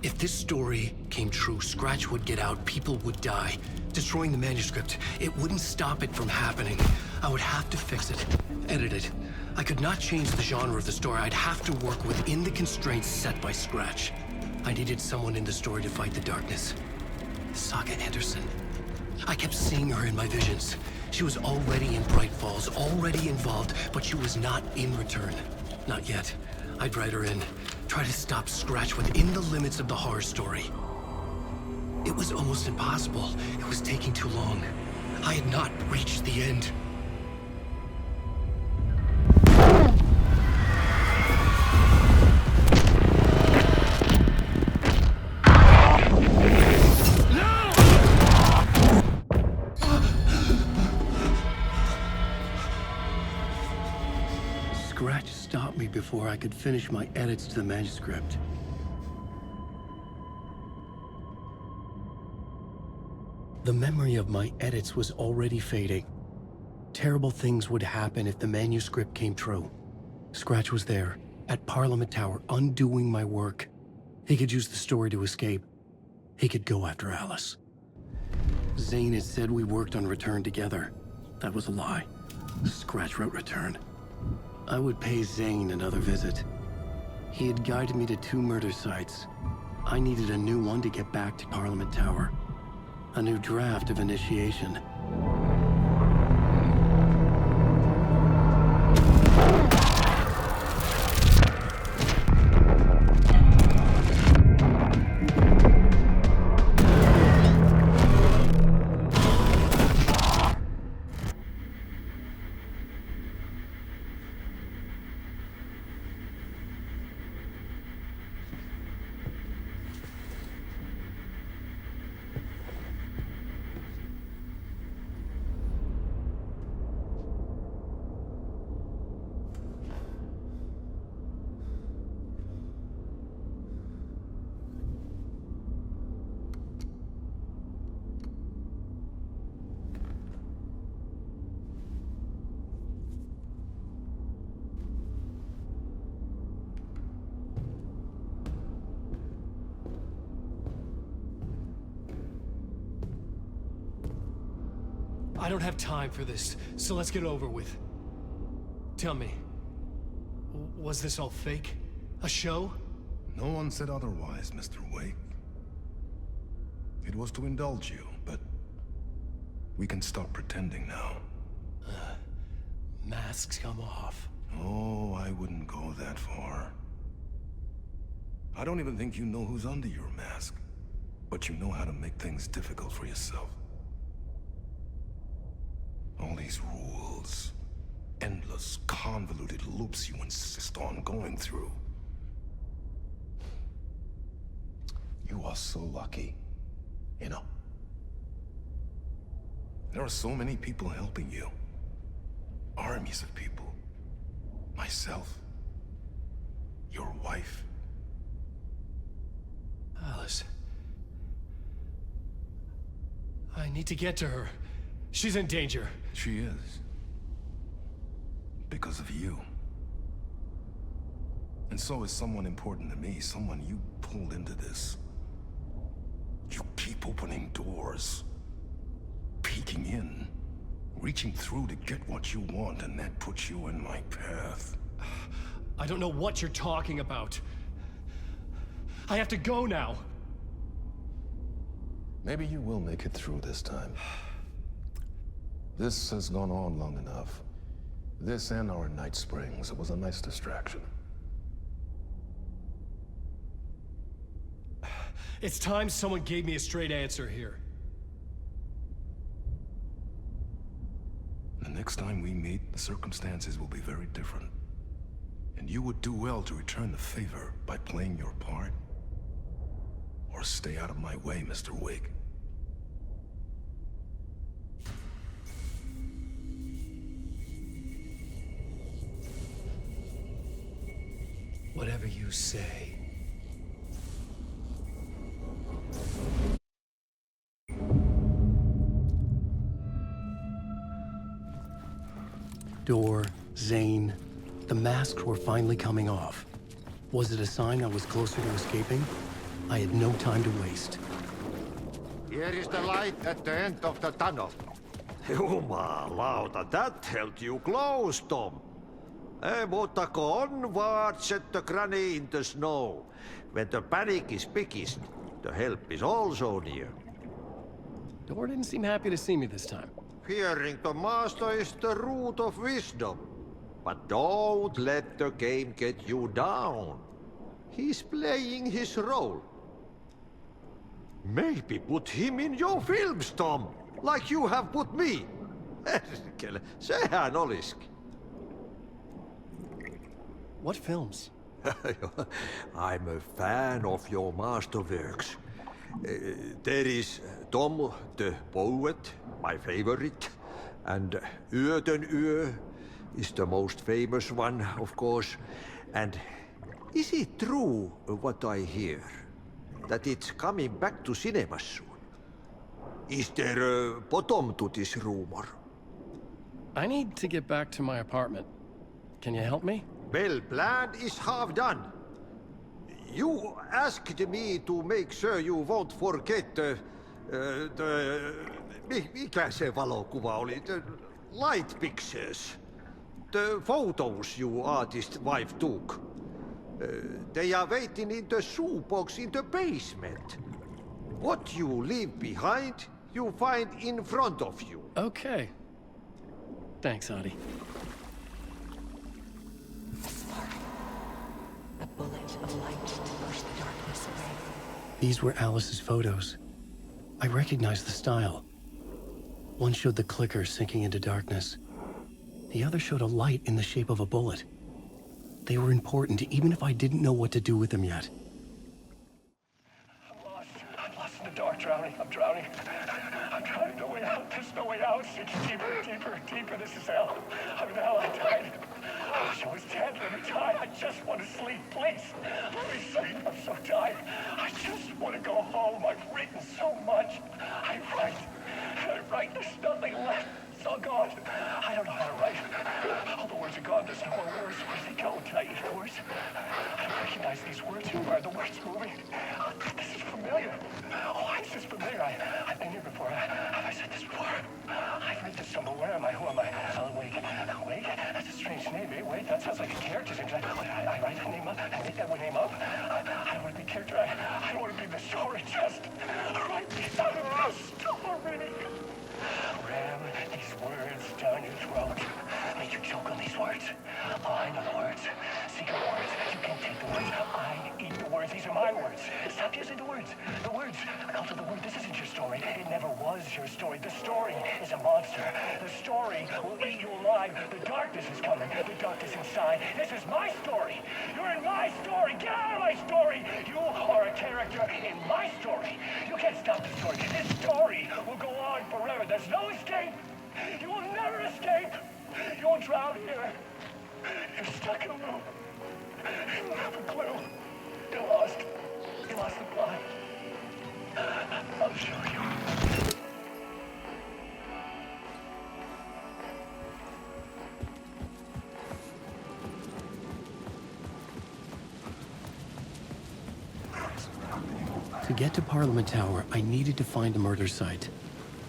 If this story came true, Scratch would get out, people would die. Destroying the manuscript, it wouldn't stop it from happening. I would have to fix it, edit it. I could not change the genre of the story. I'd have to work within the constraints set by Scratch. I needed someone in the story to fight the darkness. Saga Anderson. I kept seeing her in my visions. She was already in Bright Falls, already involved, but she was not in Return. Not yet. I'd write her in, try to stop Scratch within the limits of the horror story. It was almost impossible. It was taking too long. I had not reached the end. Scratch stopped me before I could finish my edits to the manuscript. The memory of my edits was already fading. Terrible things would happen if the manuscript came true. Scratch was there, at Parliament Tower, undoing my work. He could use the story to escape. He could go after Alice. Zane had said we worked on Return together. That was a lie. Scratch wrote Return. I would pay Zane another visit. He had guided me to 2 murder sites. I needed a new one to get back to Parliament Tower. A new draft of Initiation. I don't have time for this, so let's get it over with. Tell me, was this all fake? A show? No one said otherwise, Mr. Wake. It was to indulge you, but we can stop pretending now. Masks come off. Oh, I wouldn't go that far. I don't even think you know who's under your mask, but you know how to make things difficult for yourself. All these rules, endless, convoluted loops you insist on going through. You are so lucky, you know. There are so many people helping you. Armies of people. Myself. Your wife. Alice. I need to get to her. She's in danger. She is. Because of you. And so is someone important to me, someone you pulled into this. You keep opening doors. Peeking in. Reaching through to get what you want, and that puts you in my path. I don't know what you're talking about. I have to go now. Maybe you will make it through this time. This has gone on long enough. This and our Night Springs. It was a nice distraction. It's time someone gave me a straight answer here. The next time we meet, the circumstances will be very different. And you would do well to return the favor by playing your part. Or stay out of my way, Mr. Wake. Whatever you say. Door, Zane, the masks were finally coming off. Was it a sign I was closer to escaping? I had no time to waste. Here is the light at the end of the tunnel. Jumalauta, that held you close, Tom. Mutta go onwards, said the granny in the snow. When the panic is biggest, the help is also near. Door didn't seem happy to see me this time. Fearing the master is the root of wisdom. But don't let the game get you down. He's playing his role. Maybe put him in your films, Tom, like you have put me. Sehän olisikin. What films? I'm a fan of your masterworks. There is Tom the Poet, my favorite, and Yöten Yö is the most famous one, of course. And is it true what I hear, that it's coming back to cinemas soon? Is there a bottom to this rumor? I need to get back to my apartment. Can you help me? Well, plan is half done. You asked me to make sure you won't forget mikä se valokuva oli? The light pictures. The photos your artist wife took. They are waiting in the shoebox in the basement. What you leave behind, you find in front of you. Okay. Thanks, Adi. A bullet of light to push the darkness away. These were Alice's photos. I recognized the style. One showed the clicker sinking into darkness. The other showed a light in the shape of a bullet. They were important, even if I didn't know what to do with them yet. I'm lost in the dark, drowning. I'm drowning. I'm drowning. No way out. There's no way out. It's deeper, deeper, deeper. This is hell. I'm in hell. I died. I wish I was dead. Let me die. I just want to sleep, please. Let me sleep. I'm so tired. I just want to go home. I've written so much. I write. There's nothing left. It's all gone. I don't know how to write. All the words are gone. There's no more words. Where do they go? Did I eat the words? I don't recognize these words. Who are the words moving? This is familiar. Oh, why is this familiar? I've been here before. Have I said this before? I've read this somewhere. Where am I? Who am I? Wait. That's a strange name. Wait, that sounds like a character's name. I write a name up. I make that one name up. I don't want to be a character. I don't want to be the story. Just write me out of the story. Ram these words down your throat. Make you choke on these words. Oh, I know the words. Secret words. You can't take the words. I eat the words. These are my words. Stop using the words. The words. Also, the word. This isn't your story. It never was your story. The story is a monster. The story will eat you alive. The darkness is coming. The darkness inside. This is my story. You're in my story. Get out of my story. You are a character in my story. You can't stop the story. This story will go on forever. There's no escape. You will never escape. You won't drown here. You're stuck in a loop. You don't have a clue. You're lost. You lost the plot. I'll show you. To get to Parliament Tower, I needed to find a murder site.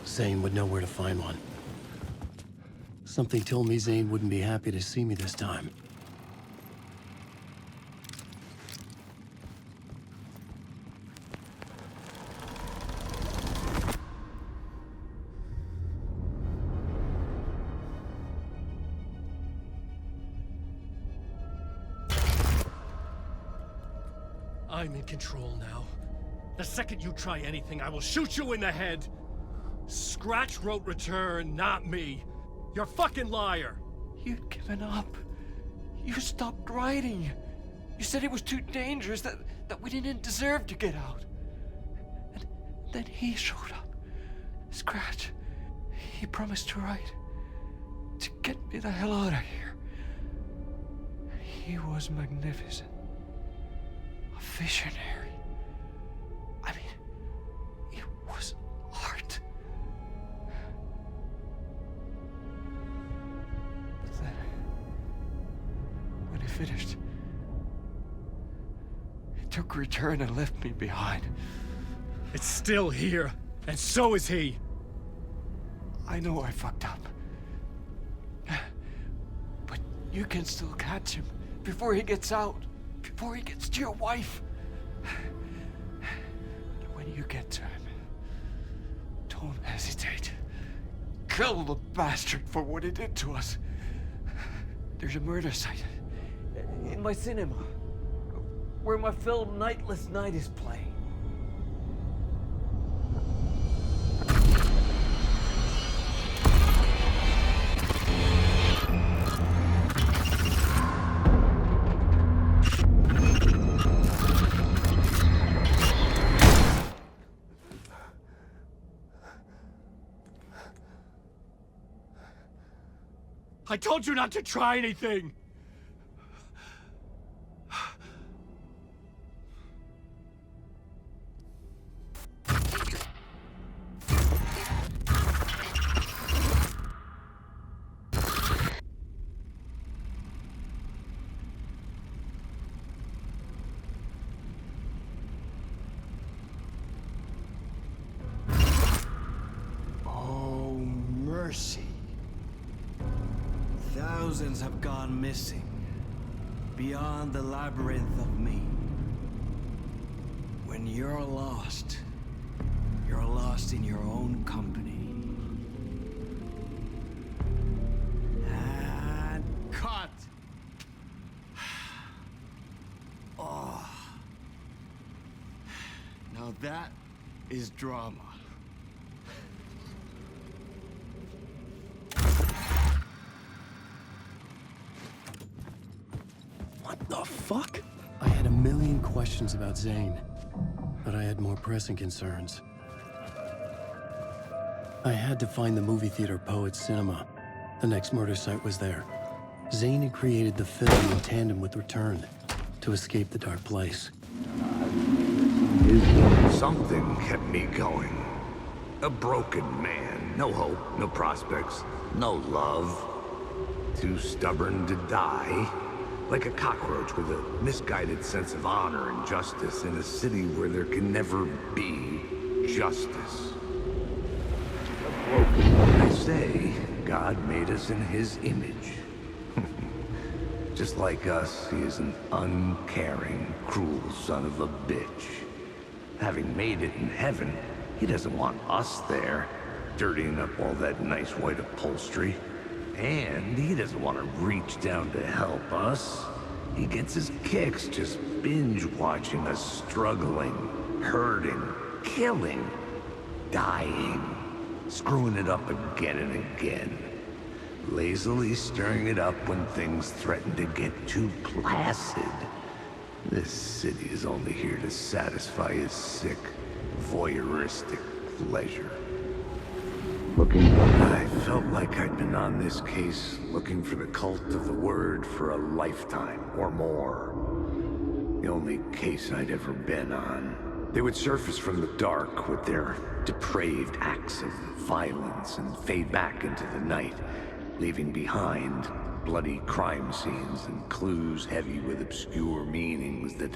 Zane would know where to find one. Something told me Zane wouldn't be happy to see me this time. I'm in control now. The second you try anything, I will shoot you in the head! Scratch wrote return, not me. You're a fucking liar! You'd given up. You stopped writing. You said it was too dangerous, that we didn't deserve to get out. And then he showed up. Scratch. He promised to write. To get me the hell out of here. He was magnificent. A visionary. I mean, it was art. But then, when he finished, he took return and left me behind. It's still here, and so is he. I know I fucked up. But you can still catch him before he gets out, before he gets to your wife. When you get to him, don't hesitate. Kill the bastard for what he did to us. There's a murder site in my cinema where my film Nightless Night is playing. I told you not to try anything! mercy. Thousands have gone missing, beyond the labyrinth of me. When you're lost in your own company. And cut! Oh. Now that is drama. What the fuck? I had a million questions about Zane, but I had more pressing concerns. I had to find the movie theater Poet Cinema. The next murder site was there. Zane had created the film in tandem with Return to escape the dark place. Something kept me going. A broken man. No hope, no prospects, no love. Too stubborn to die. Like a cockroach with a misguided sense of honor and justice in a city where there can never be justice. I say, God made us in his image. Just like us, he is an uncaring, cruel son of a bitch. Having made it in heaven, he doesn't want us there, dirtying up all that nice white upholstery. And he doesn't want to reach down to help us. He gets his kicks just binge-watching us struggling, hurting, killing, dying, screwing it up again and again. Lazily stirring it up when things threaten to get too placid. This city is only here to satisfy his sick, voyeuristic pleasure. I felt like I'd been on this case looking for the cult of the word for a lifetime or more. The only case I'd ever been on. They would surface from the dark with their depraved acts of violence and fade back into the night, leaving behind bloody crime scenes and clues heavy with obscure meanings that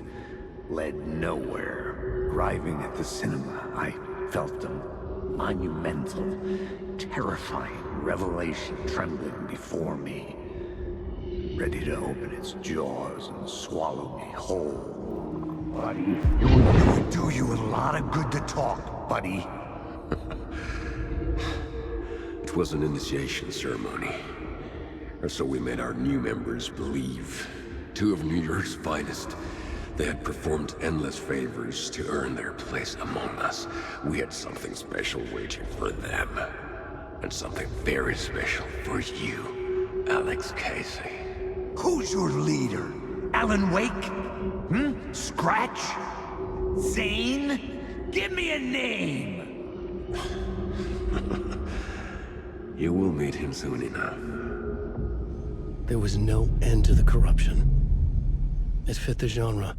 led nowhere. Arriving at the cinema, I felt them. Monumental, terrifying revelation trembling before me, ready to open its jaws and swallow me whole. Buddy, it would do you a lot of good to talk, buddy. It was an initiation ceremony, or so we made our new members believe. Two of New York's finest. They had performed endless favors to earn their place among us. We had something special waiting for them. And something very special for you, Alex Casey. Who's your leader? Alan Wake? Scratch? Zane? Give me a name! You will meet him soon enough. There was no end to the corruption. It fit the genre,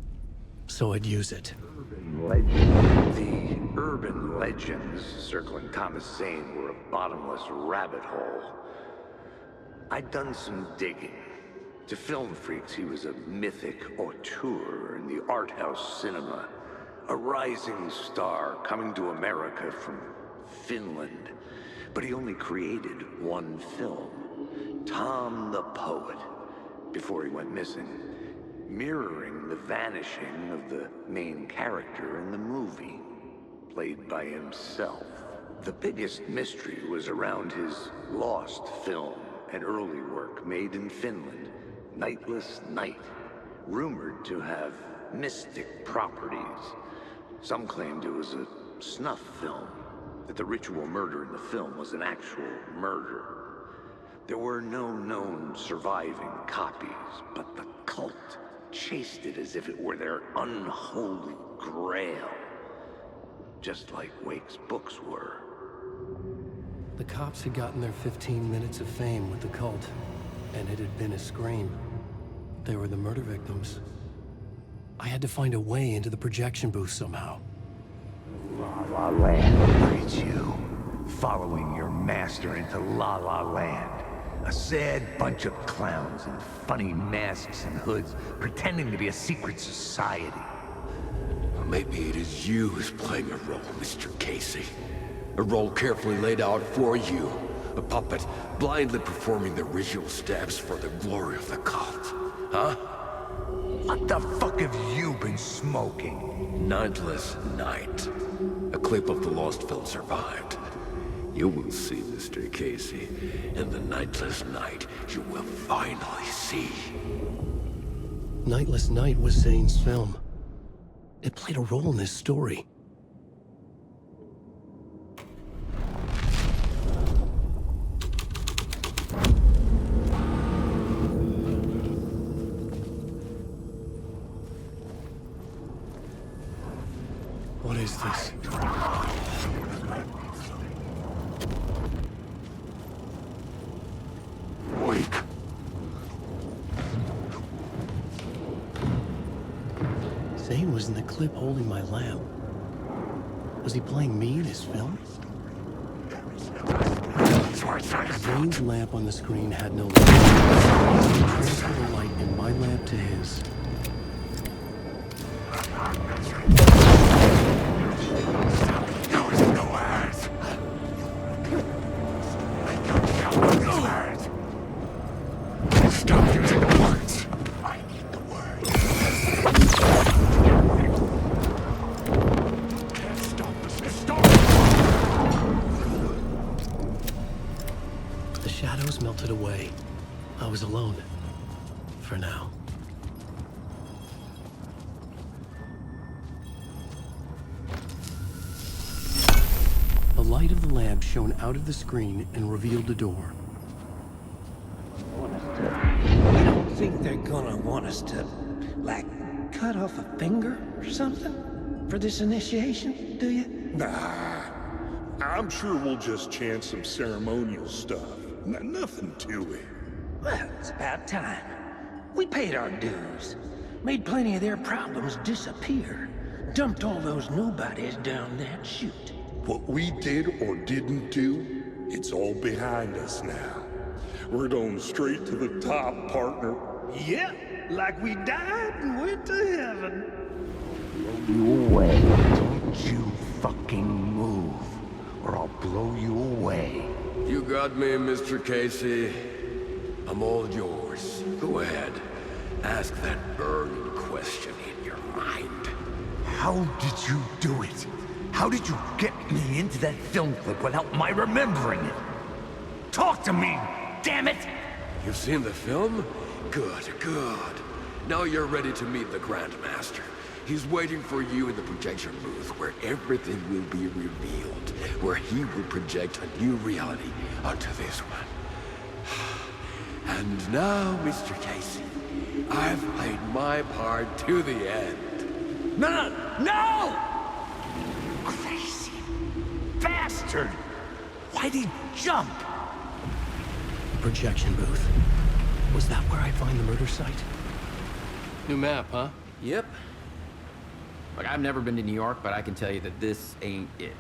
so I'd use it. The urban legends circling Thomas Zane were a bottomless rabbit hole. I'd done some digging. To film freaks, he was a mythic auteur in the art house cinema. A rising star coming to America from Finland. But he only created one film, Tom the Poet, before he went missing. Mirroring the vanishing of the main character in the movie, played by himself. The biggest mystery was around his lost film, an early work made in Finland, Nightless Night, rumored to have mystic properties. Some claimed it was a snuff film, that the ritual murder in the film was an actual murder. There were no known surviving copies, but the cult chased it as if it were their unholy grail. Just like Wake's books were. The cops had gotten their 15 minutes of fame with the cult, and it had been a scream. They were the murder victims. I had to find a way into the projection booth somehow. La La Land. Look at you, following your master into La La Land. A sad bunch of clowns in funny masks and hoods, pretending to be a secret society. Well, maybe it is you who's playing a role, Mr. Casey. A role carefully laid out for you. A puppet, blindly performing the ritual steps for the glory of the cult. Huh? What the fuck have you been smoking? Nightless Night. A clip of the lost film survived. You will see, Mr. Casey. In the Nightless Night, you will finally see. Nightless Night was Zane's film. It played a role in this story. What is this? Wake. Zane was in the clip holding my lamp. Was he playing me in his film? Zane's lamp on the screen had no light. He transferred the light in my lamp to his. Stop using the words. I need the words. Can't stop this. Stop. The shadows melted away. I was alone. For now. The light of the lamp shone out of the screen and revealed the door. You don't think they're gonna want us to, like, cut off a finger or something for this initiation, do you? Nah. I'm sure we'll just chant some ceremonial stuff. Nothing to it. Well, it's about time. We paid our dues. Made plenty of their problems disappear. Dumped all those nobodies down that chute. What we did or didn't do, it's all behind us now. We're going straight to the top, partner. Yep, like we died and went to heaven. You away. Don't you fucking move, or I'll blow you away. You got me, Mr. Casey. I'm all yours. Go ahead. Ask that burning question in your mind. How did you do it? How did you get me into that film clip without my remembering it? Talk to me, damn it! You've seen the film? Good, good. Now you're ready to meet the Grandmaster. He's waiting for you in the projection booth where everything will be revealed, where he will project a new reality onto this one. And now, Mr. Casey, I've played my part to the end. No! Crazy bastard! Why'd he jump? Projection booth. Was that where I'd find the murder site? New map, huh? Yep. Look, I've never been to New York, but I can tell you that this ain't it.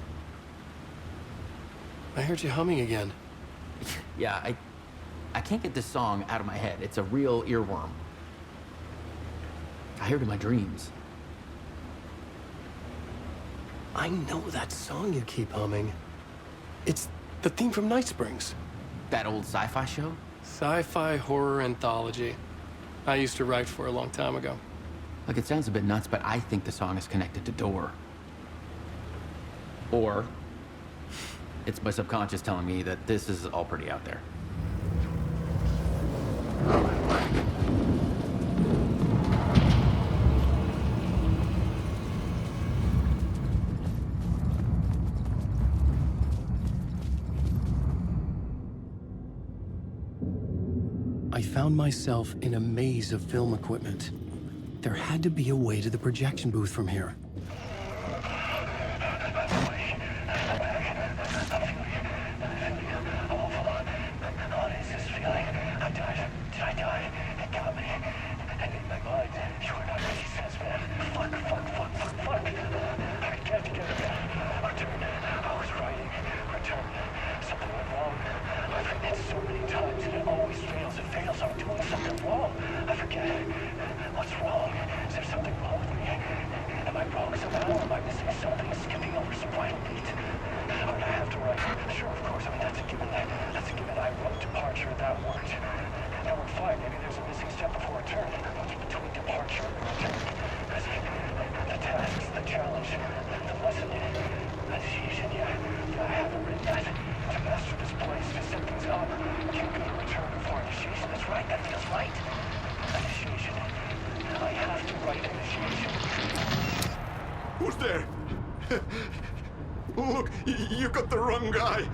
I heard you humming again. Yeah, I can't get this song out of my head. It's a real earworm. I hear it in my dreams. I know that song you keep humming. It's the theme from Night Springs. That old sci-fi show? Sci-fi horror anthology. I used to write for a long time ago. Look, it sounds a bit nuts, but I think the song is connected to Door. Or it's my subconscious telling me that this is all pretty out there. I found myself in a maze of film equipment. There had to be a way to the projection booth from here. What's wrong? Is there something wrong with me? Am I wrong? You got the wrong guy.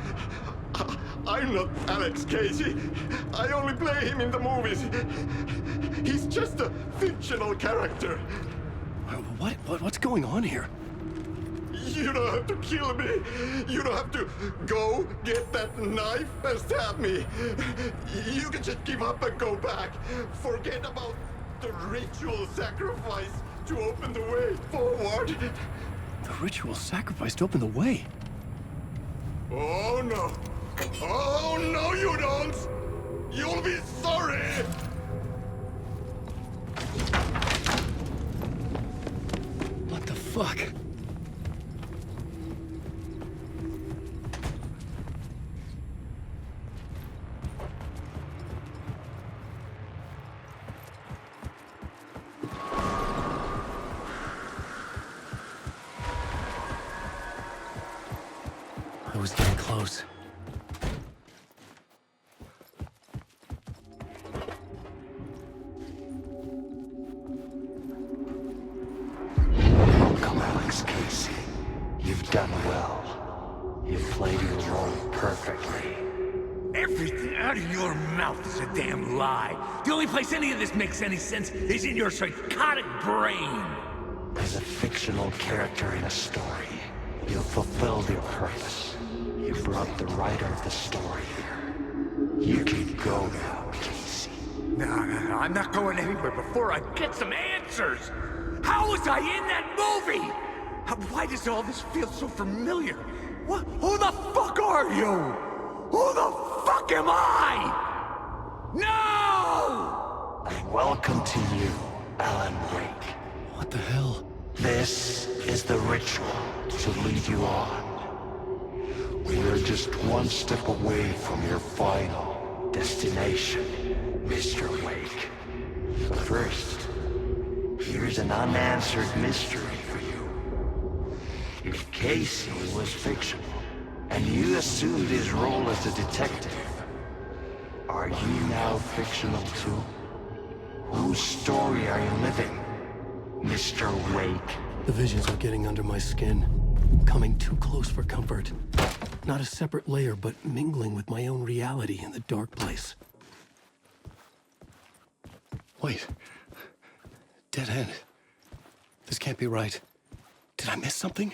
I'm not Alex Casey. I only play him in the movies. He's just a fictional character. What's going on here? You don't have to kill me. You don't have to go get that knife and stab me. You can just give up and go back. Forget about the ritual sacrifice to open the way forward. The ritual sacrifice to open the way? Oh no. Oh no, you don't. You'll be sorry. What the fuck? I was getting close. Welcome, Alex Casey. You've done well. You've played your role perfectly. Everything out of your mouth is a damn lie. The only place any of this makes any sense is in your psychotic brain. As a fictional character in a story, you've fulfilled your purpose. You brought the writer of the story here. You can go now, Casey. No, I'm not going anywhere before I get some answers. How was I in that movie? Why does all this feel so familiar? What? Who the fuck are you? Who the fuck am I? No! And welcome to you, Alan Wake. What the hell? This is the ritual to lead you on. We are just one step away from your final destination, Mr. Wake. But first, here's an unanswered mystery for you. If Casey was fictional, and you assumed his role as a detective, are you now fictional too? Whose story are you living, Mr. Wake? The visions are getting under my skin. Coming too close for comfort. Not a separate layer, but mingling with my own reality in the dark place. Wait. Dead end. This can't be right. Did I miss something?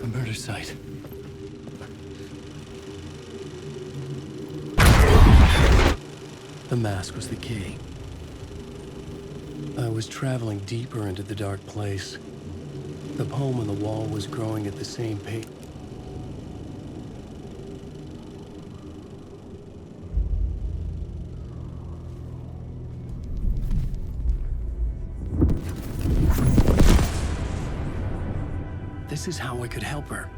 A murder site. The mask was the key. I was traveling deeper into the dark place. The poem on the wall was growing at the same pace. This is how I could help her.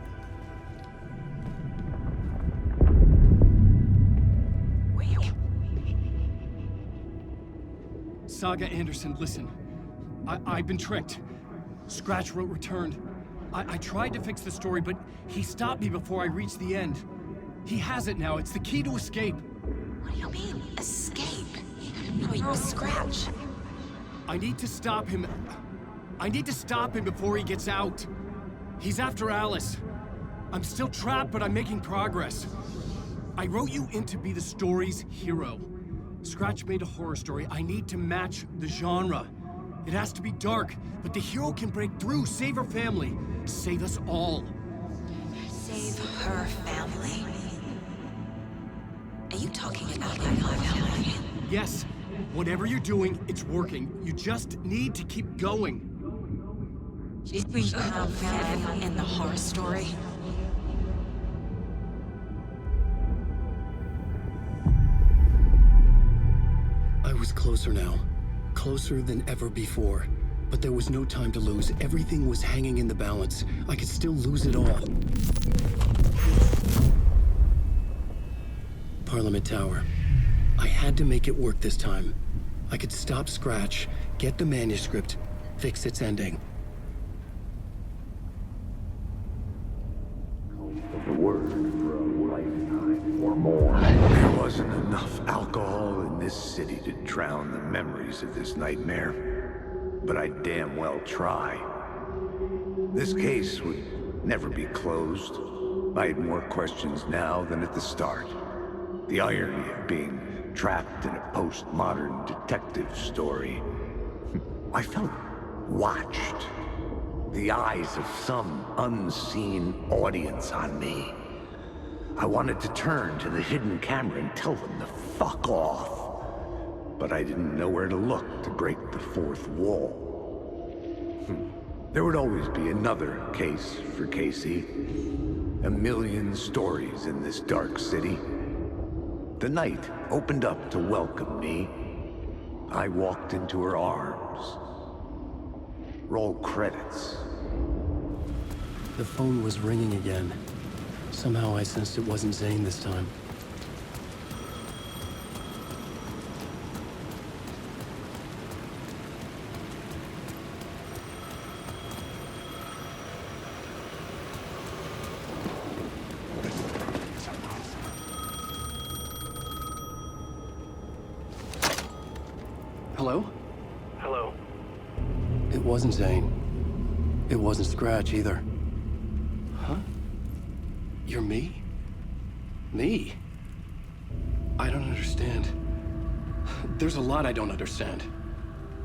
Saga Anderson, listen. I've been tricked. Scratch wrote returned. I tried to fix the story, but he stopped me before I reached the end. He has it now. It's the key to escape. What do you mean, escape? No, you're a Scratch. I need to stop him. I need to stop him before he gets out. He's after Alice. I'm still trapped, but I'm making progress. I wrote you in to be the story's hero. Scratch made a horror story. I need to match the genre. It has to be dark, but the hero can break through, save her family, save us all. Save her family? Are you talking about my family? Yes. Whatever you're doing, it's working. You just need to keep going. We have family in the horror story. I was closer now. Closer than ever before. But there was no time to lose. Everything was hanging in the balance. I could still lose it all. Parliament Tower. I had to make it work this time. I could stop Scratch, get the manuscript, fix its ending. for a lifetime or more. There wasn't enough alcohol in this city to drown the memories of this nightmare, but I'd damn well try. This case would never be closed. I had more questions now than at the start. The irony of being trapped in a postmodern detective story. I felt watched. The eyes of some unseen audience on me. I wanted to turn to the hidden camera and tell them to fuck off. But I didn't know where to look to break the fourth wall. There would always be another case for Casey. A million stories in this dark city. The night opened up to welcome me. I walked into her arms. Roll credits. The phone was ringing again. Somehow I sensed it wasn't Zane this time. Hello? Hello. It wasn't Zane. It wasn't Scratch either. Huh? You're me? Me? I don't understand. There's a lot I don't understand.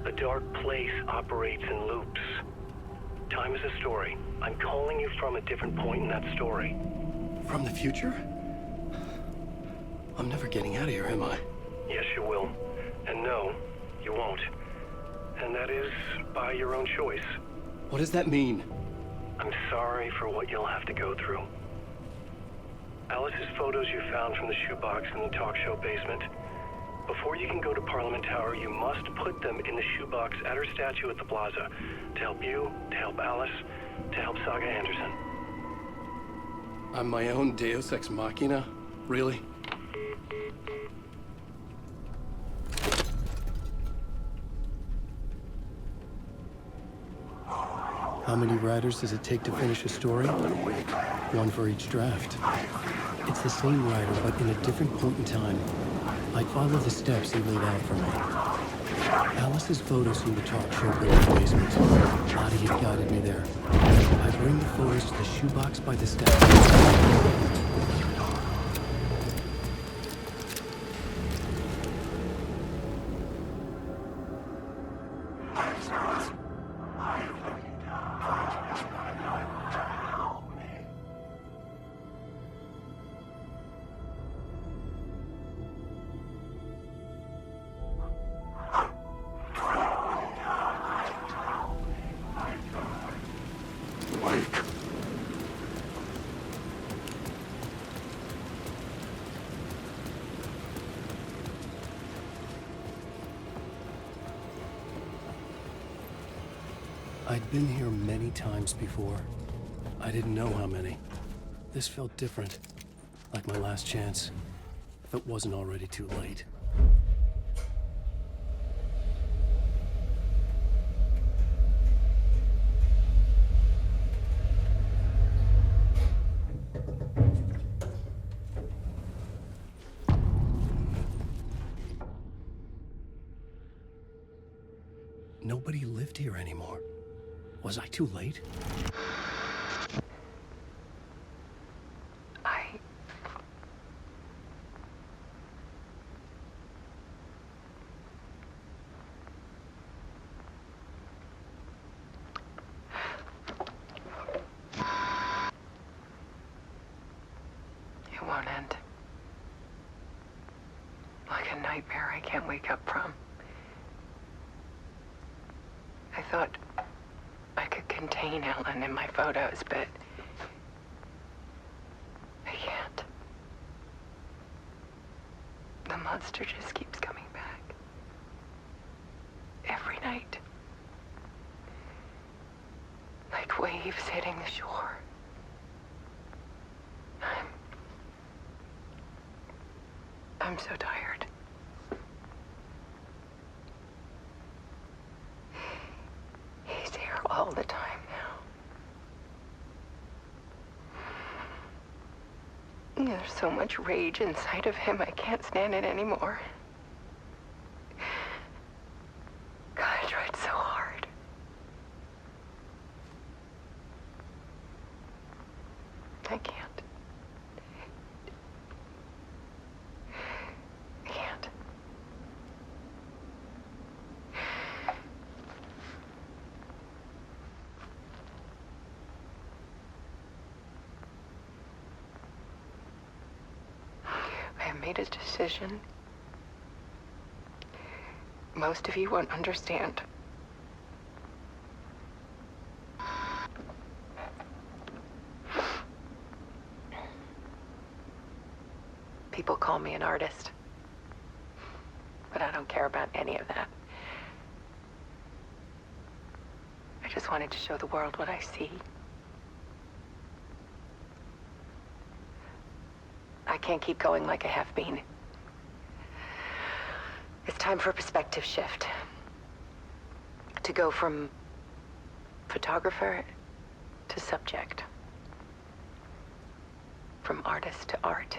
The dark place operates in loops. Time is a story. I'm calling you from a different point in that story. From the future? I'm never getting out of here, am I? Yes, you will. And no, you won't. And that is by your own choice. What does that mean? I'm sorry for what you'll have to go through. Alice's photos you found from the shoebox in the talk show basement. Before you can go to Parliament Tower, you must put them in the shoebox at her statue at the plaza. To help you, to help Alice, to help Saga Anderson. I'm my own Deus Ex Machina? Really? How many writers does it take to finish a story? One for each draft. It's the same writer, but in a different point in time. I'd follow the steps he laid out for me. Alice's photos from the talk show building basement. Lottie had guided me there. I bring the photos to the shoebox by the steps. I'd been here many times before. I didn't know how many. This felt different, like my last chance, if it wasn't already too late. Nobody lived here anymore. Was I too late? It won't end. Like a nightmare I can't wake up from. I thought I could contain Ellen in my photos, but I can't. The monster just keeps coming back. Every night. Like waves hitting the shore. I'm so tired. He's here all the time now. There's so much rage inside of him, I can't stand it anymore. God, I tried so hard. I can't. I can't. I have made a decision. Most of you won't understand. People call me an artist, but I don't care about any of that. I just wanted to show the world what I see. I can't keep going like I have been. It's time for a perspective shift. To go from photographer to subject. From artist to art.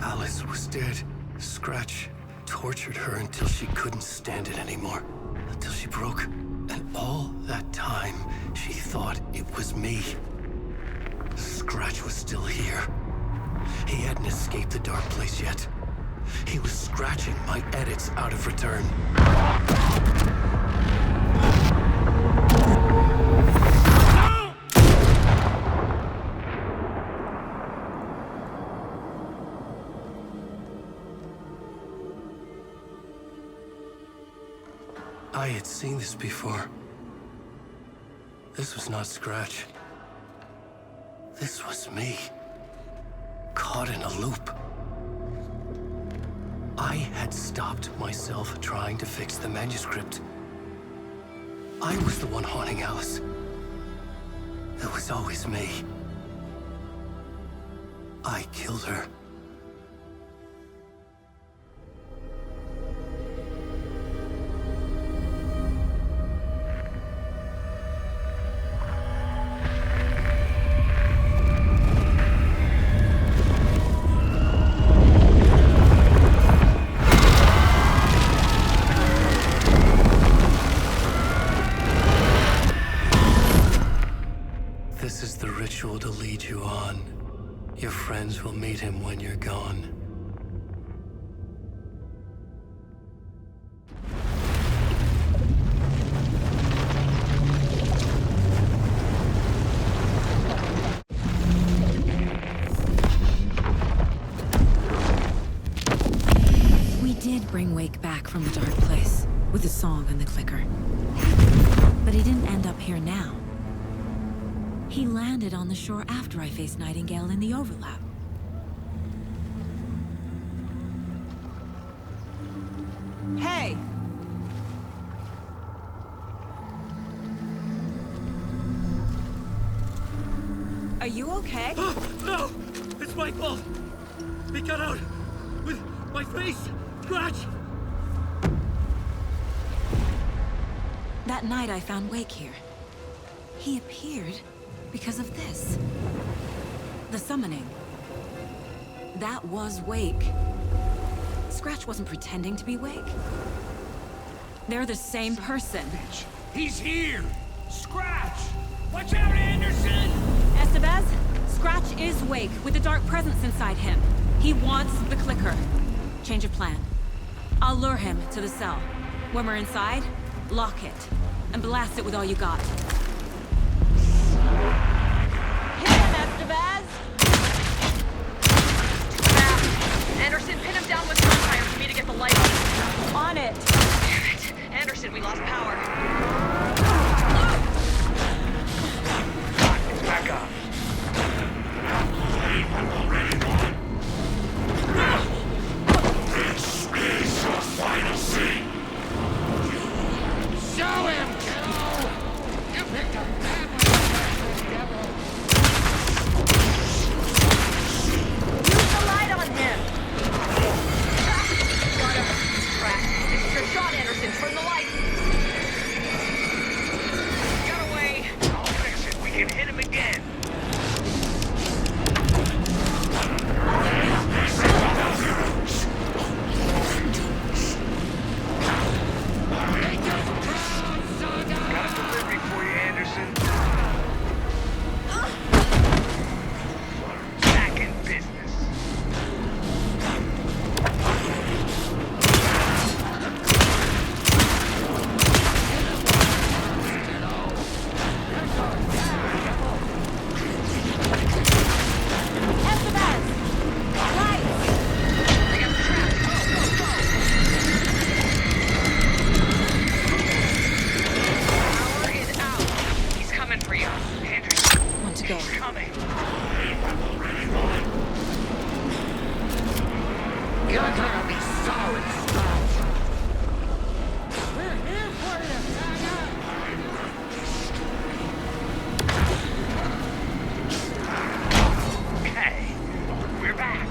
Alice was dead. Scratch tortured her until she couldn't stand it anymore. Until she broke. And all that time, she thought it was me. Scratch was still here. He hadn't escaped the dark place yet. He was scratching my edits out of return. I had seen this before. This was not Scratch. This was me. Caught in a loop. I had stopped myself trying to fix the manuscript. I was the one haunting Alice. It was always me. I killed her. This is the ritual to lead you on. Your friends will meet him when you're gone. We did bring Wake back from the dark place, with the song and the clicker. But he didn't end up here now. He landed on the shore after I faced Nightingale in the overlap. Hey! Are you okay? No! It's my fault! He got out! With my face! Scratch! That night I found Wake here. He appeared because of this. The summoning. That was Wake. Scratch wasn't pretending to be Wake. They're the same person. He's here! Scratch! Watch out, Anderson! Estevez, Scratch is Wake, with a dark presence inside him. He wants the clicker. Change of plan. I'll lure him to the cell. When we're inside, lock it, and blast it with all you got. Hit him, Estevez! Anderson, pin him down with gunfire for me to get the light on. On it! Damn it. Anderson, we lost power. It's back up. This is your final scene. Show him, kiddo! You picked a bad one, devil. Use the light on him! Got him. Scratch. This is your shot, Anderson. Turn the light. Got away. I'll fix it. We can hit him again. Got a delivery for you, Anderson. Back in business. Estevez! Lights! I got the trap. Power is out. He's coming for you. Anderson. Want to go. He's coming. You're gonna be sorry, Scratch. We're here for you, Okay, we're back.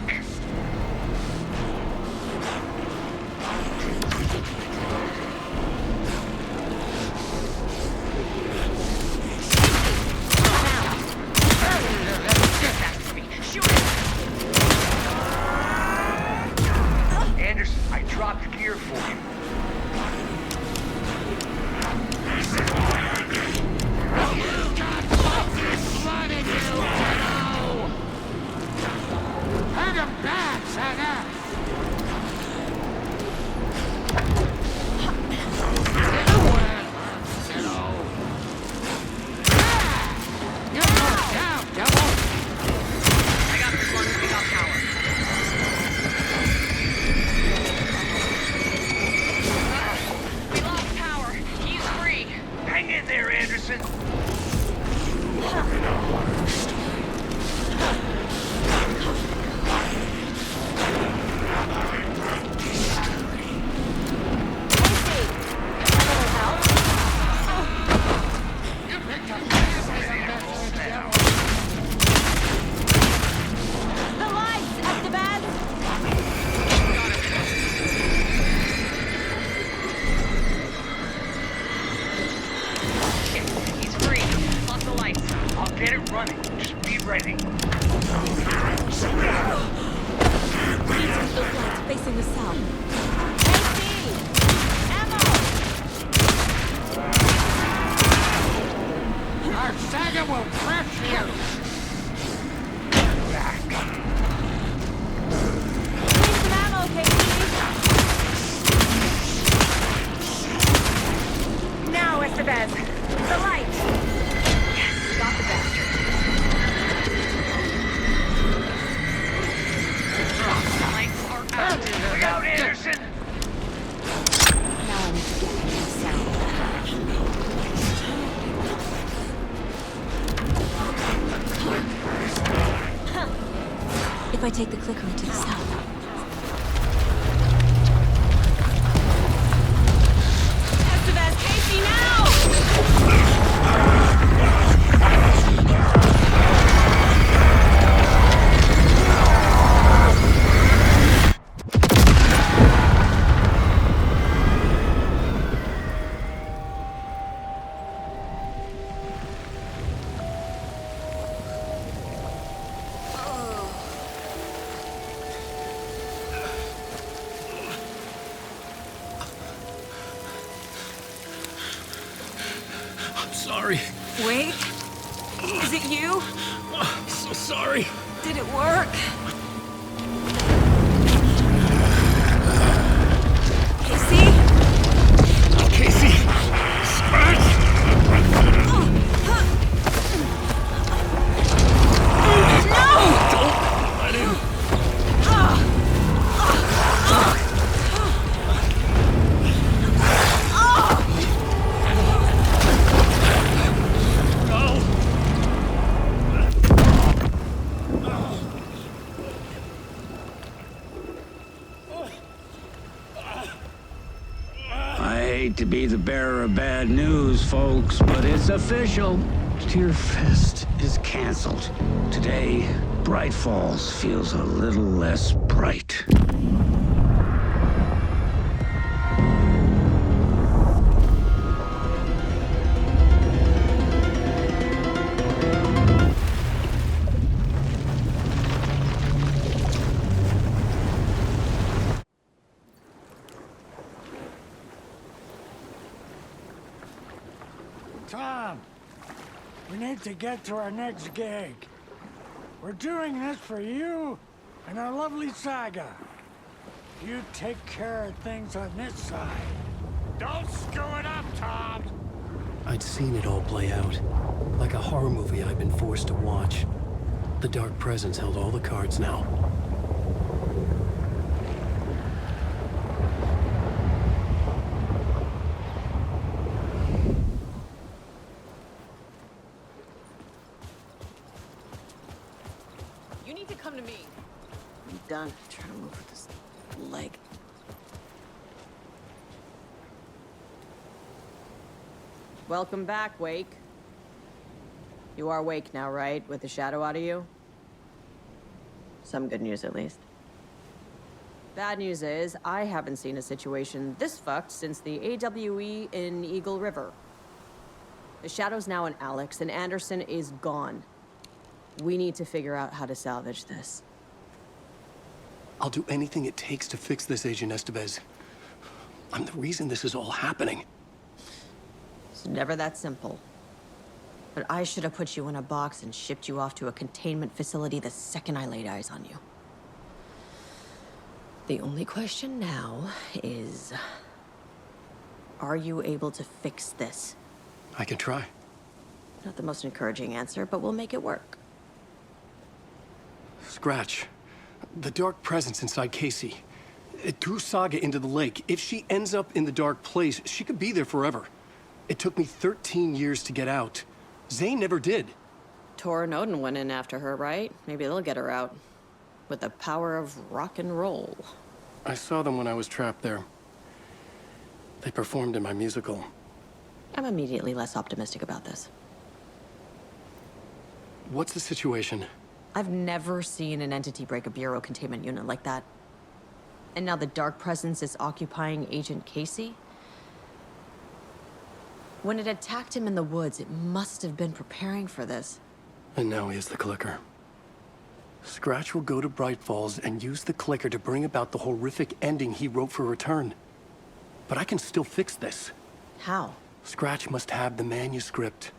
Anderson, I dropped gear for you. You got fucking blood in you, kiddo! Hand him back, Saga! You're going down, devil! I got this one. We got power. We lost power. He's free. Hang in there, Anderson. You picked a bad devil! The lights, Estevez! He's free. Lock the lights. I'll get it running. Just be ready. Need to the lights facing the cell. Our Saga will crush you! Need some ammo, KC! Now, Estevez. The light. Yes, got the bastard. Lights are out. Look out, Anderson! Now I need to get him to the cell. If I take the clicker into the cell. Estevez, Casey, now! sorry. Wait. Is it you? I'm so sorry. Did it work? Casey? Casey! Scratch! I hate to be the bearer of bad news, folks, but it's official. Tearfest is canceled. Today, Bright Falls feels a little less bright. Tom, we need to get to our next gig. We're doing this for you and our lovely Saga. You take care of things on this side. Don't screw it up, Tom! I'd seen it all play out. Like a horror movie I'd been forced to watch. The Dark Presence held all the cards now. You need to come to me. I'm done trying to move with this leg. Welcome back, Wake. You are Wake now, right? With the shadow out of you? Some good news, at least. Bad news is, I haven't seen a situation this fucked since the AWE in Eagle River. The shadow's now in Alex, and Anderson is gone. We need to figure out how to salvage this. I'll do anything it takes to fix this, Agent Estevez. I'm the reason this is all happening. It's never that simple. But I should have put you in a box and shipped you off to a containment facility the second I laid eyes on you. The only question now is... are you able to fix this? I can try. Not the most encouraging answer, but we'll make it work. Scratch. The Dark Presence inside Casey. It threw Saga into the lake. If she ends up in the Dark Place, she could be there forever. It took me 13 years to get out. Zane never did. Tor and Odin went in after her, right? Maybe they'll get her out. With the power of rock and roll. I saw them when I was trapped there. They performed in my musical. I'm immediately less optimistic about this. What's the situation? I've never seen an entity break a Bureau containment unit like that. And now the Dark Presence is occupying Agent Casey? When it attacked him in the woods, it must have been preparing for this. And now he has the clicker. Scratch will go to Bright Falls and use the clicker to bring about the horrific ending he wrote for Return. But I can still fix this. How? Scratch must have the manuscript.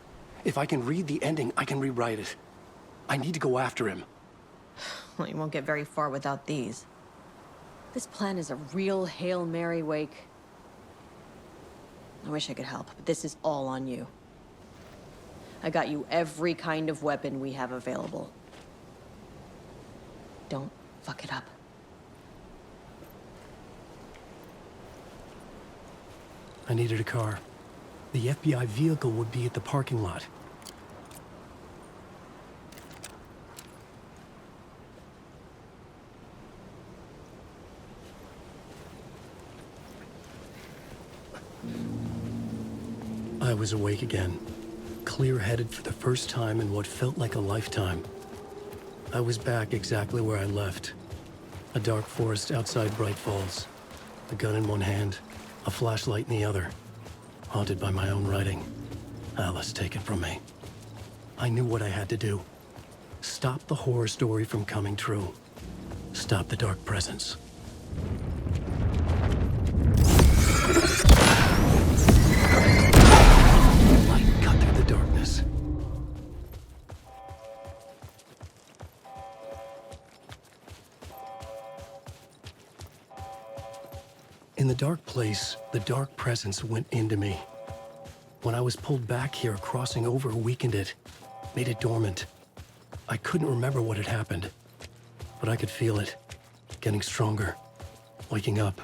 If I can read the ending, I can rewrite it. I need to go after him. Well, you won't get very far without these. This plan is a real Hail Mary, Wake. I wish I could help, but this is all on you. I got you every kind of weapon we have available. Don't fuck it up. I needed a car. The FBI vehicle would be at the parking lot. I was awake again, clear-headed for the first time in what felt like a lifetime. I was back exactly where I left. A dark forest outside Bright Falls. A gun in one hand, a flashlight in the other. Haunted by my own writing. Alice, take it from me. I knew what I had to do. Stop the horror story from coming true. Stop the Dark Presence. Light cut through the darkness. In the dark place, the dark presence went into me. When I was pulled back here, crossing over weakened it, made it dormant. I couldn't remember what had happened, but I could feel it, getting stronger, waking up.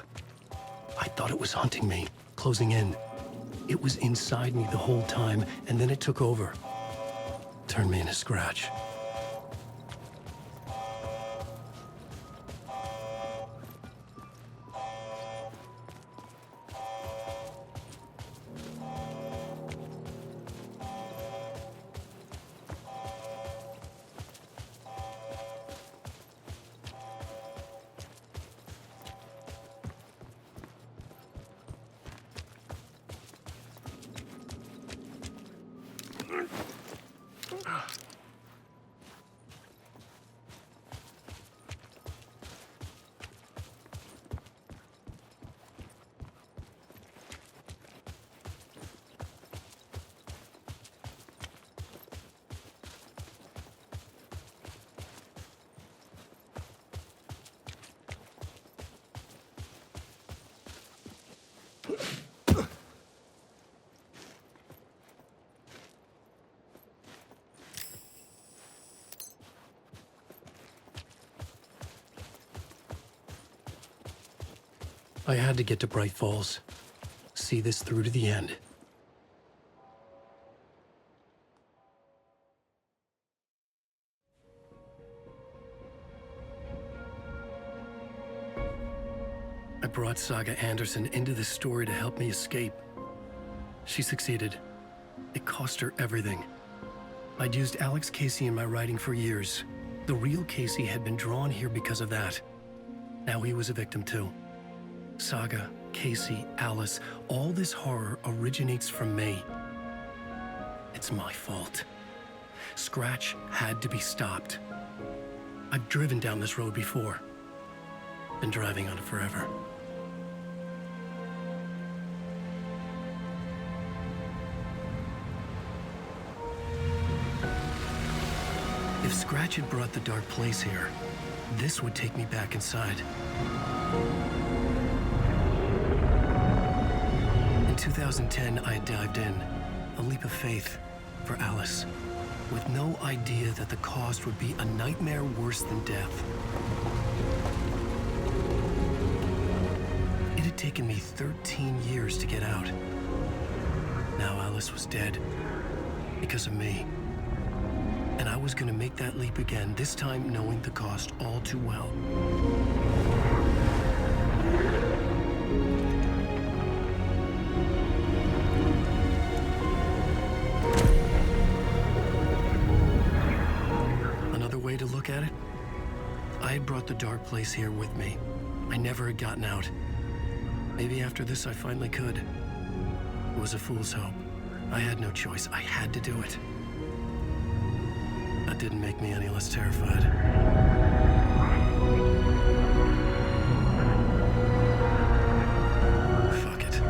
I thought it was hunting me, closing in. It was inside me the whole time, and then it took over. Turned me into Scratch. I had to get to Bright Falls. See this through to the end. I brought Saga Anderson into this story to help me escape. She succeeded. It cost her everything. I'd used Alex Casey in my writing for years. The real Casey had been drawn here because of that. Now he was a victim too. Saga, Casey, Alice, all this horror originates from me. It's my fault. Scratch had to be stopped. I've driven down this road before. Been driving on it forever. If Scratch had brought the dark place here, this would take me back inside. In 2010, I had dived in, a leap of faith for Alice, with no idea that the cost would be a nightmare worse than death. It had taken me 13 years to get out. Now Alice was dead, because of me. And I was gonna make that leap again, this time knowing the cost all too well. Another way to look at it, I had brought the dark place here with me. I never had gotten out. Maybe after this I finally could. It was a fool's hope. I had no choice. I had to do it. That didn't make me any less terrified. Fuck it.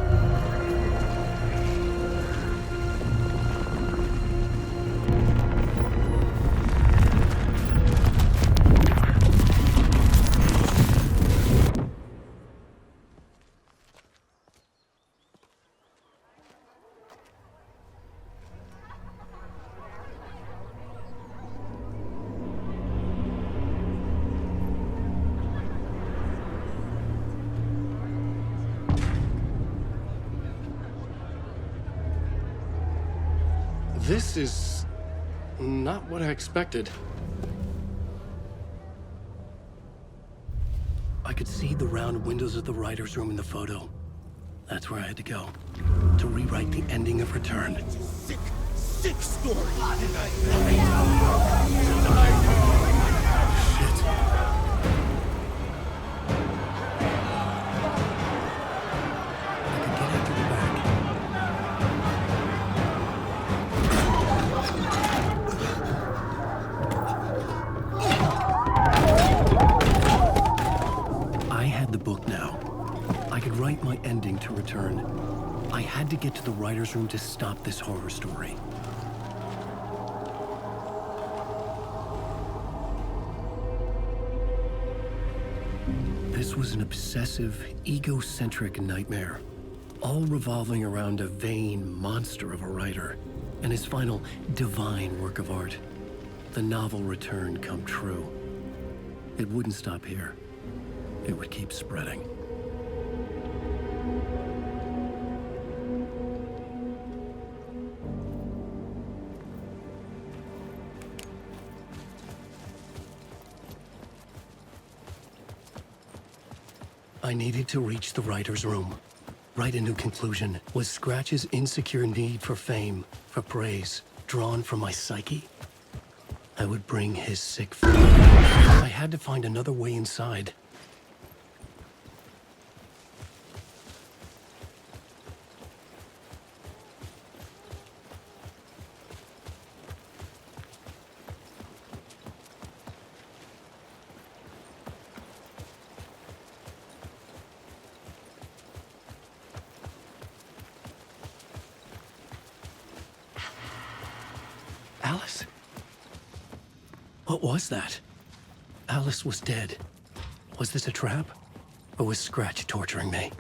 This is not what I expected. I could see the round windows of the writer's room in the photo. That's where I had to go, to rewrite the ending of Return. Sick story. My ending to Return. I had to get to the writer's room to stop this horror story. This was an obsessive, egocentric nightmare, all revolving around a vain monster of a writer and his final divine work of art, the novel return come true. It wouldn't stop here. It would keep spreading. I needed to reach the writer's room. Write a new conclusion. Was Scratch's insecure need for fame, for praise, drawn from my psyche? I would bring his sick fear. I had to find another way inside. Alice? What was that? Alice was dead. Was this a trap? Or was Scratch torturing me?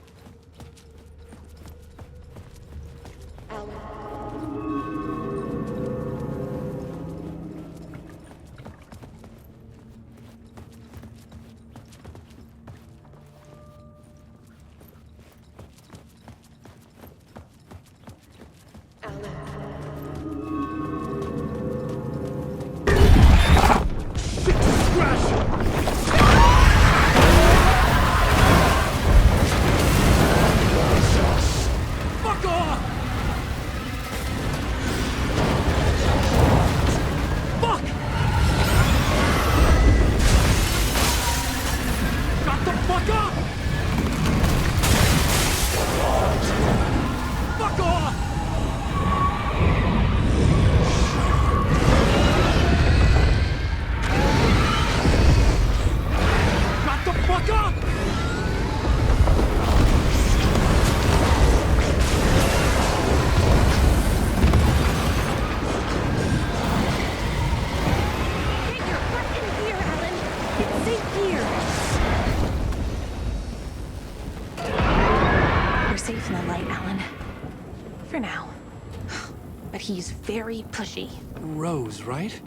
He's very pushy. Rose, right?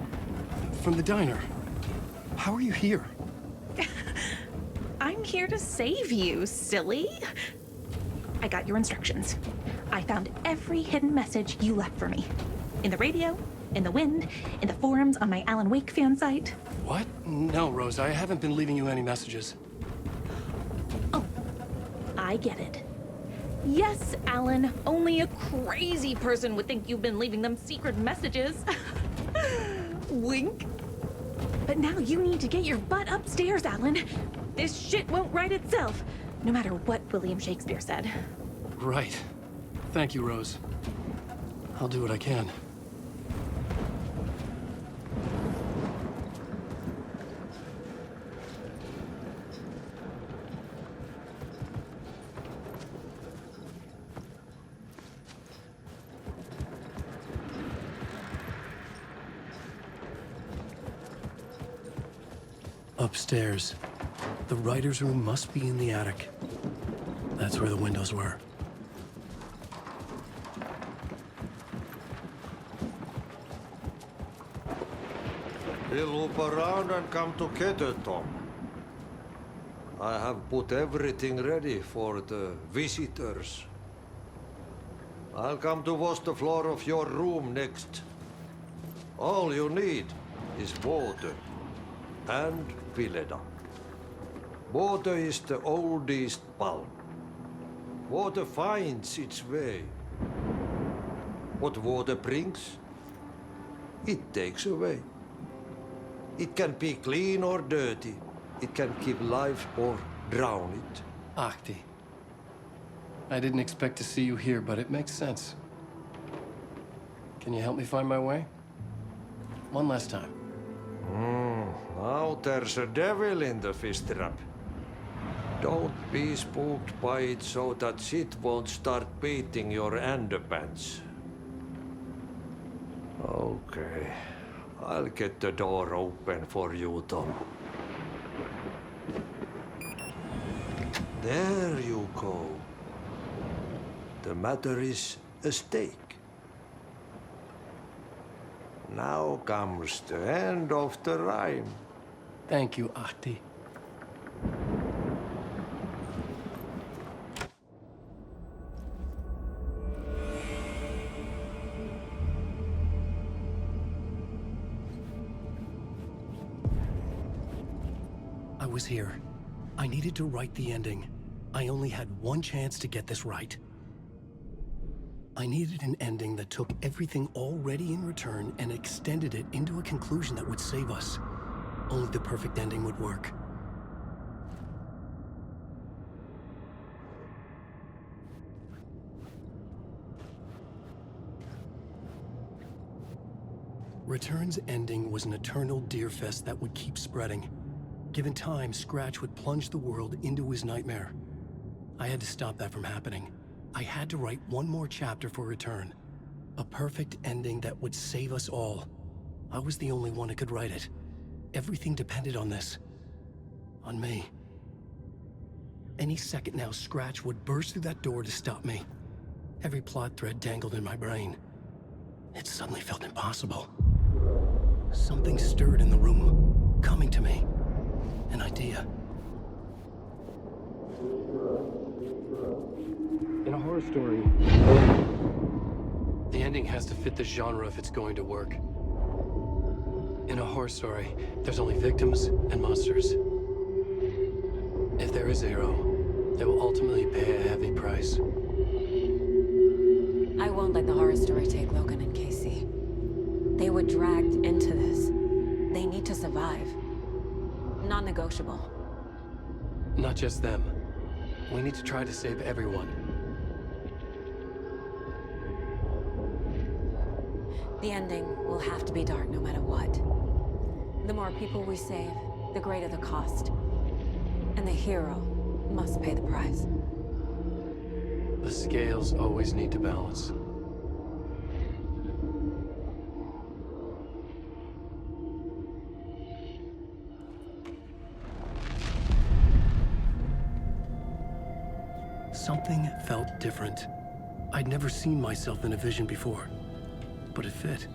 From the diner. How are you here? I'm here to save you, silly. I got your instructions. I found every hidden message you left for me. In the radio, in the wind, in the forums on my Alan Wake fan site. What? No, Rose, I haven't been leaving you any messages. Oh, I get it. Yes, Alan, only a crazy person would think you've been leaving them secret messages. Wink. But now you need to get your butt upstairs, Alan. This shit won't right itself, no matter what William Shakespeare said. Right. Thank you, Rose. I'll do what I can. Upstairs. The writer's room must be in the attic. That's where the windows were. He'll loop around and come together, Tom. I have put everything ready for the visitors. I'll come to wash the floor of your room next. All you need is water and Vileda. Water is the oldest bulb. Water finds its way. What water brings, it takes away. It can be clean or dirty. It can give life or drown it. Ahti. I didn't expect to see you here, but it makes sense. Can you help me find my way? One last time. Now there's a devil in the fish trap. Don't be spooked by it so that shit won't start beating your underpants. Okay. I'll get the door open for you, Tom. There you go. The matter is a stake. Now comes the end of the rhyme. Thank you, Ahti. I was here. I needed to write the ending. I only had one chance to get this right. I needed an ending that took everything already in return and extended it into a conclusion that would save us. Only the perfect ending would work. Return's ending was an eternal Deerfest that would keep spreading. Given time, Scratch would plunge the world into his nightmare. I had to stop that from happening. I had to write one more chapter for Return. A perfect ending that would save us all. I was the only one who could write it. Everything depended on this. On me. Any second now, Scratch would burst through that door to stop me. Every plot thread dangled in my brain. It suddenly felt impossible. Something stirred in the room, coming to me. An idea. In a horror story, the ending has to fit the genre if it's going to work. In a horror story, there's only victims and monsters. If there is a hero, they will ultimately pay a heavy price. I won't let the horror story take Logan and Casey. They were dragged into this. They need to survive. Non-negotiable. Not just them. We need to try to save everyone. The ending will have to be dark no matter what. The more people we save, the greater the cost. And the hero must pay the price. The scales always need to balance. Something felt different. I'd never seen myself in a vision before, but it fit.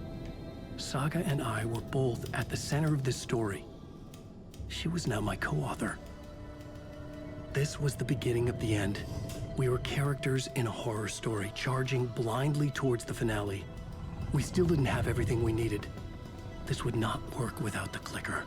Saga and I were both at the center of this story. She was now my co-author. This was the beginning of the end. We were characters in a horror story, charging blindly towards the finale. We still didn't have everything we needed. This would not work without the clicker.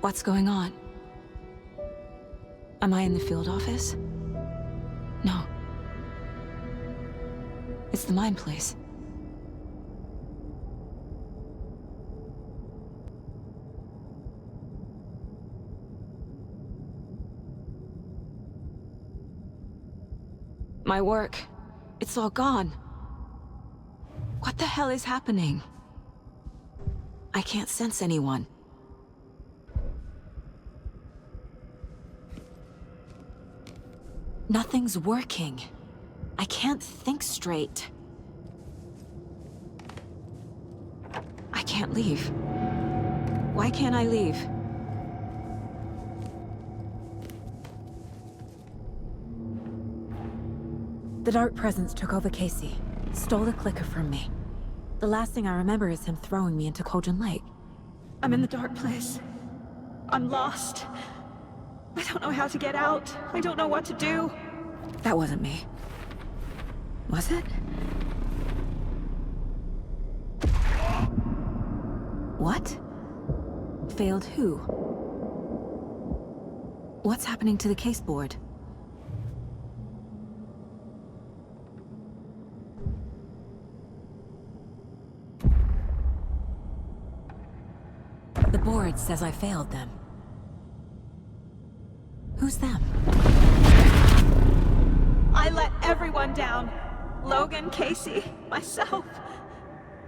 What's going on? Am I in the field office? No. It's the mine place. My work, it's all gone. What the hell is happening? I can't sense anyone. Nothing's working. I can't think straight. I can't leave. Why can't I leave? The Dark Presence took over Casey, stole the clicker from me. The last thing I remember is him throwing me into Cauldron Lake. I'm in the dark place. I'm lost. I don't know how to get out. I don't know what to do. That wasn't me. Was it? What? Failed who? What's happening to the case board? The board says I failed them. Who's them? I let everyone down. Logan, Casey, myself.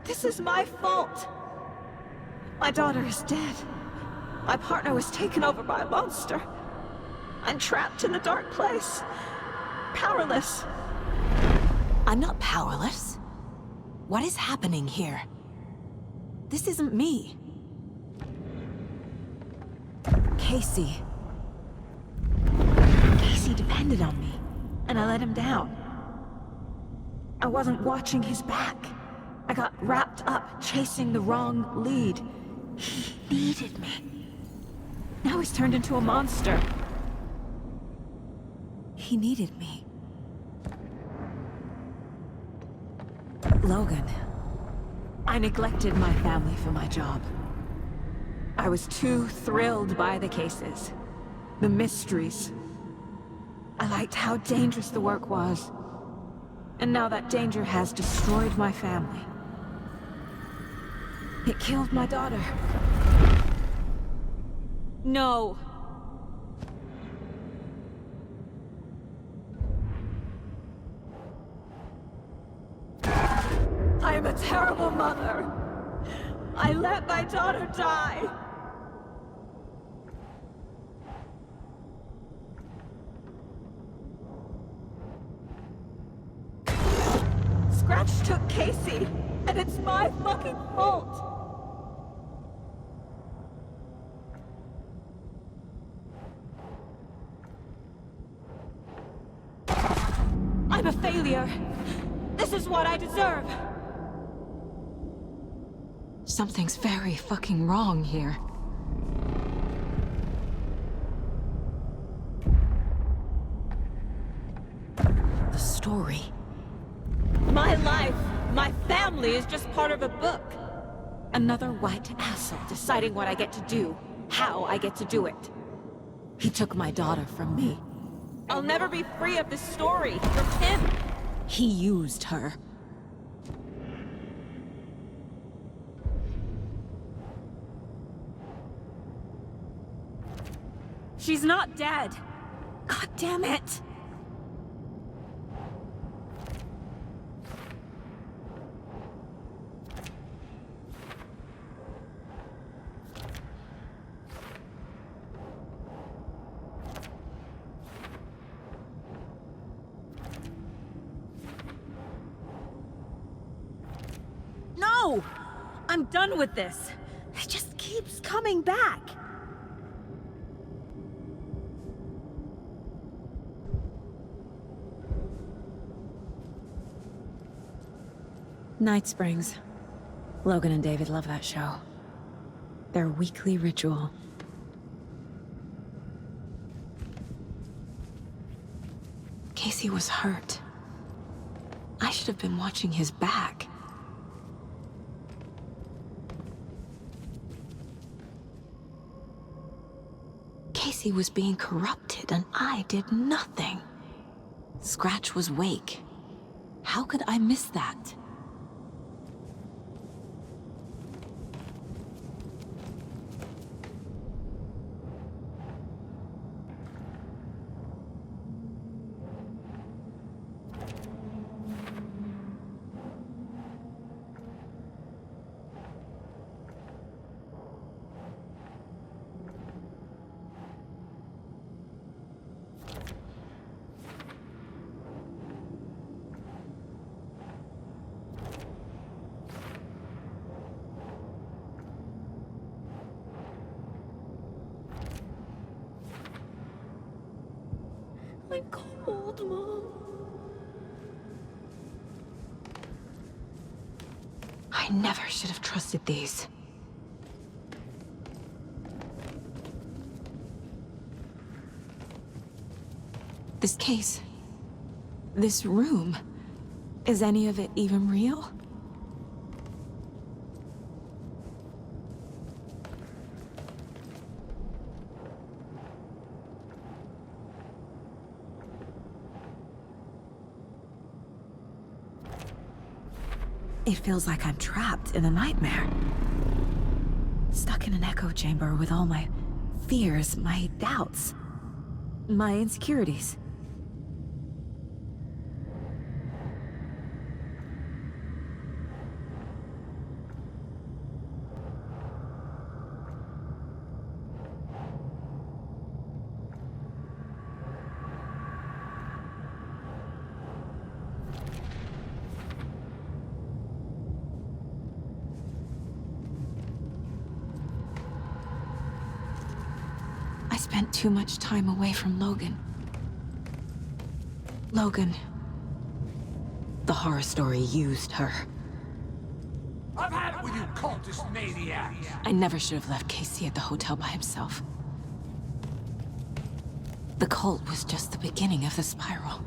This is my fault. My daughter is dead. My partner was taken over by a monster. I'm trapped in the dark place. Powerless. I'm not powerless. What is happening here? This isn't me. Casey. Casey depended on me, and I let him down. I wasn't watching his back. I got wrapped up chasing the wrong lead. He needed me. Now he's turned into a monster. He needed me. Logan. I neglected my family for my job. I was too thrilled by the cases, the mysteries. I liked how dangerous the work was. And now that danger has destroyed my family. It killed my daughter. No. I am a terrible mother. I let my daughter die. Scratch took Casey, and it's my fucking fault. I'm a failure. This is what I deserve. Something's very fucking wrong here. The story. My life, my family is just part of a book. Another white asshole deciding what I get to do, how I get to do it. He took my daughter from me. I'll never be free of this story from him. He used her. She's not dead. God damn it. No! I'm done with this. It just keeps coming back. Night Springs. Logan and David love that show. Their weekly ritual. Casey was hurt. I should have been watching his back. Casey was being corrupted, and I did nothing. Scratch was Wake. How could I miss that? I'm cold, Mom. I never should have trusted these. This case, this room, is any of it even real? It feels like I'm trapped in a nightmare. Stuck in an echo chamber with all my fears, my doubts. my insecurities. I spent too much time away from Logan. Logan. The horror story used her. I've had it with you cultist maniacs! I never should have left Casey at the hotel by himself. The cult was just the beginning of the spiral.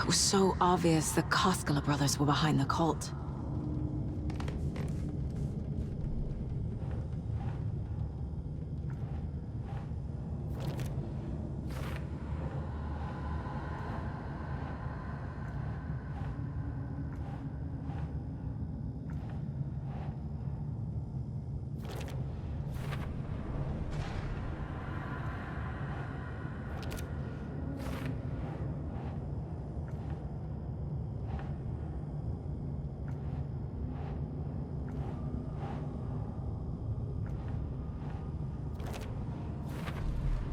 It was so obvious the Koskela brothers were behind the cult.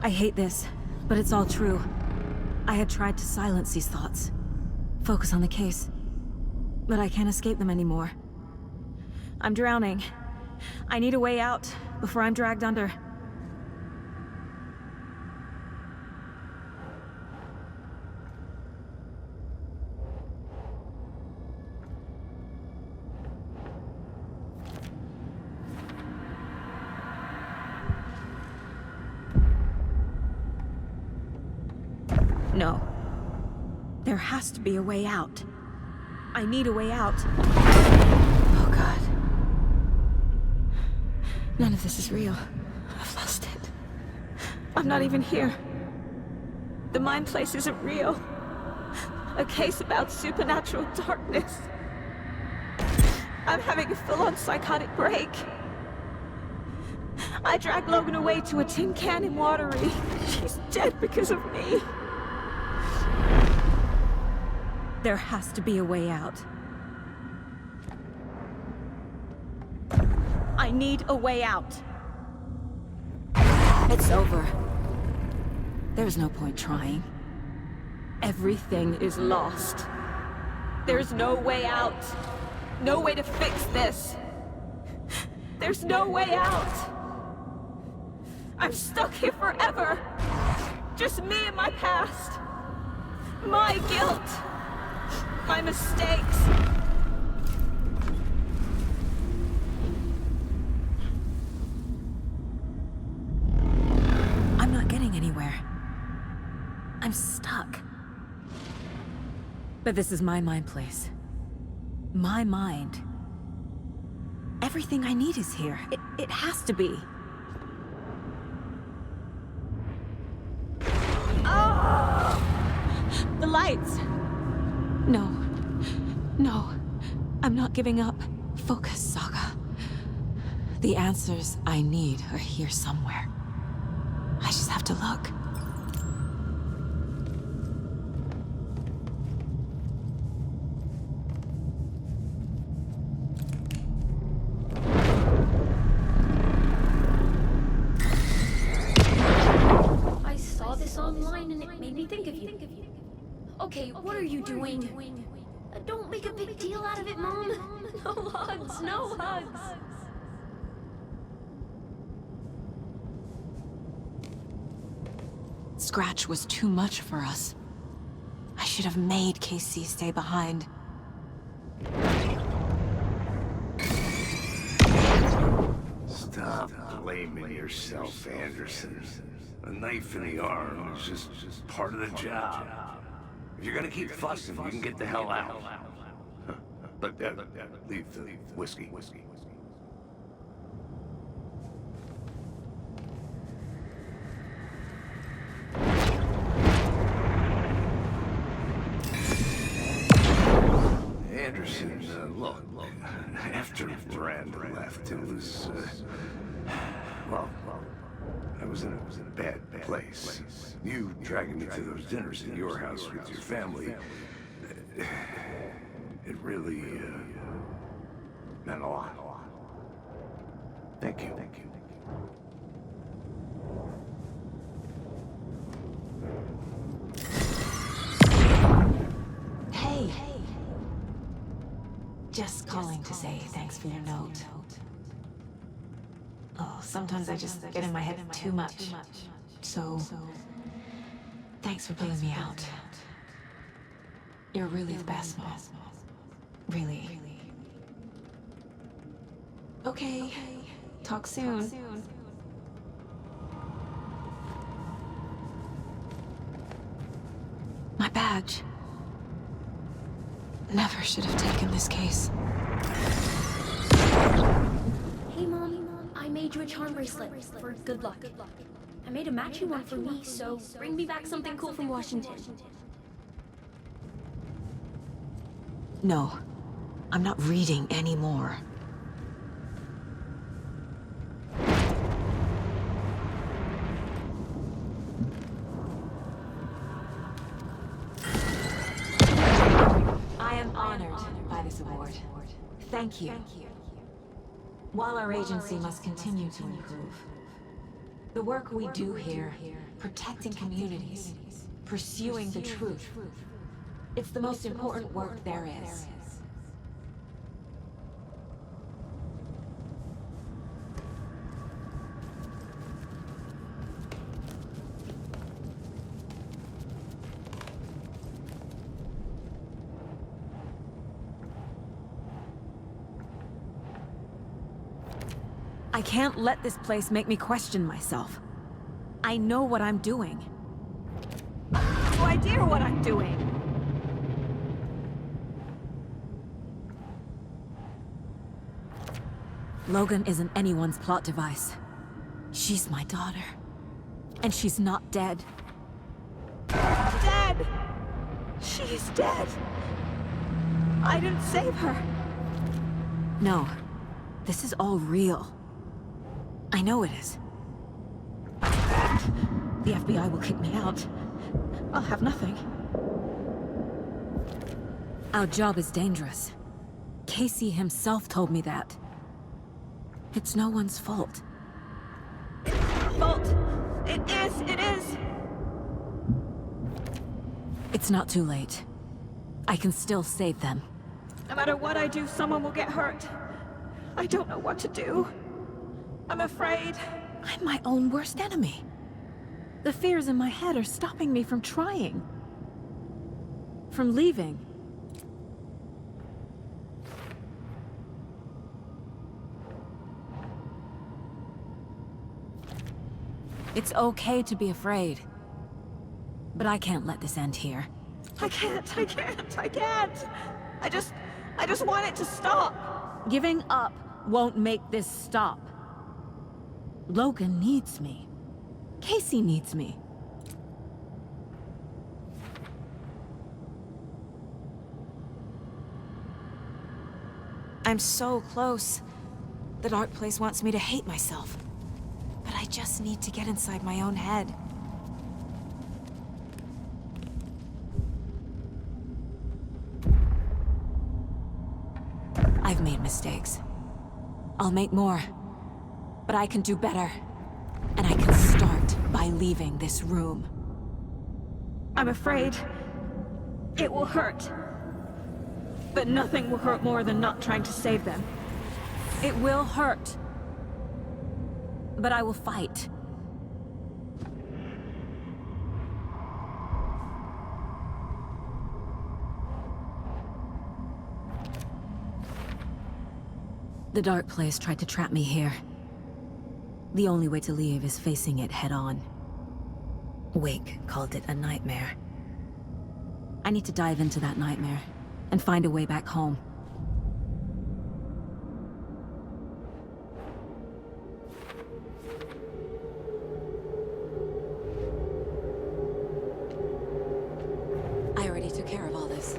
I hate this, but it's all true. I had tried to silence these thoughts. Focus on the case. But I can't escape them anymore. I'm drowning. I need a way out before I'm dragged under. No. There has to be a way out. I need a way out. Oh, God. None of this is real. I've lost it. I'm not even here. The mind place isn't real. A case about supernatural darkness. I'm having a full-on psychotic break. I dragged Logan away to a tin can in Watery. She's dead because of me. There has to be a way out. I need a way out. It's over. There's no point trying. Everything is lost. There's no way out. No way to fix this. There's no way out. I'm stuck here forever. Just me and my past. My guilt. My mistakes. I'm not getting anywhere. I'm stuck. But this is my mind place. My mind. Everything I need is here. It has to be. The lights! No. No. I'm not giving up. Focus, Saga. The answers I need are here somewhere. I just have to look. I saw this online and it made me think of you. Okay, what are you doing? Don't make a big deal out of it, Mom. No hugs, no hugs. Scratch was too much for us. I should have made Casey stay behind. Stop blaming yourself, Anderson. A knife in the arm is just part of the job. If you're gonna keep fussing, you can get the hell out. But leave the whiskey. Anderson, look, after Miranda left, it was Well, I was in a bad place. You dragging me to those dinners in your house with your family, it really meant a lot. Thank you. Hey. Just calling to say thanks for your note. Oh, sometimes I just get in my head too much. So, thanks for pulling me out. You're really the best, Mom. Really. Okay. Talk soon. My badge. Never should have taken this case. Hey, Mom. I made you a charm bracelet for good luck. I made a matching one for me, so bring me back something cool from Washington. No. I'm not reading anymore. I am honored by this award. Thank you. While our agency must continue to improve, the work we do here, protecting communities, pursuing the truth, it's the most important work there is. I can't let this place make me question myself. I know what I'm doing. No idea what I'm doing. Logan isn't anyone's plot device. She's my daughter. And she's not dead. Dead! She's dead. I didn't save her. No. This is all real. I know it is. The FBI will kick me out. I'll have nothing. Our job is dangerous. Casey himself told me that. It's no one's fault. Fault. It is. It's not too late. I can still save them. No matter what I do, someone will get hurt. I don't know what to do. I'm afraid. I'm my own worst enemy. The fears in my head are stopping me from trying. From leaving. It's okay to be afraid. But I can't let this end here. I can't. I just want it to stop. Giving up won't make this stop. Logan needs me. Casey needs me. I'm so close. The dark place wants me to hate myself. But I just need to get inside my own head. I've made mistakes. I'll make more. But I can do better. And I can start by leaving this room. I'm afraid it will hurt. But nothing will hurt more than not trying to save them. It will hurt. But I will fight. The Dark Place tried to trap me here. The only way to leave is facing it head-on. Wake called it a nightmare. I need to dive into that nightmare and find a way back home. I already took care of all this.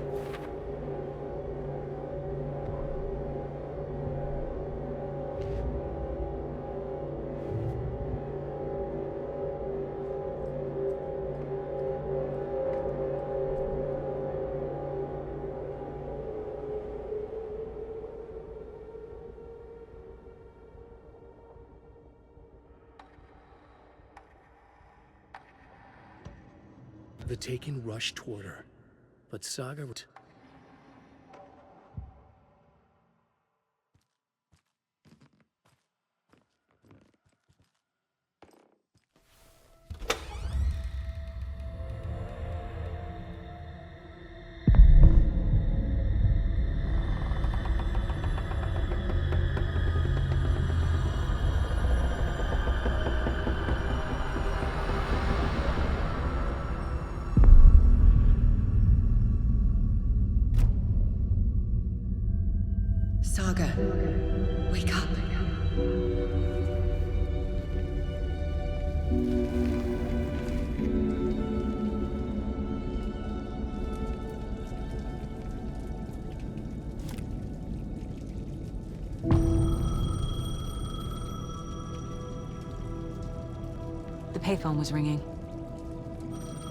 The Taken rushed toward her, but Saga... Saga, wake up. The payphone was ringing.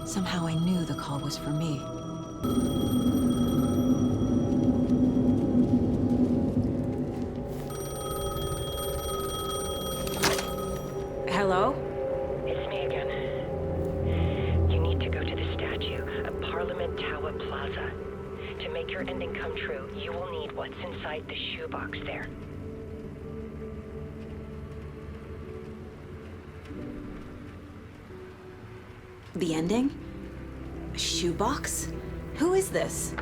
Somehow I knew the call was for me. Hello? It's me again. You need to go to the statue at Parliament Tower Plaza. To make your ending come true, you will need what's inside the shoebox there. The ending? A shoebox? Who is this?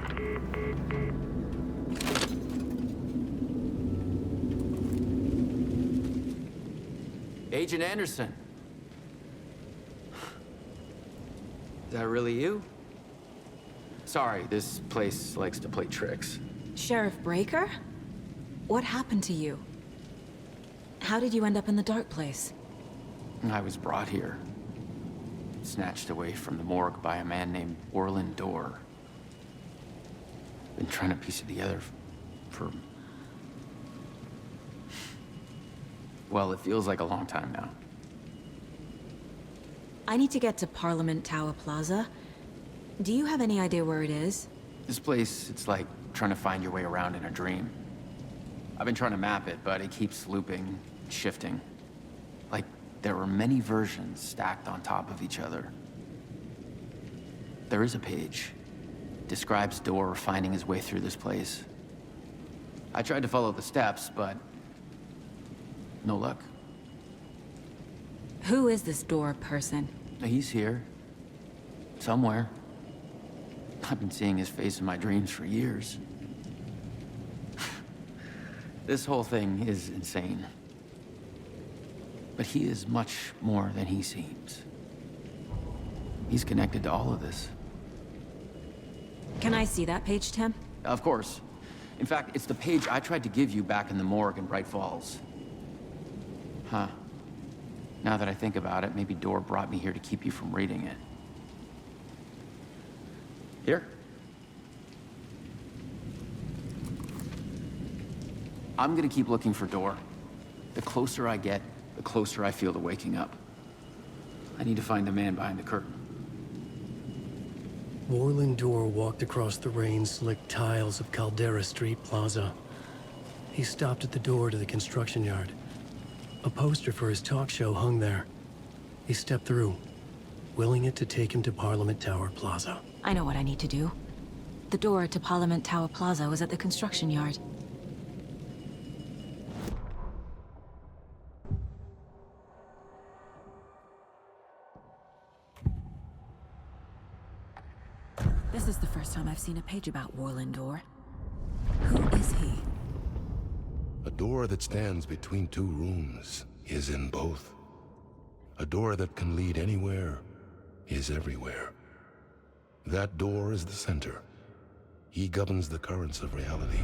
Agent Anderson. Is that really you? Sorry, this place likes to play tricks. Sheriff Breaker? What happened to you? How did you end up in the dark place? I was brought here. Snatched away from the morgue by a man named Orlin Dorr. Been trying to piece it together for... well, it feels like a long time now. I need to get to Parliament Tower Plaza. Do you have any idea where it is? This place, it's like trying to find your way around in a dream. I've been trying to map it, but it keeps looping, shifting. Like there are many versions stacked on top of each other. There is a page. Describes Dorr finding his way through this place. I tried to follow the steps, but no luck. Who is this Dorr person? He's here. Somewhere. I've been seeing his face in my dreams for years. This whole thing is insane. But he is much more than he seems. He's connected to all of this. Can I see that page, Tim? Of course. In fact, it's the page I tried to give you back in the morgue in Bright Falls. Huh. Now that I think about it, maybe Dorr brought me here to keep you from reading it. Here. I'm gonna keep looking for Dorr. The closer I get, the closer I feel to waking up. I need to find the man behind the curtain. Orlin Dorr walked across the rain-slicked tiles of Caldera Street Plaza. He stopped at the door to the construction yard. A poster for his talk show hung there. He stepped through, willing it to take him to Parliament Tower Plaza. I know what I need to do. The door to Parliament Tower Plaza was at the construction yard. This is the first time I've seen a page about Orlin Dorr. Who is he? A door that stands between two rooms is in both. A door that can lead anywhere is everywhere. That door is the center. He governs the currents of reality.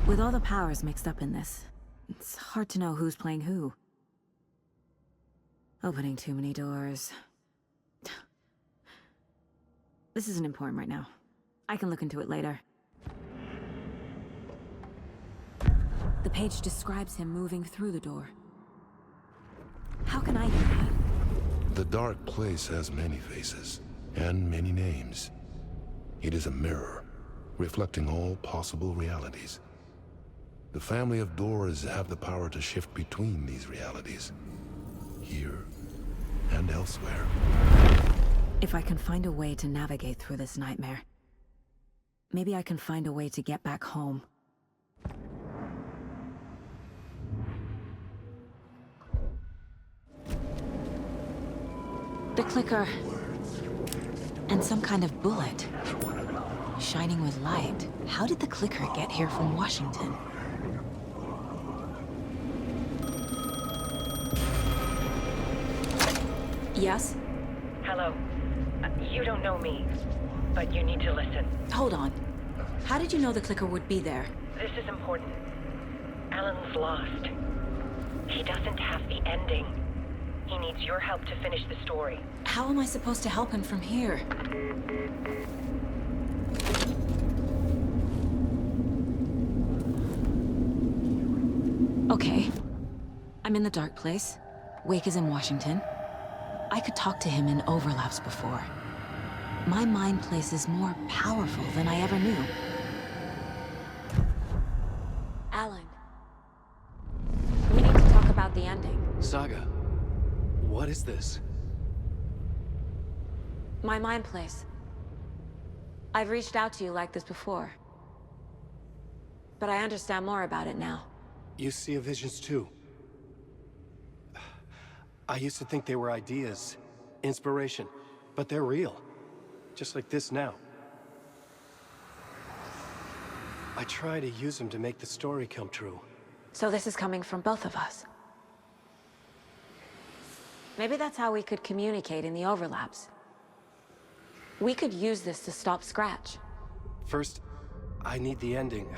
With all the powers mixed up in this, it's hard to know who's playing who. Opening too many doors. This isn't important right now. I can look into it later. The page describes him moving through the door. How can I do that? The dark place has many faces and many names. It is a mirror, reflecting all possible realities. The family of Dorrs have the power to shift between these realities, here and elsewhere. If I can find a way to navigate through this nightmare, maybe I can find a way to get back home. The clicker. And some kind of bullet. Shining with light. How did the clicker get here from Washington? Yes? Hello. You don't know me, but you need to listen. Hold on. How did you know the clicker would be there? This is important. Alan's lost. He doesn't have the ending. He needs your help to finish the story. How am I supposed to help him from here? Okay. I'm in the dark place. Wake is in Washington. I could talk to him in overlaps before. My mind place is more powerful than I ever knew. Alan. We need to talk about the ending. Saga, what is this? My mind place. I've reached out to you like this before. But I understand more about it now. You see visions too. I used to think they were ideas, inspiration, but they're real. Just like this now. I try to use them to make the story come true. So this is coming from both of us. Maybe that's how we could communicate in the overlaps. We could use this to stop Scratch. First, I need the ending.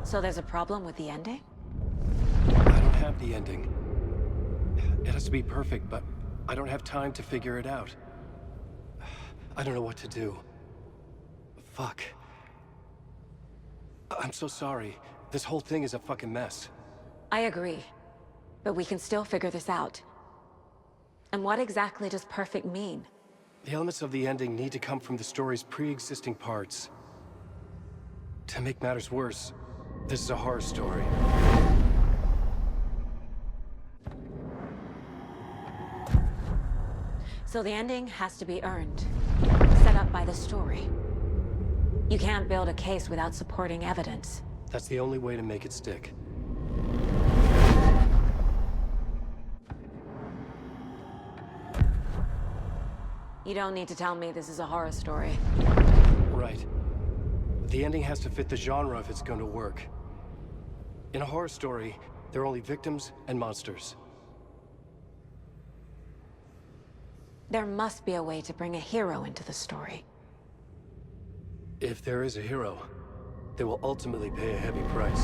So there's a problem with the ending? I don't have the ending. It has to be perfect, but I don't have time to figure it out. I don't know what to do. Fuck. I'm so sorry. This whole thing is a fucking mess. I agree. But we can still figure this out. And what exactly does perfect mean? The elements of the ending need to come from the story's pre-existing parts. To make matters worse, this is a horror story. So the ending has to be earned. Set up by the story. You can't build a case without supporting evidence. That's the only way to make it stick. You don't need to tell me this is a horror story. Right. The ending has to fit the genre if it's going to work. In a horror story, there are only victims and monsters. There must be a way to bring a hero into the story. If there is a hero, they will ultimately pay a heavy price.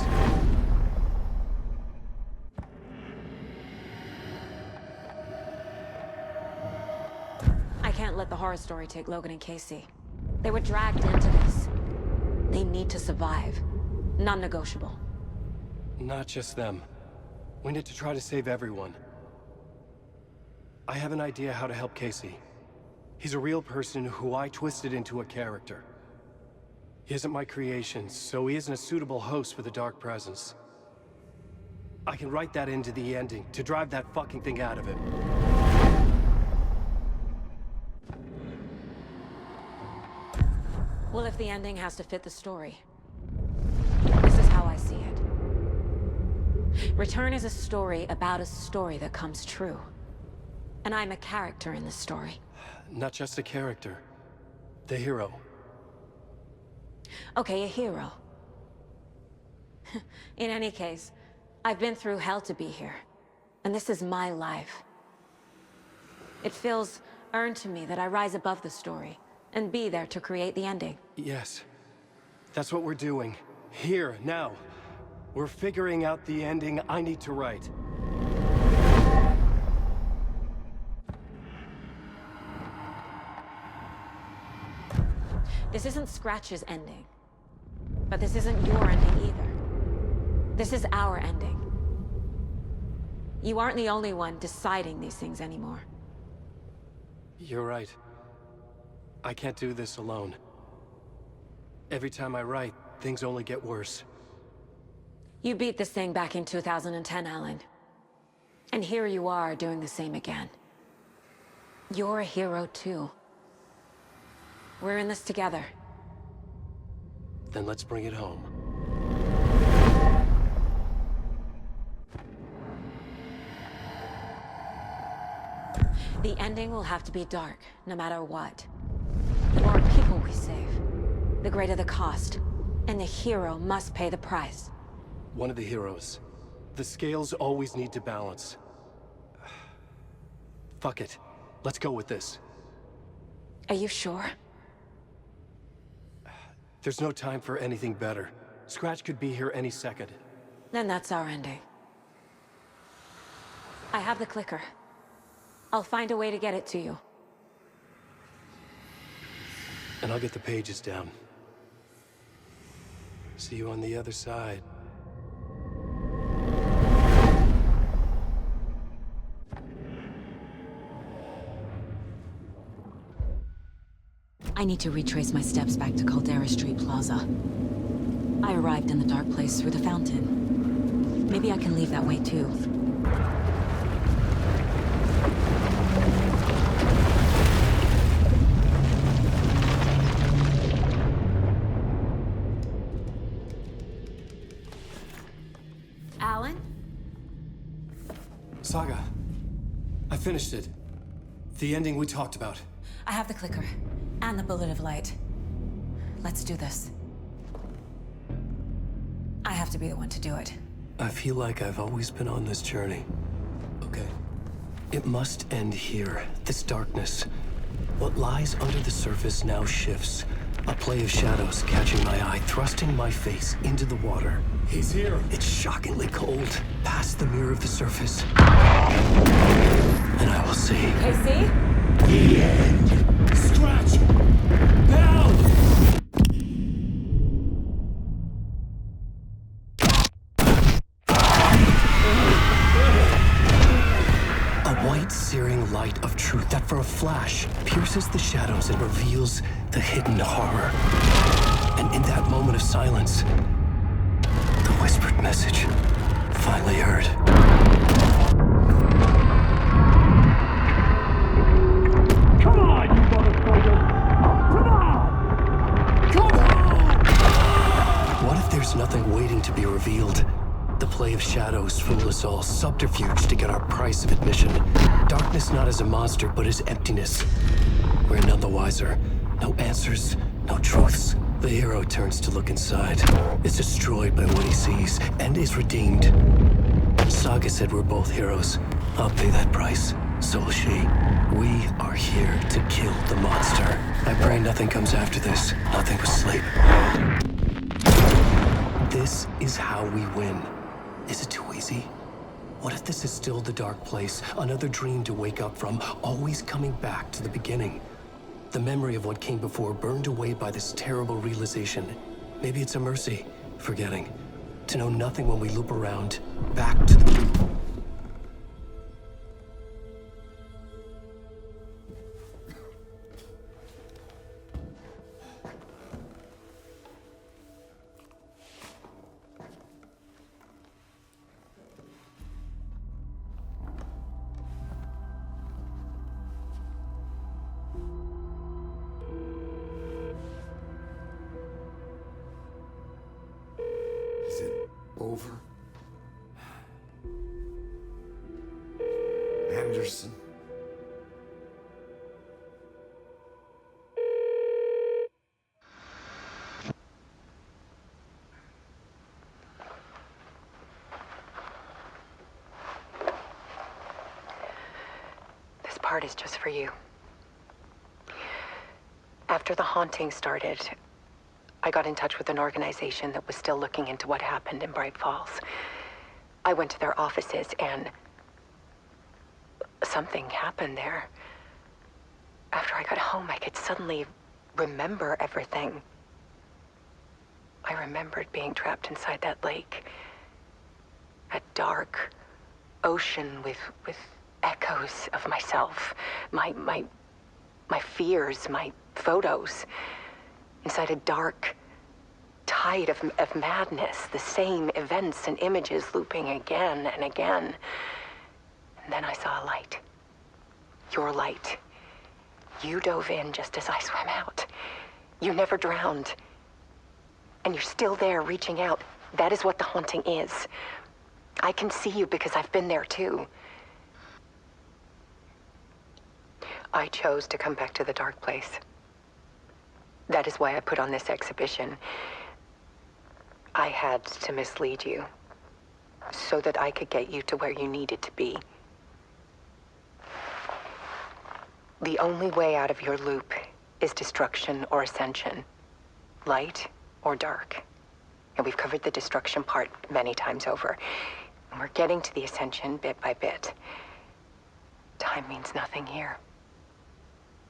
I can't let the horror story take Logan and Casey. They were dragged into this. They need to survive. Non-negotiable. Not just them. We need to try to save everyone. I have an idea how to help Casey. He's a real person who I twisted into a character. He isn't my creation, so he isn't a suitable host for the Dark Presence. I can write that into the ending to drive that fucking thing out of him. Well, if the ending has to fit the story, this is how I see it. Return is a story about a story that comes true. And I'm a character in this story. Not just a character. The hero. Okay, a hero. In any case, I've been through hell to be here. And this is my life. It feels earned to me that I rise above the story and be there to create the ending. Yes. That's what we're doing. Here, now. We're figuring out the ending I need to write. This isn't Scratch's ending. But this isn't your ending either. This is our ending. You aren't the only one deciding these things anymore. You're right. I can't do this alone. Every time I write, things only get worse. You beat this thing back in 2010, Alan. And here you are doing the same again. You're a hero too. We're in this together. Then let's bring it home. The ending will have to be dark, no matter what. The more people we save, the greater the cost. And the hero must pay the price. One of the heroes. The scales always need to balance. Fuck it. Let's go with this. Are you sure? There's no time for anything better. Scratch could be here any second. Then that's our ending. I have the clicker. I'll find a way to get it to you. And I'll get the pages down. See you on the other side. I need to retrace my steps back to Caldera Street Plaza. I arrived in the dark place through the fountain. Maybe I can leave that way too. Alan? Saga, I finished it. The ending we talked about. I have the clicker. And the bullet of light. Let's do this. I have to be the one to do it. I feel like I've always been on this journey. Okay. It must end here. This darkness. What lies under the surface now shifts. A play of shadows catching my eye, thrusting my face into the water. He's here. It's shockingly cold. Past the mirror of the surface. And I will see. Casey? The end. Scratch! Now! A white, searing light of truth that for a flash pierces the shadows and reveals the hidden horror. And in that moment of silence, the whispered message finally heard. Come on, you motherfucker! Come on! Come on! What if there's nothing waiting to be revealed? The play of shadows fool us all, subterfuge to get our price of admission. Darkness not as a monster, but as emptiness. We're none the wiser. No answers, no truths. The hero turns to look inside, is destroyed by what he sees, and is redeemed. Saga said we're both heroes. I'll pay that price. So will she. We are here to kill the monster. I pray nothing comes after this. Nothing but sleep. This is how we win. Is it too easy? What if this is still the dark place? Another dream to wake up from, always coming back to the beginning. The memory of what came before burned away by this terrible realization. Maybe it's a mercy, forgetting. To know nothing when we loop around, back to the... Is it over? Anderson? This part is just for you. After the haunting started, I got in touch with an organization that was still looking into what happened in Bright Falls. I went to their offices and something happened there. After I got home, I could suddenly remember everything. I remembered being trapped inside that lake. A dark ocean with echoes of myself, my fears, my photos. Inside a dark, tide of madness, the same events and images looping again and again. And then I saw a light. Your light. You dove in just as I swam out. You never drowned. And you're still there reaching out. That is what the haunting is. I can see you because I've been there too. I chose to come back to the dark place. That is why I put on this exhibition. I had to mislead you, so that I could get you to where you needed to be. The only way out of your loop is destruction or ascension, light or dark. And we've covered the destruction part many times over. And we're getting to the ascension bit by bit. Time means nothing here.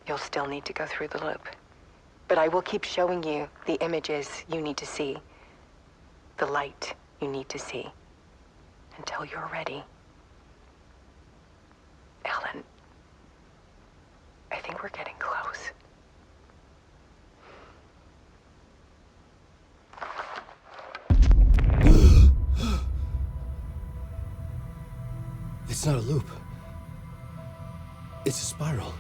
You'll still need to go through the loop. But I will keep showing you the images you need to see, the light you need to see, until you're ready. Alan, I think we're getting close. It's not a loop. It's a spiral.